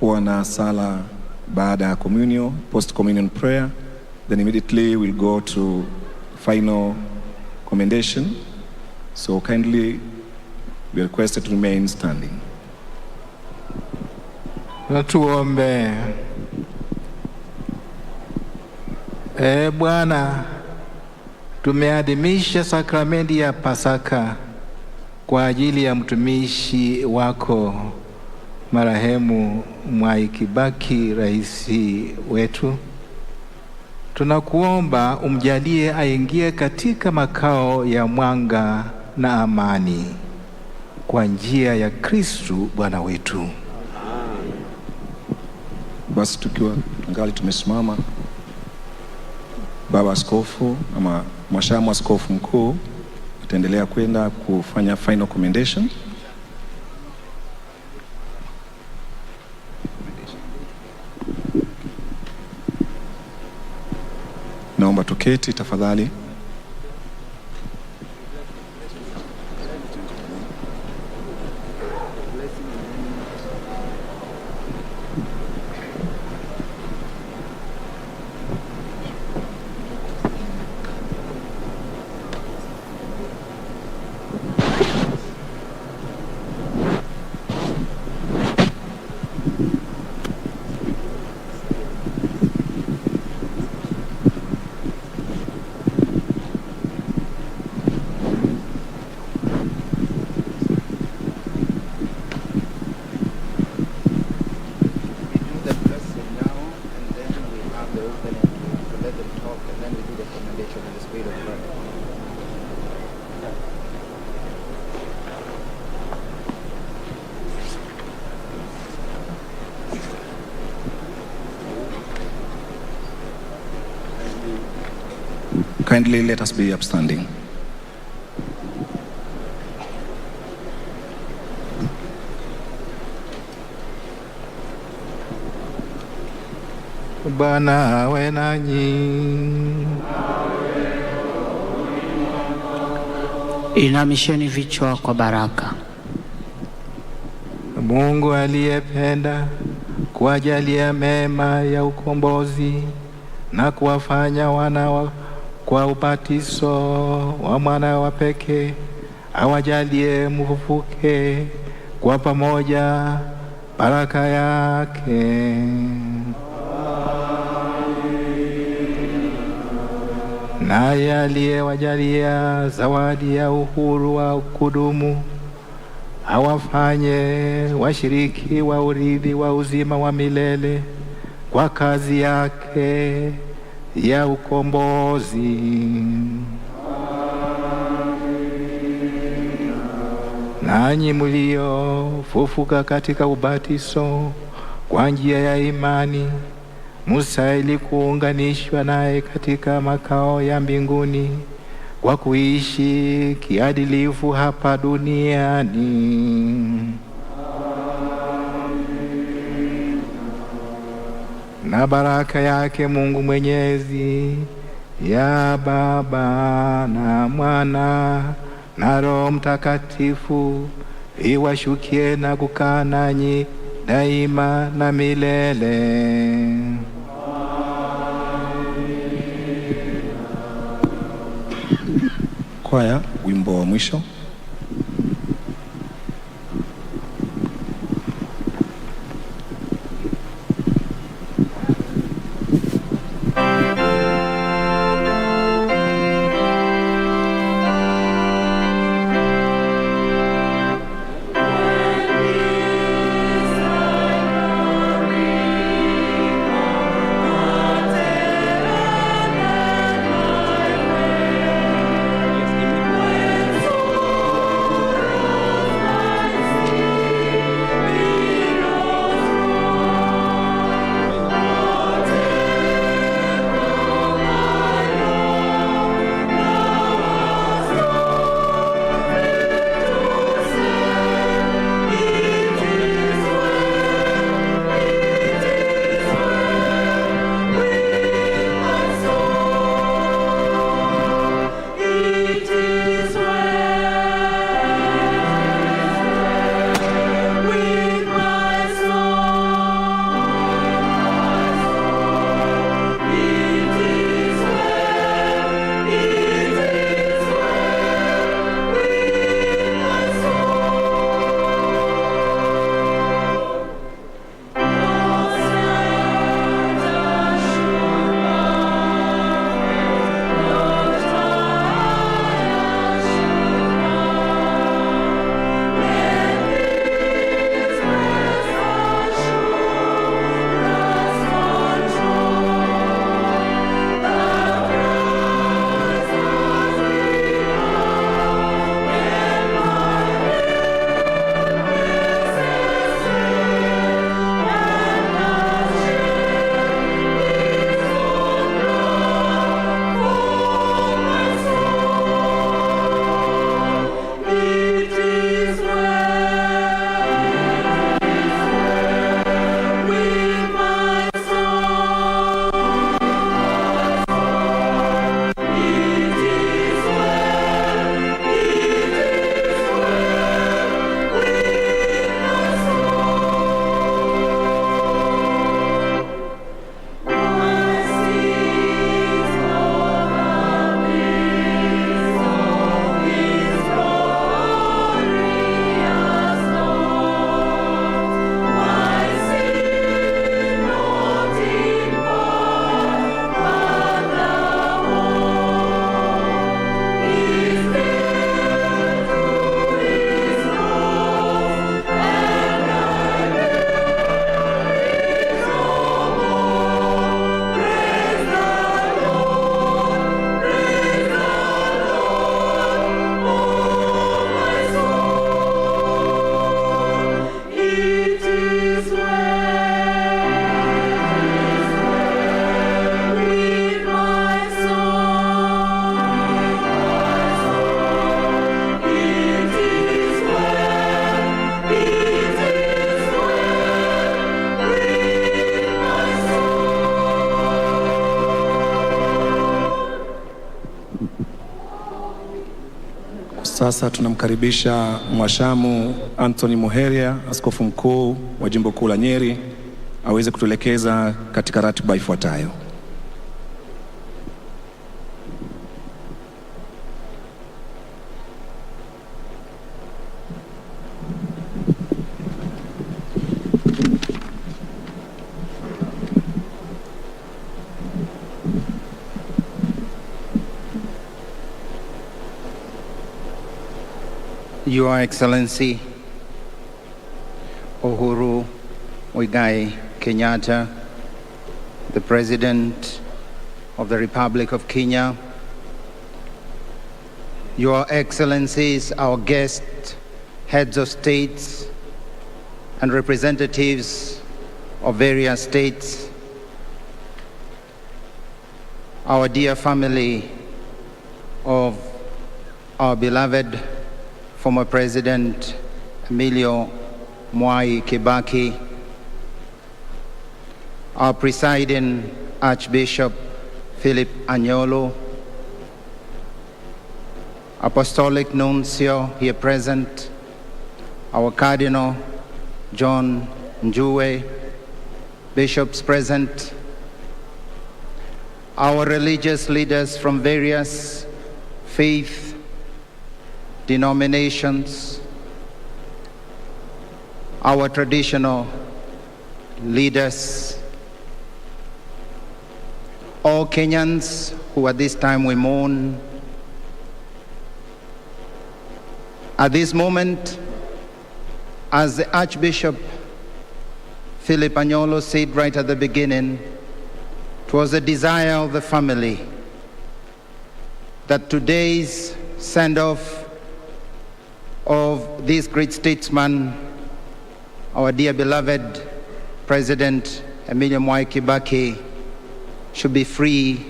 Kutakuwa na sala baada ya communion, post communion prayer, then immediately we'll go to final commendation. So kindly be requested to remain standing. Na tuombe. Bwana, tumeadhimisha sakramenti ya Pasaka kwa ajili ya mtumishi wako marehemu Mwai Kibaki, rais wetu. Tunakuomba umjalie aingie katika makao ya mwanga na amani kwa njia ya Kristu Bwana wetu. Basi tukiwa tungali tumesimama, Baba Askofu ama Mhashamu Askofu Mkuu ataendelea kwenda kufanya final commendation. Naomba tuketi tafadhali. Kindly let us be upstanding. Bwana awe nanyi. Inamisheni vichwa kwa baraka. Mungu aliyependa kuwajalia mema ya ukombozi na kuwafanya wana kwa ubatizo wa mwana wa pekee, awajalie mfufuke kwa pamoja baraka yake. Naye aliyewajalia zawadi ya uhuru wa kudumu, awafanye washiriki wa urithi wa uzima wa milele kwa kazi yake ya ukombozi. Nanyi mliofufuka katika ubatizo kwa njia ya imani, mustahili kuunganishwa naye katika makao ya mbinguni kwa kuishi kiadilifu hapa duniani. Na baraka yake Mungu Mwenyezi, ya Baba na Mwana na Roho Mtakatifu, iwashukie na kukaa nanyi daima na milele. Kwaya, wimbo wa mwisho. Sasa tunamkaribisha Mhashamu Anthony Muheria, askofu mkuu wa Jimbo Kuu la Nyeri, aweze kutuelekeza katika ratiba ifuatayo. Your Excellency Uhuru Muigai Kenyatta, the President of the Republic of Kenya, Your Excellencies, our guests, heads of states and representatives of various states, our dear family of our beloved former President Mwai Kibaki, our presiding Archbishop Philip Anyolo, Apostolic Nuncio here present, our Cardinal John Njue, bishops present, our religious leaders from various faith denominations, our traditional leaders, all Kenyans who at this time we mourn. At this moment, as the Archbishop Philip Anyolo said right at the beginning, it was a desire of the family that today's send-off of this great statesman, our dear beloved President Mwai Kibaki, should be free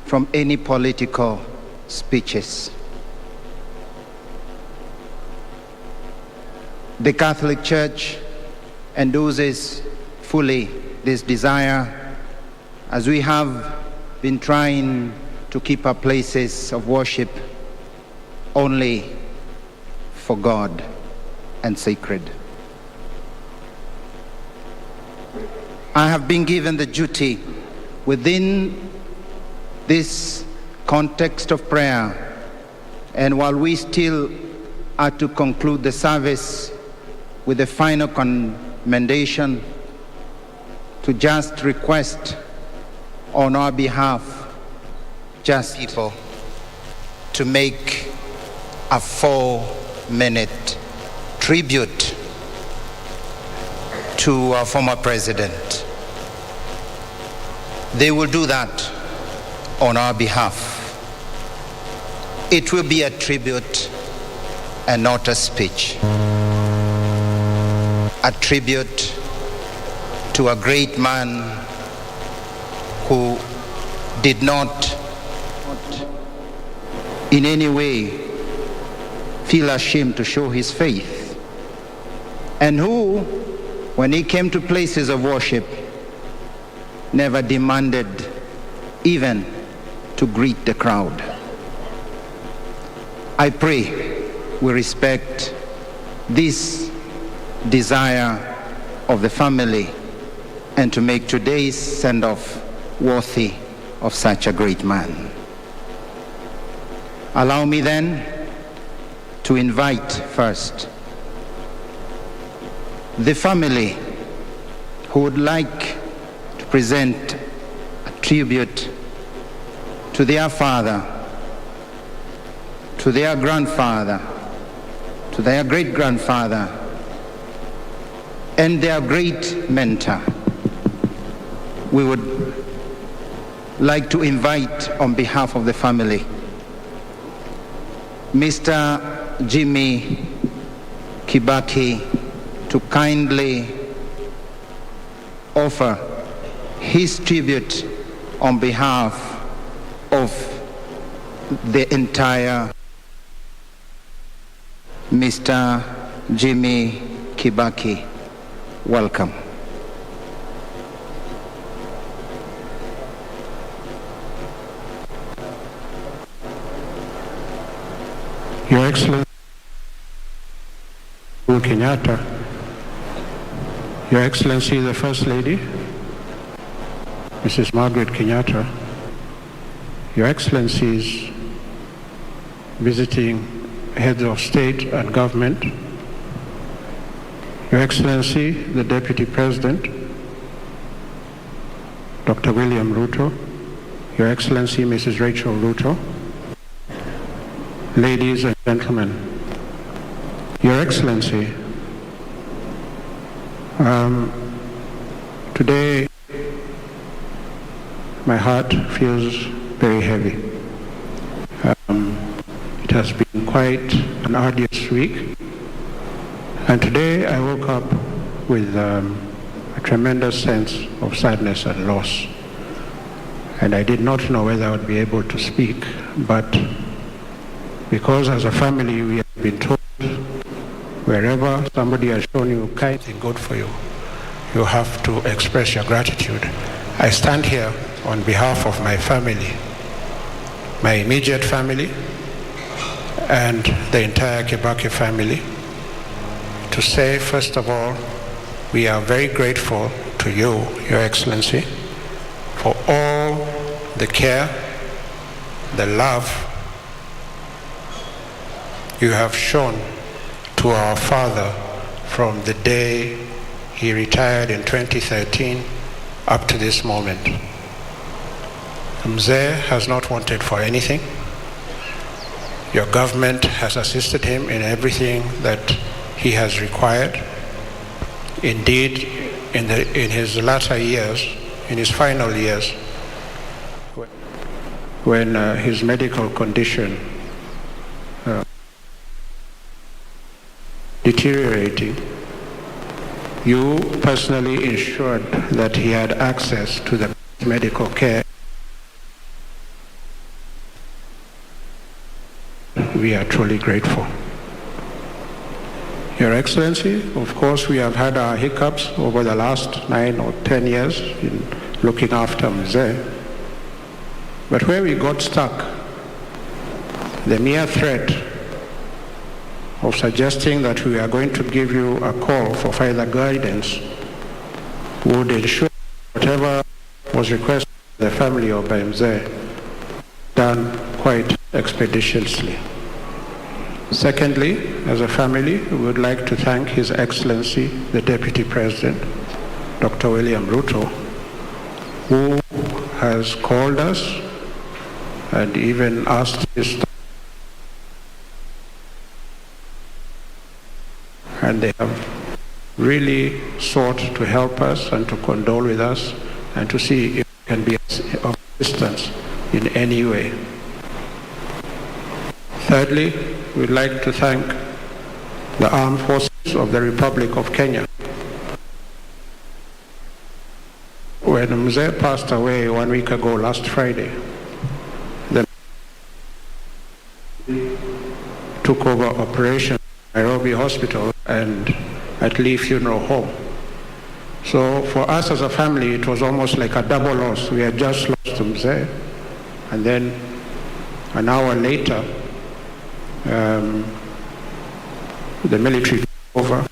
from any political speeches. The Catholic Church endorses fully this desire, as we have been trying to keep our places of worship only for God and sacred. I have been given the duty within this context of prayer, and while we still are to conclude the service with a final commendation, to just request on our behalf just people to make a 4-minute tribute to our former president. They will do that on our behalf. It will be a tribute and not a speech. A tribute to a great man who did not in any way feel ashamed to show his faith, and who, when he came to places of worship, never demanded even to greet the crowd. I pray we respect this desire of the family and to make today's send-off worthy of such a great man. Allow me then to invite first the family who would like to present a tribute to their father, to their grandfather, to their great-grandfather, and their great mentor. We would like to invite, on behalf of the family, Mr. Jimmy Kibaki to kindly offer his tribute on behalf of the entire. Mr. Jimmy Kibaki, welcome. Your Excellency. Uhuru Kenyatta, Your Excellency the First Lady, Mrs. Margaret Kenyatta, Your Excellencies visiting heads of state and government, Your Excellency the Deputy President, Dr. William Ruto, Your Excellency Mrs. Rachel Ruto, ladies and gentlemen, Your Excellency, today my heart feels very heavy. It has been quite an arduous week, and today I woke up with a tremendous sense of sadness and loss. And I did not know whether I would be able to speak, but because as a family we have been told wherever somebody has shown you anything good for you, you have to express your gratitude. I stand here on behalf of my family, my immediate family, and the entire Kibaki family, to say, first of all, we are very grateful to you, Your Excellency, for all the care, the love you have shown to our father from the day he retired in 2013 up to this moment. Mzee has not wanted for anything. Your government has assisted him in everything that he has required. Indeed, in his latter years, in his final years, when his medical condition deteriorating, you personally ensured that he had access to the medical care. We are truly grateful. Your Excellency, of course, we have had our hiccups over the last 9 or 10 years in looking after Mzee. But where we got stuck, the mere threat of suggesting that we are going to give you a call for further guidance would ensure whatever was requested by the family of Mzee done quite expeditiously. Secondly, as a family, we would like to thank His Excellency, the Deputy President, Dr. William Ruto, who has called us and even asked his staff, and they have really sought to help us and to condole with us and to see if we can be of assistance in any way. Thirdly, we'd like to thank the Armed Forces of the Republic of Kenya. When Mzee passed away 1 week ago, last Friday, they took over operation at Nairobi Hospital and at Lee Funeral Home. So for us as a family, it was almost like a double loss. We had just lost Mzee, and then an hour later, the military took over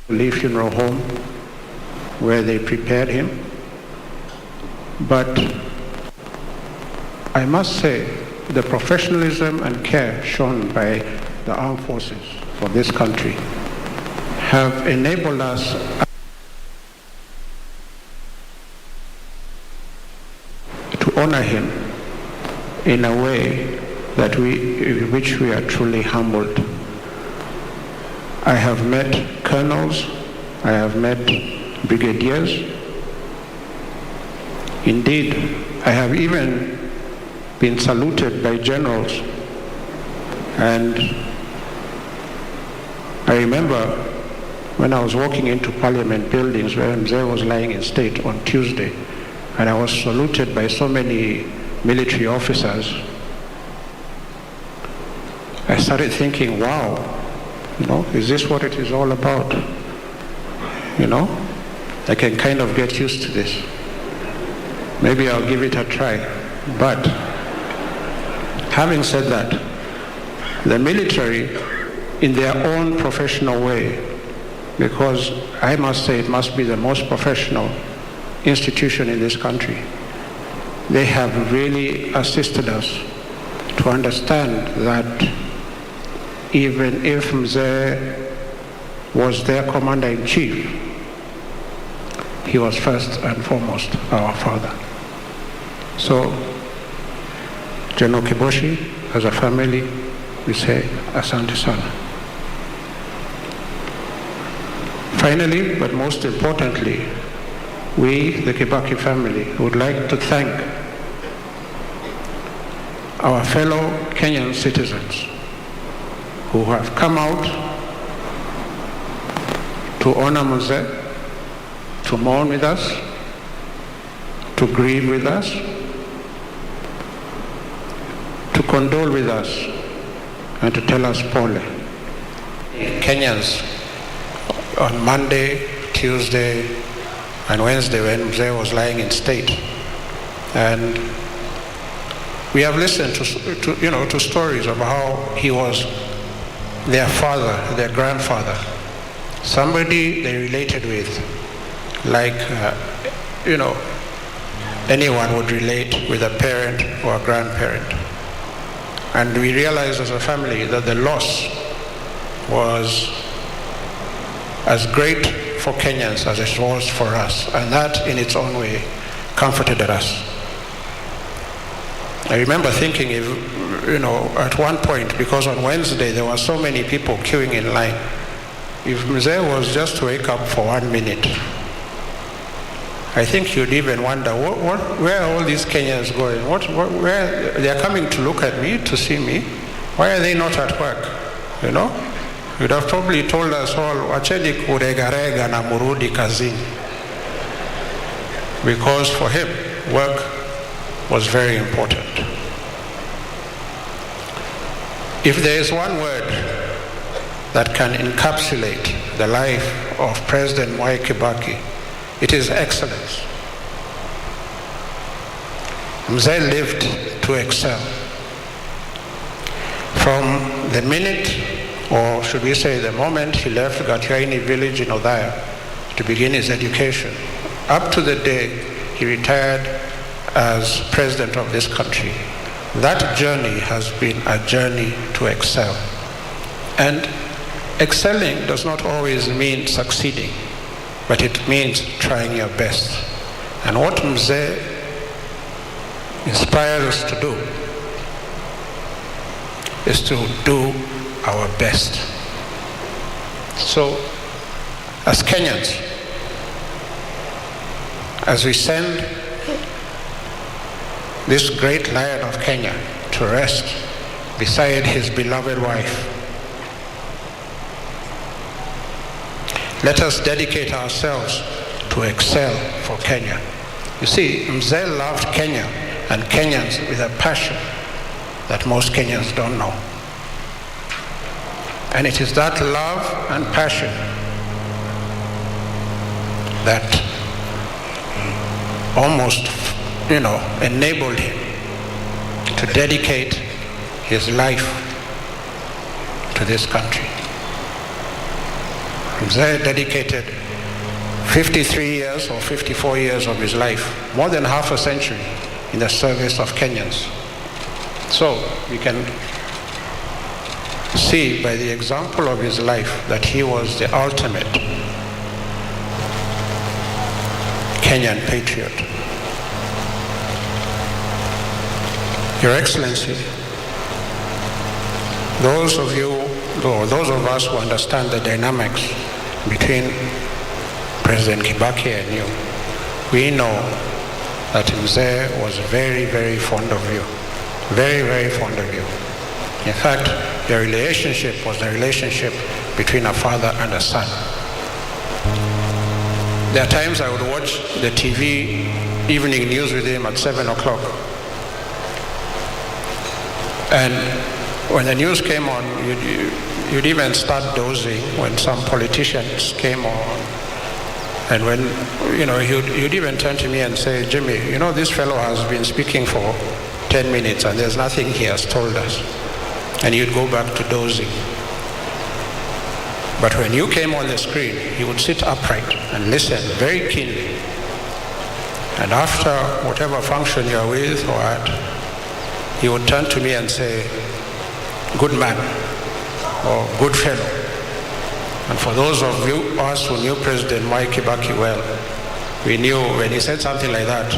Lee Funeral Home, where they prepared him. But I must say, the professionalism and care shown by the armed forces for this country have enabled us to honor him in a way that in which we are truly humbled. I have met colonels, I have met brigadiers. Indeed, I have even been saluted by generals. And I remember when I was walking into Parliament buildings where Mzee was lying in state on Tuesday, and I was saluted by so many military officers, I started thinking, wow, is this what it is all about? I can kind of get used to this. Maybe I'll give it a try. But having said that, the military in their own professional way, because I must say it must be the most professional institution in this country. They have really assisted us to understand that even if Mzee was their commander-in-chief, he was first and foremost our father. So, General Kiboshi, as a family, we say asante sana. Finally, but most importantly, we, the Kibaki family, would like to thank our fellow Kenyan citizens who have come out to honor Mzee, to mourn with us, to grieve with us, to condole with us, and to tell us pole. Kenyans, on Monday, Tuesday, and Wednesday, when Mzee was lying in state, and we have listened to stories of how he was their father, their grandfather, somebody they related with, like anyone would relate with a parent or a grandparent. And we realized as a family that the loss was as great for Kenyans as it was for us, and that in its own way comforted us. I remember thinking, at one point, because on Wednesday there were so many people queuing in line, if Mzee was just to wake up for 1 minute, I think you'd even wonder, where are all these Kenyans going? Where they are coming to look at me, to see me? Why are they not at work? You'd have probably told us all, wacheni kuregarega na murudi kazini. Because for him, work was very important. If there is one word that can encapsulate the life of President Mwai Kibaki, it is excellence. Mzee lived to excel. From the minute, or should we say the moment he left Gatiaini village in Othaya to begin his education, up to the day he retired as president of this country, that journey has been a journey to excel. And excelling does not always mean succeeding, but it means trying your best. And what Mzee inspires us to do is to do our best. So, as Kenyans, as we send this great lion of Kenya to rest beside his beloved wife, let us dedicate ourselves to excel for Kenya. You see, Mzee loved Kenya and Kenyans with a passion that most Kenyans don't know. And it is that love and passion that almost, enabled him to dedicate his life to this country. Mzee dedicated 53 years or 54 years of his life, more than half a century, in the service of Kenyans. So we can see by the example of his life that he was the ultimate Kenyan patriot. Your Excellency, those of us who understand the dynamics between President Kibaki and you, we know that Mzee was very, very fond of you. Very, very fond of you. In fact, your relationship was the relationship between a father and a son. There are times I would watch the TV evening news with him at 7 o'clock. And when the news came on, you'd even start dozing when some politicians came on. And when, he'd even turn to me and say, Jimmy, this fellow has been speaking for 10 minutes and there's nothing he has told us. And you'd go back to dozing. But when you came on the screen, he would sit upright and listen very keenly. And after whatever function you're with or at, he would turn to me and say, "Good man," or "good fellow." And for those of us who knew President Mwai Kibaki well, we knew when he said something like that,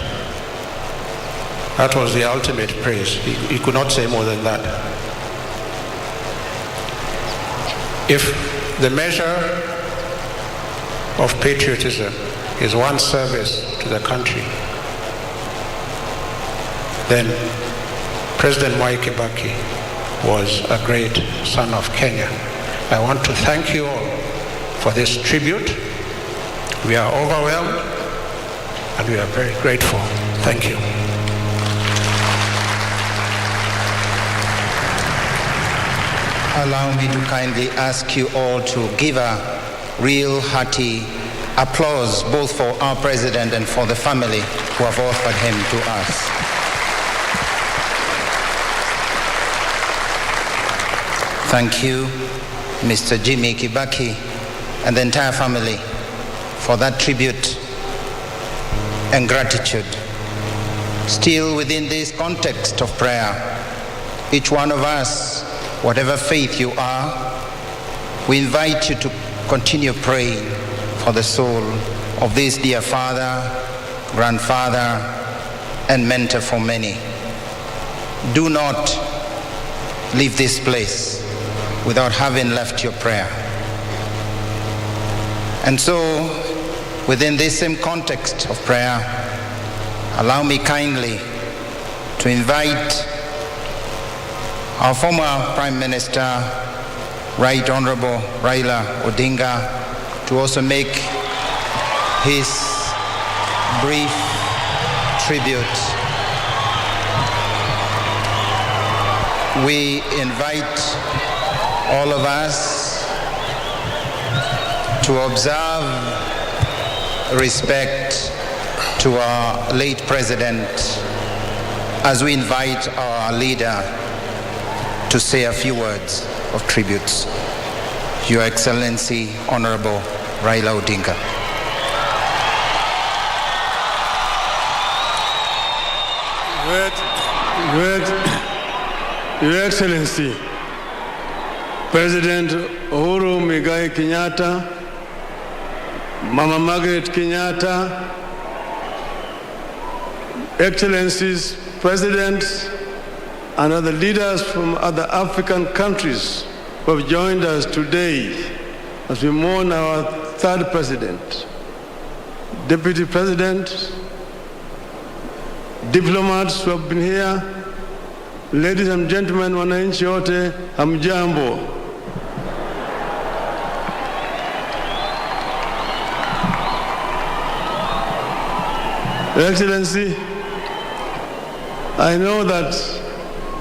that was the ultimate praise. He could not say more than that. If the measure of patriotism is one's service to the country, then President Mwai Kibaki was a great son of Kenya. I want to thank you all for this tribute. We are overwhelmed and we are very grateful. Thank you. Allow me to kindly ask you all to give a real hearty applause both for our president and for the family who have offered him to us. Thank you, Mr. Jimmy Kibaki and the entire family for that tribute and gratitude. Still within this context of prayer, each one of us, whatever faith you are, we invite you to continue praying for the soul of this dear father, grandfather, and mentor for many. Do not leave this place without having left your prayer. And so, within this same context of prayer, allow me kindly to invite our former Prime Minister, Right Honorable Raila Odinga, to also make his brief tribute. We invite all of us to observe respect to our late president as we invite our leader to say a few words of tributes. Your Excellency, Honorable Raila Odinga. Your Excellency, President Uhuru Muigai Kenyatta, Mama Margaret Kenyatta, Excellencies, Presidents, and other leaders from other African countries who have joined us today as we mourn our third president, Deputy President, diplomats who have been here, ladies and gentlemen, wananchi wote, hamjambo. Your Excellency, I know that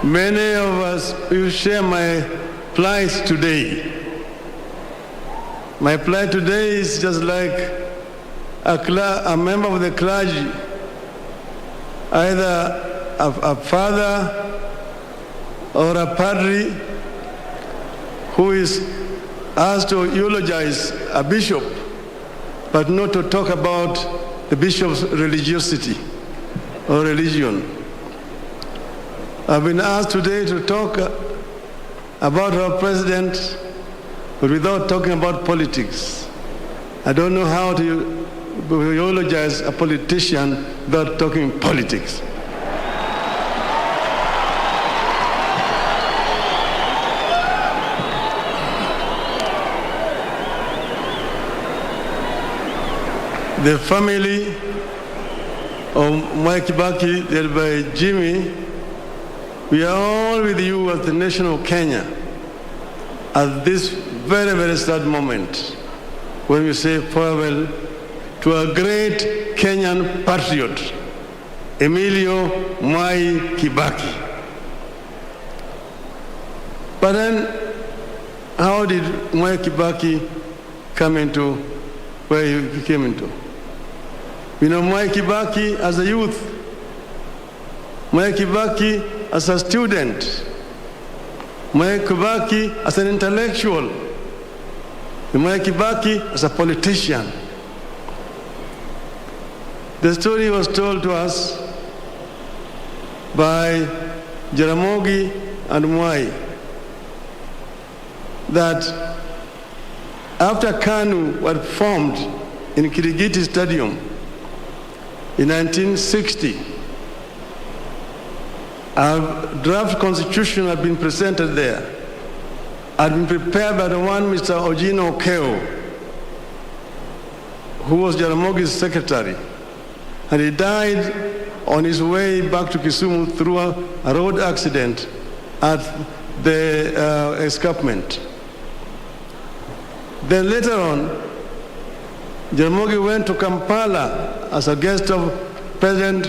many of us will share my plight today. My plight today is just like a member of the clergy, either a father or a padre who is asked to eulogize a bishop, but not to talk about the bishop's religiosity or religion. I've been asked today to talk about our president, but without talking about politics. I don't know how to eulogize a politician without talking politics. The family of Mwai Kibaki, led by Jimmy, we are all with you as the nation of Kenya at this very, very sad moment when we say farewell to a great Kenyan patriot, Emilio Mwai Kibaki. But then, how did Mwai Kibaki come into where he came into? We know Mwai Kibaki as a youth, Mwai Kibaki as a student, Mwai Kibaki as an intellectual, Mwai Kibaki as a politician. The story was told to us by Jaramogi and Mwai that after KANU was formed in Kirigiti Stadium in 1960, a draft constitution had been presented there, had been prepared by the one Mr. Ojino Okeo, who was Jaramogi's secretary. And he died on his way back to Kisumu through a road accident at the escarpment. Then later on, Jaramogi went to Kampala as a guest of President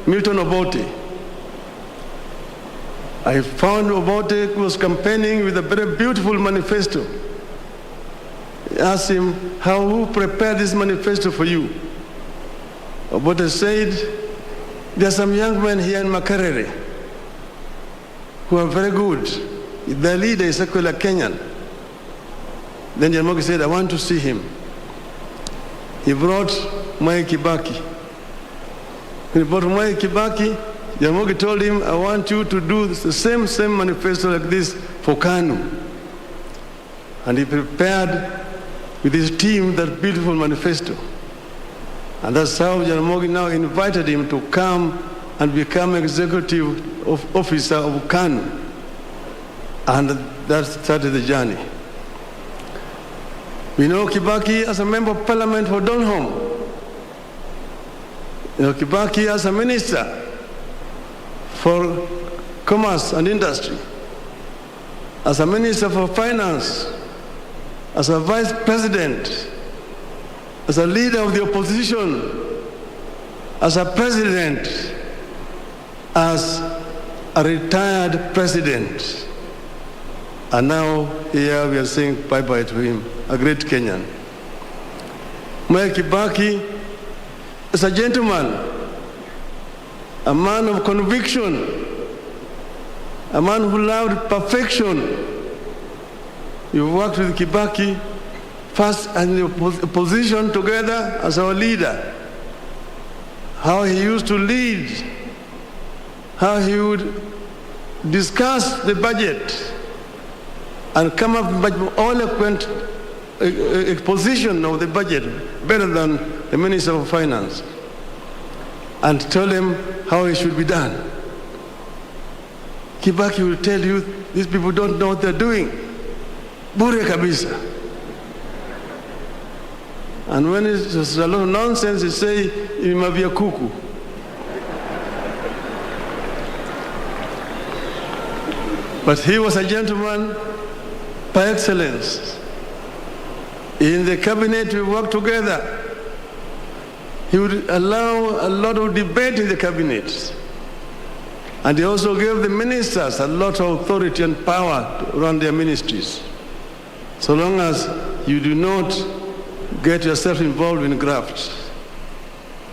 Milton Obote. I found Obote was campaigning with a very beautiful manifesto. I asked him, who prepared this manifesto for you? Obote said, there are some young men here in Makerere who are very good. Their leader is Sekwela Kenyan. Then Jaramogi said, I want to see him. He brought Mwai Kibaki. When he brought Mwai Kibaki, Jaramogi told him, I want you to do the same manifesto like this for KANU. And he prepared with his team that beautiful manifesto. And that's how Jaramogi now invited him to come and become executive officer of KANU. And that started the journey. We know Kibaki as a member of parliament for Donholm. You know Kibaki as a minister for commerce and industry, as a minister for finance, as a vice president, as a leader of the opposition, as a president, as a retired president. And now here we are saying bye-bye to him, a great Kenyan. Mwai Kibaki is a gentleman, a man of conviction, a man who loved perfection. You worked with Kibaki first in the opposition together as our leader. How he used to lead, how he would discuss the budget and come up with eloquent exposition of the budget, better than the Minister of Finance, and tell him how it should be done. Kibaki will tell you, these people don't know what they're doing. Bure kabisa. And when it's a lot of nonsense, he say, imavia kuku. But he was a gentleman by excellence. In the cabinet, we worked together. He would allow a lot of debate in the cabinet. And he also gave the ministers a lot of authority and power to run their ministries. So long as you do not get yourself involved in graft.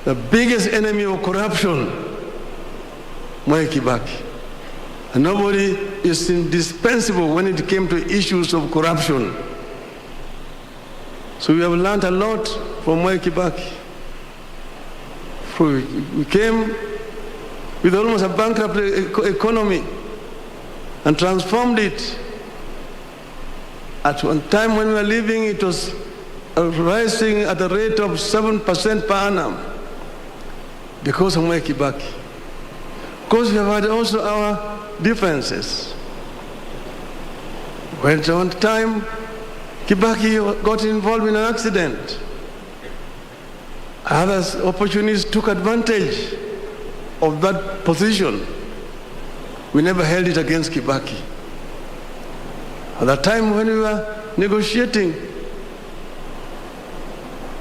The biggest enemy of corruption, Mwai Kibaki. And nobody is indispensable when it came to issues of corruption. So we have learned a lot from Mwai Kibaki. We came with almost a bankrupt economy and transformed it. At one time when we were living, it was rising at a rate of 7% per annum because of Mwai Kibaki. Of course, we have had also our differences. When at one time, Kibaki got involved in an accident. Other opportunists took advantage of that position. We never held it against Kibaki. At the time when we were negotiating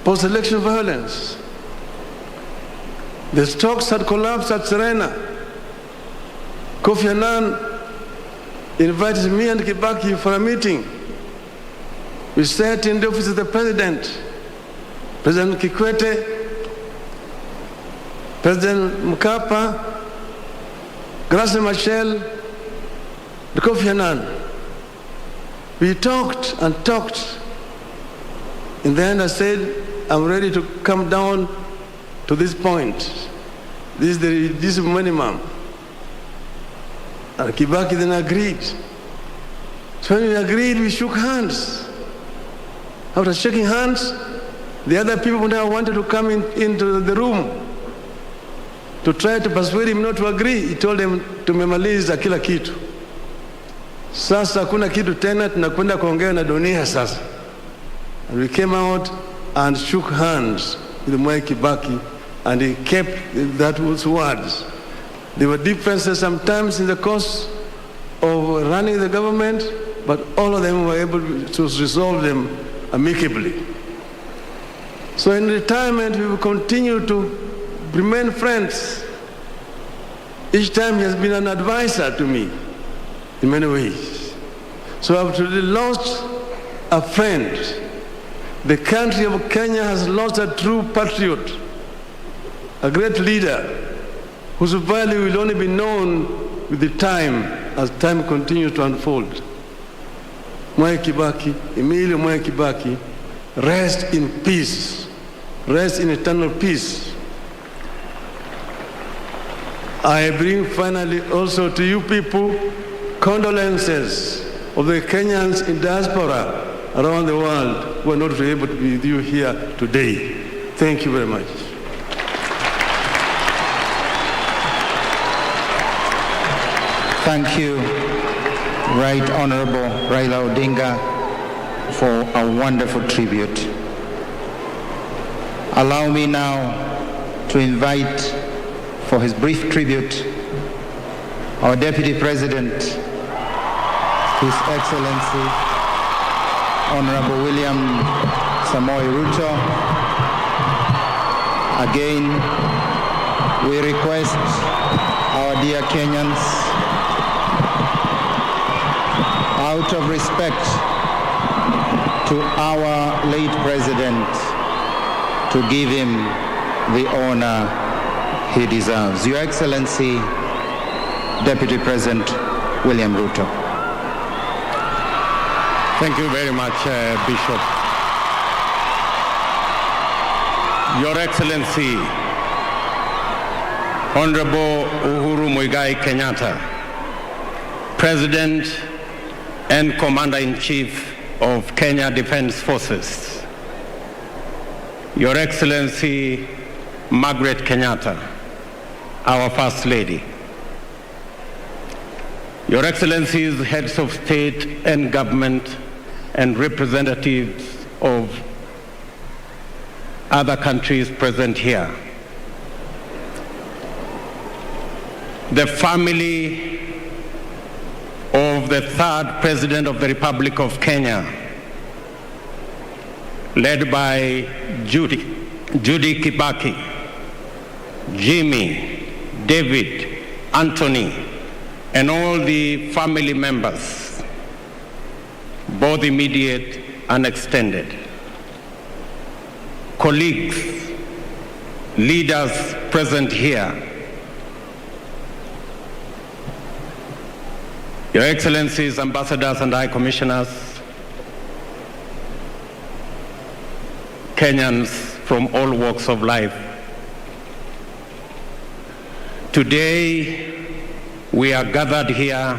post-election violence, the stocks had collapsed at Serena. Kofi Annan invited me and Kibaki for a meeting. We sat in the office of the president, President Kikwete, President Mkapa, Grace Machel, and Kofi Annan. We talked and talked In the end, I said, I'm ready to come down to this point. This is the reduced minimum. And Kibaki then agreed. So when we agreed, we shook hands. After shaking hands, the other people now wanted to come into the room to try to persuade him not to agree. He told them, tumemaliza kila kitu. Sasa hakuna kitu tena, tunakwenda kuongea na dunia sasa. And we came out and shook hands with Mwai Kibaki, and he kept those words. There were differences sometimes in the course of running the government, but all of them were able to resolve them amicably. So in retirement, we will continue to remain friends. Each time he has been an advisor to me in many ways. So I've really lost a friend. The country of Kenya has lost a true patriot, a great leader whose value will only be known with the time as time continues to unfold. Mwai Kibaki, Emilio Mwai Kibaki, rest in peace, rest in eternal peace. I bring finally also to you people condolences of the Kenyans in diaspora around the world who are not able to be with you here today. Thank you very much. Thank you, Right Honorable Raila Odinga, for a wonderful tribute. Allow me now to invite for his brief tribute our Deputy President, His Excellency Honorable William Samoei Ruto. Again, we request our dear Kenyans, out of respect to our late president, to give him the honor he deserves. Your Excellency, Deputy President William Ruto. Thank you very much, Bishop. Your Excellency, Honorable Uhuru Muigai Kenyatta, President and Commander-in-Chief of Kenya Defense Forces, Your Excellency Margaret Kenyatta, our First Lady, Your Excellencies, heads of state and government, and representatives of other countries present here, the family of the third President of the Republic of Kenya, led by Judy Kibaki, Jimmy, David, Anthony, and all the family members, both immediate and extended, colleagues, leaders present here, Your Excellencies, ambassadors and high commissioners, Kenyans from all walks of life. Today, we are gathered here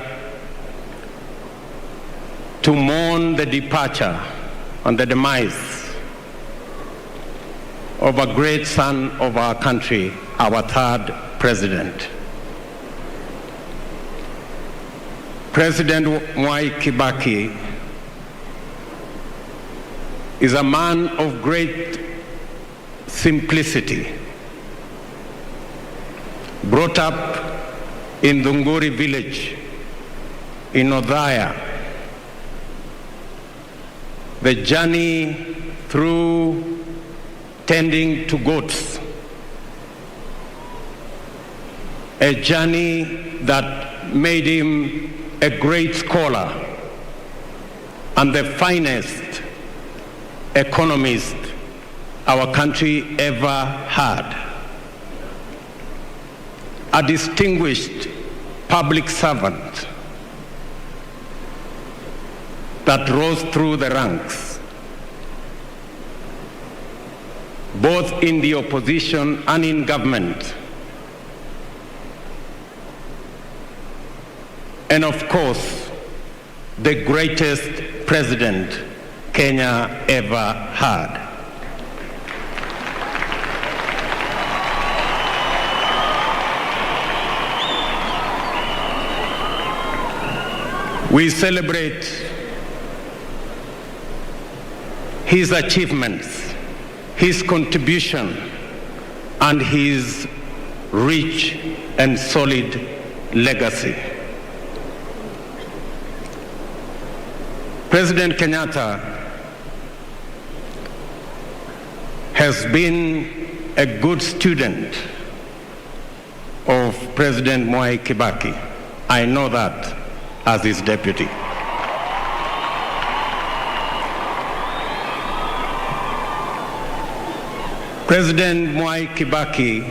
to mourn the departure and the demise of a great son of our country, our third president. President Mwai Kibaki is a man of great simplicity, brought up in Dunguri village in Othaya. The journey through tending to goats, a journey that made him a great scholar and the finest economist our country ever had. A distinguished public servant that rose through the ranks both in the opposition and in government. And of course, the greatest president Kenya ever had. We celebrate his achievements, his contribution, and his rich and solid legacy. President Kenyatta has been a good student of President Mwai Kibaki. I know that as his deputy. President Mwai Kibaki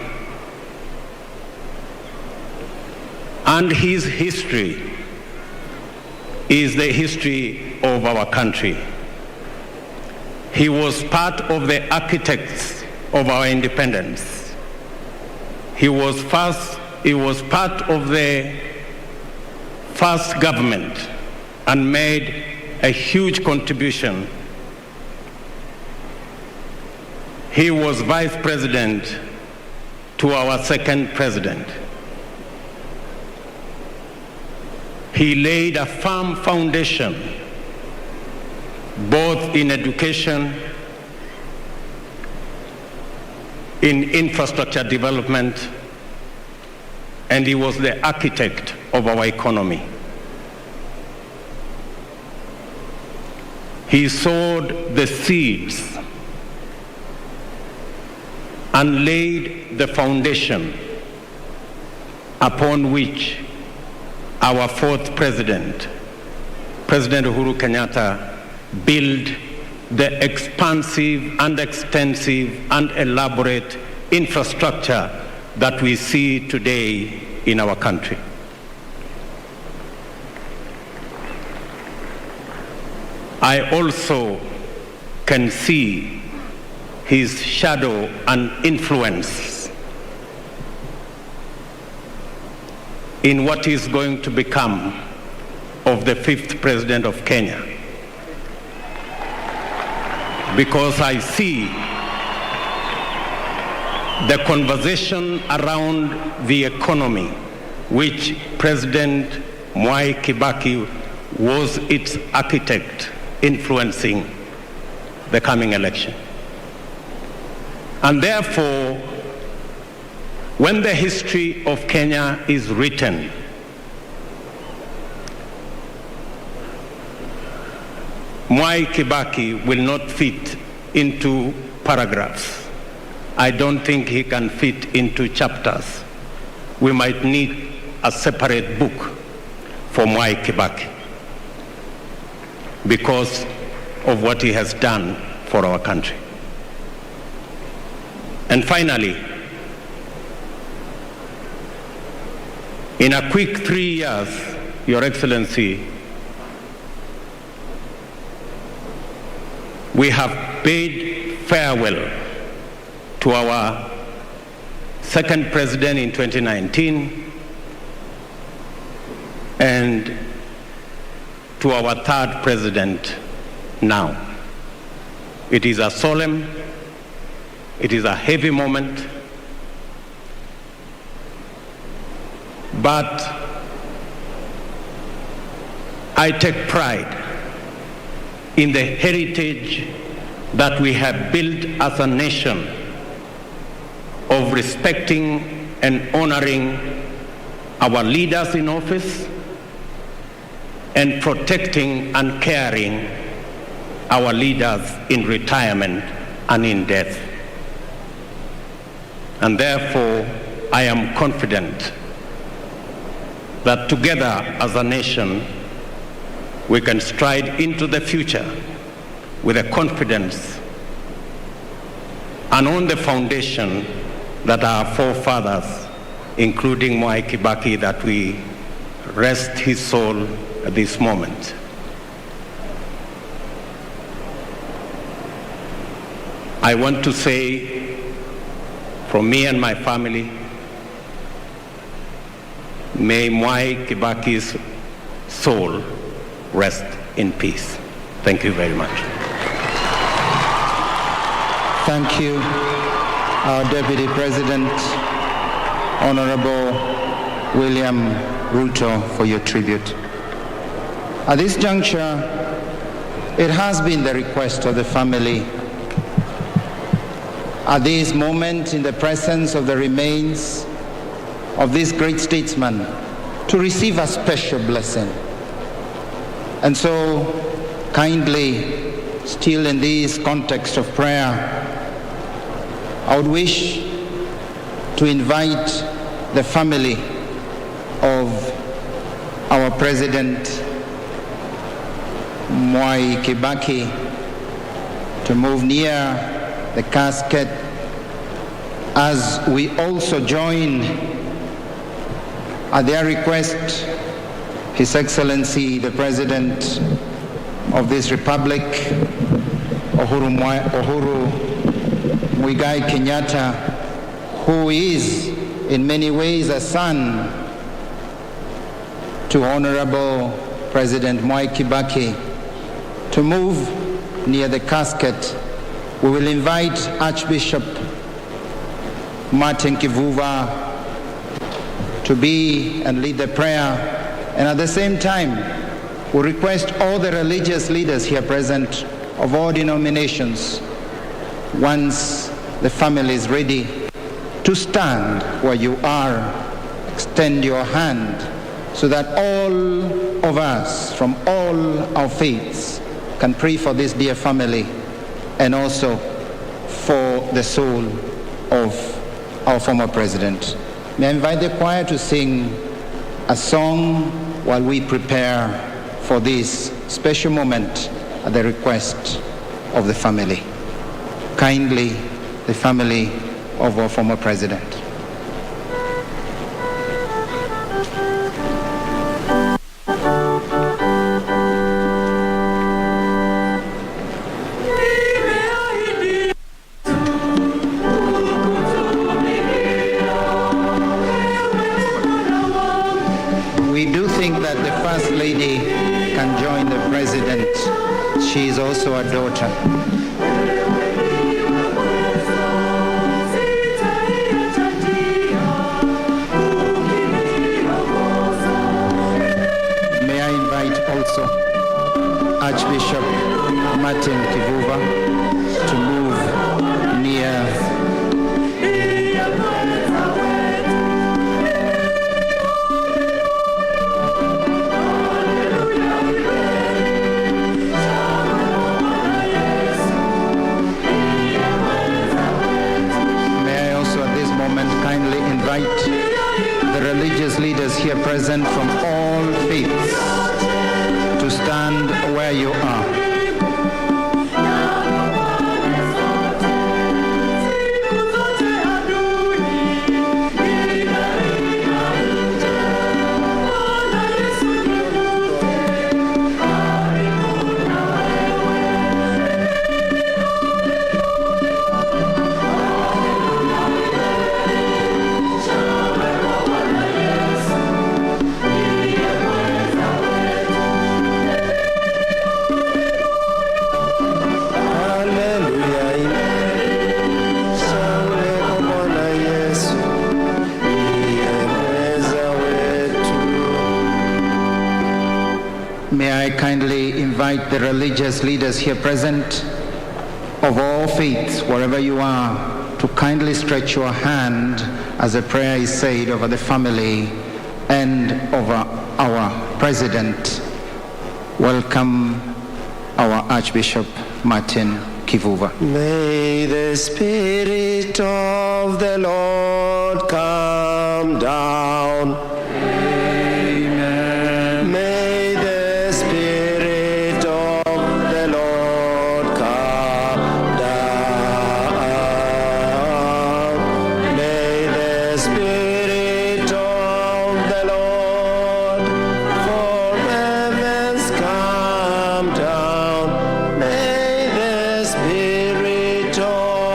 and his history is the history of our country. He was part of the architects of our independence. He was part of the first government and made a huge contribution. He was vice president to our second president. He laid a firm foundation both in education, in infrastructure development, and he was the architect of our economy. He sowed the seeds and laid the foundation upon which our fourth president, President Uhuru Kenyatta, built the expansive and extensive and elaborate infrastructure that we see today in our country. I also can see his shadow and influence in what is going to become of the fifth president of Kenya. Because I see the conversation around the economy, which President Mwai Kibaki was its architect, influencing the coming election. And therefore, when the history of Kenya is written, Mwai Kibaki will not fit into paragraphs. I don't think he can fit into chapters. We might need a separate book for Mwai Kibaki because of what he has done for our country. And finally, in a quick 3 years, Your Excellency, we have bade farewell to our second president in 2019 and to our third president now. It is a solemn, it is a heavy moment, but I take pride in the heritage that we have built as a nation of respecting and honoring our leaders in office and protecting and caring our leaders in retirement and in death. And therefore, I am confident that together as a nation, we can stride into the future with a confidence and on the foundation that our forefathers, including Mwai Kibaki, that we rest his soul at this moment. I want to say from me and my family, may Mwai Kibaki's soul rest in peace. Thank you very much. Thank you, our Deputy President, Honorable William Ruto, for your tribute. At this juncture, it has been the request of the family at this moment, in the presence of the remains of this great statesman, to receive a special blessing. And so, kindly, still in this context of prayer, I would wish to invite the family of our President Mwai Kibaki to move near the casket as we also join at their request His Excellency the President of this Republic, Uhuru Muigai Kenyatta, who is in many ways a son to Honorable President Mwai Kibaki, to move near the casket. We will invite Archbishop Martin Kivuva to be and lead the prayer. And at the same time, we request all the religious leaders here present of all denominations, once the family is ready, to stand where you are, extend your hand, so that all of us from all our faiths can pray for this dear family and also for the soul of our former president. May I invite the choir to sing a song while we prepare for this special moment at the request of the family. Kindly, the family of our former president. She is also a daughter. May I invite also Archbishop Martin Kivuva to move near the religious leaders here present from all faiths to stand where you are. May I kindly invite the religious leaders here present of all faiths, wherever you are, to kindly stretch your hand as a prayer is said over the family and over our president. Welcome our Archbishop Martin Kivuva. May the Spirit of the Lord come down. Amen. May the Spirit of the Lord come down. May the Spirit of the Lord from heavens come down. May the Spirit of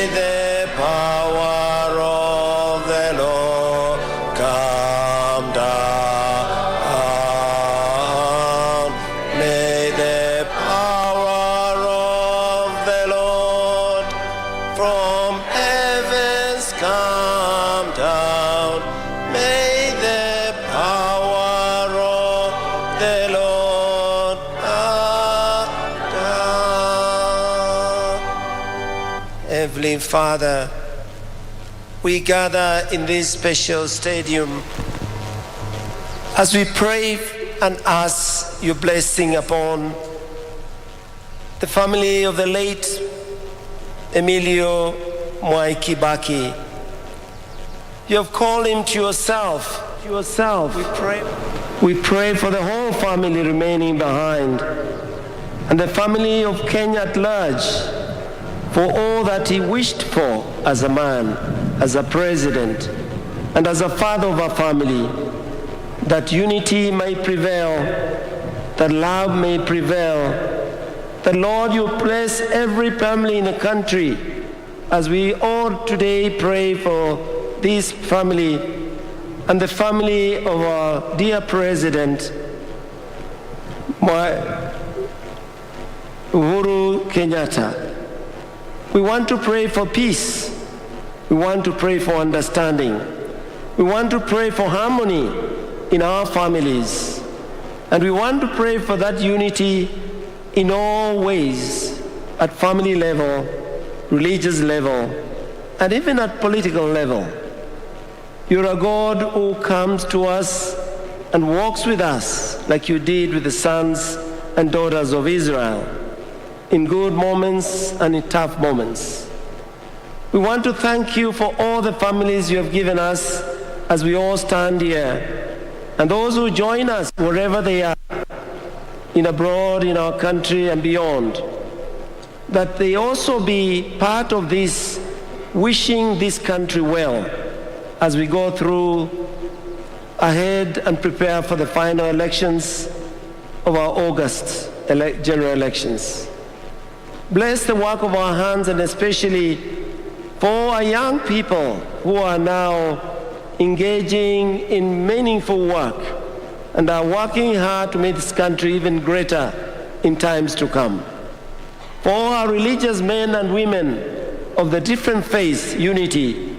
May the power of the Lord come down. May the power of the Lord from heavens come down. May the power of the Lord come down. Heavenly Father, we gather in this special stadium as we pray and ask your blessing upon the family of the late Emilio Mwai Kibaki. You have called him to yourself. We pray for the whole family remaining behind and the family of Kenya at large for all that he wished for as a man, as a president, and as a father of a family, that unity may prevail, that love may prevail, that Lord, you bless every family in the country as we all today pray for this family and the family of our dear President, Uhuru Kenyatta. We want to pray for peace. We want to pray for understanding. We want to pray for harmony in our families. And we want to pray for that unity in all ways, at family level, religious level, and even at political level. You're a God who comes to us and walks with us like you did with the sons and daughters of Israel, in good moments and in tough moments. We want to thank you for all the families you have given us as we all stand here, and those who join us wherever they are, in abroad, in our country and beyond, that they also be part of this wishing this country well as we go through ahead and prepare for the final elections of our August general elections. Bless the work of our hands, and especially for our young people who are now engaging in meaningful work and are working hard to make this country even greater in times to come. For our religious men and women of the different faiths, unity.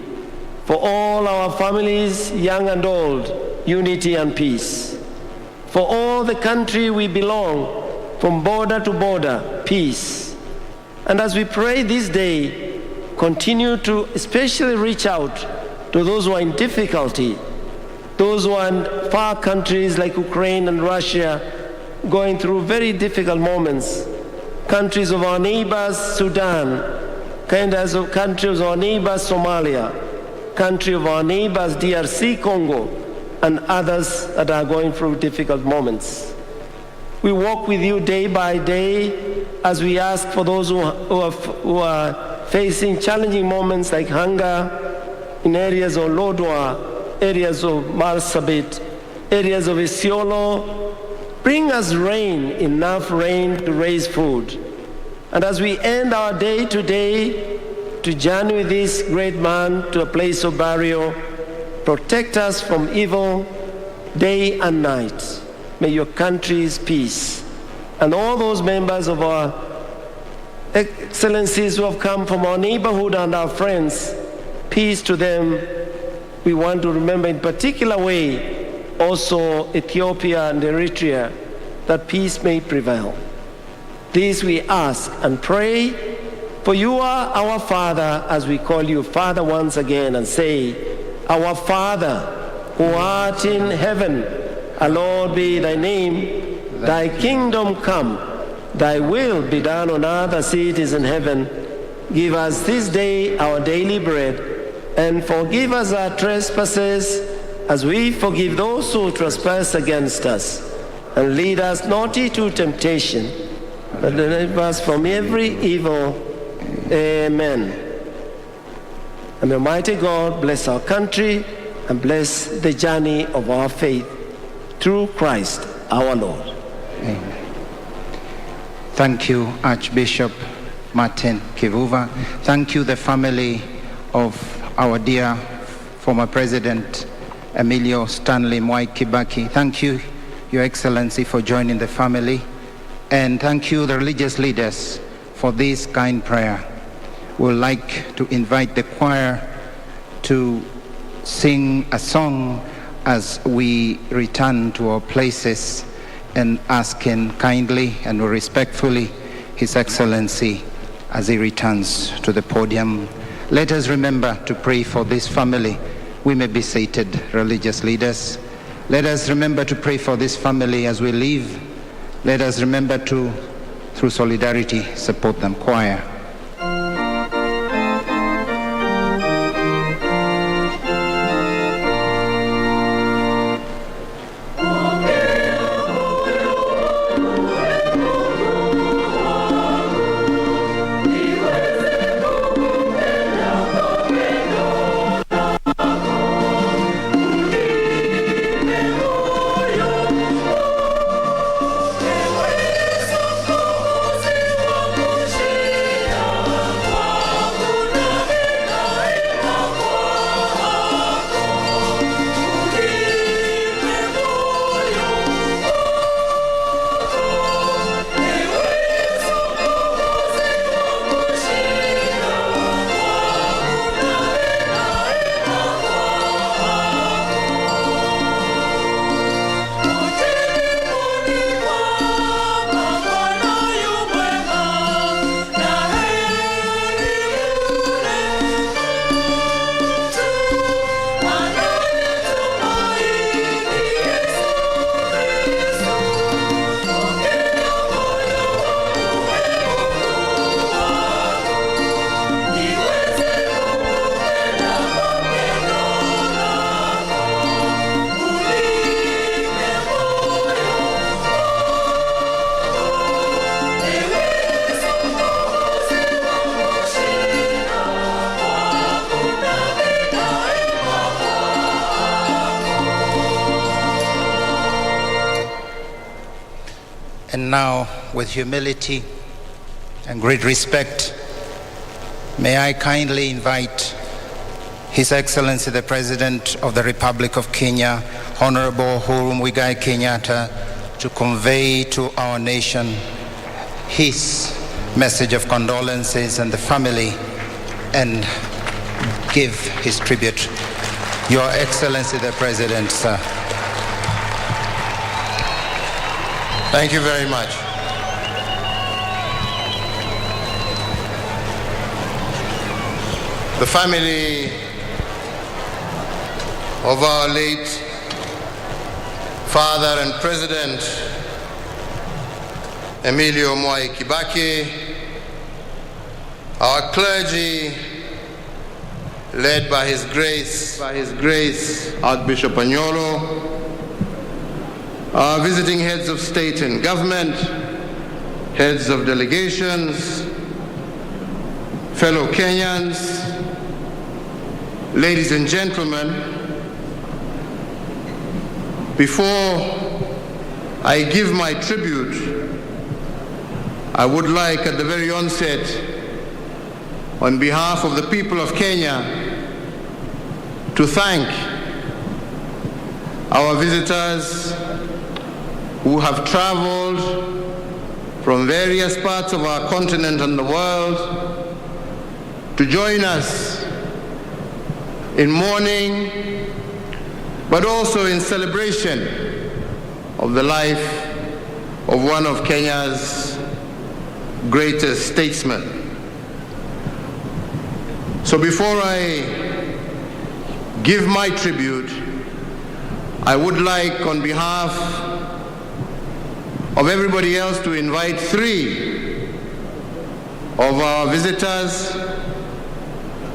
For all our families, young and old, unity and peace. For all the country we belong, from border to border, peace. And as we pray this day, continue to especially reach out to those who are in difficulty, those who are in far countries like Ukraine and Russia, going through very difficult moments, countries of our neighbors, Sudan, countries of our neighbors, Somalia, country of our neighbors, DRC, Congo, and others that are going through difficult moments. We walk with you day by day as we ask for those who are facing challenging moments like hunger in areas of Lodwar, areas of Marsabit, areas of Isiolo. Bring us rain, enough rain to raise food. And as we end our day today to journey with this great man to a place of burial, protect us from evil day and night. May your country's peace. And all those members of our excellencies who have come from our neighborhood and our friends, peace to them. We want to remember in particular way also Ethiopia and Eritrea, that peace may prevail. This we ask and pray, for you are our Father, as we call you Father once again and say, our Father, who art in heaven, hallowed be thy name, thy kingdom come, thy will be done on earth as it is in heaven. Give us this day our daily bread, and forgive us our trespasses, as we forgive those who trespass against us. And lead us not into temptation, but deliver us from every evil. Amen. And the Almighty God bless our country and bless the journey of our faith through Christ our Lord. Amen. Thank you, Archbishop Martin Kivuva. Thank you, the family of our dear former President Emilio Stanley Mwai Kibaki. Thank you, Your Excellency, for joining the family. And thank you, the religious leaders, for this kind prayer. We'd like to invite the choir to sing a song as we return to our places and asking kindly and respectfully His Excellency as he returns to the podium. Let us remember to pray for this family. We may be seated, religious leaders. Let us remember to pray for this family as we leave. Let us remember to, through solidarity, support them. Choir. And now, with humility and great respect, may I kindly invite His Excellency the President of the Republic of Kenya, Honorable Uhuru Muigai Kenyatta, to convey to our nation his message of condolences and the family and give his tribute. Your Excellency the President, sir. Thank you very much. The family of our late father and President Emilio Mwai Kibaki, our clergy led by His Grace Archbishop Anyolo, our visiting heads of state and government, heads of delegations, fellow Kenyans, ladies and gentlemen, before I give my tribute, I would like at the very onset, on behalf of the people of Kenya, to thank our visitors who have traveled from various parts of our continent and the world to join us in mourning, but also in celebration of the life of one of Kenya's greatest statesmen. So before I give my tribute, I would like, on behalf of everybody else, to invite three of our visitors,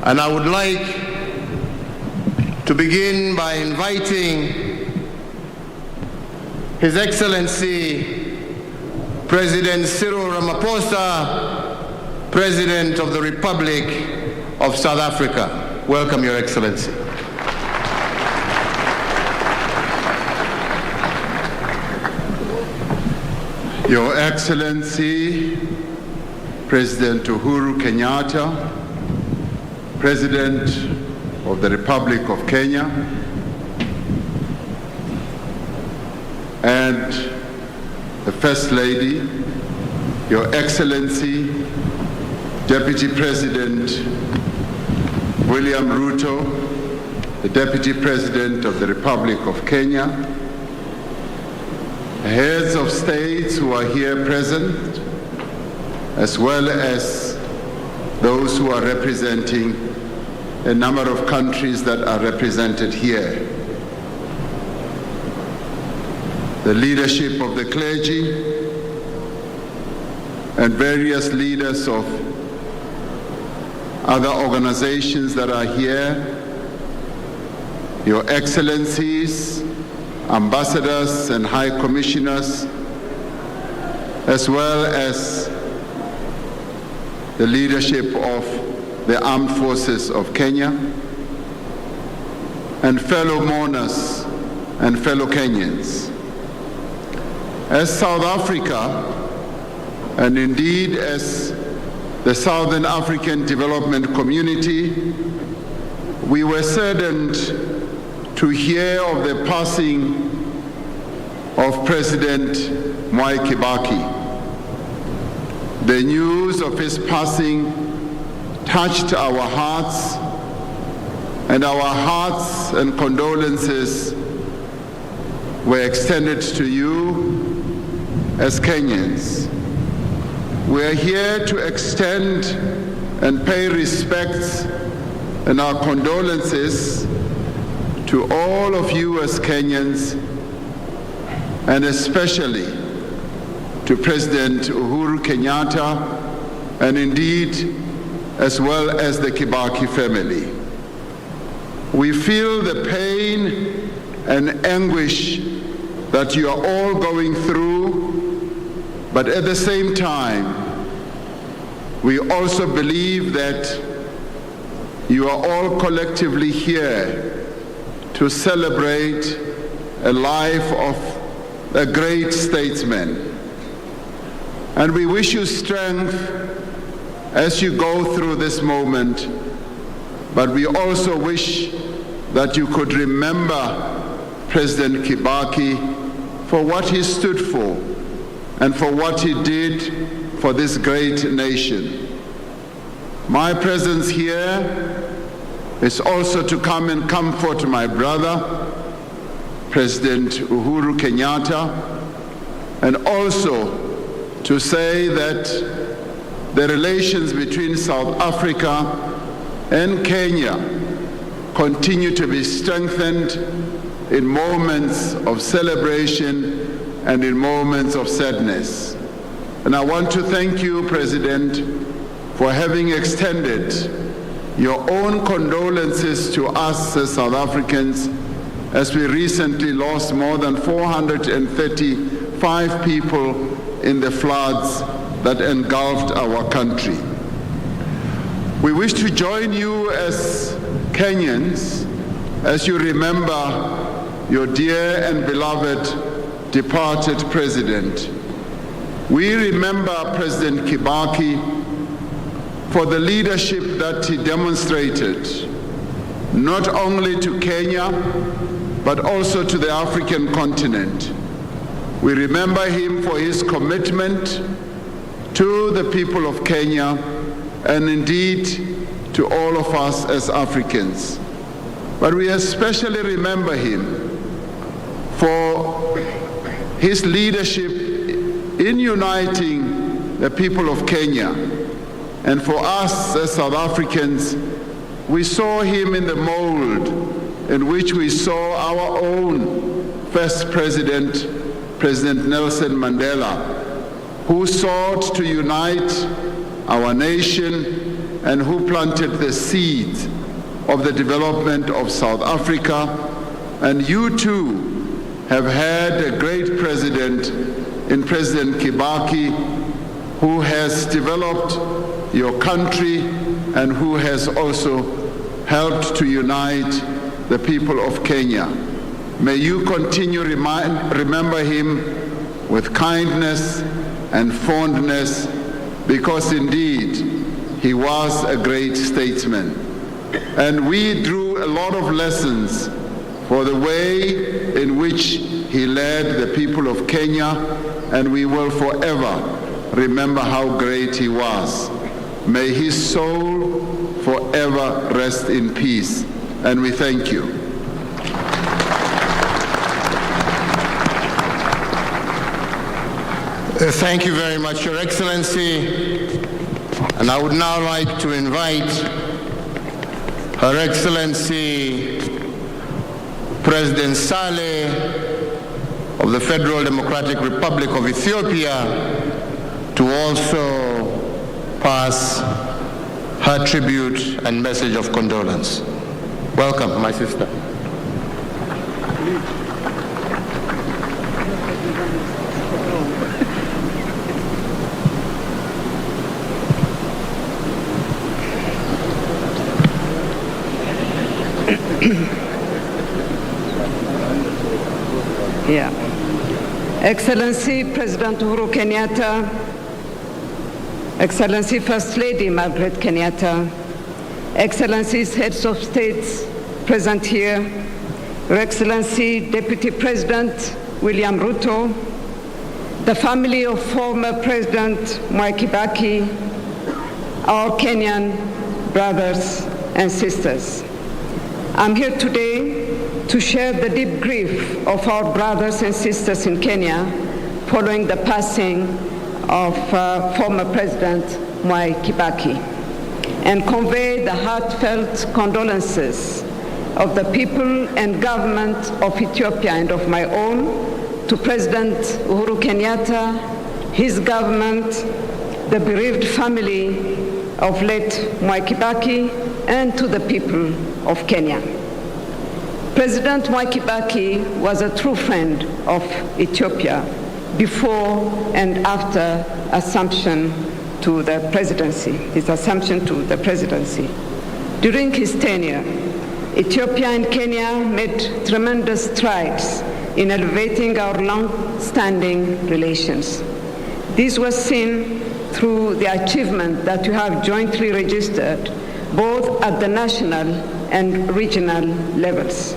and I would like to begin by inviting His Excellency President Cyril Ramaphosa, President of the Republic of South Africa. Welcome, Your Excellency. Your Excellency, President Uhuru Kenyatta, President of the Republic of Kenya, and the First Lady, Your Excellency, Deputy President William Ruto, the Deputy President of the Republic of Kenya, heads of states who are here present, as well as those who are representing a number of countries that are represented here. The leadership of the clergy and various leaders of other organizations that are here, Your Excellencies, ambassadors and high commissioners, as well as the leadership of the Armed Forces of Kenya, and fellow mourners and fellow Kenyans. As South Africa, and indeed as the Southern African Development Community, we were saddened to hear of the passing of President Mwai Kibaki. The news of his passing touched our hearts, and our hearts and condolences were extended to you as Kenyans. We are here to extend and pay respects and our condolences to all of you as Kenyans, and especially to President Uhuru Kenyatta, and indeed as well as the Kibaki family. We feel the pain and anguish that you are all going through, but at the same time, we also believe that you are all collectively here to celebrate a life of a great statesman. And we wish you strength as you go through this moment, but we also wish that you could remember President Kibaki for what he stood for and for what he did for this great nation. My presence here is also to come and comfort my brother, President Uhuru Kenyatta, and also to say that the relations between South Africa and Kenya continue to be strengthened in moments of celebration and in moments of sadness. And I want to thank you, President, for having extended your own condolences to us as South Africans, as we recently lost more than 435 people in the floods that engulfed our country. We wish to join you as Kenyans as you remember your dear and beloved departed president. We remember President Kibaki for the leadership that he demonstrated, not only to Kenya, but also to the African continent. We remember him for his commitment to the people of Kenya, and indeed to all of us as Africans. But we especially remember him for his leadership in uniting the people of Kenya. And for us as South Africans, we saw him in the mold in which we saw our own first president, President Nelson Mandela, who sought to unite our nation and who planted the seeds of the development of South Africa. And you too have had a great president in President Kibaki, who has developed your country and who has also helped to unite the people of Kenya. May you continue remember him with kindness and fondness because indeed he was a great statesman. And we drew a lot of lessons for the way in which he led the people of Kenya, and we will forever remember how great he was. May his soul forever rest in peace, and we thank you. Thank you very much, Your Excellency. And I would now like to invite Her Excellency President Saleh of the Federal Democratic Republic of Ethiopia to also pass her tribute and message of condolence. Welcome, my sister. Yeah. Excellency President Uhuru Kenyatta, Excellency First Lady Margaret Kenyatta, Excellencies Heads of States present here, Your Excellency Deputy President William Ruto, the family of former President Mwai Kibaki, our Kenyan brothers and sisters. I'm here today to share the deep grief of our brothers and sisters in Kenya following the passing of former President Mwai Kibaki, and convey the heartfelt condolences of the people and government of Ethiopia and of my own to President Uhuru Kenyatta, his government, the bereaved family of late Mwai Kibaki, and to the people of Kenya. President Mwai Kibaki was a true friend of Ethiopia before and after assumption to the presidency, his assumption to the presidency. During his tenure, Ethiopia and Kenya made tremendous strides in elevating our long-standing relations. This was seen through the achievement that we have jointly registered both at the national and regional levels.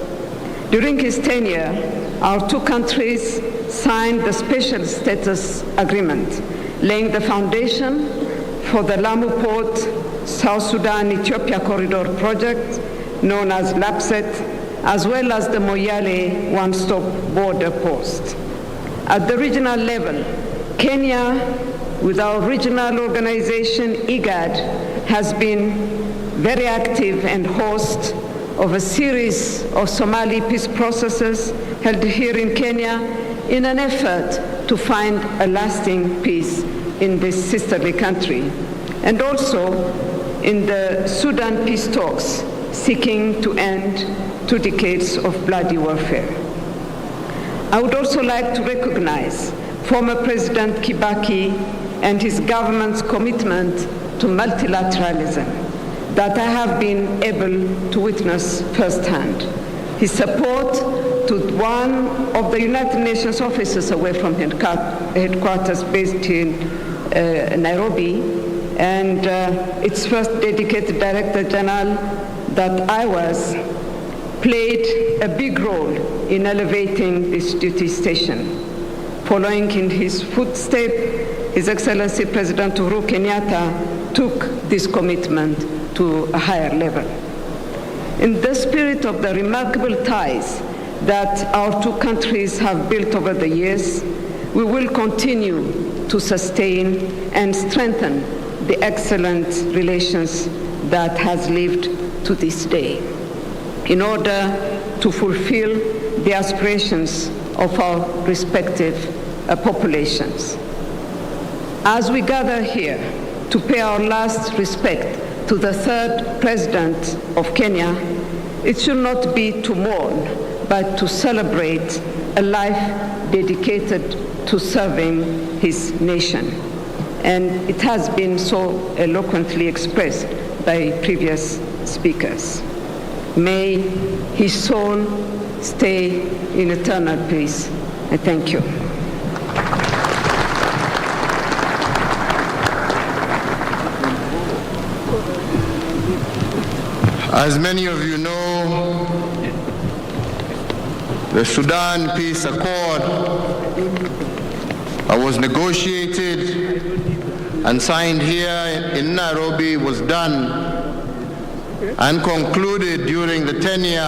During his tenure, our two countries signed the Special Status Agreement, laying the foundation for the Lamu Port South Sudan-Ethiopia Corridor project, known as LAPSET, as well as the Moyale One-Stop Border Post. At the regional level, Kenya, with our regional organization, IGAD, has been very active and host of a series of Somali peace processes held here in Kenya in an effort to find a lasting peace in this sisterly country, and also in the Sudan peace talks seeking to end 2 decades of bloody warfare. I would also like to recognize former President Kibaki and his government's commitment to multilateralism that I have been able to witness firsthand. His support to one of the United Nations offices away from headquarters based in Nairobi, and its first dedicated Director General that I was, played a big role in elevating this duty station. Following in his footsteps, His Excellency President Uhuru Kenyatta took this commitment to a higher level. In the spirit of the remarkable ties that our two countries have built over the years, we will continue to sustain and strengthen the excellent relations that has lived to this day in order to fulfill the aspirations of our respective populations. As we gather here to pay our last respect to the third president of Kenya, it should not be to mourn, but to celebrate a life dedicated to serving his nation. And it has been so eloquently expressed by previous speakers. May his soul stay in eternal peace. I thank you. As many of you know, the Sudan Peace Accord was negotiated and signed here in Nairobi, was done and concluded during the tenure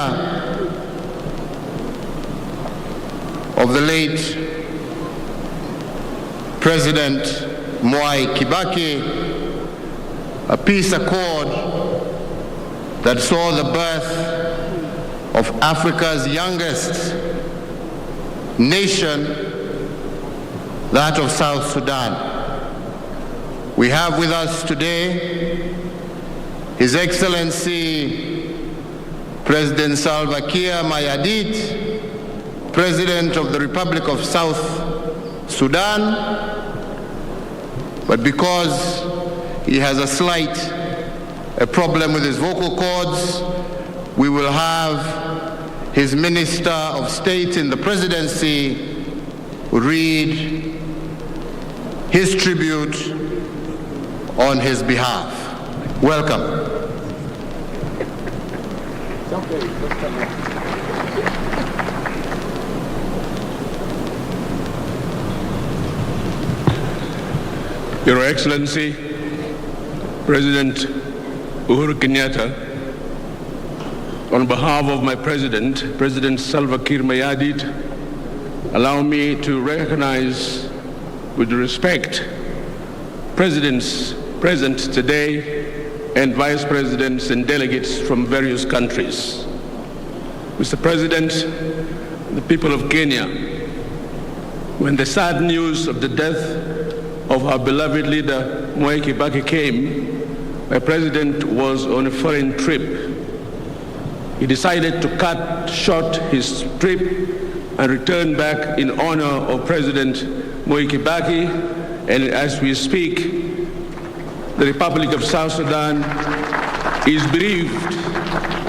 of the late President Mwai Kibaki, a peace accord that saw the birth of Africa's youngest nation, that of South Sudan. We have with us today His Excellency President Salva Kiir Mayardit, President of the Republic of South Sudan, but because he has a problem with his vocal cords, we will have his Minister of State in the presidency read his tribute on his behalf. Welcome. Your Excellency, President Uhuru Kenyatta, on behalf of my President Salva Kiir Mayardit, allow me to recognize with respect presidents present today and vice presidents and delegates from various countries. Mr. President, the people of Kenya, when the sad news of the death of our beloved leader Mwai Kibaki came, my president was on a foreign trip. He decided to cut short his trip and return back in honor of President Mwai Kibaki. And as we speak, the Republic of South Sudan is bereaved,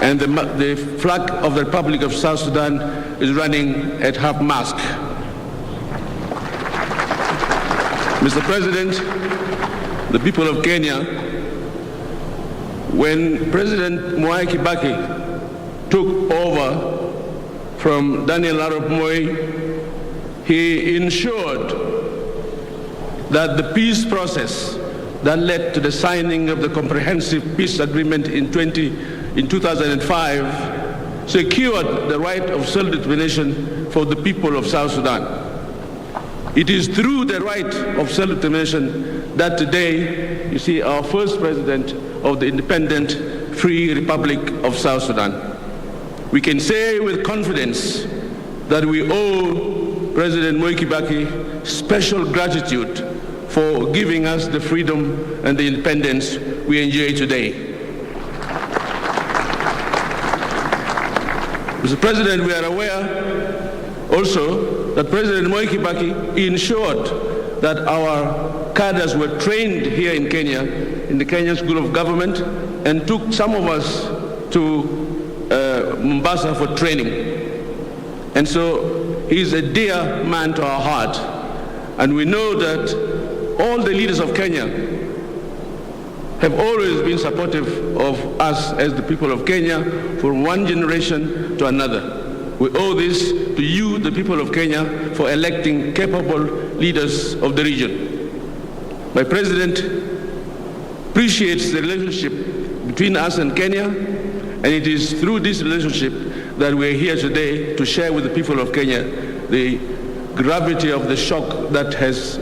and the flag of the Republic of South Sudan is running at half-mast. Mr. President, the people of Kenya, when President Mwai Kibaki took over from Daniel Arap Moi, he ensured that the peace process that led to the signing of the comprehensive peace agreement in 2005 secured the right of self-determination for the people of South Sudan. It is through the right of self-determination that today you see our first president of the independent, free Republic of South Sudan. We can say with confidence that we owe President Mwai Kibaki special gratitude for giving us the freedom and the independence we enjoy today. Mr. President, we are aware also that President Mwai Kibaki ensured that our cadres were trained here in Kenya, in the Kenyan School of Government, and took some of us to Mombasa for training. And so he's a dear man to our heart. And we know that all the leaders of Kenya have always been supportive of us as the people of Kenya from one generation to another. We owe this to you, the people of Kenya, for electing capable leaders of the region. My president appreciates the relationship between us and Kenya, and it is through this relationship that we are here today to share with the people of Kenya the gravity of the shock that has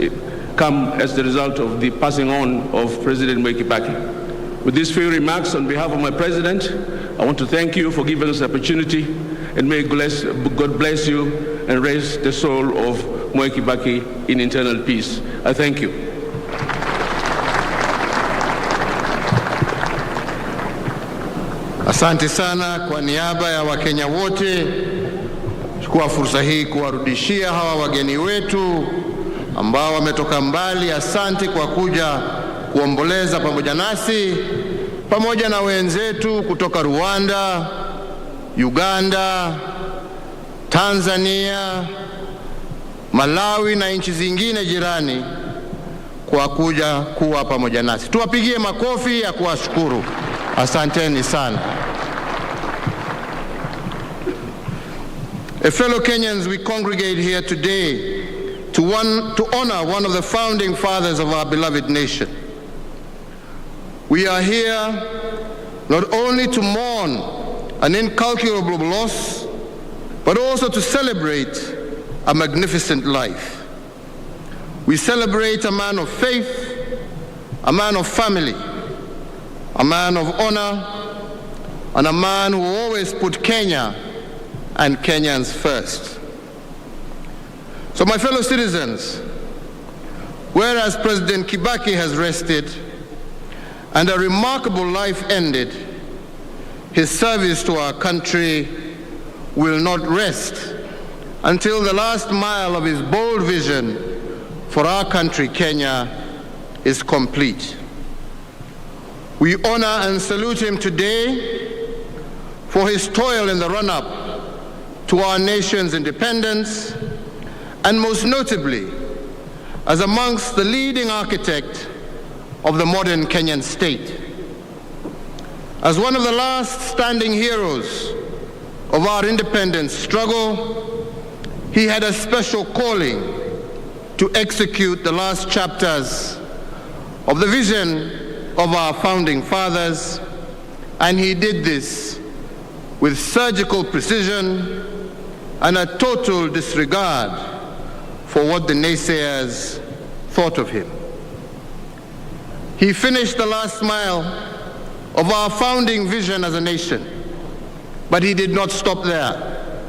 come as the result of the passing on of President Mwai Kibaki. With these few remarks on behalf of my president, I want to thank you for giving us the opportunity, and may God bless you and raise the soul of Mwai Kibaki in eternal peace. I thank you. Asante sana. Kwa niaba ya Wakenya wote, chukua fursa hii kuwarudishia hawa wageni wetu ambao wametoka mbali. Asante kwa kuja kuomboleza pamoja nasi, pamoja na wenzetu kutoka Rwanda, Uganda, Tanzania, Malawi na nchi zingine jirani, kwa kuja kuwa pamoja nasi. Tuwapigie makofi ya kuwashukuru. Asanteni sana. Fellow Kenyans, we congregate here today to honor one of the founding fathers of our beloved nation. We are here not only to mourn an incalculable loss, but also to celebrate a magnificent life. We celebrate a man of faith, a man of family, a man of honor, and a man who always put Kenya and Kenyans first. So my fellow citizens, whereas President Kibaki has rested and a remarkable life ended, his service to our country will not rest until the last mile of his bold vision for our country, Kenya, is complete. We honor and salute him today for his toil in the run-up to our nation's independence, and most notably, as amongst the leading architect of the modern Kenyan state. As one of the last standing heroes of our independence struggle, he had a special calling to execute the last chapters of the vision of our founding fathers, and he did this with surgical precision and a total disregard for what the naysayers thought of him. He finished the last mile of our founding vision as a nation, but he did not stop there.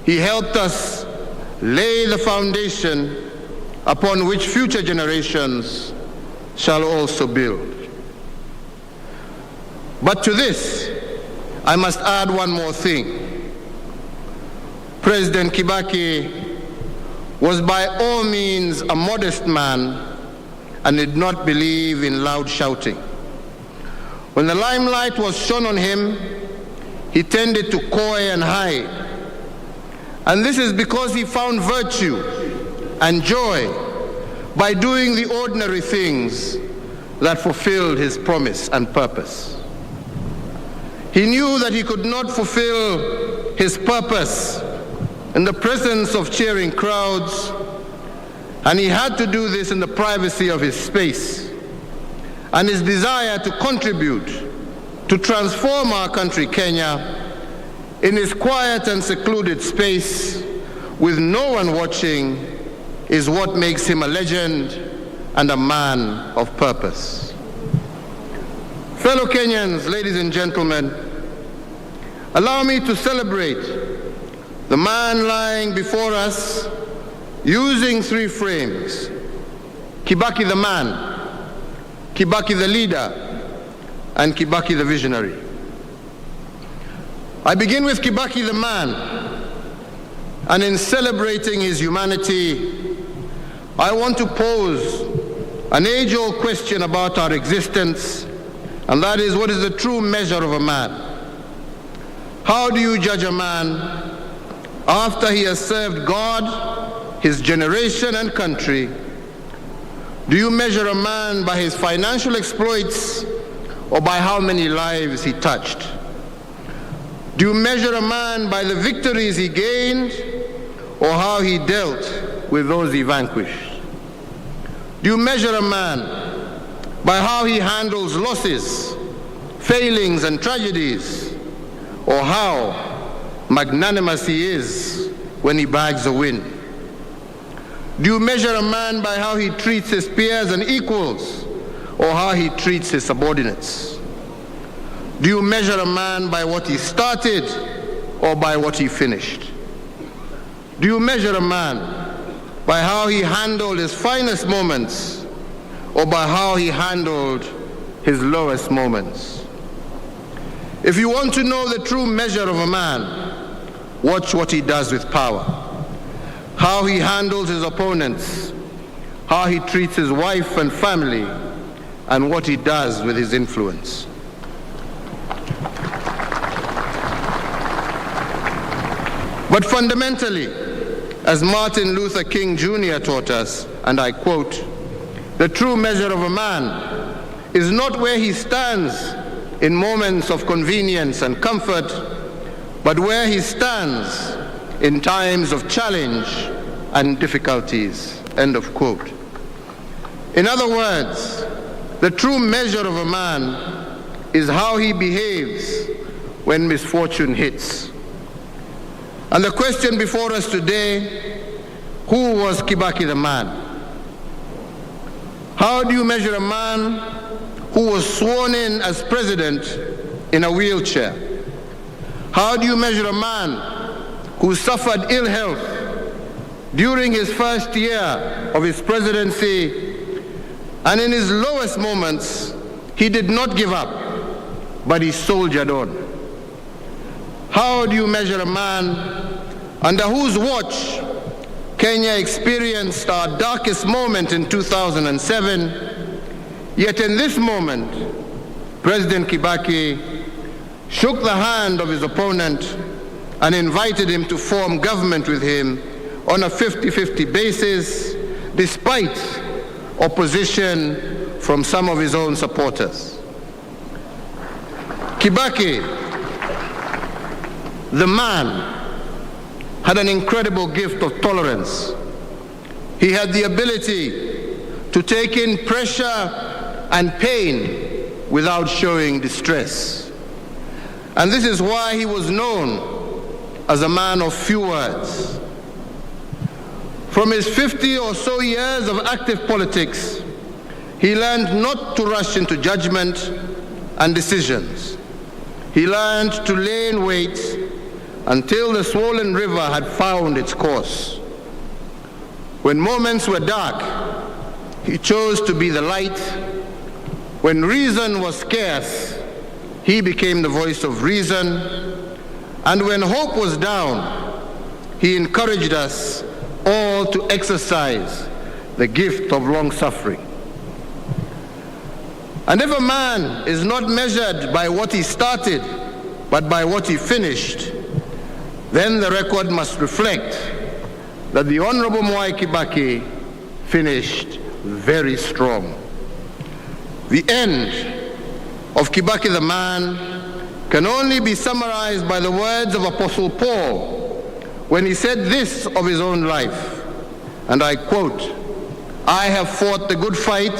He helped us lay the foundation upon which future generations shall also build. But to this, I must add one more thing. President Kibaki was by all means a modest man and did not believe in loud shouting. When the limelight was shone on him, he tended to coy and hide. And this is because he found virtue and joy by doing the ordinary things that fulfilled his promise and purpose. He knew that he could not fulfill his purpose in the presence of cheering crowds, and he had to do this in the privacy of his space. And his desire to contribute to transform our country, Kenya, in his quiet and secluded space with no one watching is what makes him a legend and a man of purpose. Fellow Kenyans, ladies and gentlemen, allow me to celebrate the man lying before us using three frames: Kibaki the man, Kibaki the leader, and Kibaki the visionary. I begin with Kibaki the man, and in celebrating his humanity, I want to pose an age-old question about our existence, and that is, what is the true measure of a man? How do you judge a man after he has served God, his generation, and country? Do you measure a man by his financial exploits or by how many lives he touched? Do you measure a man by the victories he gained or how he dealt with those he vanquished? Do you measure a man by how he handles losses, failings, and tragedies, or how magnanimous he is when he bags a win? Do you measure a man by how he treats his peers and equals, or how he treats his subordinates? Do you measure a man by what he started or by what he finished? Do you measure a man by how he handled his finest moments or by how he handled his lowest moments? If you want to know the true measure of a man, watch what he does with power, how he handles his opponents, how he treats his wife and family, and what he does with his influence. But fundamentally, as Martin Luther King Jr. taught us, and I quote, the true measure of a man is not where he stands in moments of convenience and comfort, but where he stands in times of challenge and difficulties, end of quote. In other words, the true measure of a man is how he behaves when misfortune hits. And the question before us today, who was Kibaki the man? How do you measure a man who was sworn in as president in a wheelchair? How do you measure a man who suffered ill health during his first year of his presidency, and in his lowest moments, he did not give up, but he soldiered on? How do you measure a man under whose watch Kenya experienced our darkest moment in 2007, yet in this moment, President Kibaki shook the hand of his opponent and invited him to form government with him on a 50-50 basis, despite opposition from some of his own supporters. Kibaki, the man, had an incredible gift of tolerance. He had the ability to take in pressure and pain without showing distress. And this is why he was known as a man of few words. From his 50 or so years of active politics, he learned not to rush into judgment and decisions. He learned to lay in wait until the swollen river had found its course. When moments were dark, he chose to be the light. When reason was scarce, he became the voice of reason. And when hope was down, he encouraged us all to exercise the gift of long suffering. And if a man is not measured by what he started, but by what he finished, then the record must reflect that the Honorable Mwai Kibaki finished very strong. The end of Kibaki the man can only be summarized by the words of Apostle Paul when he said this of his own life, and I quote, "I have fought the good fight,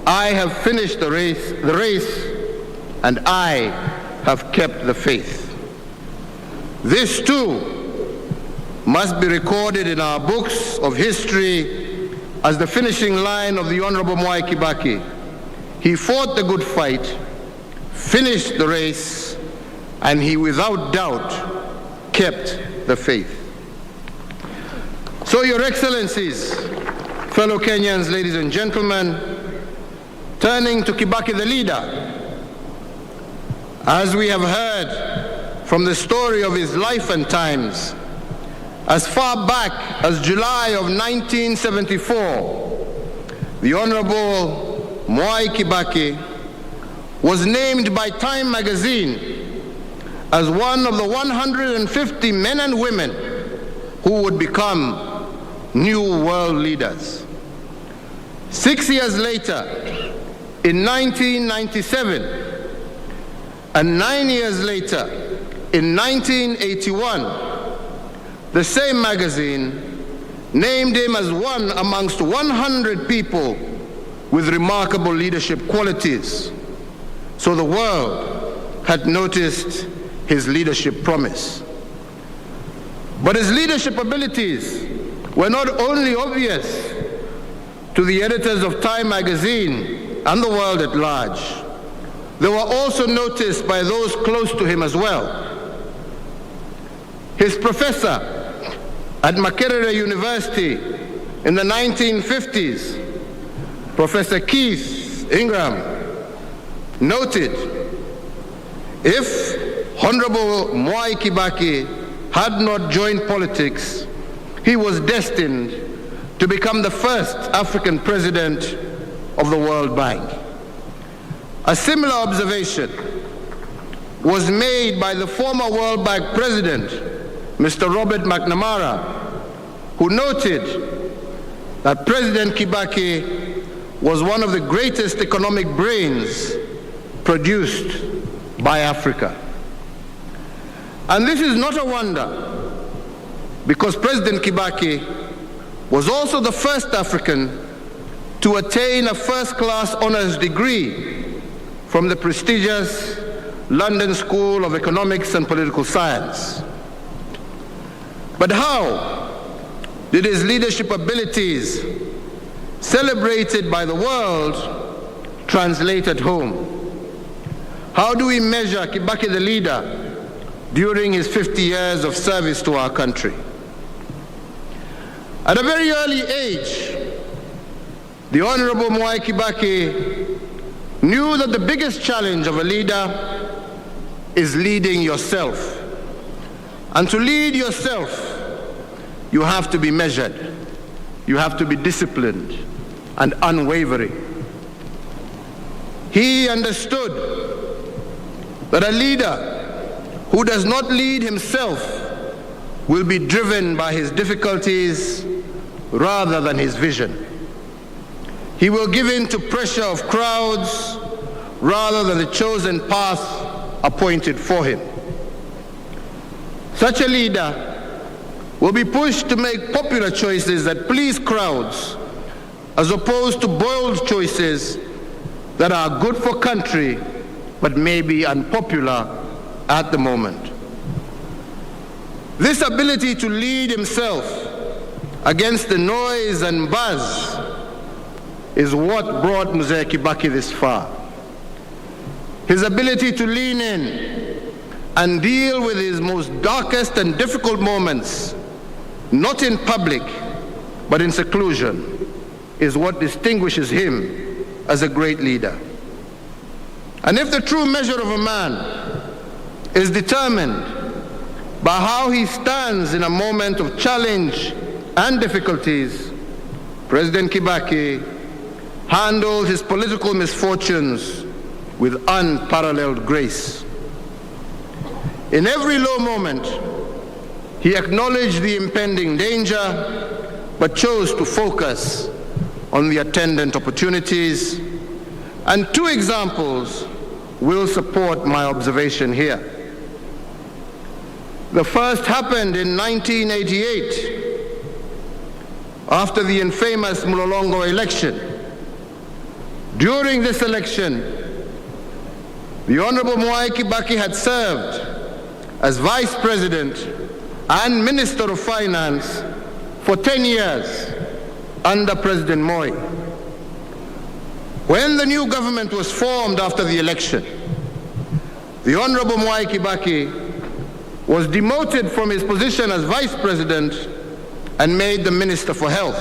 I have finished the race, and I have kept the faith." This too must be recorded in our books of history as the finishing line of the Honorable Mwai Kibaki. He fought the good fight, finished the race, and he without doubt kept the faith. So, Your Excellencies, fellow Kenyans, ladies and gentlemen, turning to Kibaki the leader, as we have heard from the story of his life and times, as far back as July of 1974, the Honorable Mwai Kibaki was named by Time magazine as one of the 150 men and women who would become new world leaders. 6 years later, in 1997, and 9 years later, in 1981, the same magazine named him as one amongst 100 people with remarkable leadership qualities. So the world had noticed his leadership promise. But his leadership abilities were not only obvious to the editors of Time magazine and the world at large, they were also noticed by those close to him as well. His professor at Makerere University in the 1950s, Professor Keith Ingram, noted, if Honorable Mwai Kibaki had not joined politics, he was destined to become the first African president of the World Bank. A similar observation was made by the former World Bank president, Mr. Robert McNamara, who noted that President Kibaki was one of the greatest economic brains produced by Africa. And this is not a wonder, because President Kibaki was also the first African to attain a first-class honors degree from the prestigious London School of Economics and Political Science. But how did his leadership abilities, celebrated by the world, translate at home? How do we measure Kibaki the leader during his 50 years of service to our country? At a very early age, the Honorable Mwai Kibaki knew that the biggest challenge of a leader is leading yourself. And to lead yourself, you have to be measured. You have to be disciplined and unwavering. He understood that a leader who does not lead himself will be driven by his difficulties rather than his vision. He will give in to pressure of crowds rather than the chosen path appointed for him. Such a leader will be pushed to make popular choices that please crowds, as opposed to bold choices that are good for country but may be unpopular at the moment. This ability to lead himself against the noise and buzz is what brought Mzee Kibaki this far. His ability to lean in and deal with his most darkest and difficult moments, not in public, but in seclusion, is what distinguishes him as a great leader. And if the true measure of a man is determined by how he stands in a moment of challenge and difficulties, President Kibaki handled his political misfortunes with unparalleled grace. In every low moment, he acknowledged the impending danger, but chose to focus on the attendant opportunities. And two examples will support my observation here. The first happened in 1988, after the infamous Mlolongo election. During this election, the Honorable Mwai Kibaki had served as Vice President and Minister of Finance for 10 years under President Mwai. When the new government was formed after the election, the Honorable Mwai Kibaki was demoted from his position as Vice President and made the Minister for Health.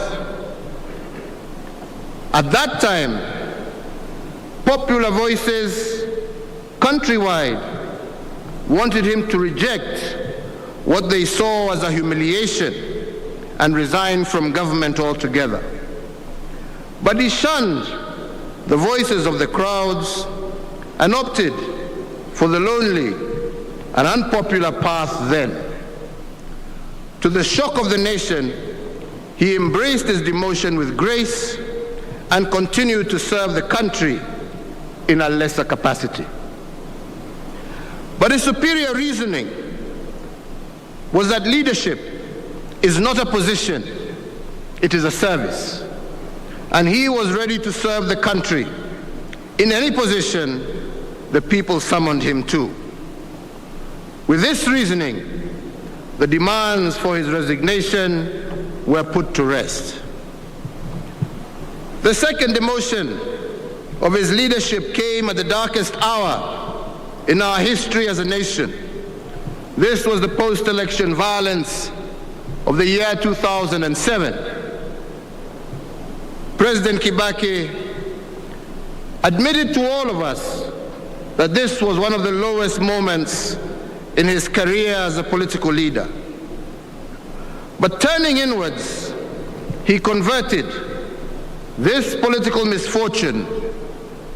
At that time, popular voices countrywide wanted him to reject what they saw as a humiliation and resign from government altogether. But he shunned the voices of the crowds and opted for the lonely and unpopular path then. To the shock of the nation, he embraced his demotion with grace and continued to serve the country in a lesser capacity. But his superior reasoning was that leadership is not a position, it is a service. And he was ready to serve the country in any position the people summoned him to. With this reasoning, the demands for his resignation were put to rest. The second demotion of his leadership came at the darkest hour in our history as a nation. This was the post-election violence of the year 2007. President Kibaki admitted to all of us that this was one of the lowest moments in his career as a political leader. But turning inwards, he converted this political misfortune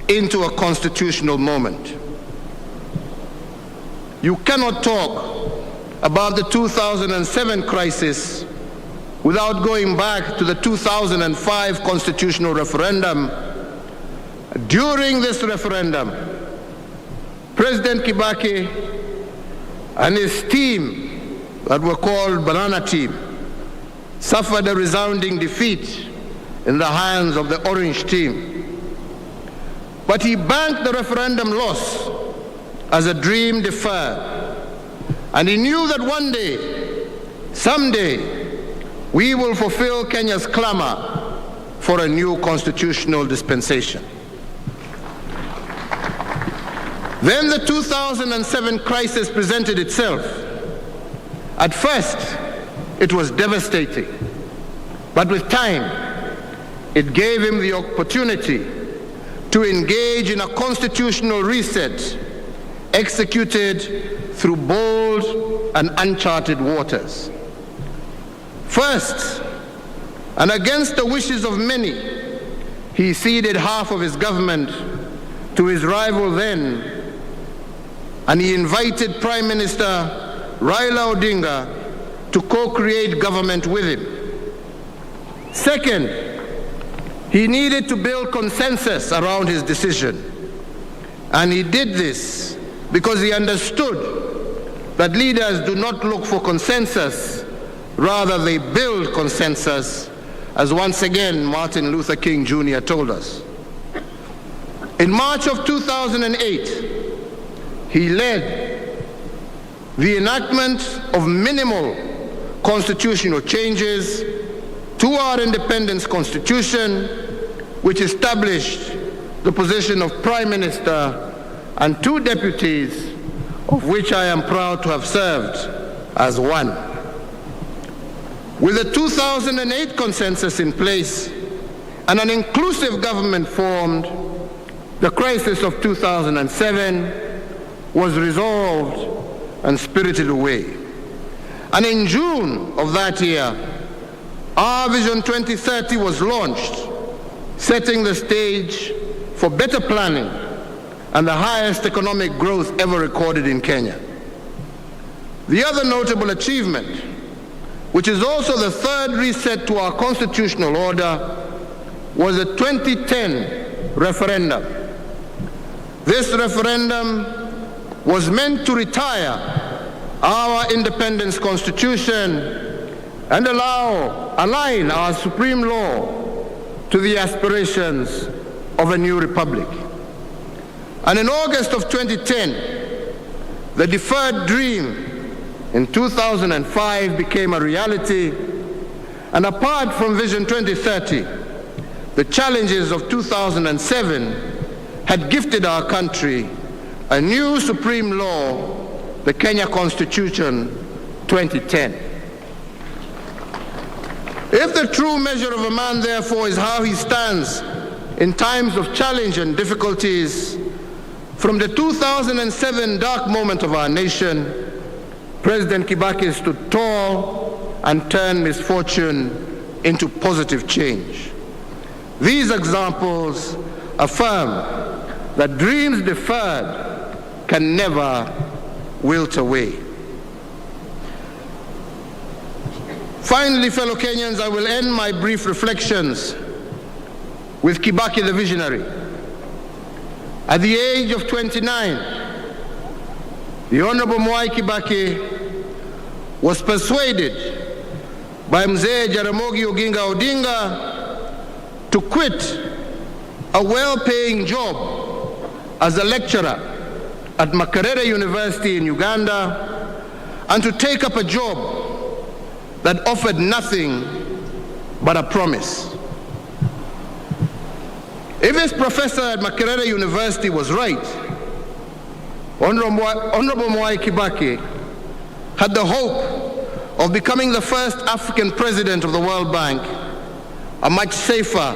into a constitutional moment. You cannot talk about the 2007 crisis without going back to the 2005 constitutional referendum. During this referendum, President Kibaki and his team that were called Banana Team suffered a resounding defeat in the hands of the Orange Team. But he banked the referendum loss as a dream deferred. And he knew that one day, someday, we will fulfill Kenya's clamor for a new constitutional dispensation. Then the 2007 crisis presented itself. At first, it was devastating. But with time, it gave him the opportunity to engage in a constitutional reset executed through bold and uncharted waters. First, and against the wishes of many, he ceded half of his government to his rival then, and he invited Prime Minister Raila Odinga to co-create government with him. Second, he needed to build consensus around his decision, and he did this because he understood that leaders do not look for consensus, rather they build consensus, as once again Martin Luther King Jr. told us. In March of 2008, he led the enactment of minimal constitutional changes to our independence constitution, which established the position of Prime Minister and 2 deputies, of which I am proud to have served as one. With the 2008 consensus in place and an inclusive government formed, the crisis of 2007 was resolved and spirited away. And in June of that year, our Vision 2030 was launched, setting the stage for better planning and the highest economic growth ever recorded in Kenya. The other notable achievement, which is also the third reset to our constitutional order, was the 2010 referendum. This referendum was meant to retire our independence constitution and align our supreme law to the aspirations of a new republic. And in August of 2010, the deferred dream in 2005 became a reality, and apart from Vision 2030, the challenges of 2007 had gifted our country a new supreme law, the Kenya Constitution 2010. If the true measure of a man, therefore, is how he stands in times of challenge and difficulties, from the 2007 dark moment of our nation, President Kibaki stood tall and turned misfortune into positive change. These examples affirm that dreams deferred can never wilt away. Finally, fellow Kenyans, I will end my brief reflections with Kibaki the visionary. At the age of 29, the Honorable Mwai Kibaki was persuaded by Mzee Jaramogi Oginga Odinga to quit a well-paying job as a lecturer at Makerere University in Uganda and to take up a job that offered nothing but a promise. If this professor at Makerere University was right, Honorable Mwai Kibaki had the hope of becoming the first African president of the World Bank, a much safer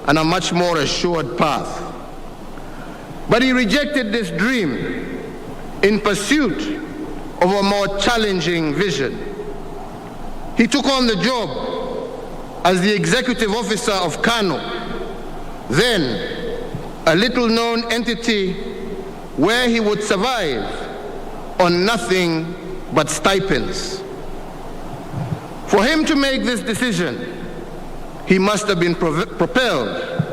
and a much more assured path. But he rejected this dream in pursuit of a more challenging vision. He took on the job as the executive officer of KANU, then a little-known entity where he would survive on nothing but stipends. For him to make this decision, he must have been propelled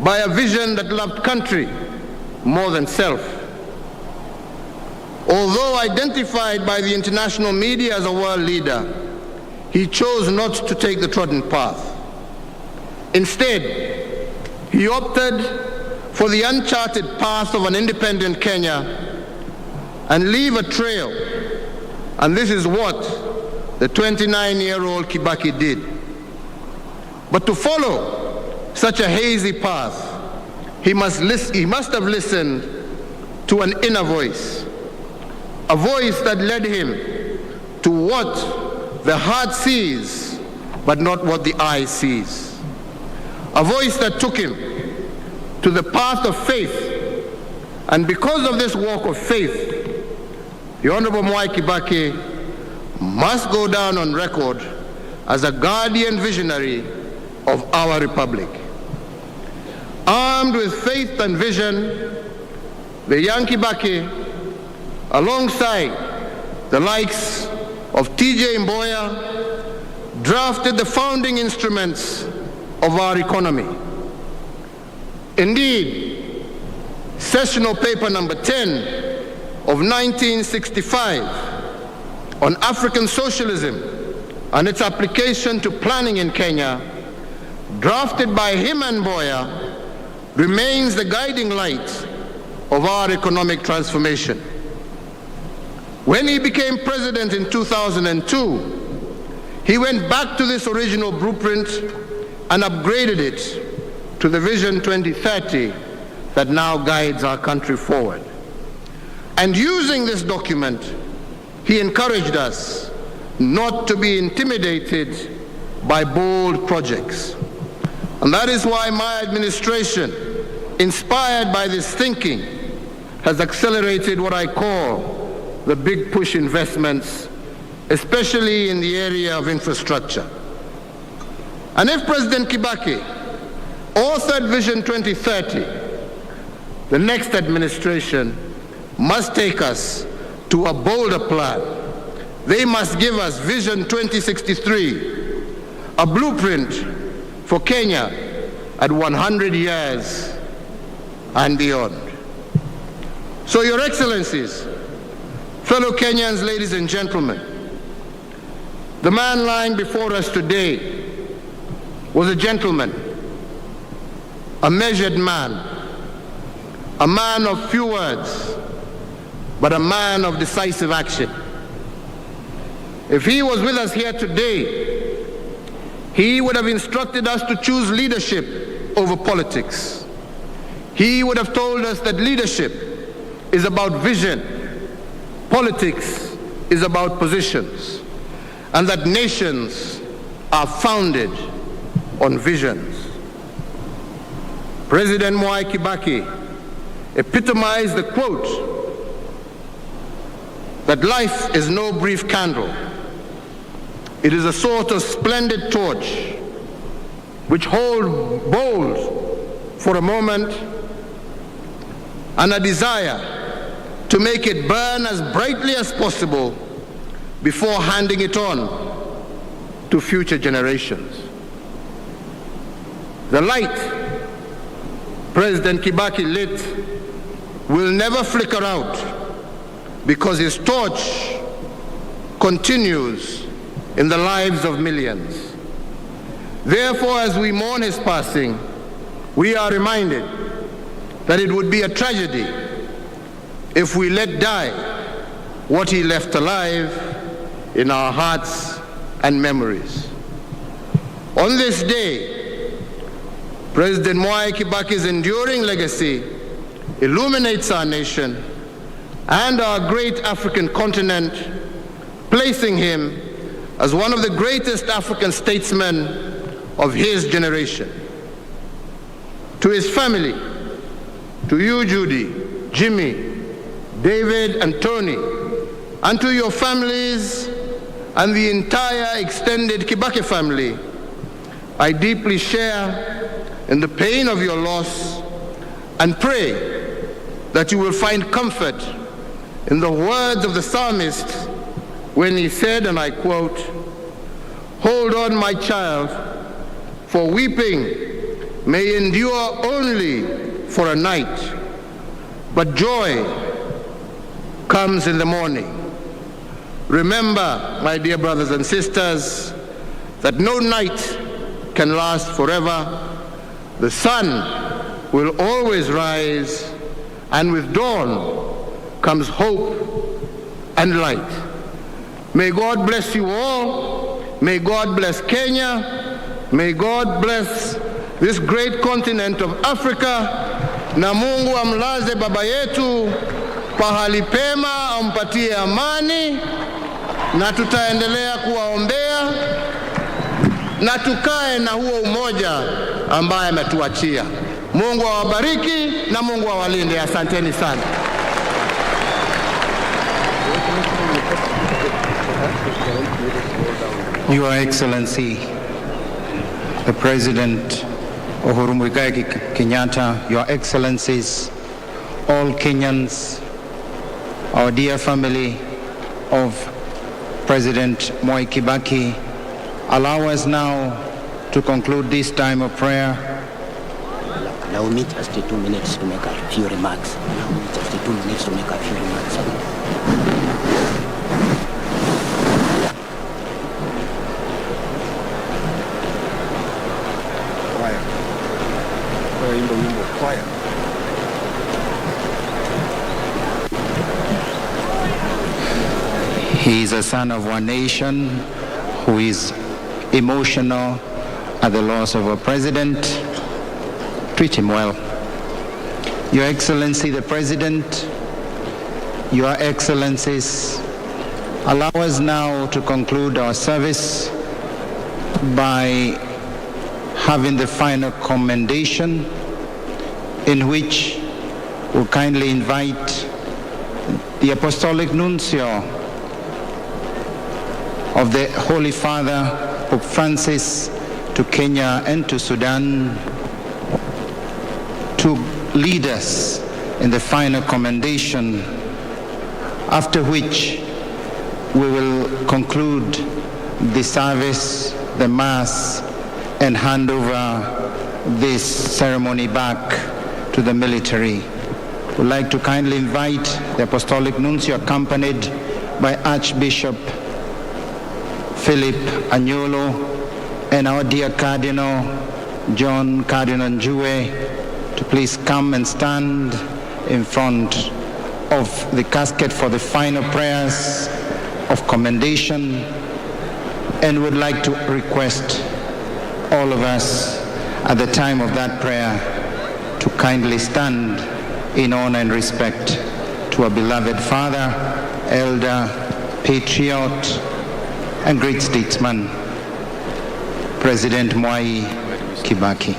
by a vision that loved country more than self. Although identified by the international media as a world leader, he chose not to take the trodden path. Instead, he opted for the uncharted path of an independent Kenya and leave a trail. And this is what the 29-year-old Kibaki did. But to follow such a hazy path, he must have listened to an inner voice, a voice that led him to what the heart sees, but not what the eye sees. A voice that took him to the path of faith. And because of this walk of faith, the Honorable Mwai Kibaki must go down on record as a guardian visionary of our republic. Armed with faith and vision, the young Kibaki, alongside the likes of T.J. Mboya, drafted the founding instruments of our economy. Indeed, sessional paper number 10 of 1965 on African socialism and its application to planning in Kenya, drafted by him and Mboya, remains the guiding light of our economic transformation. When he became president in 2002, he went back to this original blueprint and upgraded it to the Vision 2030 that now guides our country forward. And using this document, he encouraged us not to be intimidated by bold projects. And that is why my administration, inspired by this thinking, has accelerated what I call the big push investments, especially in the area of infrastructure. And if President Kibaki authored Vision 2030, the next administration must take us to a bolder plan. They must give us Vision 2063, a blueprint for Kenya at 100 years and beyond. So, Your Excellencies, fellow Kenyans, ladies and gentlemen, the man lying before us today was a gentleman, a measured man, a man of few words, but a man of decisive action. If he was with us here today, he would have instructed us to choose leadership over politics. He would have told us that leadership is about vision, politics is about positions, and that nations are founded on visions. President Mwai Kibaki epitomized the quote that life is no brief candle. It is a sort of splendid torch which holds bold for a moment and a desire to make it burn as brightly as possible before handing it on to future generations. The light President Kibaki lit will never flicker out because his torch continues in the lives of millions. Therefore, as we mourn his passing, we are reminded that it would be a tragedy if we let die what he left alive in our hearts and memories. On this day, President Mwai Kibaki's enduring legacy illuminates our nation and our great African continent, placing him as one of the greatest African statesmen of his generation. To his family, to you, Judy, Jimmy, David, and Tony, and to your families and the entire extended Kibaki family, I deeply share in the pain of your loss and pray that you will find comfort in the words of the psalmist when he said, and I quote, "Hold on, my child, for weeping may endure only for a night, but joy comes in the morning. Remember, my dear brothers and sisters, that no night can last forever. The sun will always rise, and with dawn comes hope and light. May God bless you all. May God bless Kenya. May God bless this great continent of Africa. Na Mungu amlaze baba yetu pahali pema, ampatie amani, na tutaendelea kuwaombea na tukae na huo umoja ambaye ametuachia. Mungu awabariki na Mungu awalinde. Asanteni sana. Your Excellency, the President Uhuru Muigai Kenyatta, Your Excellencies, all Kenyans, our dear family of President Mwai Kibaki, allow us now to conclude this time of prayer. Allow me just 2 minutes to make a few remarks. Allow me just 2 minutes to make a few remarks. He is a son of one nation who is emotional at the loss of a president. Treat him well. Your Excellency the President, Your Excellencies, allow us now to conclude our service by having the final commendation, in which we'll kindly invite the Apostolic Nuncio of the Holy Father, Pope Francis, to Kenya and to Sudan to lead us in the final commendation, after which we will conclude the service, the Mass, and hand over this ceremony back to the military. We'd like to kindly invite the Apostolic Nuncio, accompanied by Archbishop Philip Anyolo and our dear Cardinal John Cardinal Njue, to please come and stand in front of the casket for the final prayers of commendation, and would like to request all of us at the time of that prayer to kindly stand in honor and respect to our beloved father, elder, patriot, and great statesman, President Mwai Kibaki.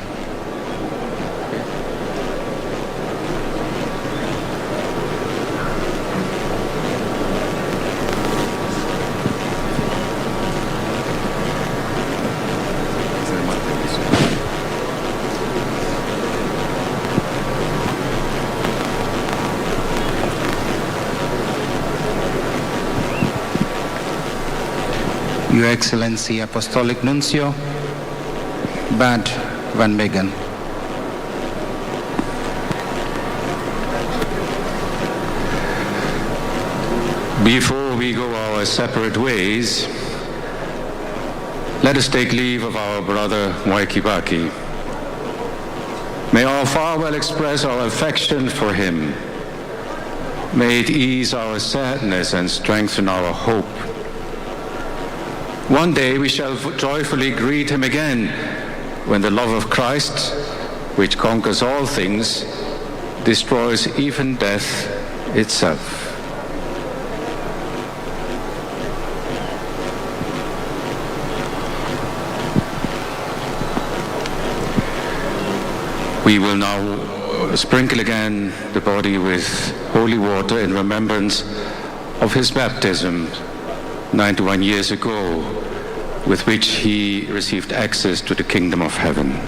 Your Excellency Apostolic Nuncio Bad Van Meegen. Before we go our separate ways, let us take leave of our brother Mwai Kibaki. May our farewell express our affection for him. May it ease our sadness and strengthen our hope. One day we shall joyfully greet him again, when the love of Christ, which conquers all things, destroys even death itself. We will now sprinkle again the body with holy water in remembrance of his baptism 91 years ago, with which he received access to the kingdom of heaven.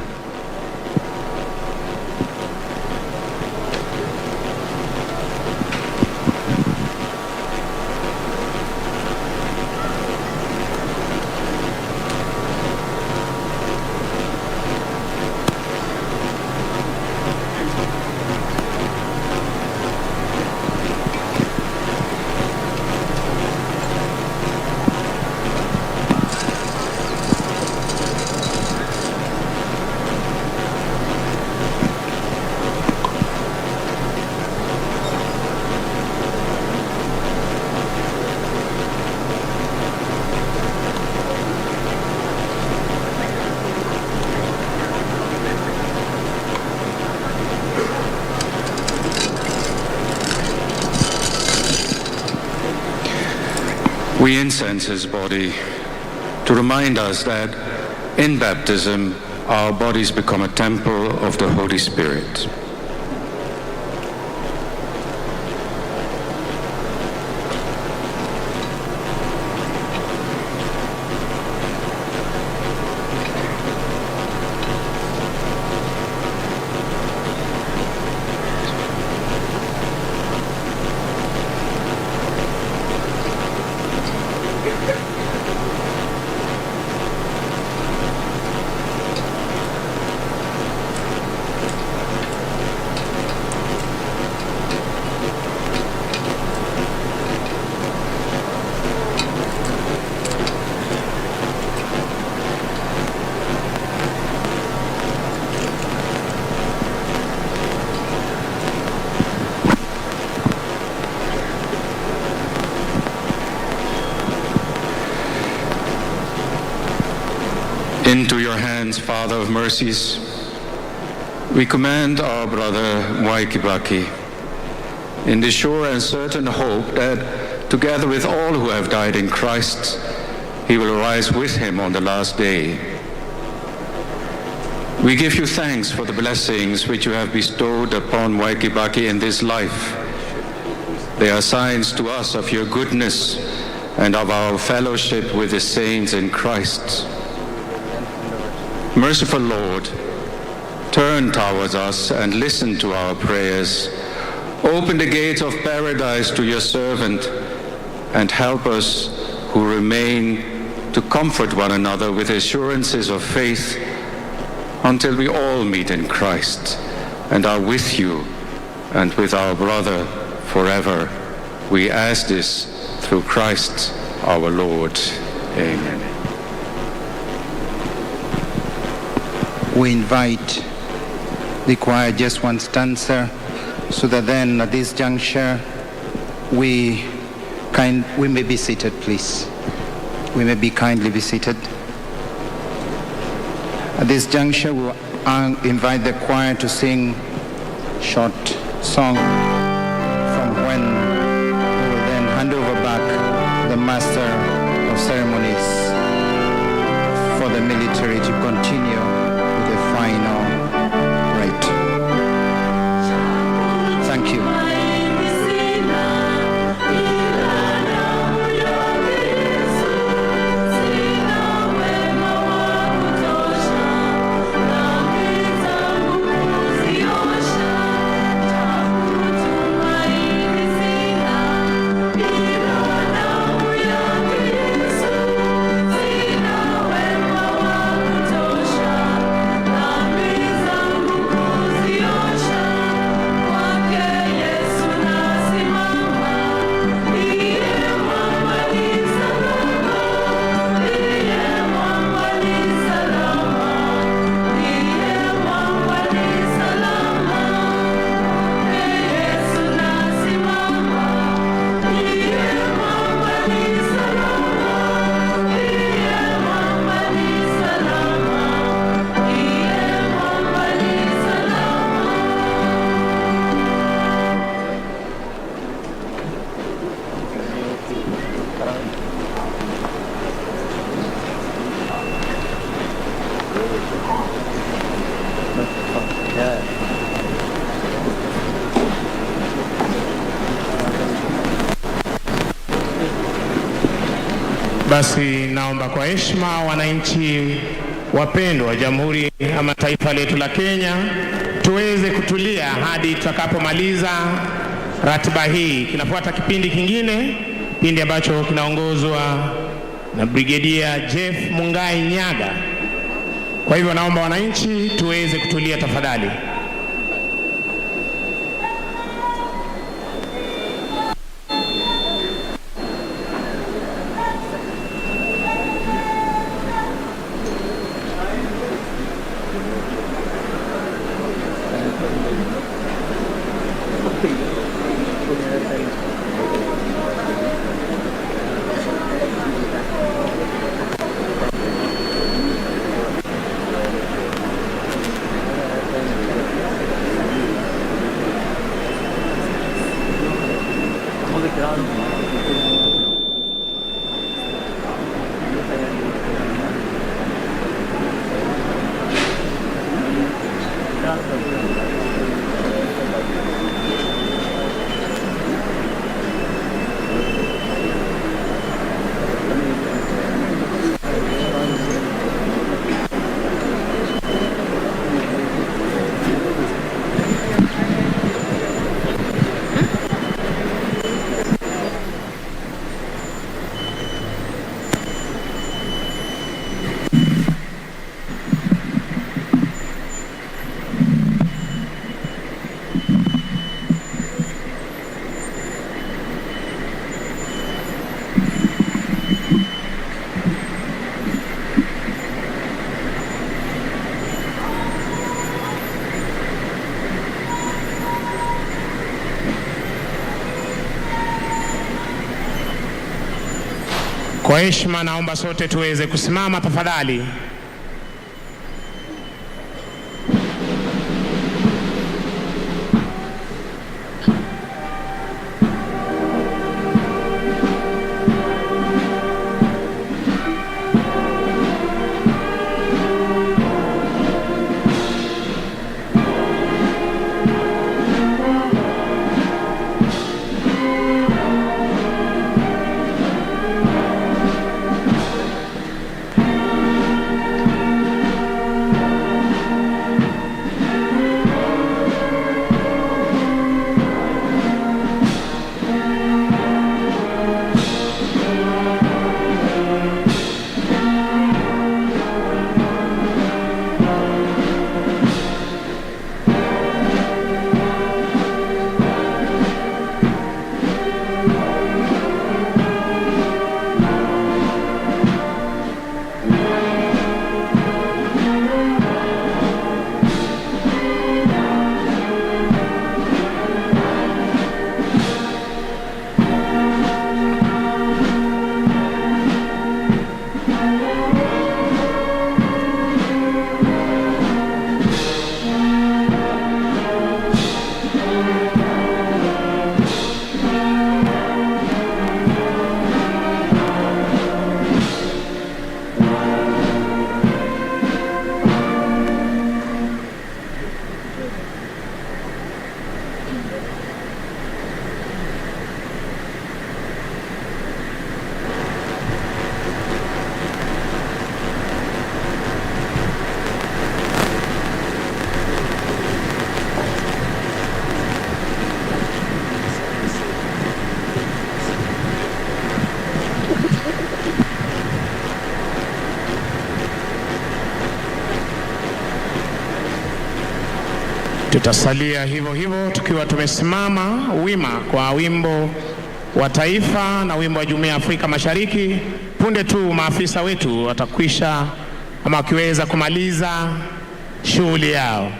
We incense his body to remind us that in baptism, our bodies become a temple of the Holy Spirit. Into your hands, Father of mercies, we commend our brother Mwai Kibaki in the sure and certain hope that together with all who have died in Christ, he will rise with him on the last day. We give you thanks for the blessings which you have bestowed upon Mwai Kibaki in this life. They are signs to us of your goodness and of our fellowship with the saints in Christ. Merciful Lord, turn towards us and listen to our prayers. Open the gates of paradise to your servant and help us who remain to comfort one another with assurances of faith until we all meet in Christ and are with you and with our brother forever. We ask this through Christ our Lord. Amen. We invite the choir just one stanza, so that then at this juncture we may be seated, please. We may be kindly be seated. At this juncture, we will invite the choir to sing a short song, from when we will then hand over back the Master of Ceremonies for the military to continue with the final rite. Thank you. Basi naomba kwa heshima wananchi wapendwa wa Jamhuri ama taifa letu la Kenya tuweze kutulia hadi tutakapomaliza ratiba hii. Kinafuata kipindi kingine, kipindi ambacho kinaongozwa na Brigedia Jeff Mungai Nyaga. Kwa hivyo naomba wananchi tuweze kutulia tafadhali. Kwa heshima naomba sote tuweze kusimama tafadhali. Tutasalia hivyo hivyo tukiwa tumesimama wima kwa wimbo wa taifa na wimbo wa Jumuiya ya Afrika Mashariki. Punde tu maafisa wetu watakwisha ama wakiweza kumaliza shughuli yao.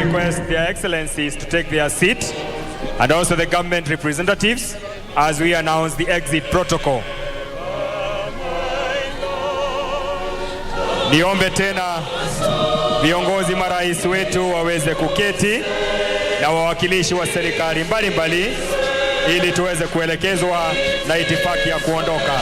request their excellencies to take their seat and also the government representatives as we announce the exit protocol. Niombe tena viongozi marais wetu waweze kuketi na wawakilishi wa serikali mbalimbali ili tuweze kuelekezwa na itifaki ya kuondoka.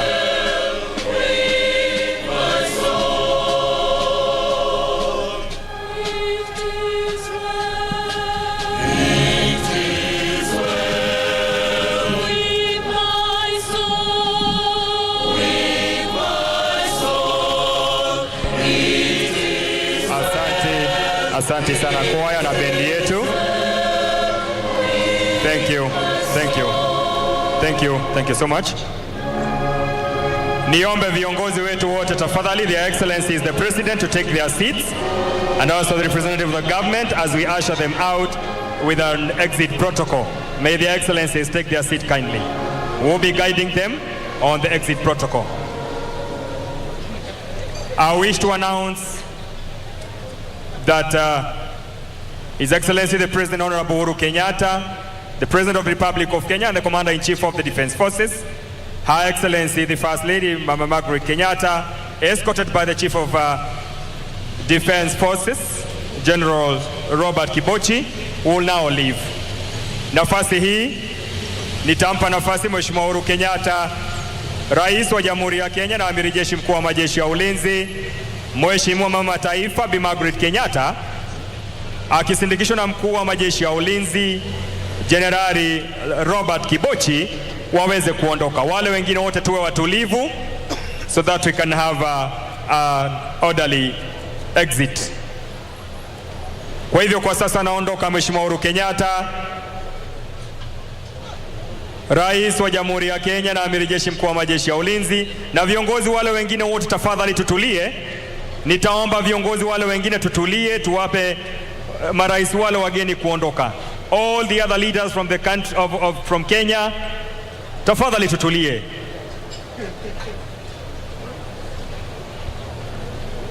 Asante sana kwaya na bendi yetu. Thank you. Thank you. Thank you. Thank you so much. Niombe viongozi wetu wote tafadhali, their excellencies the president, to take their seats and also the representative of the government as we usher them out with an exit protocol. May their excellencies take their seat kindly. We'll be guiding them on the exit protocol. I wish to announce that His Excellency the President Honorable Uhuru Kenyatta, the President of the Republic of Kenya and the Commander-in-Chief of the Defense Forces, Her Excellency the First Lady Mama Margaret Kenyatta, escorted by the Chief of Defense Forces, General Robert Kibaki, will now leave. Nafasi hii nitampa nafasi Mheshimiwa Uhuru Kenyatta, Rais wa Jamhuri ya Kenya na Amiri Jeshi Mkuu wa Majeshi ya Ulinzi, Mheshimiwa Mama Taifa Bi Margaret Kenyatta, akisindikishwa na Mkuu wa Majeshi ya Ulinzi Generali Robert Kibaki, waweze kuondoka. Wale wengine wote tuwe watulivu so that we can have an orderly exit. Kwa hivyo kwa sasa naondoka Mheshimiwa Uhuru Kenyatta, Rais wa Jamhuri ya Kenya na Amiri Jeshi Mkuu wa Majeshi ya Ulinzi, na viongozi wale wengine wote tafadhali tutulie. Nitaomba viongozi wale wengine tutulie, tuwape marais wale wageni kuondoka. All the other leaders from the country from Kenya, tafadhali tutulie.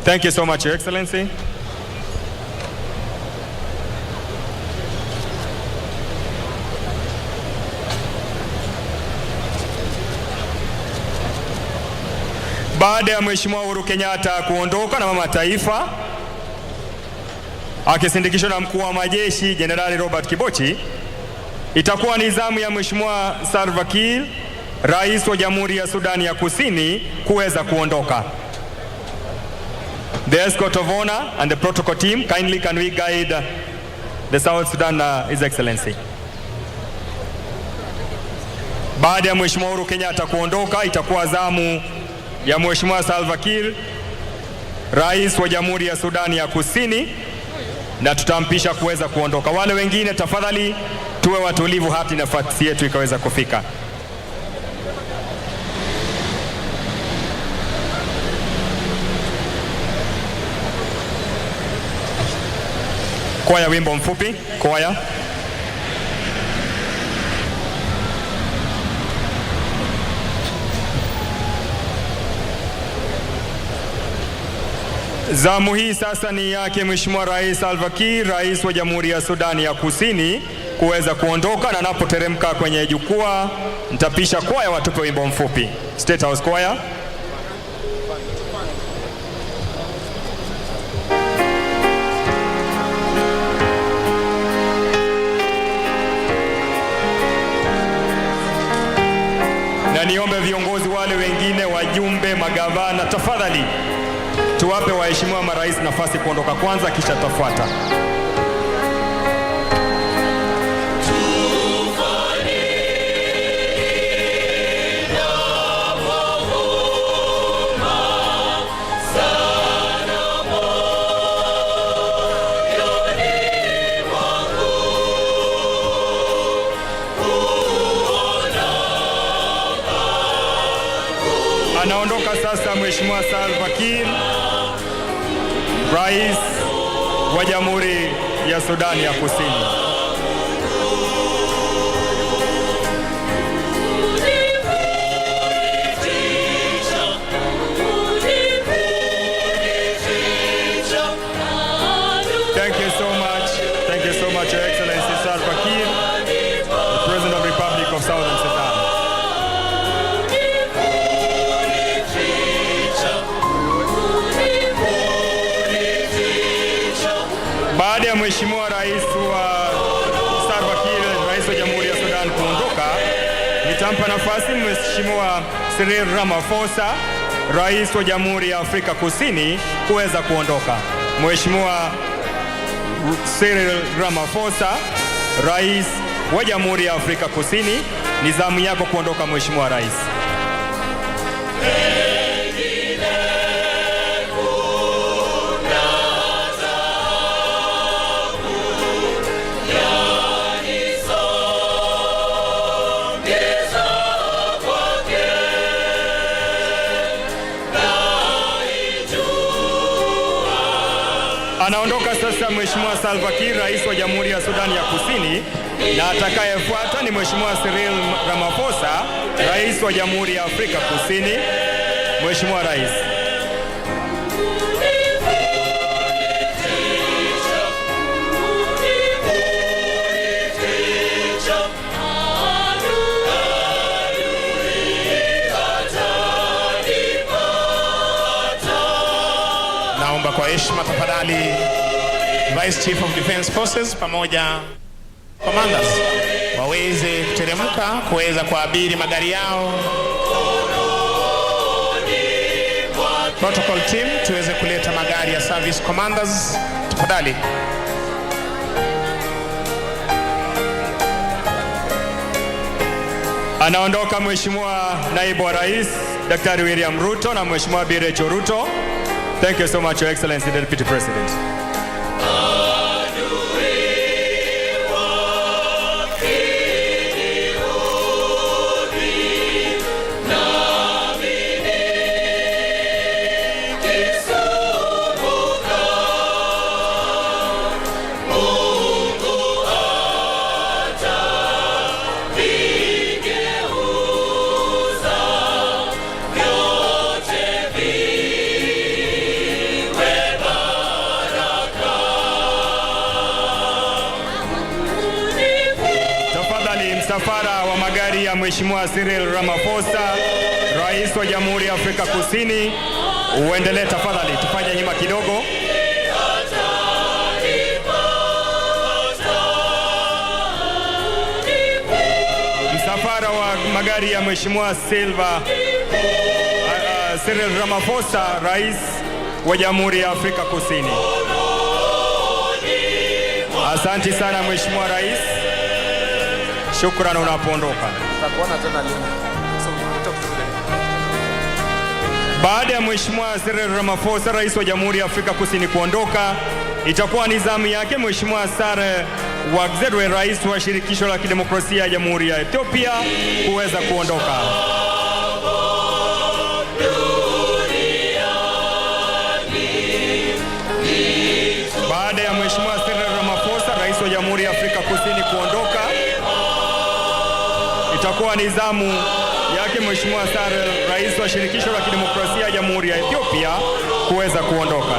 Thank you so much, Your Excellency. Baada ya Mheshimiwa Uhuru Kenyatta kuondoka na Mama Taifa akisindikishwa na Mkuu wa Majeshi Jenerali Robert Kibaki, itakuwa ni zamu ya Mheshimiwa Salva Kiir, Rais wa Jamhuri ya Sudani ya Kusini, kuweza kuondoka. The escort of honor and the protocol team, kindly can we guide the South Sudan, His Excellency. Baada ya Mheshimiwa Uhuru Kenyatta kuondoka, itakuwa zamu ya Mheshimiwa Salva Kiir, Rais wa Jamhuri ya Sudani ya Kusini, na tutampisha kuweza kuondoka. Wale wengine tafadhali tuwe watulivu hadi nafasi yetu ikaweza kufika. Kwaya, wimbo mfupi, kwaya. Zamu hii sasa ni yake Mheshimiwa Rais Salva Kiir, Rais wa Jamhuri ya Sudani ya Kusini, kuweza kuondoka, na anapoteremka kwenye jukwaa nitapisha kwaya watupe wimbo mfupi. State House Choir. Na niombe viongozi wale wengine, wajumbe, magavana, tafadhali tuwape waheshimiwa marais nafasi kuondoka kwanza, kisha tafuata. Anaondoka sasa Mheshimiwa Salva Kiir, Rais wa Jamhuri ya Sudani ya Kusini. Thank you so much. Thank you much, Your Excellency Salva Kiir, the President of the Republic of Southern Sudan. Baada ya Mheshimiwa Rais wa Salva Kiir, Rais wa Jamhuri ya Sudan kuondoka, nitampa nafasi Mheshimiwa Cyril Ramaphosa, Rais wa Jamhuri ya Afrika Kusini kuweza kuondoka. Mheshimiwa Cyril Ramaphosa, Rais wa Jamhuri ya Afrika Kusini, ni zamu yako kuondoka Mheshimiwa Rais. Anaondoka sasa Mheshimiwa Salva Kiir, Rais wa Jamhuri ya Sudan ya Kusini, na atakayefuata ni Mheshimiwa Cyril Ramaphosa, Rais wa Jamhuri ya Afrika Kusini. Mheshimiwa Rais. Naomba kwa heshima tafadhali Vice Chief of Defense Forces pamoja commanders waweze kuteremka kuweza kuabiri magari yao. Protocol team tuweze kuleta magari ya service commanders tafadhali. Anaondoka Mheshimiwa Naibu wa Rais Daktari William Ruto na Mheshimiwa Bi Rachel Ruto. Thank you so much, Your Excellency the Deputy President. Msafara wa magari ya Mheshimiwa Cyril Ramaphosa, Rais wa Jamhuri ya Afrika Kusini, uendelee tafadhali, tufanye nyuma kidogo. Msafara wa magari ya Mheshimiwa Cyril Ramaphosa, Rais wa Jamhuri ya Afrika Kusini. Asante sana Mheshimiwa Rais. Shukrani unapoondoka. Baada ya Mheshimiwa Cyril Ramaphosa, Rais wa Jamhuri ya Afrika Kusini kuondoka, itakuwa ni zamu yake Mheshimiwa Sare Wagzedwe, Rais wa Shirikisho la Kidemokrasia ya Jamhuri ya Ethiopia kuweza kuondoka. Baada ya Mheshimiwa Cyril Ramaphosa, Rais wa Jamhuri ya Afrika Kusini kuondoka, itakuwa ni zamu yake Mheshimiwa Sare, Rais wa Shirikisho la Kidemokrasia ya Jamhuri ya Ethiopia kuweza kuondoka.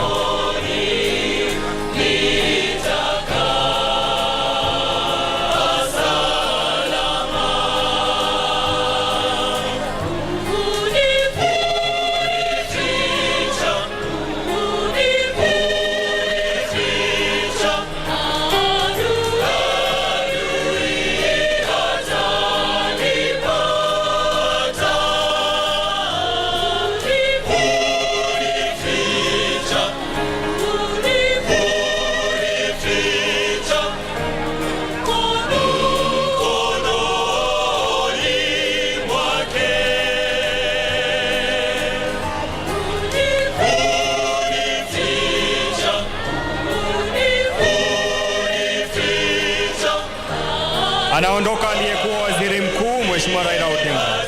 Anaondoka aliyekuwa Waziri Mkuu Mheshimiwa Raila Odinga.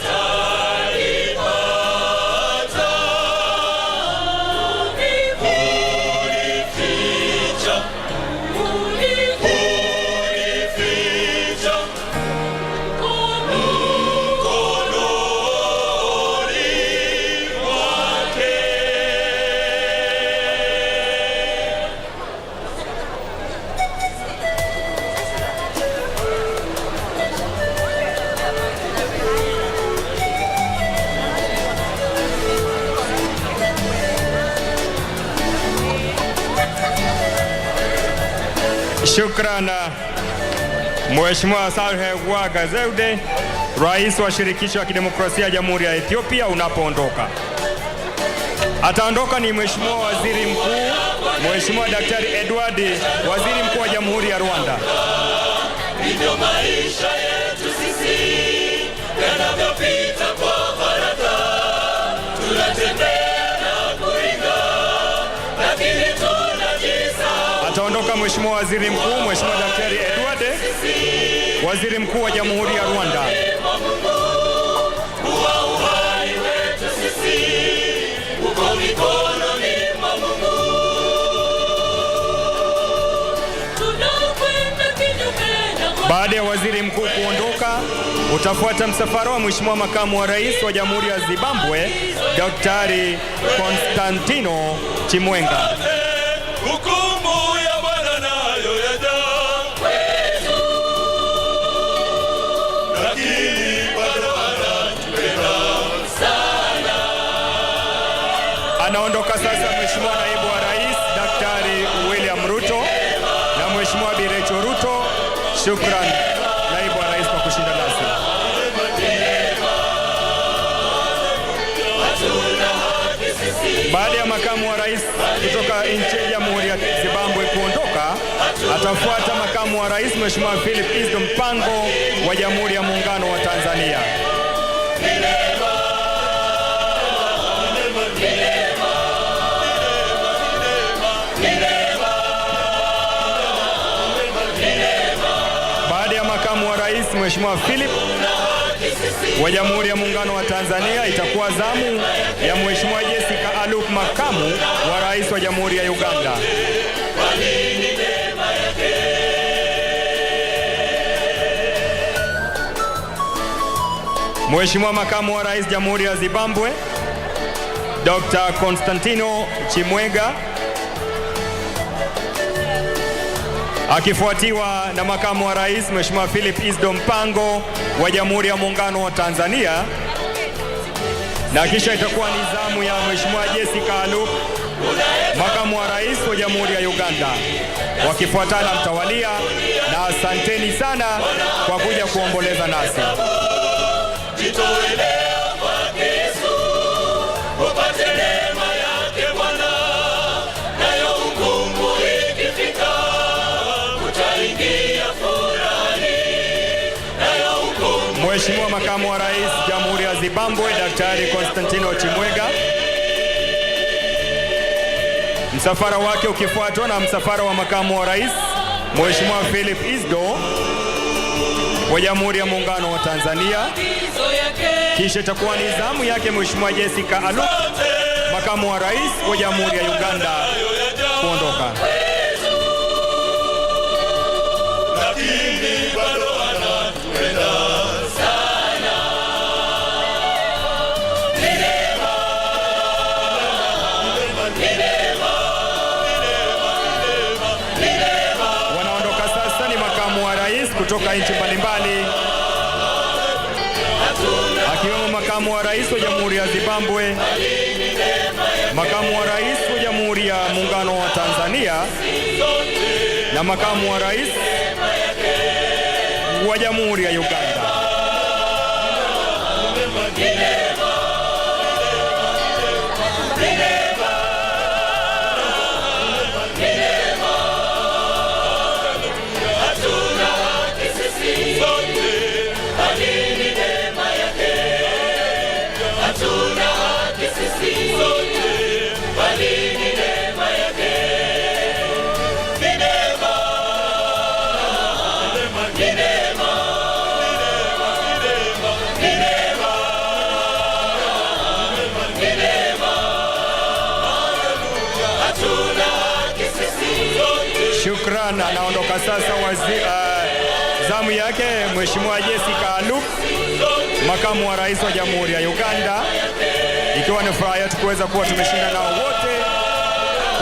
Shukran Mheshimiwa Saleh Waga Zewde, Rais wa Shirikisho la Kidemokrasia ya Jamhuri ya Ethiopia, unapoondoka. Ataondoka ni Mheshimiwa Waziri Mkuu, Mheshimiwa Daktari Edward, Waziri Mkuu wa Jamhuri ya Rwanda. Ndio maisha yetu sisi yanavyopita kwa haraka, tunatembea na kuringa, lakini tunajisahau. Ataondoka Mheshimiwa Waziri Mkuu, Mheshimiwa Daktari Edward, Waziri Mkuu wa Jamhuri ya Rwanda. Uhai wetu sisi uko mikononi mwa Mungu. Baada ya Waziri Mkuu kuondoka, utafuata msafara wa Mheshimiwa Makamu wa Rais wa Jamhuri ya Zimbabwe, Daktari Konstantino Chimwenga. Hukumu ya Bwana nayo yaja kwetu, lakini bado anatupenda sana. Anaondoka sasa Mheshimiwa Naibu wa Rais Daktari William Ruto na Mheshimiwa Birecho Ruto. Shukran Naibu wa Rais kwa kushinda nasi. Baada ya Makamu wa Rais kutoka nchi ya Jamhuri ya Zimbabwe kuondoka, atafuata Makamu wa Rais Mheshimiwa Philip Isdor Mpango wa Jamhuri ya Muungano wa Tanzania. Baada ya Makamu wa Rais Mheshimiwa Philip wa Jamhuri ya Muungano wa Tanzania, itakuwa zamu ya Mheshimiwa Jessica Alup, Makamu wa Rais wa Jamhuri ya Uganda. Mheshimiwa Makamu wa Rais Jamhuri ya Zimbabwe Dr. Konstantino Chimwenga, akifuatiwa na Makamu wa Rais Mheshimiwa Philip Isdor Mpango wa Jamhuri ya Muungano wa Tanzania, na kisha itakuwa ni zamu ya Mheshimiwa Jessica Alup, Makamu wa Rais wa Jamhuri ya Uganda, wakifuatana mtawalia. Na asanteni sana kwa kuja kuomboleza nasi. Jitoelea kwa Yesu, upate neema yake Bwana, nayo hukumu ikifika utaingia furani, nayo hukumu. Mheshimiwa Makamu wa Rais Jamhuri ya Zimbabwe Daktari Konstantino Chimwenga, msafara wake ukifuatwa na msafara wa Makamu wa Rais Mheshimiwa Philip Isdor wa Jamhuri ya Muungano wa Tanzania. Kisha itakuwa ni zamu yake Mheshimiwa Jessica Alup, Makamu wa Rais wa Jamhuri ya Uganda, kuondoka. Lakini bado anatupenda sana. Wanaondoka sasa ni Makamu wa Rais kutoka nchi mbalimbali, akiwemo Makamu wa Rais wa Jamhuri ya Zimbabwe, Makamu wa Rais wa Jamhuri ya Muungano wa Tanzania na Makamu wa Rais wa Jamhuri ya Uganda. Shukran. Anaondoka sasa zamu yake Mheshimiwa Jessica Alup, Makamu wa Rais wa Jamhuri ya Uganda, ikiwa ni furaha yetu kuweza kuwa tumeshinda nao wote,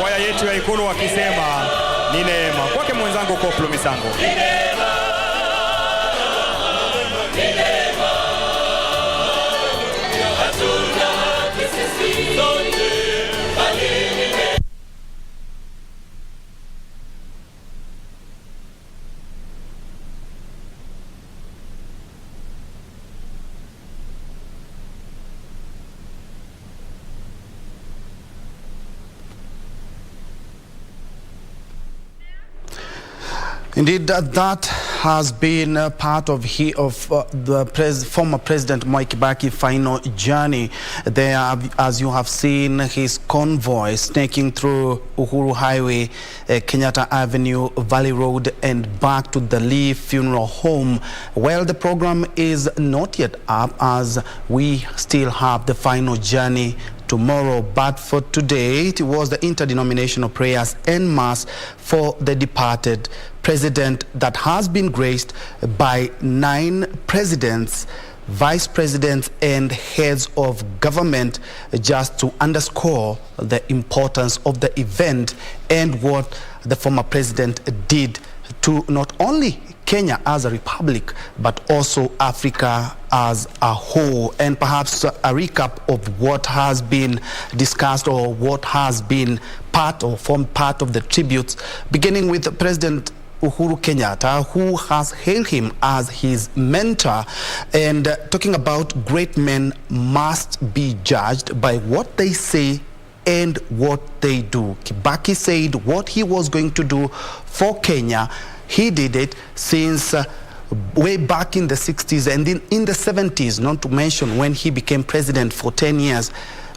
kwaya yetu ya Ikulu wakisema ni neema. Kwake mwenzangu Koplo Misango. Indeed, that has been part of the former President Mwai Kibaki final journey. There, as you have seen, his convoy snaking through Uhuru Highway, Kenyatta Avenue, Valley Road, and back to the Lee Funeral Home. Well, the program is not yet up, as we still have the final journey tomorrow, but for today it was the interdenominational prayers en masse for the departed president that has been graced by 9 presidents, vice presidents, and heads of government, just to underscore the importance of the event and what the former president did to not only Kenya as a republic, but also Africa as a whole. And perhaps a recap of what has been discussed, or what has been part or formed part of the tributes, beginning with President Uhuru Kenyatta, who has hailed him as his mentor, and talking about great men must be judged by what they say and what they do. Kibaki said what he was going to do for Kenya, he did it since way back in the 60s and in the 70s, not to mention when he became president for 10 years,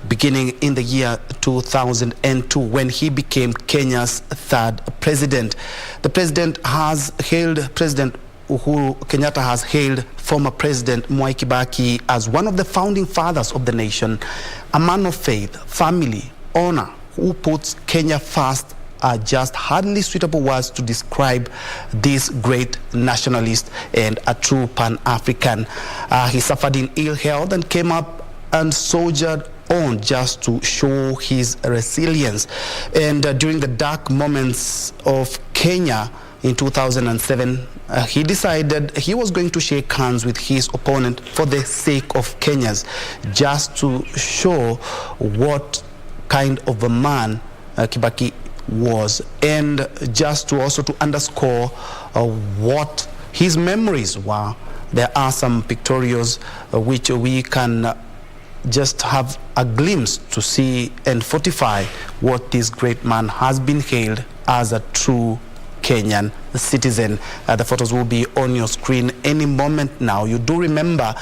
beginning in the year 2002, when he became Kenya's 3rd president. The president has hailed, President Uhuru Kenyatta has hailed former President Mwai Kibaki as one of the founding fathers of the nation, a man of faith, family, honor, who puts Kenya first, are just hardly suitable words to describe this great nationalist and a true Pan-African. He suffered in ill health and came up and soldiered on just to show his resilience. And during the dark moments of Kenya in 2007, he decided he was going to shake hands with his opponent for the sake of Kenyans, just to show what kind of a man Kibaki was, and just to also to underscore what his memories were. There are some pictorials which we can just have a glimpse to see and fortify what this great man has been hailed as a true Kenyan citizen. The photos will be on your screen any moment now. You do remember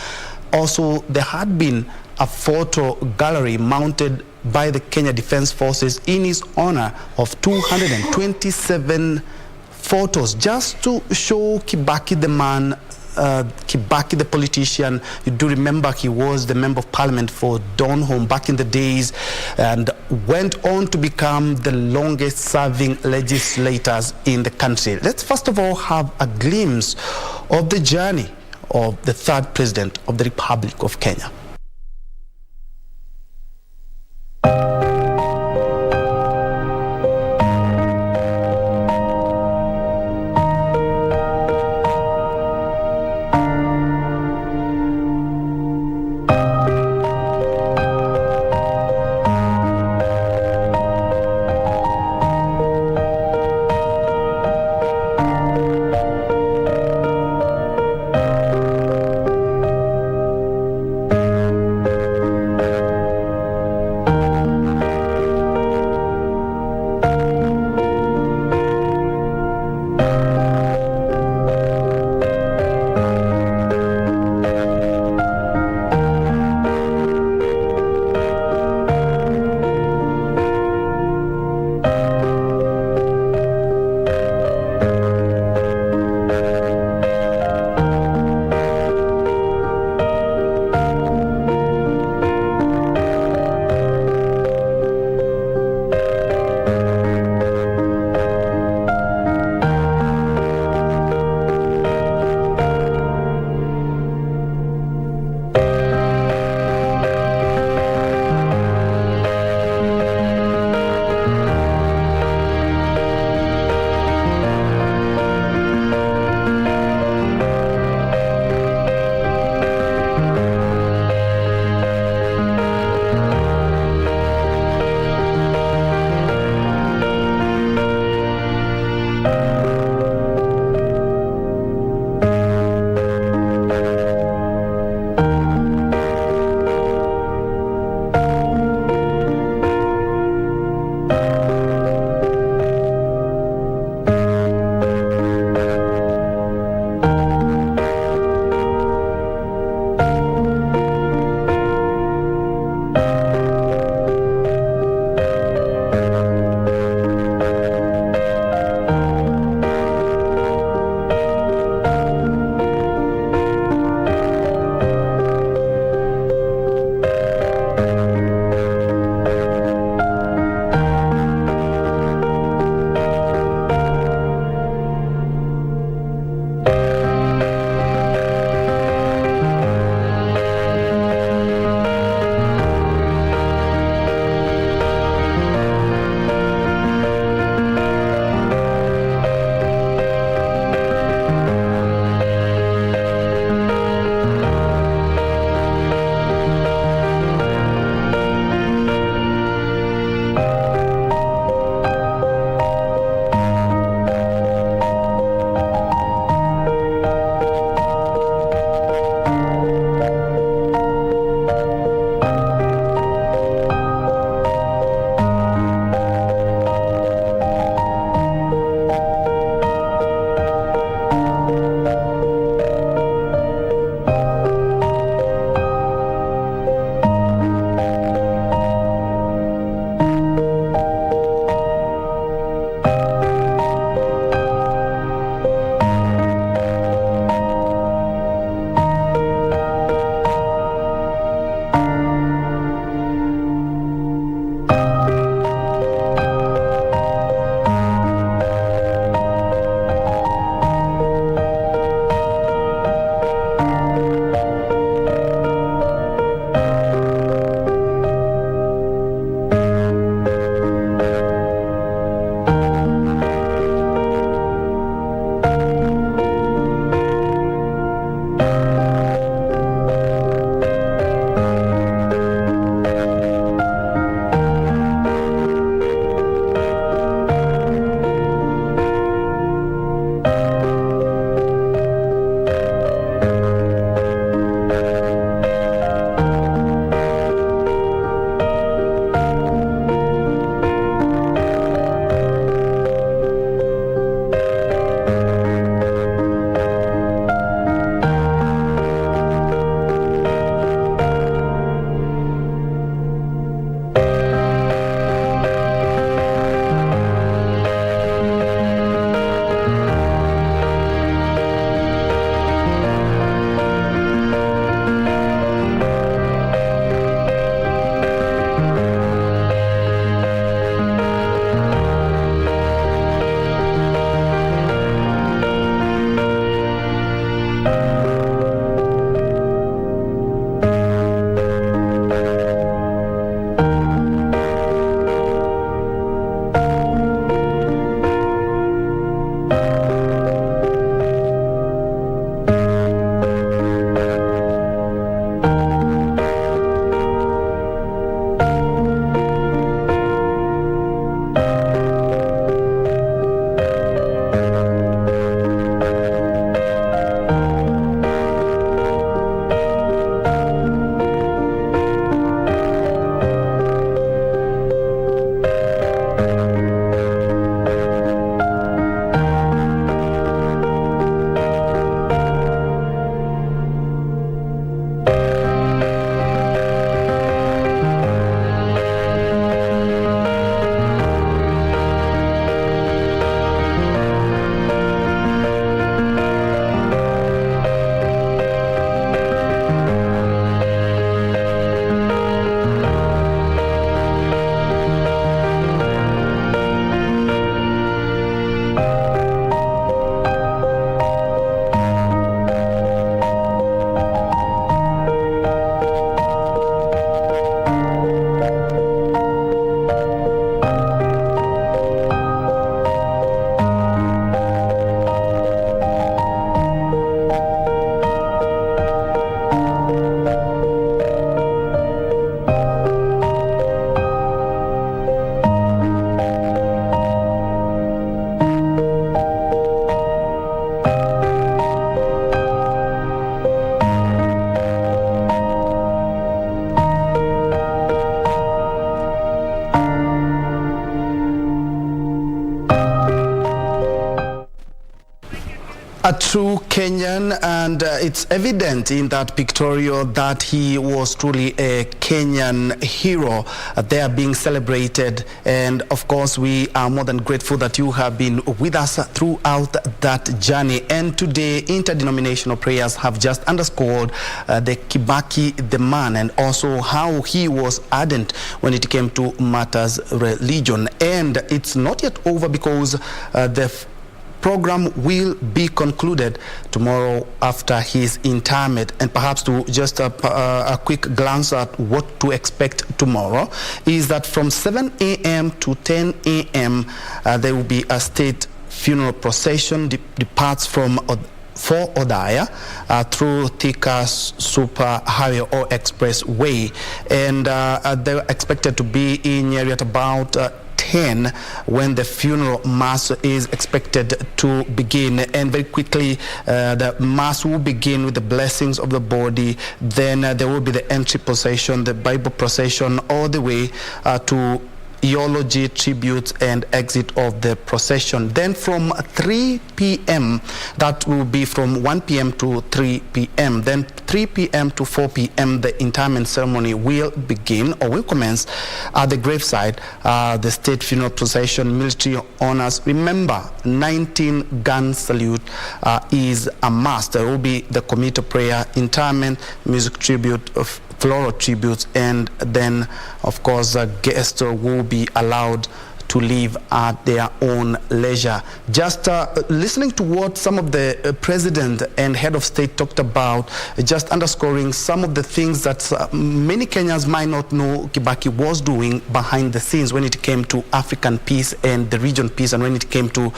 also there had been a photo gallery mounted by the Kenya Defense Forces in his honor of 227 photos, just to show Kibaki the man, Kibaki the politician. You do remember he was the member of parliament for Donholm back in the days, and went on to become the longest serving legislators in the country. Let's first of all have a glimpse of the journey of the 3rd president of the Republic of Kenya. A true Kenyan, and it's evident in that pictorial that he was truly a Kenyan hero. They are being celebrated, and of course we are more than grateful that you have been with us throughout that journey. And today interdenominational prayers have just underscored the Kibaki, the man, and also how he was ardent when it came to matters religion. And it's not yet over, because the program will be concluded tomorrow after his interment. And perhaps to just a quick glance at what to expect tomorrow is that from 7 a.m. to 10 a.m. There will be a state funeral procession departs from for Odaya through Thika Super Highway or Expressway, and they're expected to be in here at about 10 when the funeral mass is expected to begin. And very quickly the mass will begin with the blessings of the body. Then there will be the entry procession, the Bible procession, all the way to eulogy, tributes, and exit of the procession. Then from 3 p.m., that will be from 1 p.m. to 3 p.m. Then 3 p.m. to 4 p.m. the interment ceremony will begin or will commence at the graveside. The state funeral procession, military honors. Remember, 19 gun salute is a must. There will be the committee prayer, interment, music tribute, floral tributes, and then of course guests will be allowed to leave at their own leisure. Just listening to what some of the president and head of state talked about, just underscoring some of the things that many Kenyans might not know Kibaki was doing behind the scenes when it came to African peace and the region peace, and when it came to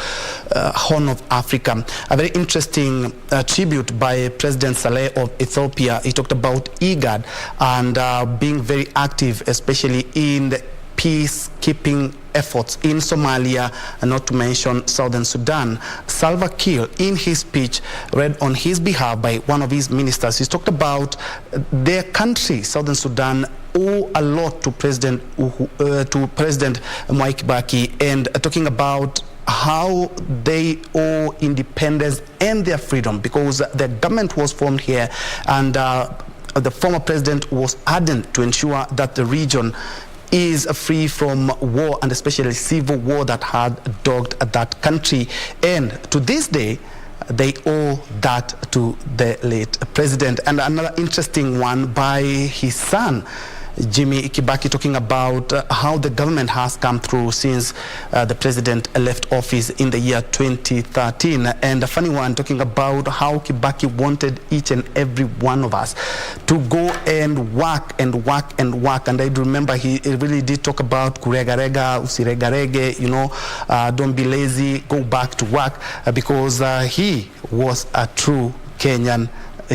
Horn of Africa. A very interesting tribute by President Saleh of Ethiopia. He talked about IGAD and being very active, especially in the peacekeeping efforts in Somalia, and not to mention Southern Sudan. Salva Kiir, in his speech read on his behalf by one of his ministers, he talked about their country, Southern Sudan, owe a lot to President Mwai Kibaki, and talking about how they owe independence and their freedom, because the government was formed here, and the former president was ardent to ensure that the region is free from war, and especially civil war that had dogged that country. And to this day, they owe that to the late president. And another interesting one by his son, Jimmy Kibaki, talking about how the government has come through since the president left office in the year 2013. And a funny one talking about how Kibaki wanted each and every one of us to go and work and work and work. And I remember he really did talk about kuregarega, usiregarege, you know, don't be lazy, go back to work, because he was a true Kenyan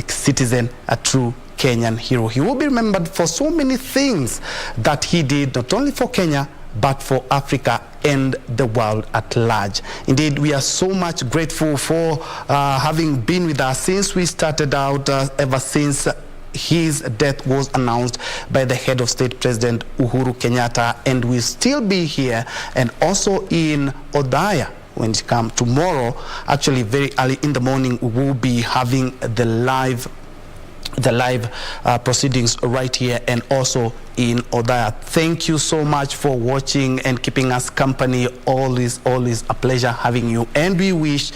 citizen, a true Kenyan hero. He will be remembered for so many things that he did, not only for Kenya, but for Africa and the world at large. Indeed, we are so much grateful for having been with us since we started out, ever since his death was announced by the head of state, President Uhuru Kenyatta, and we'll still be here and also in Odaya. When it comes tomorrow, actually very early in the morning, we will be having the live proceedings right here and also in Odaya. Thank you so much for watching and keeping us company. Always a pleasure having you, and we wish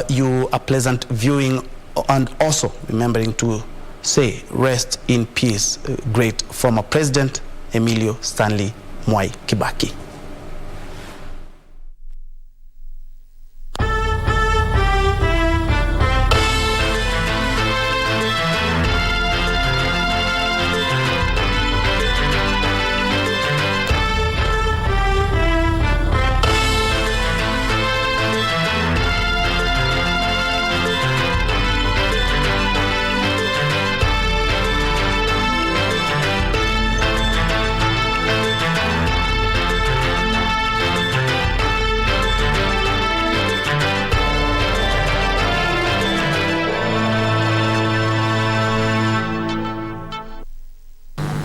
you a pleasant viewing, and also remembering to say rest in peace, great former President Emilio Stanley Mwai Kibaki.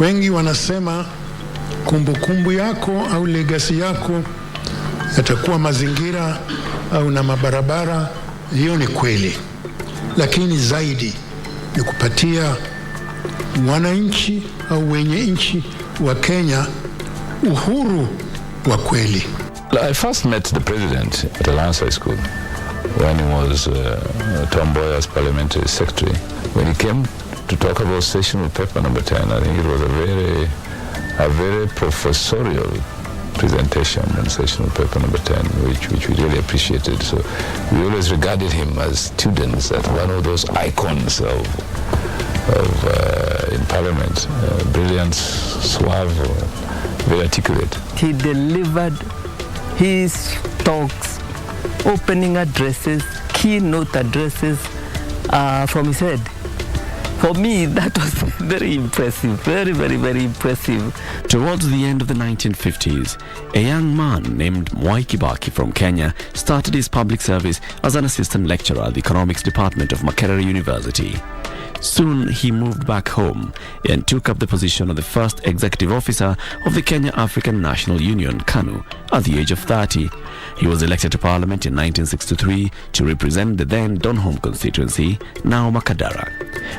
Wengi wanasema kumbukumbu yako au legacy yako yatakuwa mazingira au na mabarabara hiyo ni kweli, lakini zaidi ni kupatia wananchi au wenye nchi wa Kenya uhuru wa kweli. I first met the president at Alliance High School when he was Tom Mboya's parliamentary secretary. When he came to talk about sessional paper number 10, I think it was a very professorial presentation on sessional paper number 10, which we really appreciated. So we always regarded him as students as one of those icons in Parliament. Brilliant, suave, very articulate. He delivered his talks, opening addresses, keynote addresses from his head. For me, that was very impressive, very, very, very impressive. Towards the end of the 1950s, a young man named Mwai Kibaki from Kenya started his public service as an assistant lecturer at the economics department of Makerere University. Soon he moved back home and took up the position of the first executive officer of the Kenya African National Union, KANU, at the age of 30. He was elected to parliament in 1963 to represent the then Donholm constituency, now Makadara.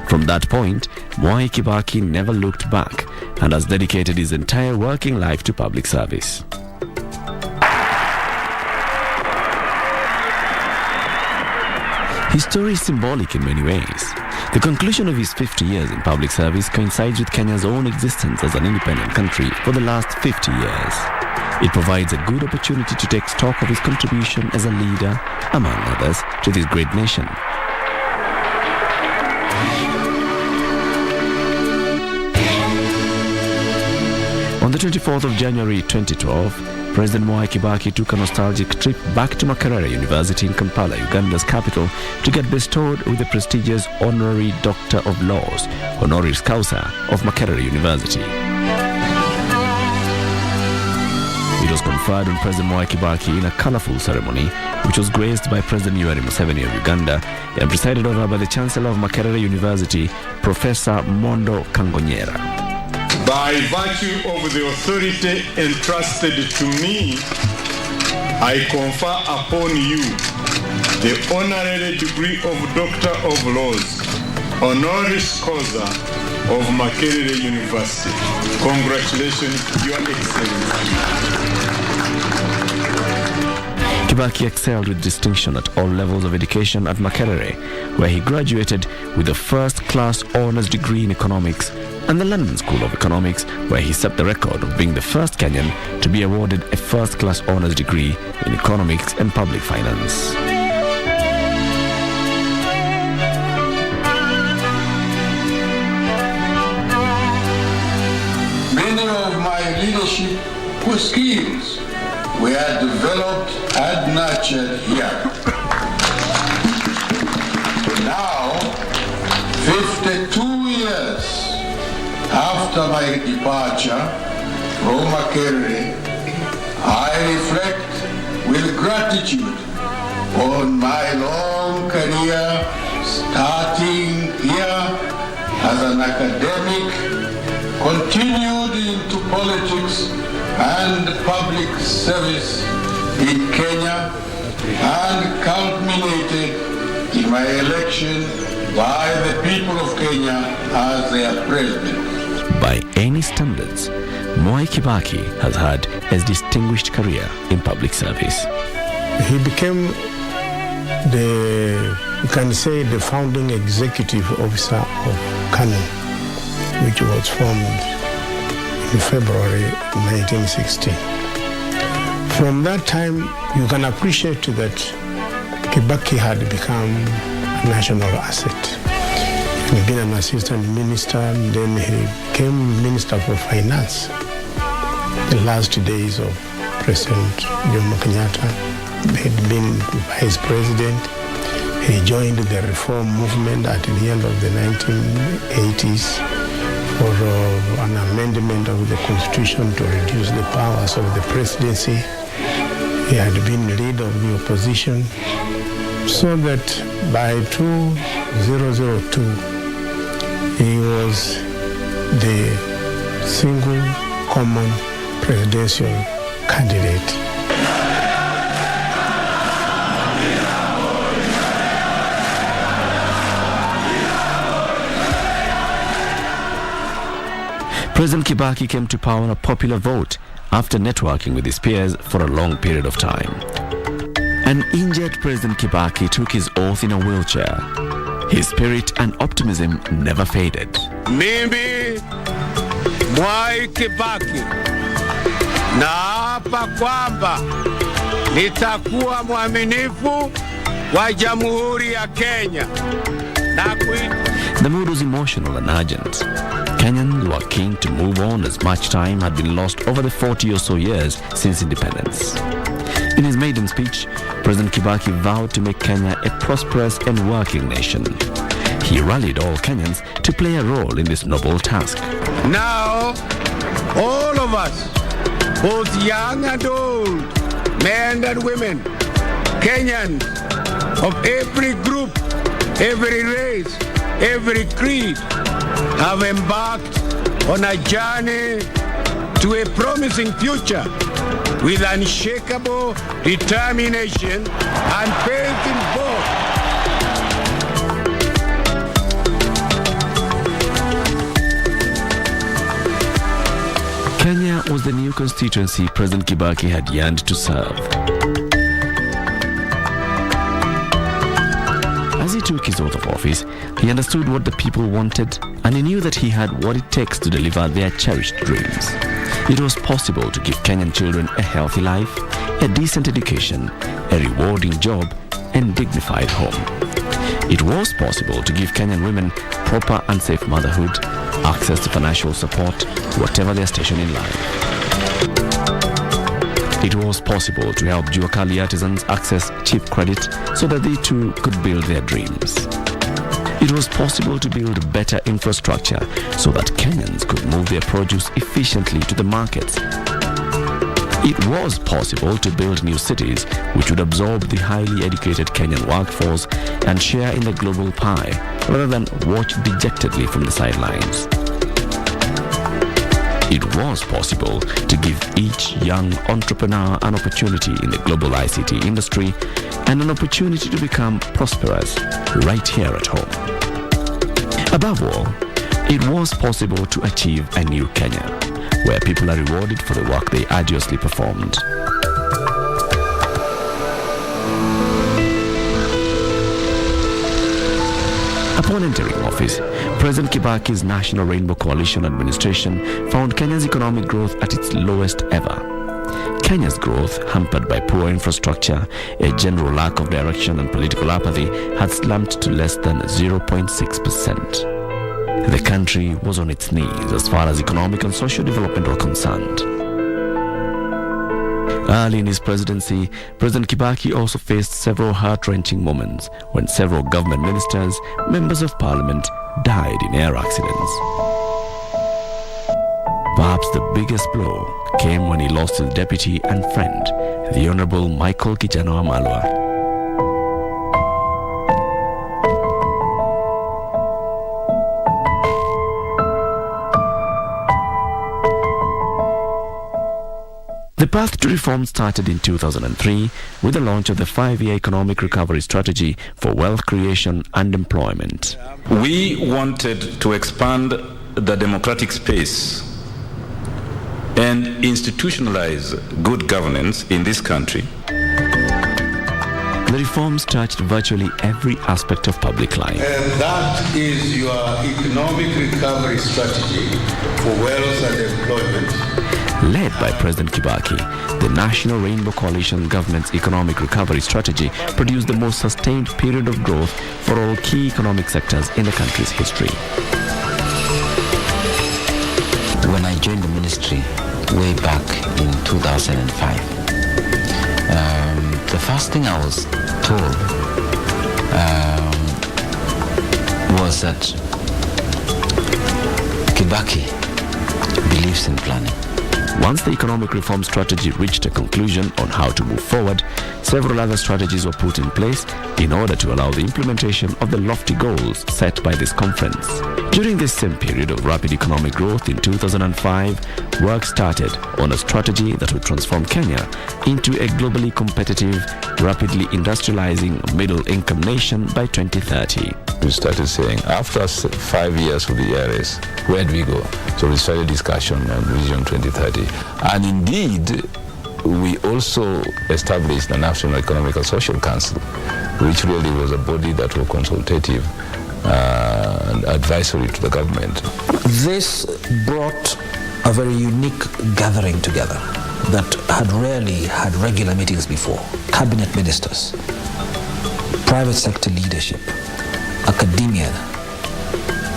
From that point, Mwai Kibaki never looked back and has dedicated his entire working life to public service. His story is symbolic in many ways. The conclusion of his 50 years in public service coincides with Kenya's own existence as an independent country for the last 50 years. It provides a good opportunity to take stock of his contribution as a leader, among others, to this great nation. On the 24th of January 2012, President Mwai Kibaki took a nostalgic trip back to Makerere University in Kampala, Uganda's capital, to get bestowed with the prestigious Honorary Doctor of Laws, Honoris Causa, of Makerere University. It was conferred on President Mwai Kibaki in a colorful ceremony, which was graced by President Yoweri Museveni of Uganda and presided over by the Chancellor of Makerere University, Professor Mondo Kangonyera. By virtue of the authority entrusted to me, I confer upon you the honorary degree of Doctor of Laws, Honoris Causa of Makerere University. Congratulations, Your Excellency. Kibaki excelled with distinction at all levels of education at Makerere, where he graduated with a first-class honors degree in economics, and the London School of Economics, where he set the record of being the first Kenyan to be awarded a first-class honors degree in economics and public finance. Many of my leadership skills were developed and nurtured here. Now, 52 years after my departure from Makerere, I reflect with gratitude on my long career starting here as an academic, continued into politics and public service in Kenya, and culminated in my election by the people of Kenya as their president. By any standards, Mwai Kibaki has had a distinguished career in public service. He became you can say, the founding executive officer of KANU, which was formed in February 1960. From that time, you can appreciate that Kibaki had become a national asset. He had been an assistant minister, and then he became Minister for Finance. The last days of President Jomo Kenyatta, he had been Vice President. He joined the reform movement at the end of the 1980s for an amendment of the Constitution to reduce the powers of the presidency. He had been leader of the opposition, so that by 2002, he was the single common presidential candidate. President Kibaki came to power on a popular vote after networking with his peers for a long period of time. An injured President Kibaki took his oath in a wheelchair. His spirit and optimism never faded. Mimi Mwai Kibaki naapa kwamba nitakuwa mwaminifu wa Jamhuri ya Kenya. The mood was emotional and urgent. Kenyans were keen to move on as much time had been lost over the 40 or so years since independence. In his maiden speech, President Kibaki vowed to make Kenya a prosperous and working nation. He rallied all Kenyans to play a role in this noble task. Now, all of us, both young and old, men and women, Kenyans of every group, every race, every creed, have embarked on a journey to a promising future with unshakable determination and faith in both. Kenya was the new constituency President Kibaki had yearned to serve. As he took his oath of office, he understood what the people wanted, and he knew that he had what it takes to deliver their cherished dreams. It was possible to give Kenyan children a healthy life, a decent education, a rewarding job, and dignified home. It was possible to give Kenyan women proper and safe motherhood, access to financial support, whatever their station in life. It was possible to help Juakali artisans access cheap credit so that they too could build their dreams. It was possible to build better infrastructure so that Kenyans could move their produce efficiently to the markets. It was possible to build new cities which would absorb the highly educated Kenyan workforce and share in the global pie rather than watch dejectedly from the sidelines. It was possible to give each young entrepreneur an opportunity in the global ICT industry and an opportunity to become prosperous right here at home. Above all, it was possible to achieve a new Kenya, where people are rewarded for the work they arduously performed. Upon entering office, President Kibaki's National Rainbow Coalition administration found Kenya's economic growth at its lowest ever. Kenya's growth, hampered by poor infrastructure, a general lack of direction and political apathy, had slumped to less than 0.6%. The country was on its knees as far as economic and social development were concerned. Early in his presidency, President Kibaki also faced several heart-wrenching moments when several government ministers, members of parliament, died in air accidents. Perhaps the biggest blow came when he lost his deputy and friend, the Honorable Michael Kijana Wamalwa. The path to reform started in 2003 with the launch of the 5-year economic recovery strategy for wealth creation and employment. We wanted to expand the democratic space and institutionalize good governance in this country. The reforms touched virtually every aspect of public life. And that is your economic recovery strategy for wealth and employment. Led by President Kibaki, the National Rainbow Coalition government's economic recovery strategy produced the most sustained period of growth for all key economic sectors in the country's history. When I joined the ministry way back in 2005, the first thing I was told was that Kibaki believes in planning. Once the economic reform strategy reached a conclusion on how to move forward, several other strategies were put in place in order to allow the implementation of the lofty goals set by this conference. During this same period of rapid economic growth in 2005, work started on a strategy that would transform Kenya into a globally competitive, rapidly industrializing middle-income nation by 2030. We started saying, after 5 years of the ERS, where do we go? So we started discussion on Vision 2030. And indeed, we also established the National Economic and Social Council, which really was a body that was consultative and advisory to the government. This brought a very unique gathering together that had rarely had regular meetings before. Cabinet ministers, private sector leadership, academia,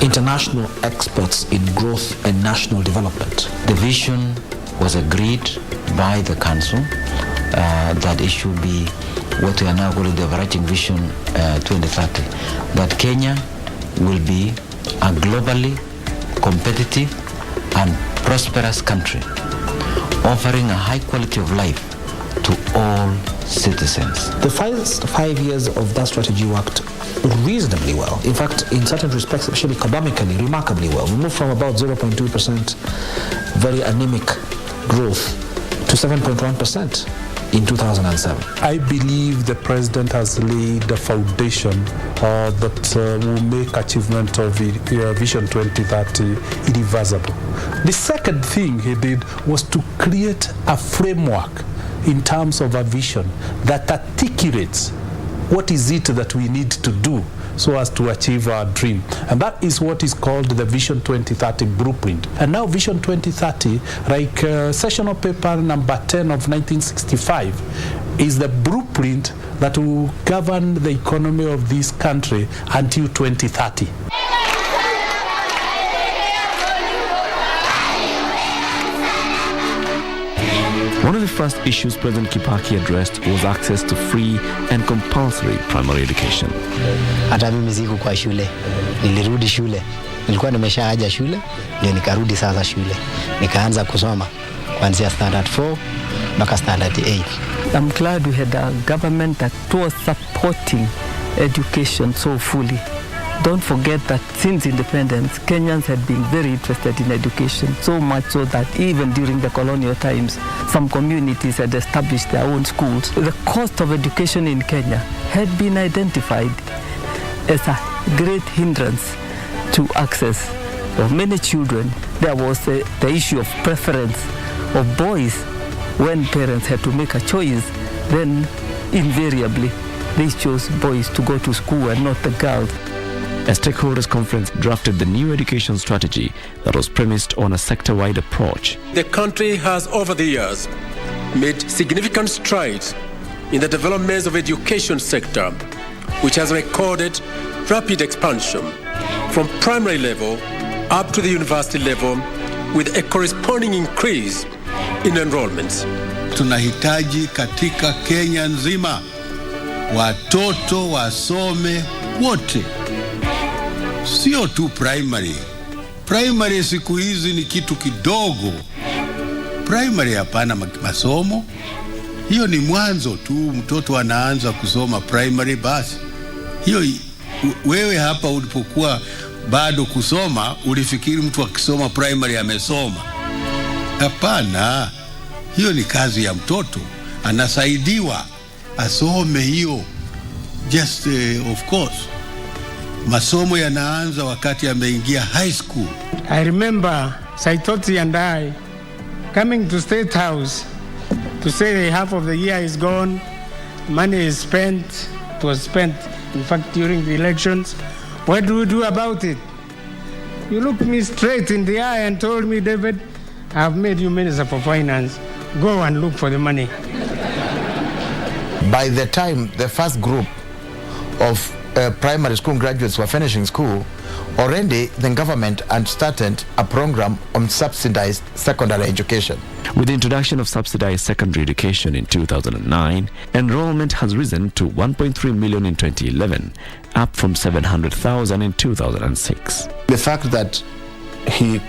international experts in growth and national development. The vision was agreed by the council that it should be what we are now calling the overarching vision 2030, that Kenya will be a globally competitive and prosperous country, offering a high quality of life to all citizens. The first 5 years of that strategy worked reasonably well. In fact, in certain respects, actually economically, remarkably well. We moved from about 0.2% very anemic growth to 7.1% in 2007. I believe the president has laid a foundation that will make achievement of Vision 2030 irreversible. The second thing he did was to create a framework in terms of a vision that articulates what is it that we need to do so as to achieve our dream. And that is what is called the Vision 2030 blueprint. And now Vision 2030, like sessional paper number 10 of 1965, is the blueprint that will govern the economy of this country until 2030. One of the first issues President Kibaki addressed was access to free and compulsory primary education. Hata mimi siku kwa shule, nilirudi shule, nilikuwa nimeshaaja shule, ndio nikarudi sasa shule, nikaanza kusoma kuanzia standard 4 mpaka standard 8. I'm glad we had a government that was supporting education so fully. Don't forget that since independence, Kenyans had been very interested in education, so much so that even during the colonial times, some communities had established their own schools. The cost of education in Kenya had been identified as a great hindrance to access of many children. There was the issue of preference of boys. When parents had to make a choice, then invariably they chose boys to go to school and not the girls. A stakeholders conference drafted the new education strategy that was premised on a sector-wide approach. The country has over the years made significant strides in the development of the education sector, which has recorded rapid expansion from primary level up to the university level with a corresponding increase in enrollments. Tunahitaji katika Kenya nzima watoto wasome wote. Sio tu primary. Primary siku hizi ni kitu kidogo. Primary hapana masomo. Hiyo ni mwanzo tu, mtoto anaanza kusoma primary basi. Hiyo wewe hapa ulipokuwa bado kusoma, ulifikiri mtu akisoma primary amesoma. Hapana. Hiyo ni kazi ya mtoto. Anasaidiwa asome hiyo. Just of course. Masomo yanaanza wakati ameingia high school. I remember Saitoti and I coming to State House to say the half of the year is gone, money is spent. It was spent, in fact, during the elections. What do we do about it? You looked me straight in the eye and told me, David, I've made you Minister for Finance. Go and look for the money. By the time the first group of primary school graduates were finishing school, already the government had started a program on subsidized secondary education. With the introduction of subsidized secondary education in 2009, enrollment has risen to 1.3 million in 2011, up from 700,000 in 2006. The fact that he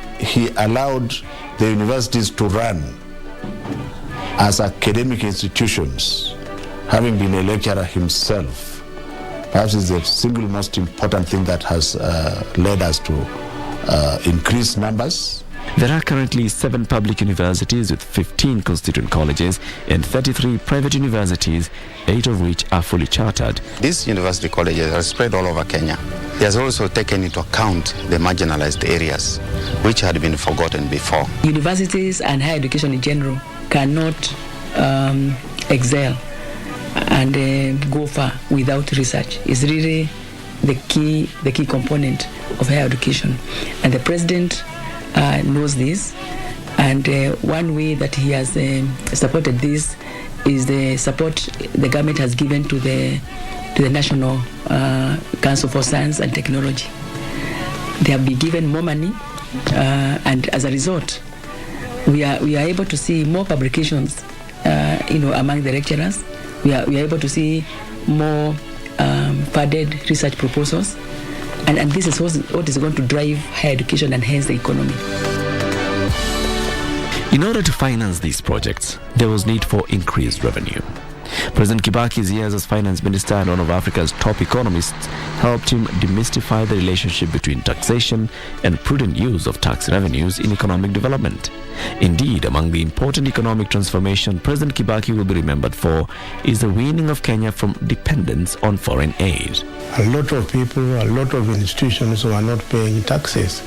allowed the universities to run as academic institutions, having been a lecturer himself. Perhaps is the single most important thing that has led us to increase numbers. There are currently 7 public universities with 15 constituent colleges and 33 private universities, 8 of which are fully chartered. These university colleges are spread all over Kenya. He has also taken into account the marginalized areas which had been forgotten before. Universities and higher education in general cannot excel and go far without research. It's really the key component of higher education. And the president knows this, and one way that he has supported this is the support the government has given to the National Council for Science and Technology. They have been given more money, and as a result, we are able to see more publications, among the lecturers. We are able to see more funded research proposals. And this is what is going to drive higher education and hence the economy. In order to finance these projects, there was need for increased revenue. President Kibaki's years as finance minister and one of Africa's top economists helped him demystify the relationship between taxation and prudent use of tax revenues in economic development. Indeed, among the important economic transformation President Kibaki will be remembered for is the weaning of Kenya from dependence on foreign aid. A lot of people, a lot of institutions were not paying taxes.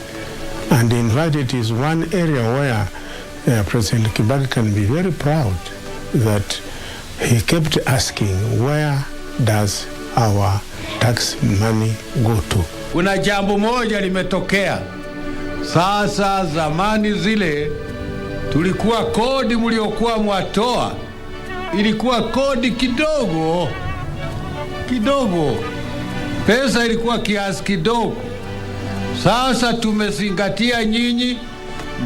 And in fact, it is one area where President Kibaki can be very proud that he kept asking, where does our tax money go to? Kuna jambo moja limetokea. Sasa zamani zile tulikuwa kodi mliokuwa mwatoa ilikuwa kodi kidogo. Pesa ilikuwa kiasi kidogo. Sasa tumezingatia nyinyi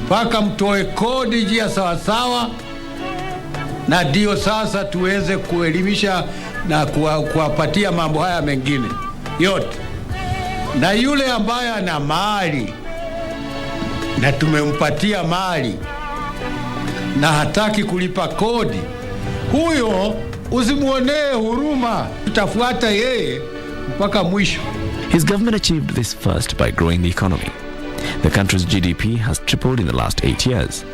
mpaka mtoe kodi njia sawasawa, na ndio sasa tuweze kuelimisha na kuwapatia mambo haya mengine yote. Na yule ambaye ana mali na tumempatia mali na hataki kulipa kodi, huyo usimuonee huruma, tutafuata yeye mpaka mwisho. His government achieved this first by growing the economy. The country's GDP has tripled in the last 8 years.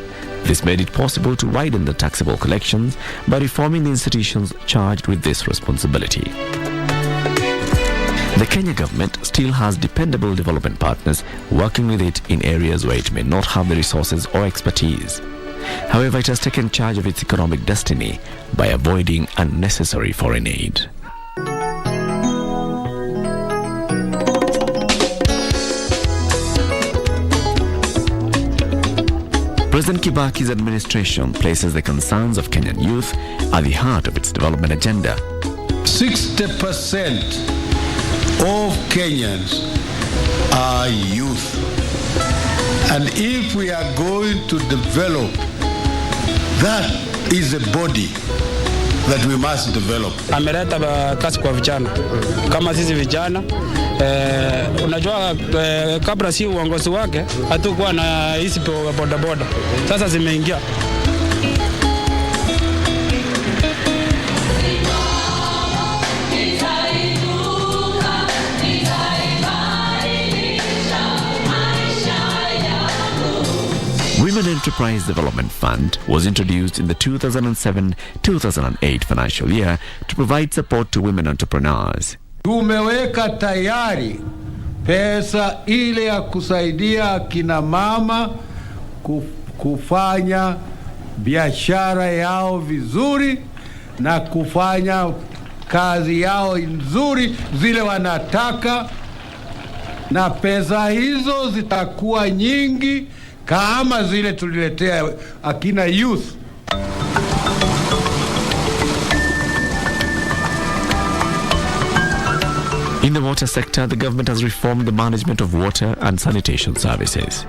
This made it possible to widen the taxable collections by reforming the institutions charged with this responsibility. The Kenya government still has dependable development partners working with it in areas where it may not have the resources or expertise. However, it has taken charge of its economic destiny by avoiding unnecessary foreign aid. President Kibaki's administration places the concerns of Kenyan youth at the heart of its development agenda. 60% of Kenyans are youth. And if we are going to develop, that is a body that we must develop. Ameleta kazi kwa vijana. Kama sisi vijana, unajua kabla si uongozi wake hatukuwa na hizi bodaboda. Sasa zimeingia. Women Enterprise Development Fund was introduced in the 2007-2008 financial year to provide support to women entrepreneurs. Tumeweka tayari pesa ile ya kusaidia kina mama kufanya biashara yao vizuri na kufanya kazi yao nzuri zile wanataka, na pesa hizo zitakuwa nyingi kama zile tuliletea akina youth. In the water sector, the government has reformed the management of water and sanitation services.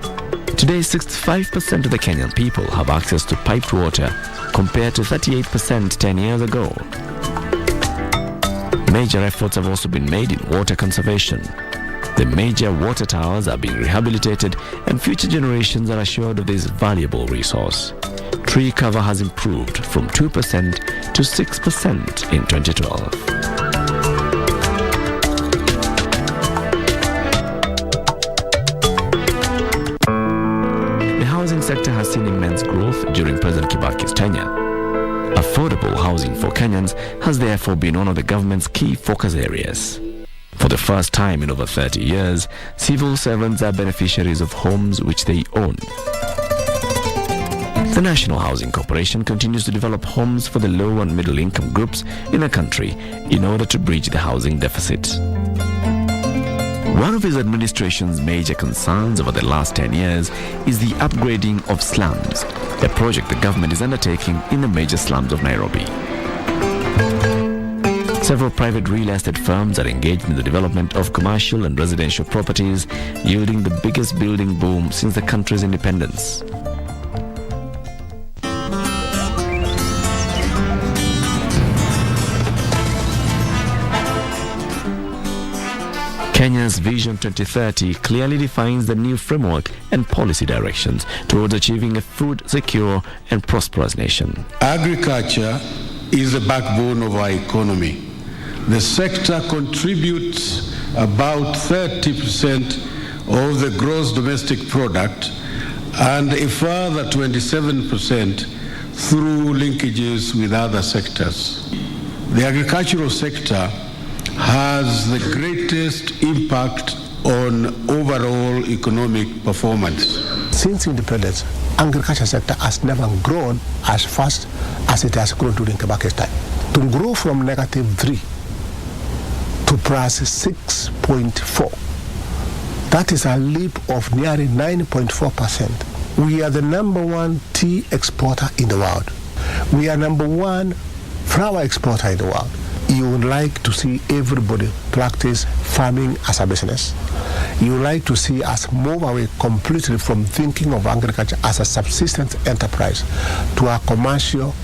Today, 65% of the Kenyan people have access to piped water compared to 38% 10 years ago. Major efforts have also been made in water conservation. The major water towers are being rehabilitated and future generations are assured of this valuable resource. Tree cover has improved from 2% to 6% in 2012. The housing sector has seen immense growth during President Kibaki's tenure. Affordable housing for Kenyans has therefore been one of the government's key focus areas. For the first time in over 30 years, civil servants are beneficiaries of homes which they own. The National Housing Corporation continues to develop homes for the low and middle income groups in the country in order to bridge the housing deficit. One of his administration's major concerns over the last 10 years is the upgrading of slums, a project the government is undertaking in the major slums of Nairobi. Several private real estate firms are engaged in the development of commercial and residential properties, yielding the biggest building boom since the country's independence. Kenya's Vision 2030 clearly defines the new framework and policy directions towards achieving a food secure and prosperous nation. Agriculture is the backbone of our economy. The sector contributes about 30% of the gross domestic product and a further 27% through linkages with other sectors. The agricultural sector has the greatest impact on overall economic performance. Since independence, agriculture sector has never grown as fast as it has grown during Kibaki's time. To grow from -3 to plus 6.4, that is a leap of nearly 9.4%. We are the #1 tea exporter in the world. We are #1 flour exporter in the world. You would like to see everybody practice farming as a business. You would like to see us move away completely from thinking of agriculture as a subsistence enterprise to a commercial,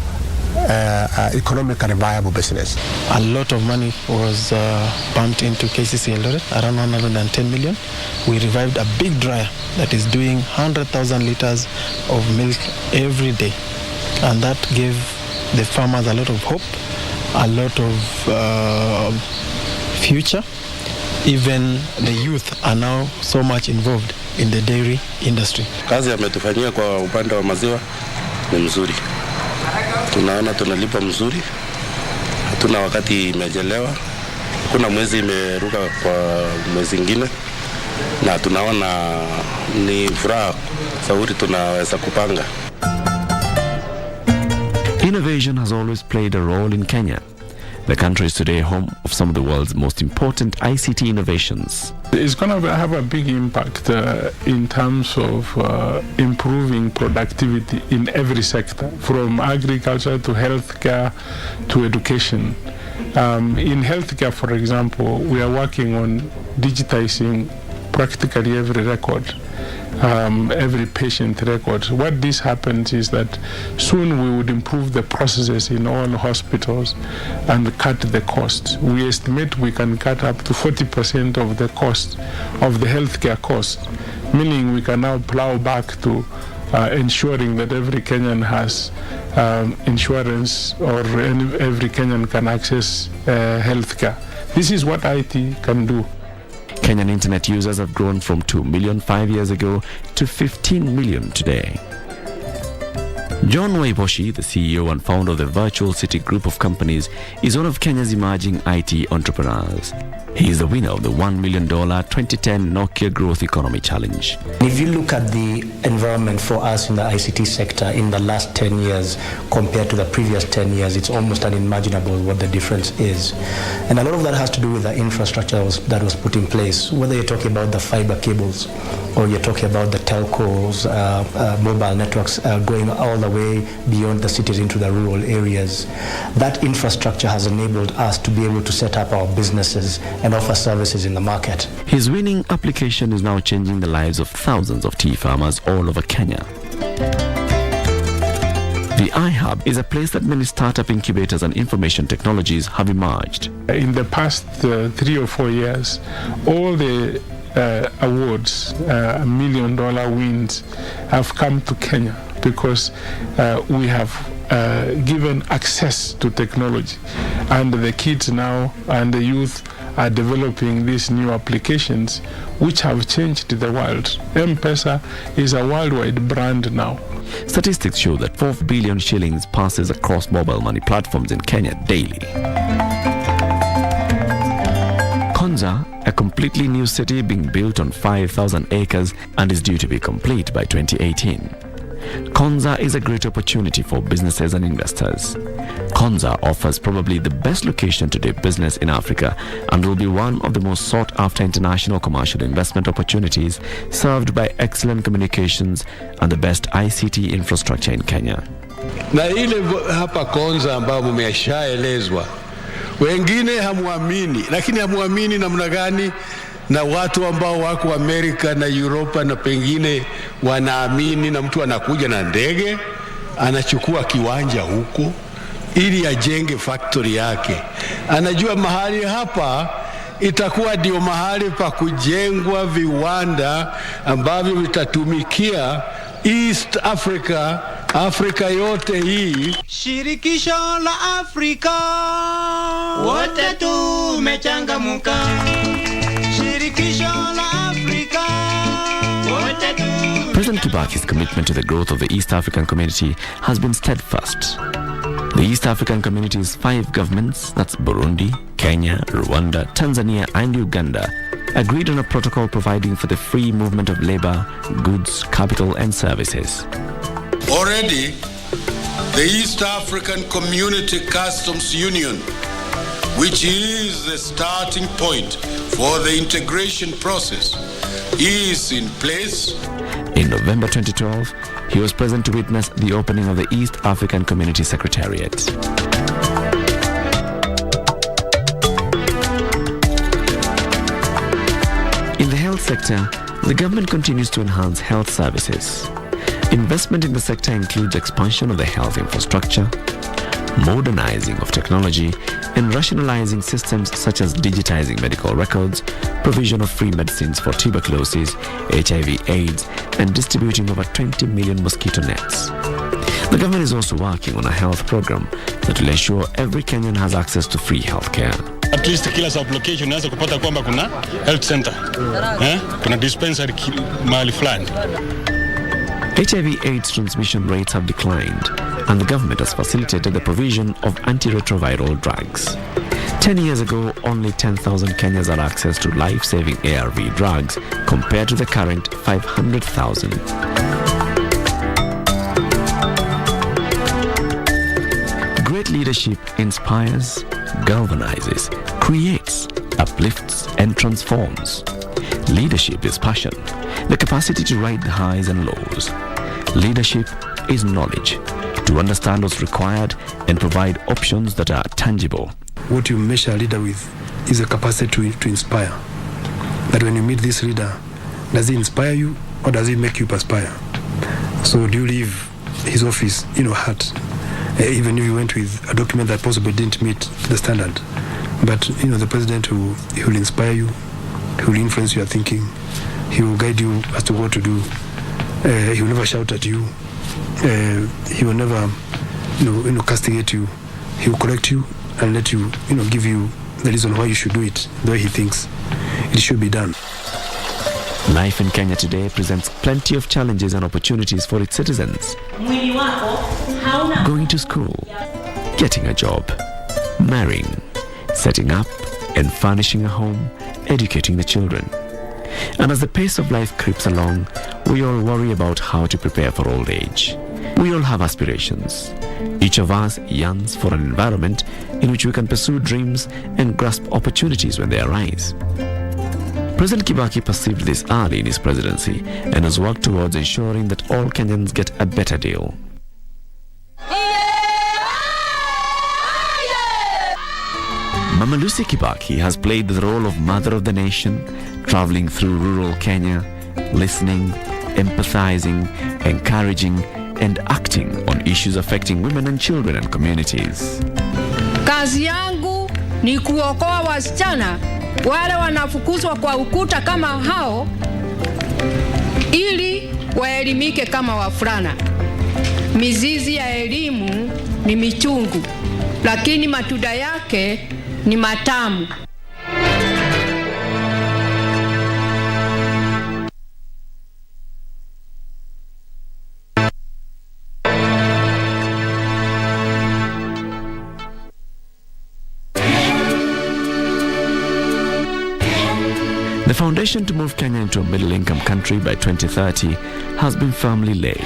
economically viable business. A lot of money was pumped into KCC Eldoret, around 110 million. We revived a big dryer that is doing 100,000 liters of milk every day. And that gave the farmers a lot of hope, a lot of future. Even the youth are now so much involved in the dairy industry. Kazi ametufanyia kwa upande wa maziwa ni mzuri. Tunaona tunalipa mzuri. Hatuna wakati imejelewa. Kuna mwezi imeruka kwa mwezi ingine. Na tunaona ni furaha sauri tunaweza kupanga. Innovation has always played a role in Kenya. The country is today home of some of the world's most important ICT innovations. It's going to have a big impact in terms of improving productivity in every sector, from agriculture to healthcare to education. In healthcare, for example, we are working on digitizing practically every record. Every patient record. What this happens is that soon we would improve the processes in all hospitals and cut the cost. We estimate we can cut up to 40% of the cost of the healthcare cost, meaning we can now plow back to ensuring that every Kenyan has insurance or every Kenyan can access healthcare. This is what IT can do. Kenyan internet users have grown from 2 million 5 years ago to 15 million today. John Mwai, the CEO and founder of the Virtual City Group of companies, is one of Kenya's emerging IT entrepreneurs. He is the winner of the $1 million 2010 Nokia Growth Economy Challenge. If you look at the environment for us in the ICT sector in the last 10 years compared to the previous 10 years, it's almost unimaginable what the difference is. And a lot of that has to do with the infrastructure that was put in place, whether you're talking about the fiber cables or you're talking about the telcos, mobile networks going all the way beyond the cities into the rural areas. That infrastructure has enabled us to be able to set up our businesses and offer services in the market. His winning application is now changing the lives of thousands of tea farmers all over Kenya. The iHub is a place that many startup incubators and information technologies have emerged. In the past 3 or 4 years, all the awards, $1 million wins, have come to Kenya because we have given access to technology, and the kids now and the youth are developing these new applications which have changed the world. M-Pesa is a worldwide brand now. Statistics show that 4 billion shillings passes across mobile money platforms in Kenya daily. Konza, a completely new city being built on 5,000 acres and is due to be complete by 2018. Konza is a great opportunity for businesses and investors. Konza offers probably the best location to do business in Africa and will be one of the most sought-after international commercial investment opportunities, served by excellent communications and the best ICT infrastructure in Kenya. Na ile hapa Konza ambao mmeshaelezwa, wengine hamuamini, lakini hamuamini namna gani? Na watu ambao wako Amerika na Europa na pengine wanaamini, na mtu anakuja na ndege anachukua kiwanja huko ili ajenge factory yake. Anajua mahali hapa itakuwa ndio mahali pa kujengwa viwanda ambavyo vitatumikia East Africa, Afrika yote hii. Shirikisho la Afrika wote tumechangamuka. President Kibaki's commitment to the growth of the East African community has been steadfast. The East African community's 5 governments, that's Burundi, Kenya, Rwanda, Tanzania and Uganda, agreed on a protocol providing for the free movement of labor, goods, capital and services. Already, the East African Community Customs Union, which is the starting point for the integration process, is in place. In November 2012, he was present to witness the opening of the East African Community Secretariat. In the health sector, the government continues to enhance health services. Investment in the sector includes expansion of the health infrastructure, modernizing of technology, and rationalizing systems such as digitizing medical records, provision of free medicines for tuberculosis, HIV/AIDS, and distributing over 20 million mosquito nets. The government is also working on a health program that will ensure every Kenyan has access to free health care. At least kila sub-location unaweza kupata kwamba kuna health center, kuna dispensary mahali fulani. HIV/AIDS transmission rates have declined, and the government has facilitated the provision of antiretroviral drugs. 10 years ago, only 10,000 Kenyans had access to life-saving ARV drugs compared to the current 500,000. Great leadership inspires, galvanizes, creates, uplifts, and transforms. Leadership is passion, the capacity to ride the highs and lows. Leadership is knowledge, to understand what's required and provide options that are tangible. What you measure a leader with is a capacity to inspire. That when you meet this leader, does he inspire you or does he make you perspire? So do you leave his office in your heart, even if you went with a document that possibly didn't meet the standard? But the president he will inspire you, he will influence your thinking, he will guide you as to what to do. He will never shout at you. He will never castigate you. He will correct you and let you, give you the reason why you should do it the way he thinks it should be done. Life in Kenya today presents plenty of challenges and opportunities for its citizens. Going to school, getting a job, marrying, setting up and furnishing a home, educating the children. And as the pace of life creeps along, we all worry about how to prepare for old age. We all have aspirations. Each of us yearns for an environment in which we can pursue dreams and grasp opportunities when they arise. President Kibaki perceived this early in his presidency and has worked towards ensuring that all Kenyans get a better deal. Mama Lucy Kibaki has played the role of mother of the nation, traveling through rural Kenya, listening, empathizing, encouraging, and acting on issues affecting women and children and communities. Kazi yangu ni kuokoa wasichana wale wanafukuzwa kwa ukuta kama hao ili waelimike kama wavulana. Mizizi ya elimu ni michungu, lakini matunda yake ni matamu. The foundation to move Kenya into a middle-income country by 2030 has been firmly laid.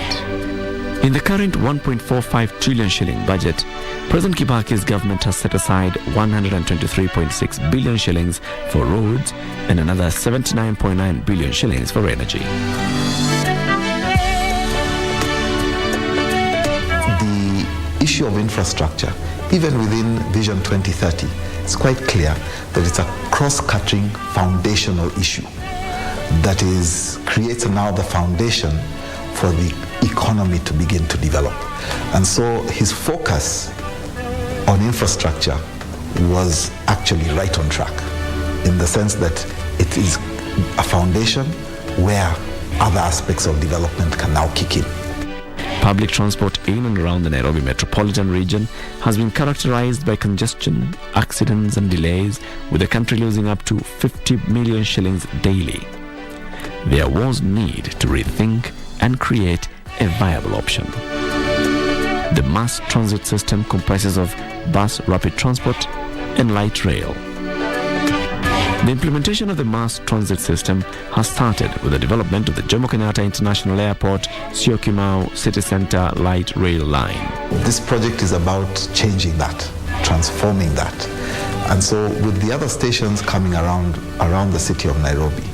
In the current 1.45 trillion shilling budget, President Kibaki's government has set aside 123.6 billion shillings for roads and another 79.9 billion shillings for energy. The issue of infrastructure, even within Vision 2030, it's quite clear that it's a cross-cutting foundational issue that creates now the foundation for the economy to begin to develop. And so his focus on infrastructure was actually right on track, in the sense that it is a foundation where other aspects of development can now kick in. Public transport in and around the Nairobi metropolitan region has been characterized by congestion, accidents and delays, with the country losing up to 50 million shillings daily. There was need to rethink and create a viable option. The mass transit system comprises of bus rapid transport and light rail. The implementation of the mass transit system has started with the development of the Jomo Kenyatta International Airport Syokimau City Center light rail line. This project is about changing that, transforming that. And so with the other stations coming around the city of Nairobi,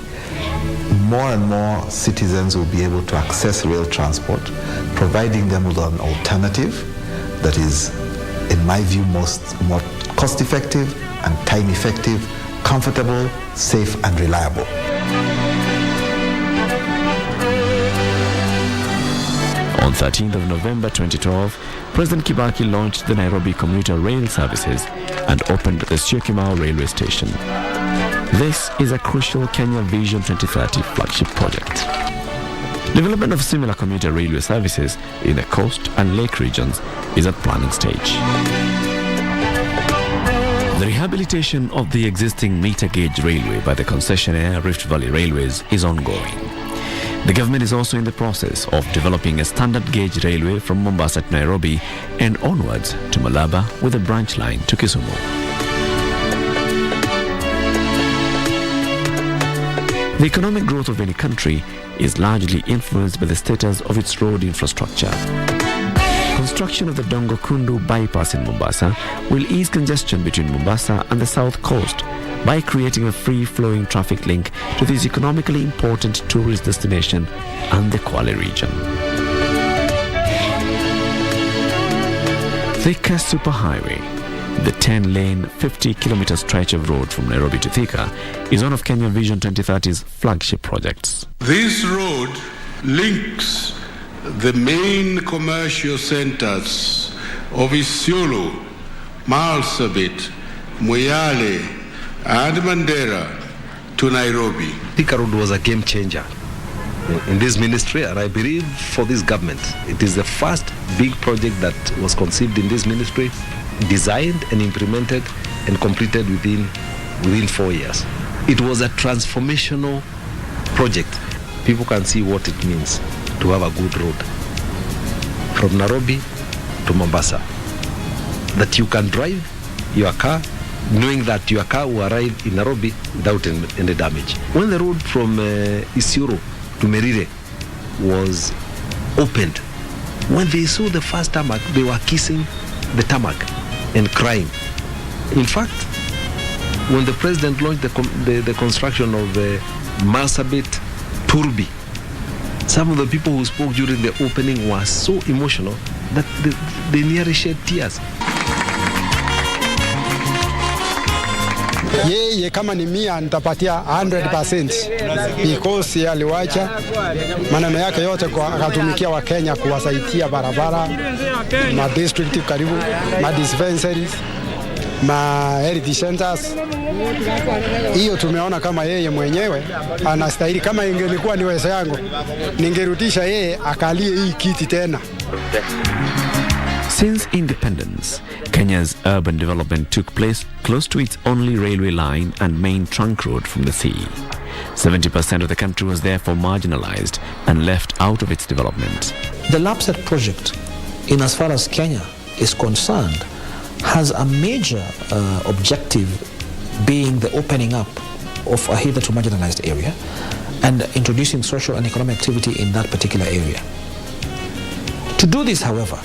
more and more citizens will be able to access rail transport, providing them with an alternative that is, in my view, more cost-effective and time-effective, comfortable, safe and reliable. On 13th of November 2012, President Kibaki launched the Nairobi commuter rail services and opened the Syokimau railway station. This is a crucial Kenya Vision 2030 flagship project. Development of similar commuter railway services in the coast and lake regions is at planning stage. The rehabilitation of the existing meter gauge railway by the concessionaire Rift Valley Railways is ongoing. The government is also in the process of developing a standard gauge railway from Mombasa to Nairobi and onwards to Malaba with a branch line to Kisumu. The economic growth of any country is largely influenced by the status of its road infrastructure. Construction of the Dongo Kundu bypass in Mombasa will ease congestion between Mombasa and the south coast by creating a free-flowing traffic link to this economically important tourist destination and the Kwale region. Thika Superhighway, the 10-lane, 50-kilometer stretch of road from Nairobi to Thika, is one of Kenya Vision 2030's flagship projects. This road links the main commercial centers of Isiolo, Marsabit, Moyale, and Mandera to Nairobi. Thika Road was a game changer in this ministry, and I believe for this government. It is the first big project that was conceived in this ministry, designed and implemented and completed within 4 years. It was a transformational project. People can see what it means to have a good road from Nairobi to Mombasa, that you can drive your car knowing that your car will arrive in Nairobi without any damage. When the road from Isiolo to Merire was opened, when they saw the first tarmac, they were kissing the tarmac and crying. In fact, when the president launched the construction of Marsabit Turbi, some of the people who spoke during the opening were so emotional that they nearly shed tears. Yeye kama ni 100 nitapatia 100% because aliwacha maneno yake yote kwa akatumikia wa Kenya kuwasaidia barabara, ma district karibu, ma dispensaries, ma health centers. Hiyo tumeona kama yeye mwenyewe anastahili. Kama ingelikuwa ni uwezo yangu, ningerudisha yeye akalie hii kiti tena. Since independence, Kenya's urban development took place close to its only railway line and main trunk road from the sea. 70% of the country was therefore marginalized and left out of its development. The LAPSSET project, in as far as Kenya is concerned, has a major objective being the opening up of a hitherto marginalized area and introducing social and economic activity in that particular area. To do this, however,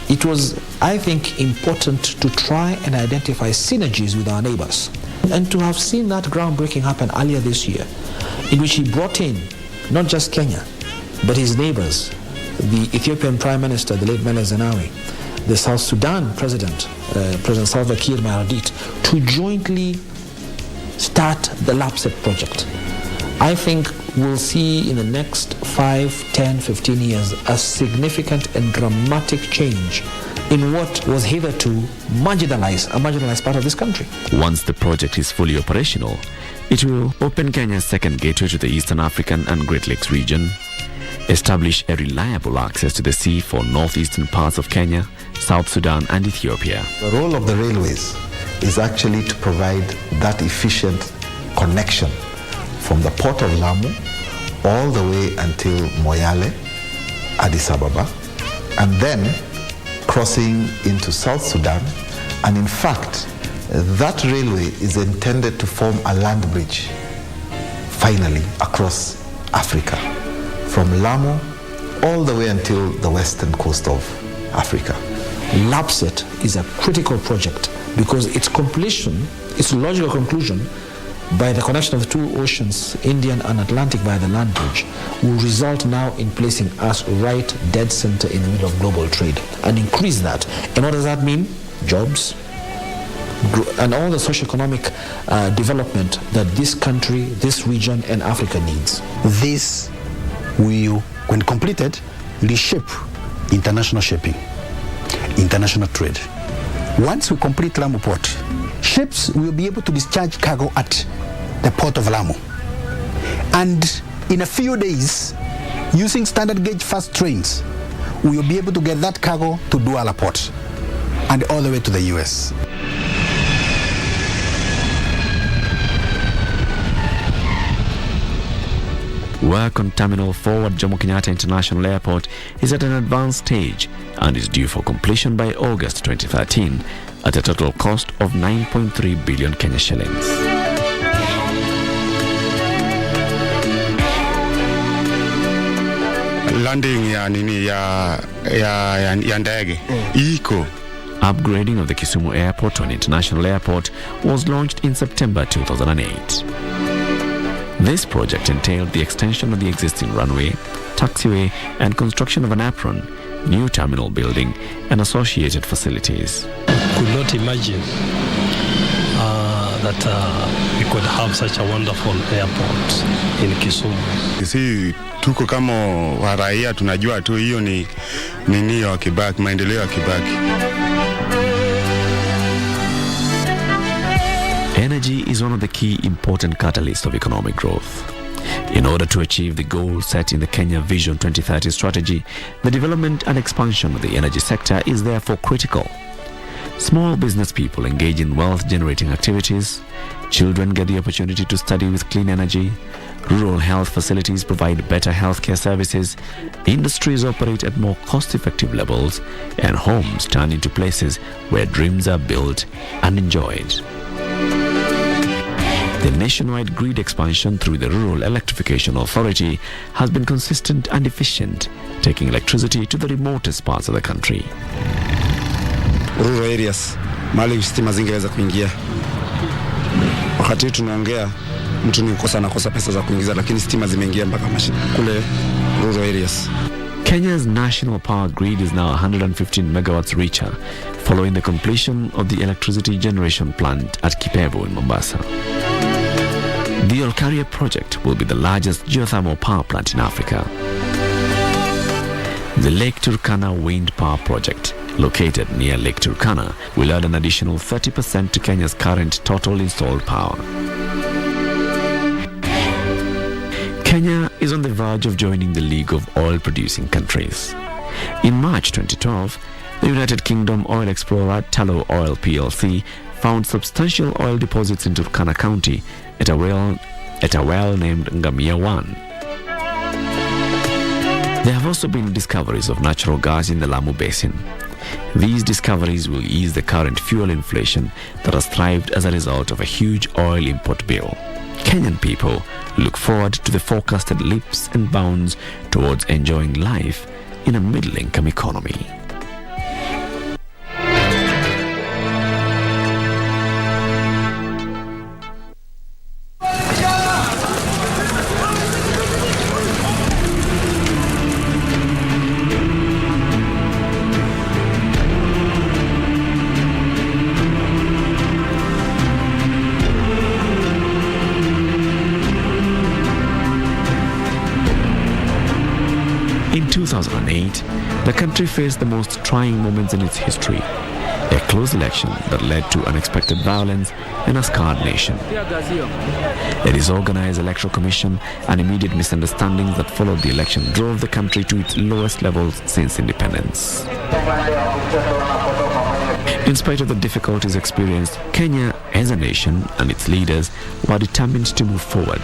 it was, I think, important to try and identify synergies with our neighbors. And to have seen that groundbreaking happen earlier this year, in which he brought in not just Kenya, but his neighbors, the Ethiopian Prime Minister, the late Meles Zenawi, the South Sudan President, President Salva Kiir Mayardit, to jointly start the LAPSSET project. I think we'll see in the next 5, 10, 15 years a significant and dramatic change in what was hitherto a marginalized part of this country. Once the project is fully operational, it will open Kenya's second gateway to the Eastern African and Great Lakes region, establish a reliable access to the sea for northeastern parts of Kenya, South Sudan and Ethiopia. The role of the railways is actually to provide that efficient connection from the port of Lamu all the way until Moyale, Addis Ababa, and then crossing into South Sudan. And in fact, that railway is intended to form a land bridge, finally, across Africa, from Lamu all the way until the western coast of Africa. LAPSSET is a critical project because its completion, its logical conclusion, by the connection of the two oceans, Indian and Atlantic, via the land bridge, will result now in placing us right dead center in the middle of global trade and increase that. And what does that mean? Jobs and all the socio-economic development that this country, this region, and Africa needs. This will, when completed, reshape international shipping, international trade. Once we complete Lamu Port, ships will be able to discharge cargo at the port of Lamu. And in a few days, using standard gauge fast trains, we will be able to get that cargo to Douala Port and all the way to the US. Work on Terminal 4 at Jomo Kenyatta International Airport is at an advanced stage and is due for completion by August 2013 at a total cost of 9.3 billion Kenya shillings. Landing ya ndege iko. Upgrading of the Kisumu Airport to an international airport was launched in September 2008. This project entailed the extension of the existing runway, taxiway and construction of an apron, new terminal building and associated facilities. Could not imagine that we could have such a wonderful airport in Kisumu. Sisi tuko kama waraia tunajua tu hiyo ni nini ya Kibaki, maendeleo ya Kibaki. Energy is one of the key important catalysts of economic growth. In order to achieve the goal set in the Kenya Vision 2030 strategy, the development and expansion of the energy sector is therefore critical. Small business people engage in wealth-generating activities, children get the opportunity to study with clean energy, rural health facilities provide better healthcare services, industries operate at more cost-effective levels, and homes turn into places where dreams are built and enjoyed. The nationwide grid expansion through the Rural Electrification Authority has been consistent and efficient, taking electricity to the remotest parts of the country. Rural areas, mahali stima zingeweza kuingia. Wakati tunaongea mtu ni kukosa pesa za kuingiza, lakini stima zimeingia mpaka kule rural areas. Kenya's national power grid is now 115 megawatts richer, following the completion of the electricity generation plant at Kipebu in Mombasa. The Olkaria project will be the largest geothermal power plant in Africa. The Lake Turkana wind power project located near Lake Turkana, will add an additional 30% to Kenya's current total installed power. Kenya is on the verge of joining the League of Oil-Producing Countries. In March 2012, the United Kingdom oil explorer Tullow Oil PLC found substantial oil deposits in Turkana County at a well named Ngamia 1. There have also been discoveries of natural gas in the Lamu Basin. These discoveries will ease the current fuel inflation that has thrived as a result of a huge oil import bill. Kenyan people look forward to the forecasted leaps and bounds towards enjoying life in a middle-income economy. In 2008, the country faced the most trying moments in its history. A close election that led to unexpected violence and a scarred nation. A disorganized electoral commission and immediate misunderstandings that followed the election drove the country to its lowest levels since independence. In spite of the difficulties experienced, Kenya as a nation and its leaders were determined to move forward.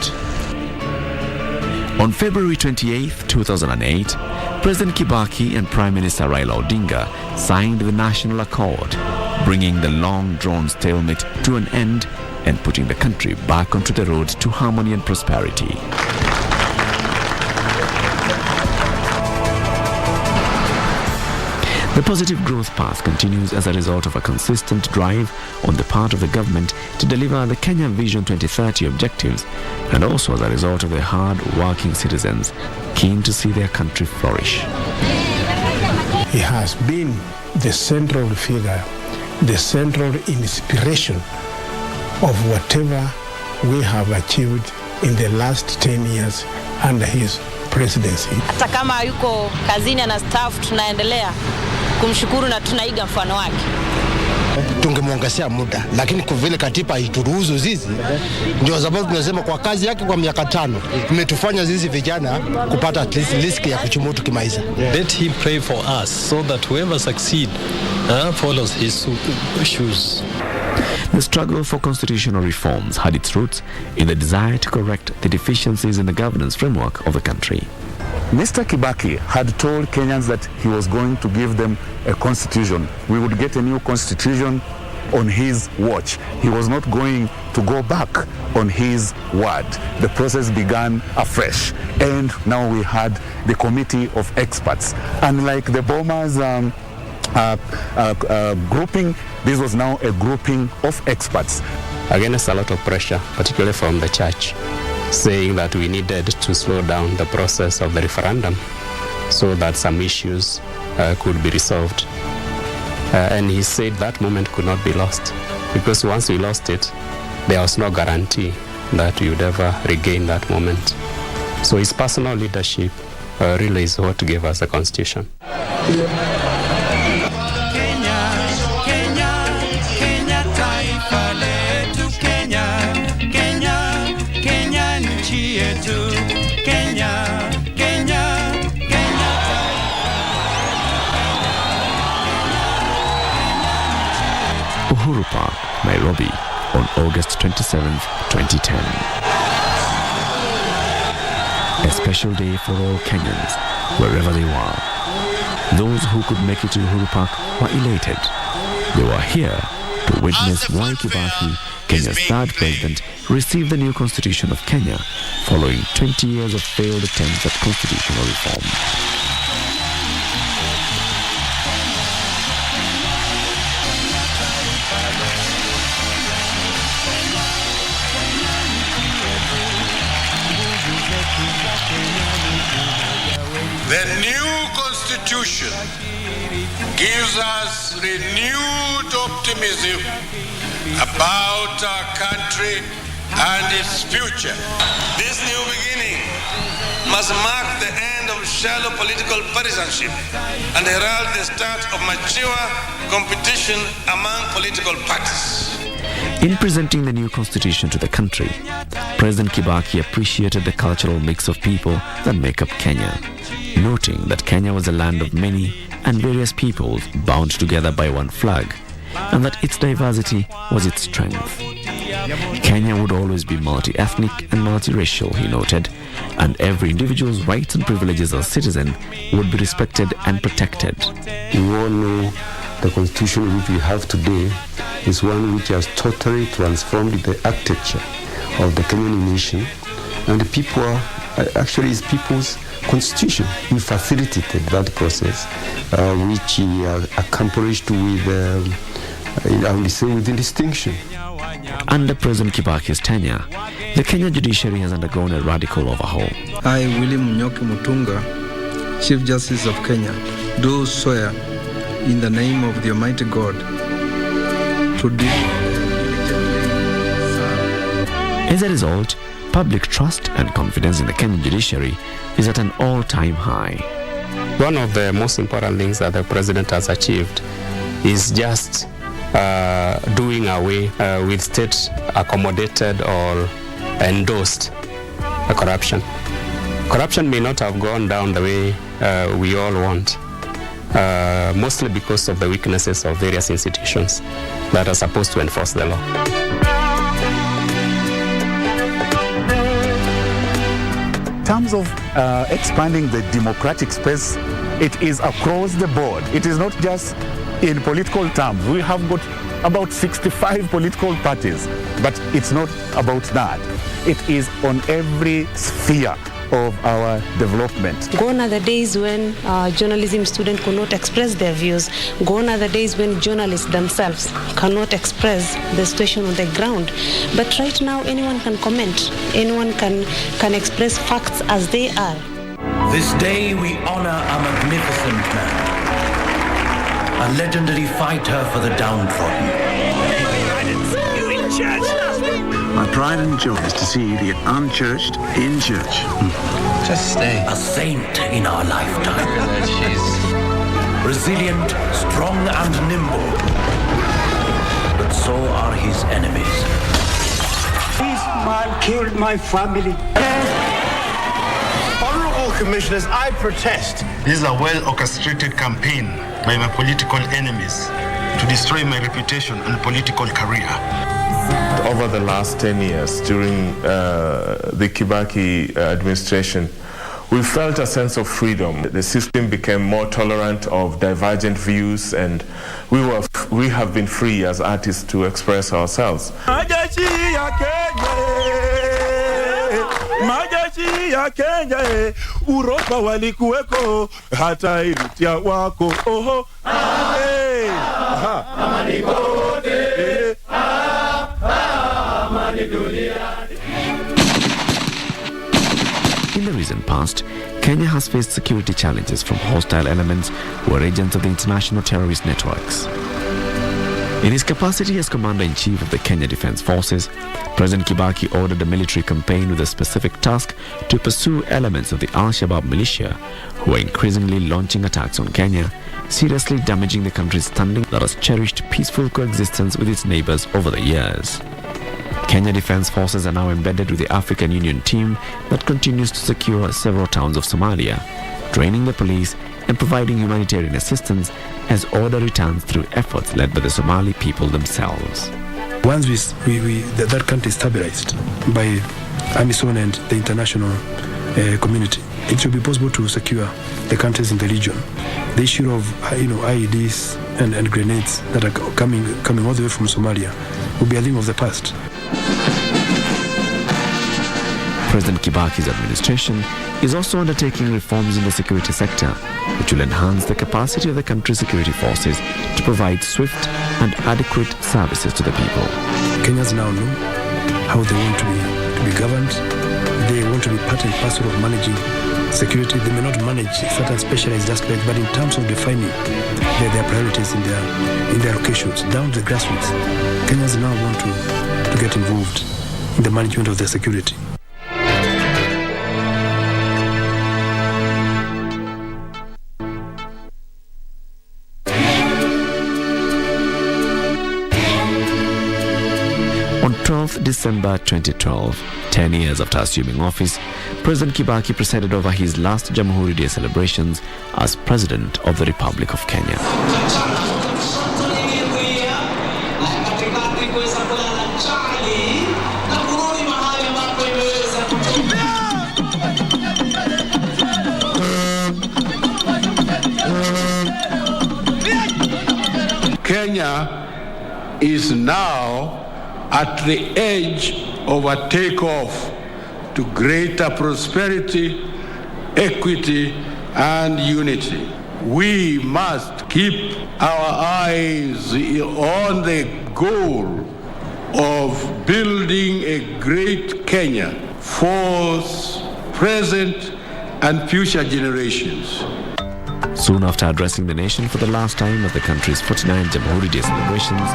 On February 28, 2008, President Kibaki and Prime Minister Raila Odinga signed the National Accord, bringing the long-drawn stalemate to an end and putting the country back onto the road to harmony and prosperity. The positive growth path continues as a result of a consistent drive on the part of the government to deliver the Kenya Vision 2030 objectives, and also as a result of the hard-working citizens keen to see their country flourish. He has been the central figure, the central inspiration of whatever we have achieved in the last 10 years under his presidency. Hata kama yuko kazini na staff, tunaendelea kumshukuru na tunaiga mfano wake. Tungemwongezea muda, lakini kwa vile katiba haituruhusu sisi, ndio sababu tunasema kwa kazi yake kwa miaka 5 imetufanya sisi vijana kupata at least risk ya kuchumutu kimaisha. Let him pray for us so that whoever succeed follows his shoes. The struggle for constitutional reforms had its roots in the desire to correct the deficiencies in the governance framework of the country. Mr. Kibaki had told Kenyans that he was going to give them a constitution. We would get a new constitution on his watch. He was not going to go back on his word. The process began afresh, and now we had the committee of experts. Unlike the bombers grouping, this was now a grouping of experts. Against a lot of pressure, particularly from the church, saying that we needed to slow down the process of the referendum so that some issues could be resolved. And he said that moment could not be lost, because once we lost it, there was no guarantee that we would ever regain that moment. So his personal leadership really is what gave us the constitution. Uhuru Park, Nairobi, on August 27, 2010. A special day for all Kenyans, wherever they were. Those who could make it to Uhuru Park were elated. They were here to witness Mwai Kibaki, Kenya's third president, receive the new constitution of Kenya following 20 years of failed attempts at constitutional reform. The new constitution gives us renewed optimism about our country and its future. This new beginning must mark the end of shallow political partisanship and herald the start of mature competition among political parties. In presenting the new constitution to the country, President Kibaki appreciated the cultural mix of people that make up Kenya, noting that Kenya was a land of many and various peoples bound together by one flag, and that its diversity was its strength. Kenya would always be multi-ethnic and multiracial, he noted, and every individual's rights and privileges as a citizen would be respected and protected. We all know the constitution which we have today is one which has totally transformed the architecture of the Kenyan nation, and the people actually is people's constitution. We facilitated that process, which he accomplished with, I would say, with distinction. Under President Kibaki's tenure, the Kenya judiciary has undergone a radical overhaul. I, William Nyoki Mutunga, Chief Justice of Kenya, do swear in the name of the Almighty God to As a result, public trust and confidence in the Kenyan judiciary is at an all-time high. One of the most important things that the president has achieved is just doing away with state-accommodated or endorsed corruption. Corruption may not have gone down the way we all want, mostly because of the weaknesses of various institutions that are supposed to enforce the law. In terms of expanding the democratic space, it is across the board. It is not just in political terms. We have got about 65 political parties, but it's not about that. It is on every sphere of our development. Gone are the days when journalism students could not express their views. Gone are the days when journalists themselves cannot express the situation on the ground. But right now, anyone can comment. Anyone can express facts as they are. This day we honor a magnificent man, a legendary fighter for the downtrodden. My pride and joy is to see you get unchurched in church. Just stay. A saint in our lifetime. Resilient, strong and nimble. But so are his enemies. This man killed my family. Honorable Commissioners, I protest. This is a well-orchestrated campaign by my political enemies to destroy my reputation and political career. Over the last 10 years, during the Kibaki administration, we felt a sense of freedom. The system became more tolerant of divergent views, and we have been free as artists to express ourselves. Majeshi ya Kenya, Uropa walikuweko, hata ilitia wako, oho, amani kote, amani duniani. In the recent past, Kenya has faced security challenges from hostile elements who are agents of the international terrorist networks. In his capacity as Commander-in-Chief of the Kenya Defence Forces, President Kibaki ordered a military campaign with a specific task to pursue elements of the Al-Shabaab militia who are increasingly launching attacks on Kenya, seriously damaging the country's standing that has cherished peaceful coexistence with its neighbors over the years. Kenya Defence Forces are now embedded with the African Union team that continues to secure several towns of Somalia, training the police and providing humanitarian assistance as order returns through efforts led by the Somali people themselves. Once that country is stabilized by AMISOM and the international community, it will be possible to secure the countries in the region. The issue of IEDs and grenades that are coming all the way from Somalia will be a thing of the past. President Kibaki's administration is also undertaking reforms in the security sector, which will enhance the capacity of the country's security forces to provide swift and adequate services to the people. Kenyans now know how they want to be governed. They want to be part and parcel of managing security. They may not manage certain specialized aspects, but in terms of defining their priorities in their locations, down to the grassroots, Kenyans now want to get involved in the management of their security. 4th December 2012, 10 years after assuming office, President Kibaki presided over his last Jamhuri Day celebrations as President of the Republic of Kenya. Kenya is now at the edge of a takeoff to greater prosperity, equity, and unity. We must keep our eyes on the goal of building a great Kenya for present and future generations. Soon after addressing the nation for the last time at the country's 49th Jamhuri Day celebrations,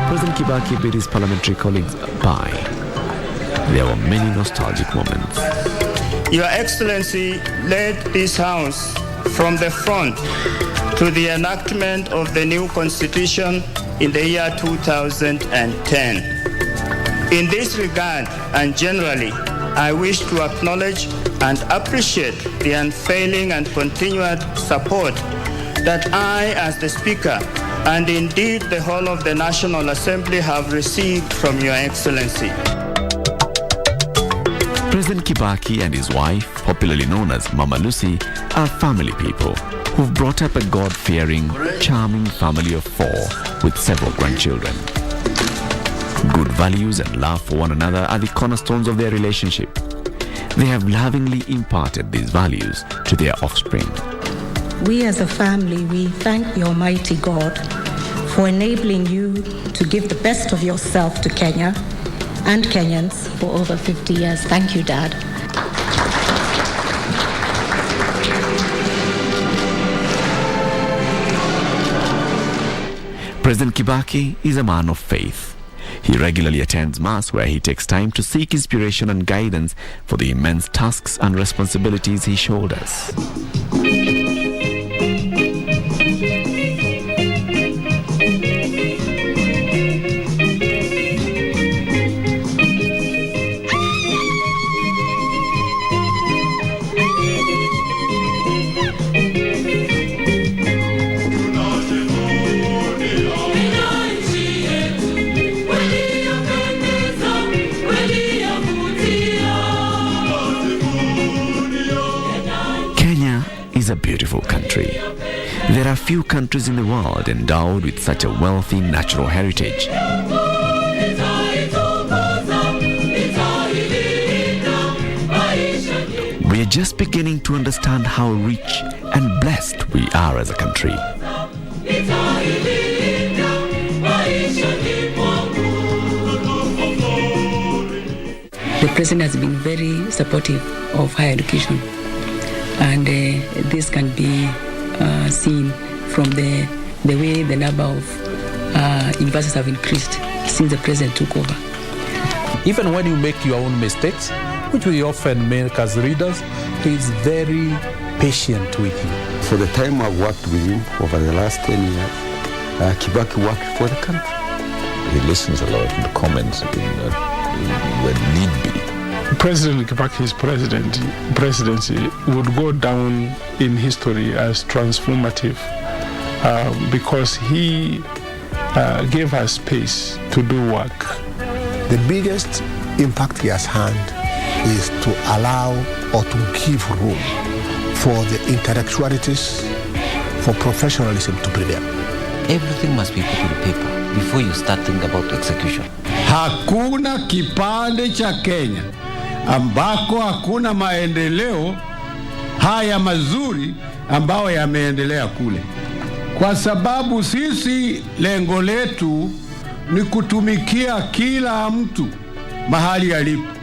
President Kibaki bid his parliamentary colleagues bye. There were many nostalgic moments. Your Excellency led this House from the front to the enactment of the new Constitution in the year 2010. In this regard, and generally, I wish to acknowledge and appreciate the unfailing and continued support that I, as the Speaker, and indeed the whole of the National Assembly have received from Your Excellency. President Kibaki and his wife, popularly known as Mama Lucy, are family people who've brought up a God-fearing, charming family of 4 with several grandchildren. Good values and love for one another are the cornerstones of their relationship. They have lovingly imparted these values to their offspring. We as a family, we thank the Almighty God for enabling you to give the best of yourself to Kenya and Kenyans for over 50 years. Thank you, Dad. President Kibaki is a man of faith. He regularly attends Mass, where he takes time to seek inspiration and guidance for the immense tasks and responsibilities he shoulders. A beautiful country. There are few countries in the world endowed with such a wealthy natural heritage. We are just beginning to understand how rich and blessed we are as a country. The President has been very supportive of higher education. And this can be seen from the way the number of universities have increased since the President took over. Even when you make your own mistakes, which we often make as readers, he is very patient with you. For the time I've worked with him over the last 10 years, Kibaki worked for the country. He listens a lot and comments when need be. President Kibaki's presidency would go down in history as transformative because he gave us space to do work. The biggest impact he has had is to allow or to give room for the intellectualities, for professionalism to prevail. Everything must be put on paper before you start thinking about execution. Hakuna kipande cha Kenya ambako hakuna maendeleo haya mazuri ambayo yameendelea kule, kwa sababu sisi lengo letu ni kutumikia kila mtu mahali alipo.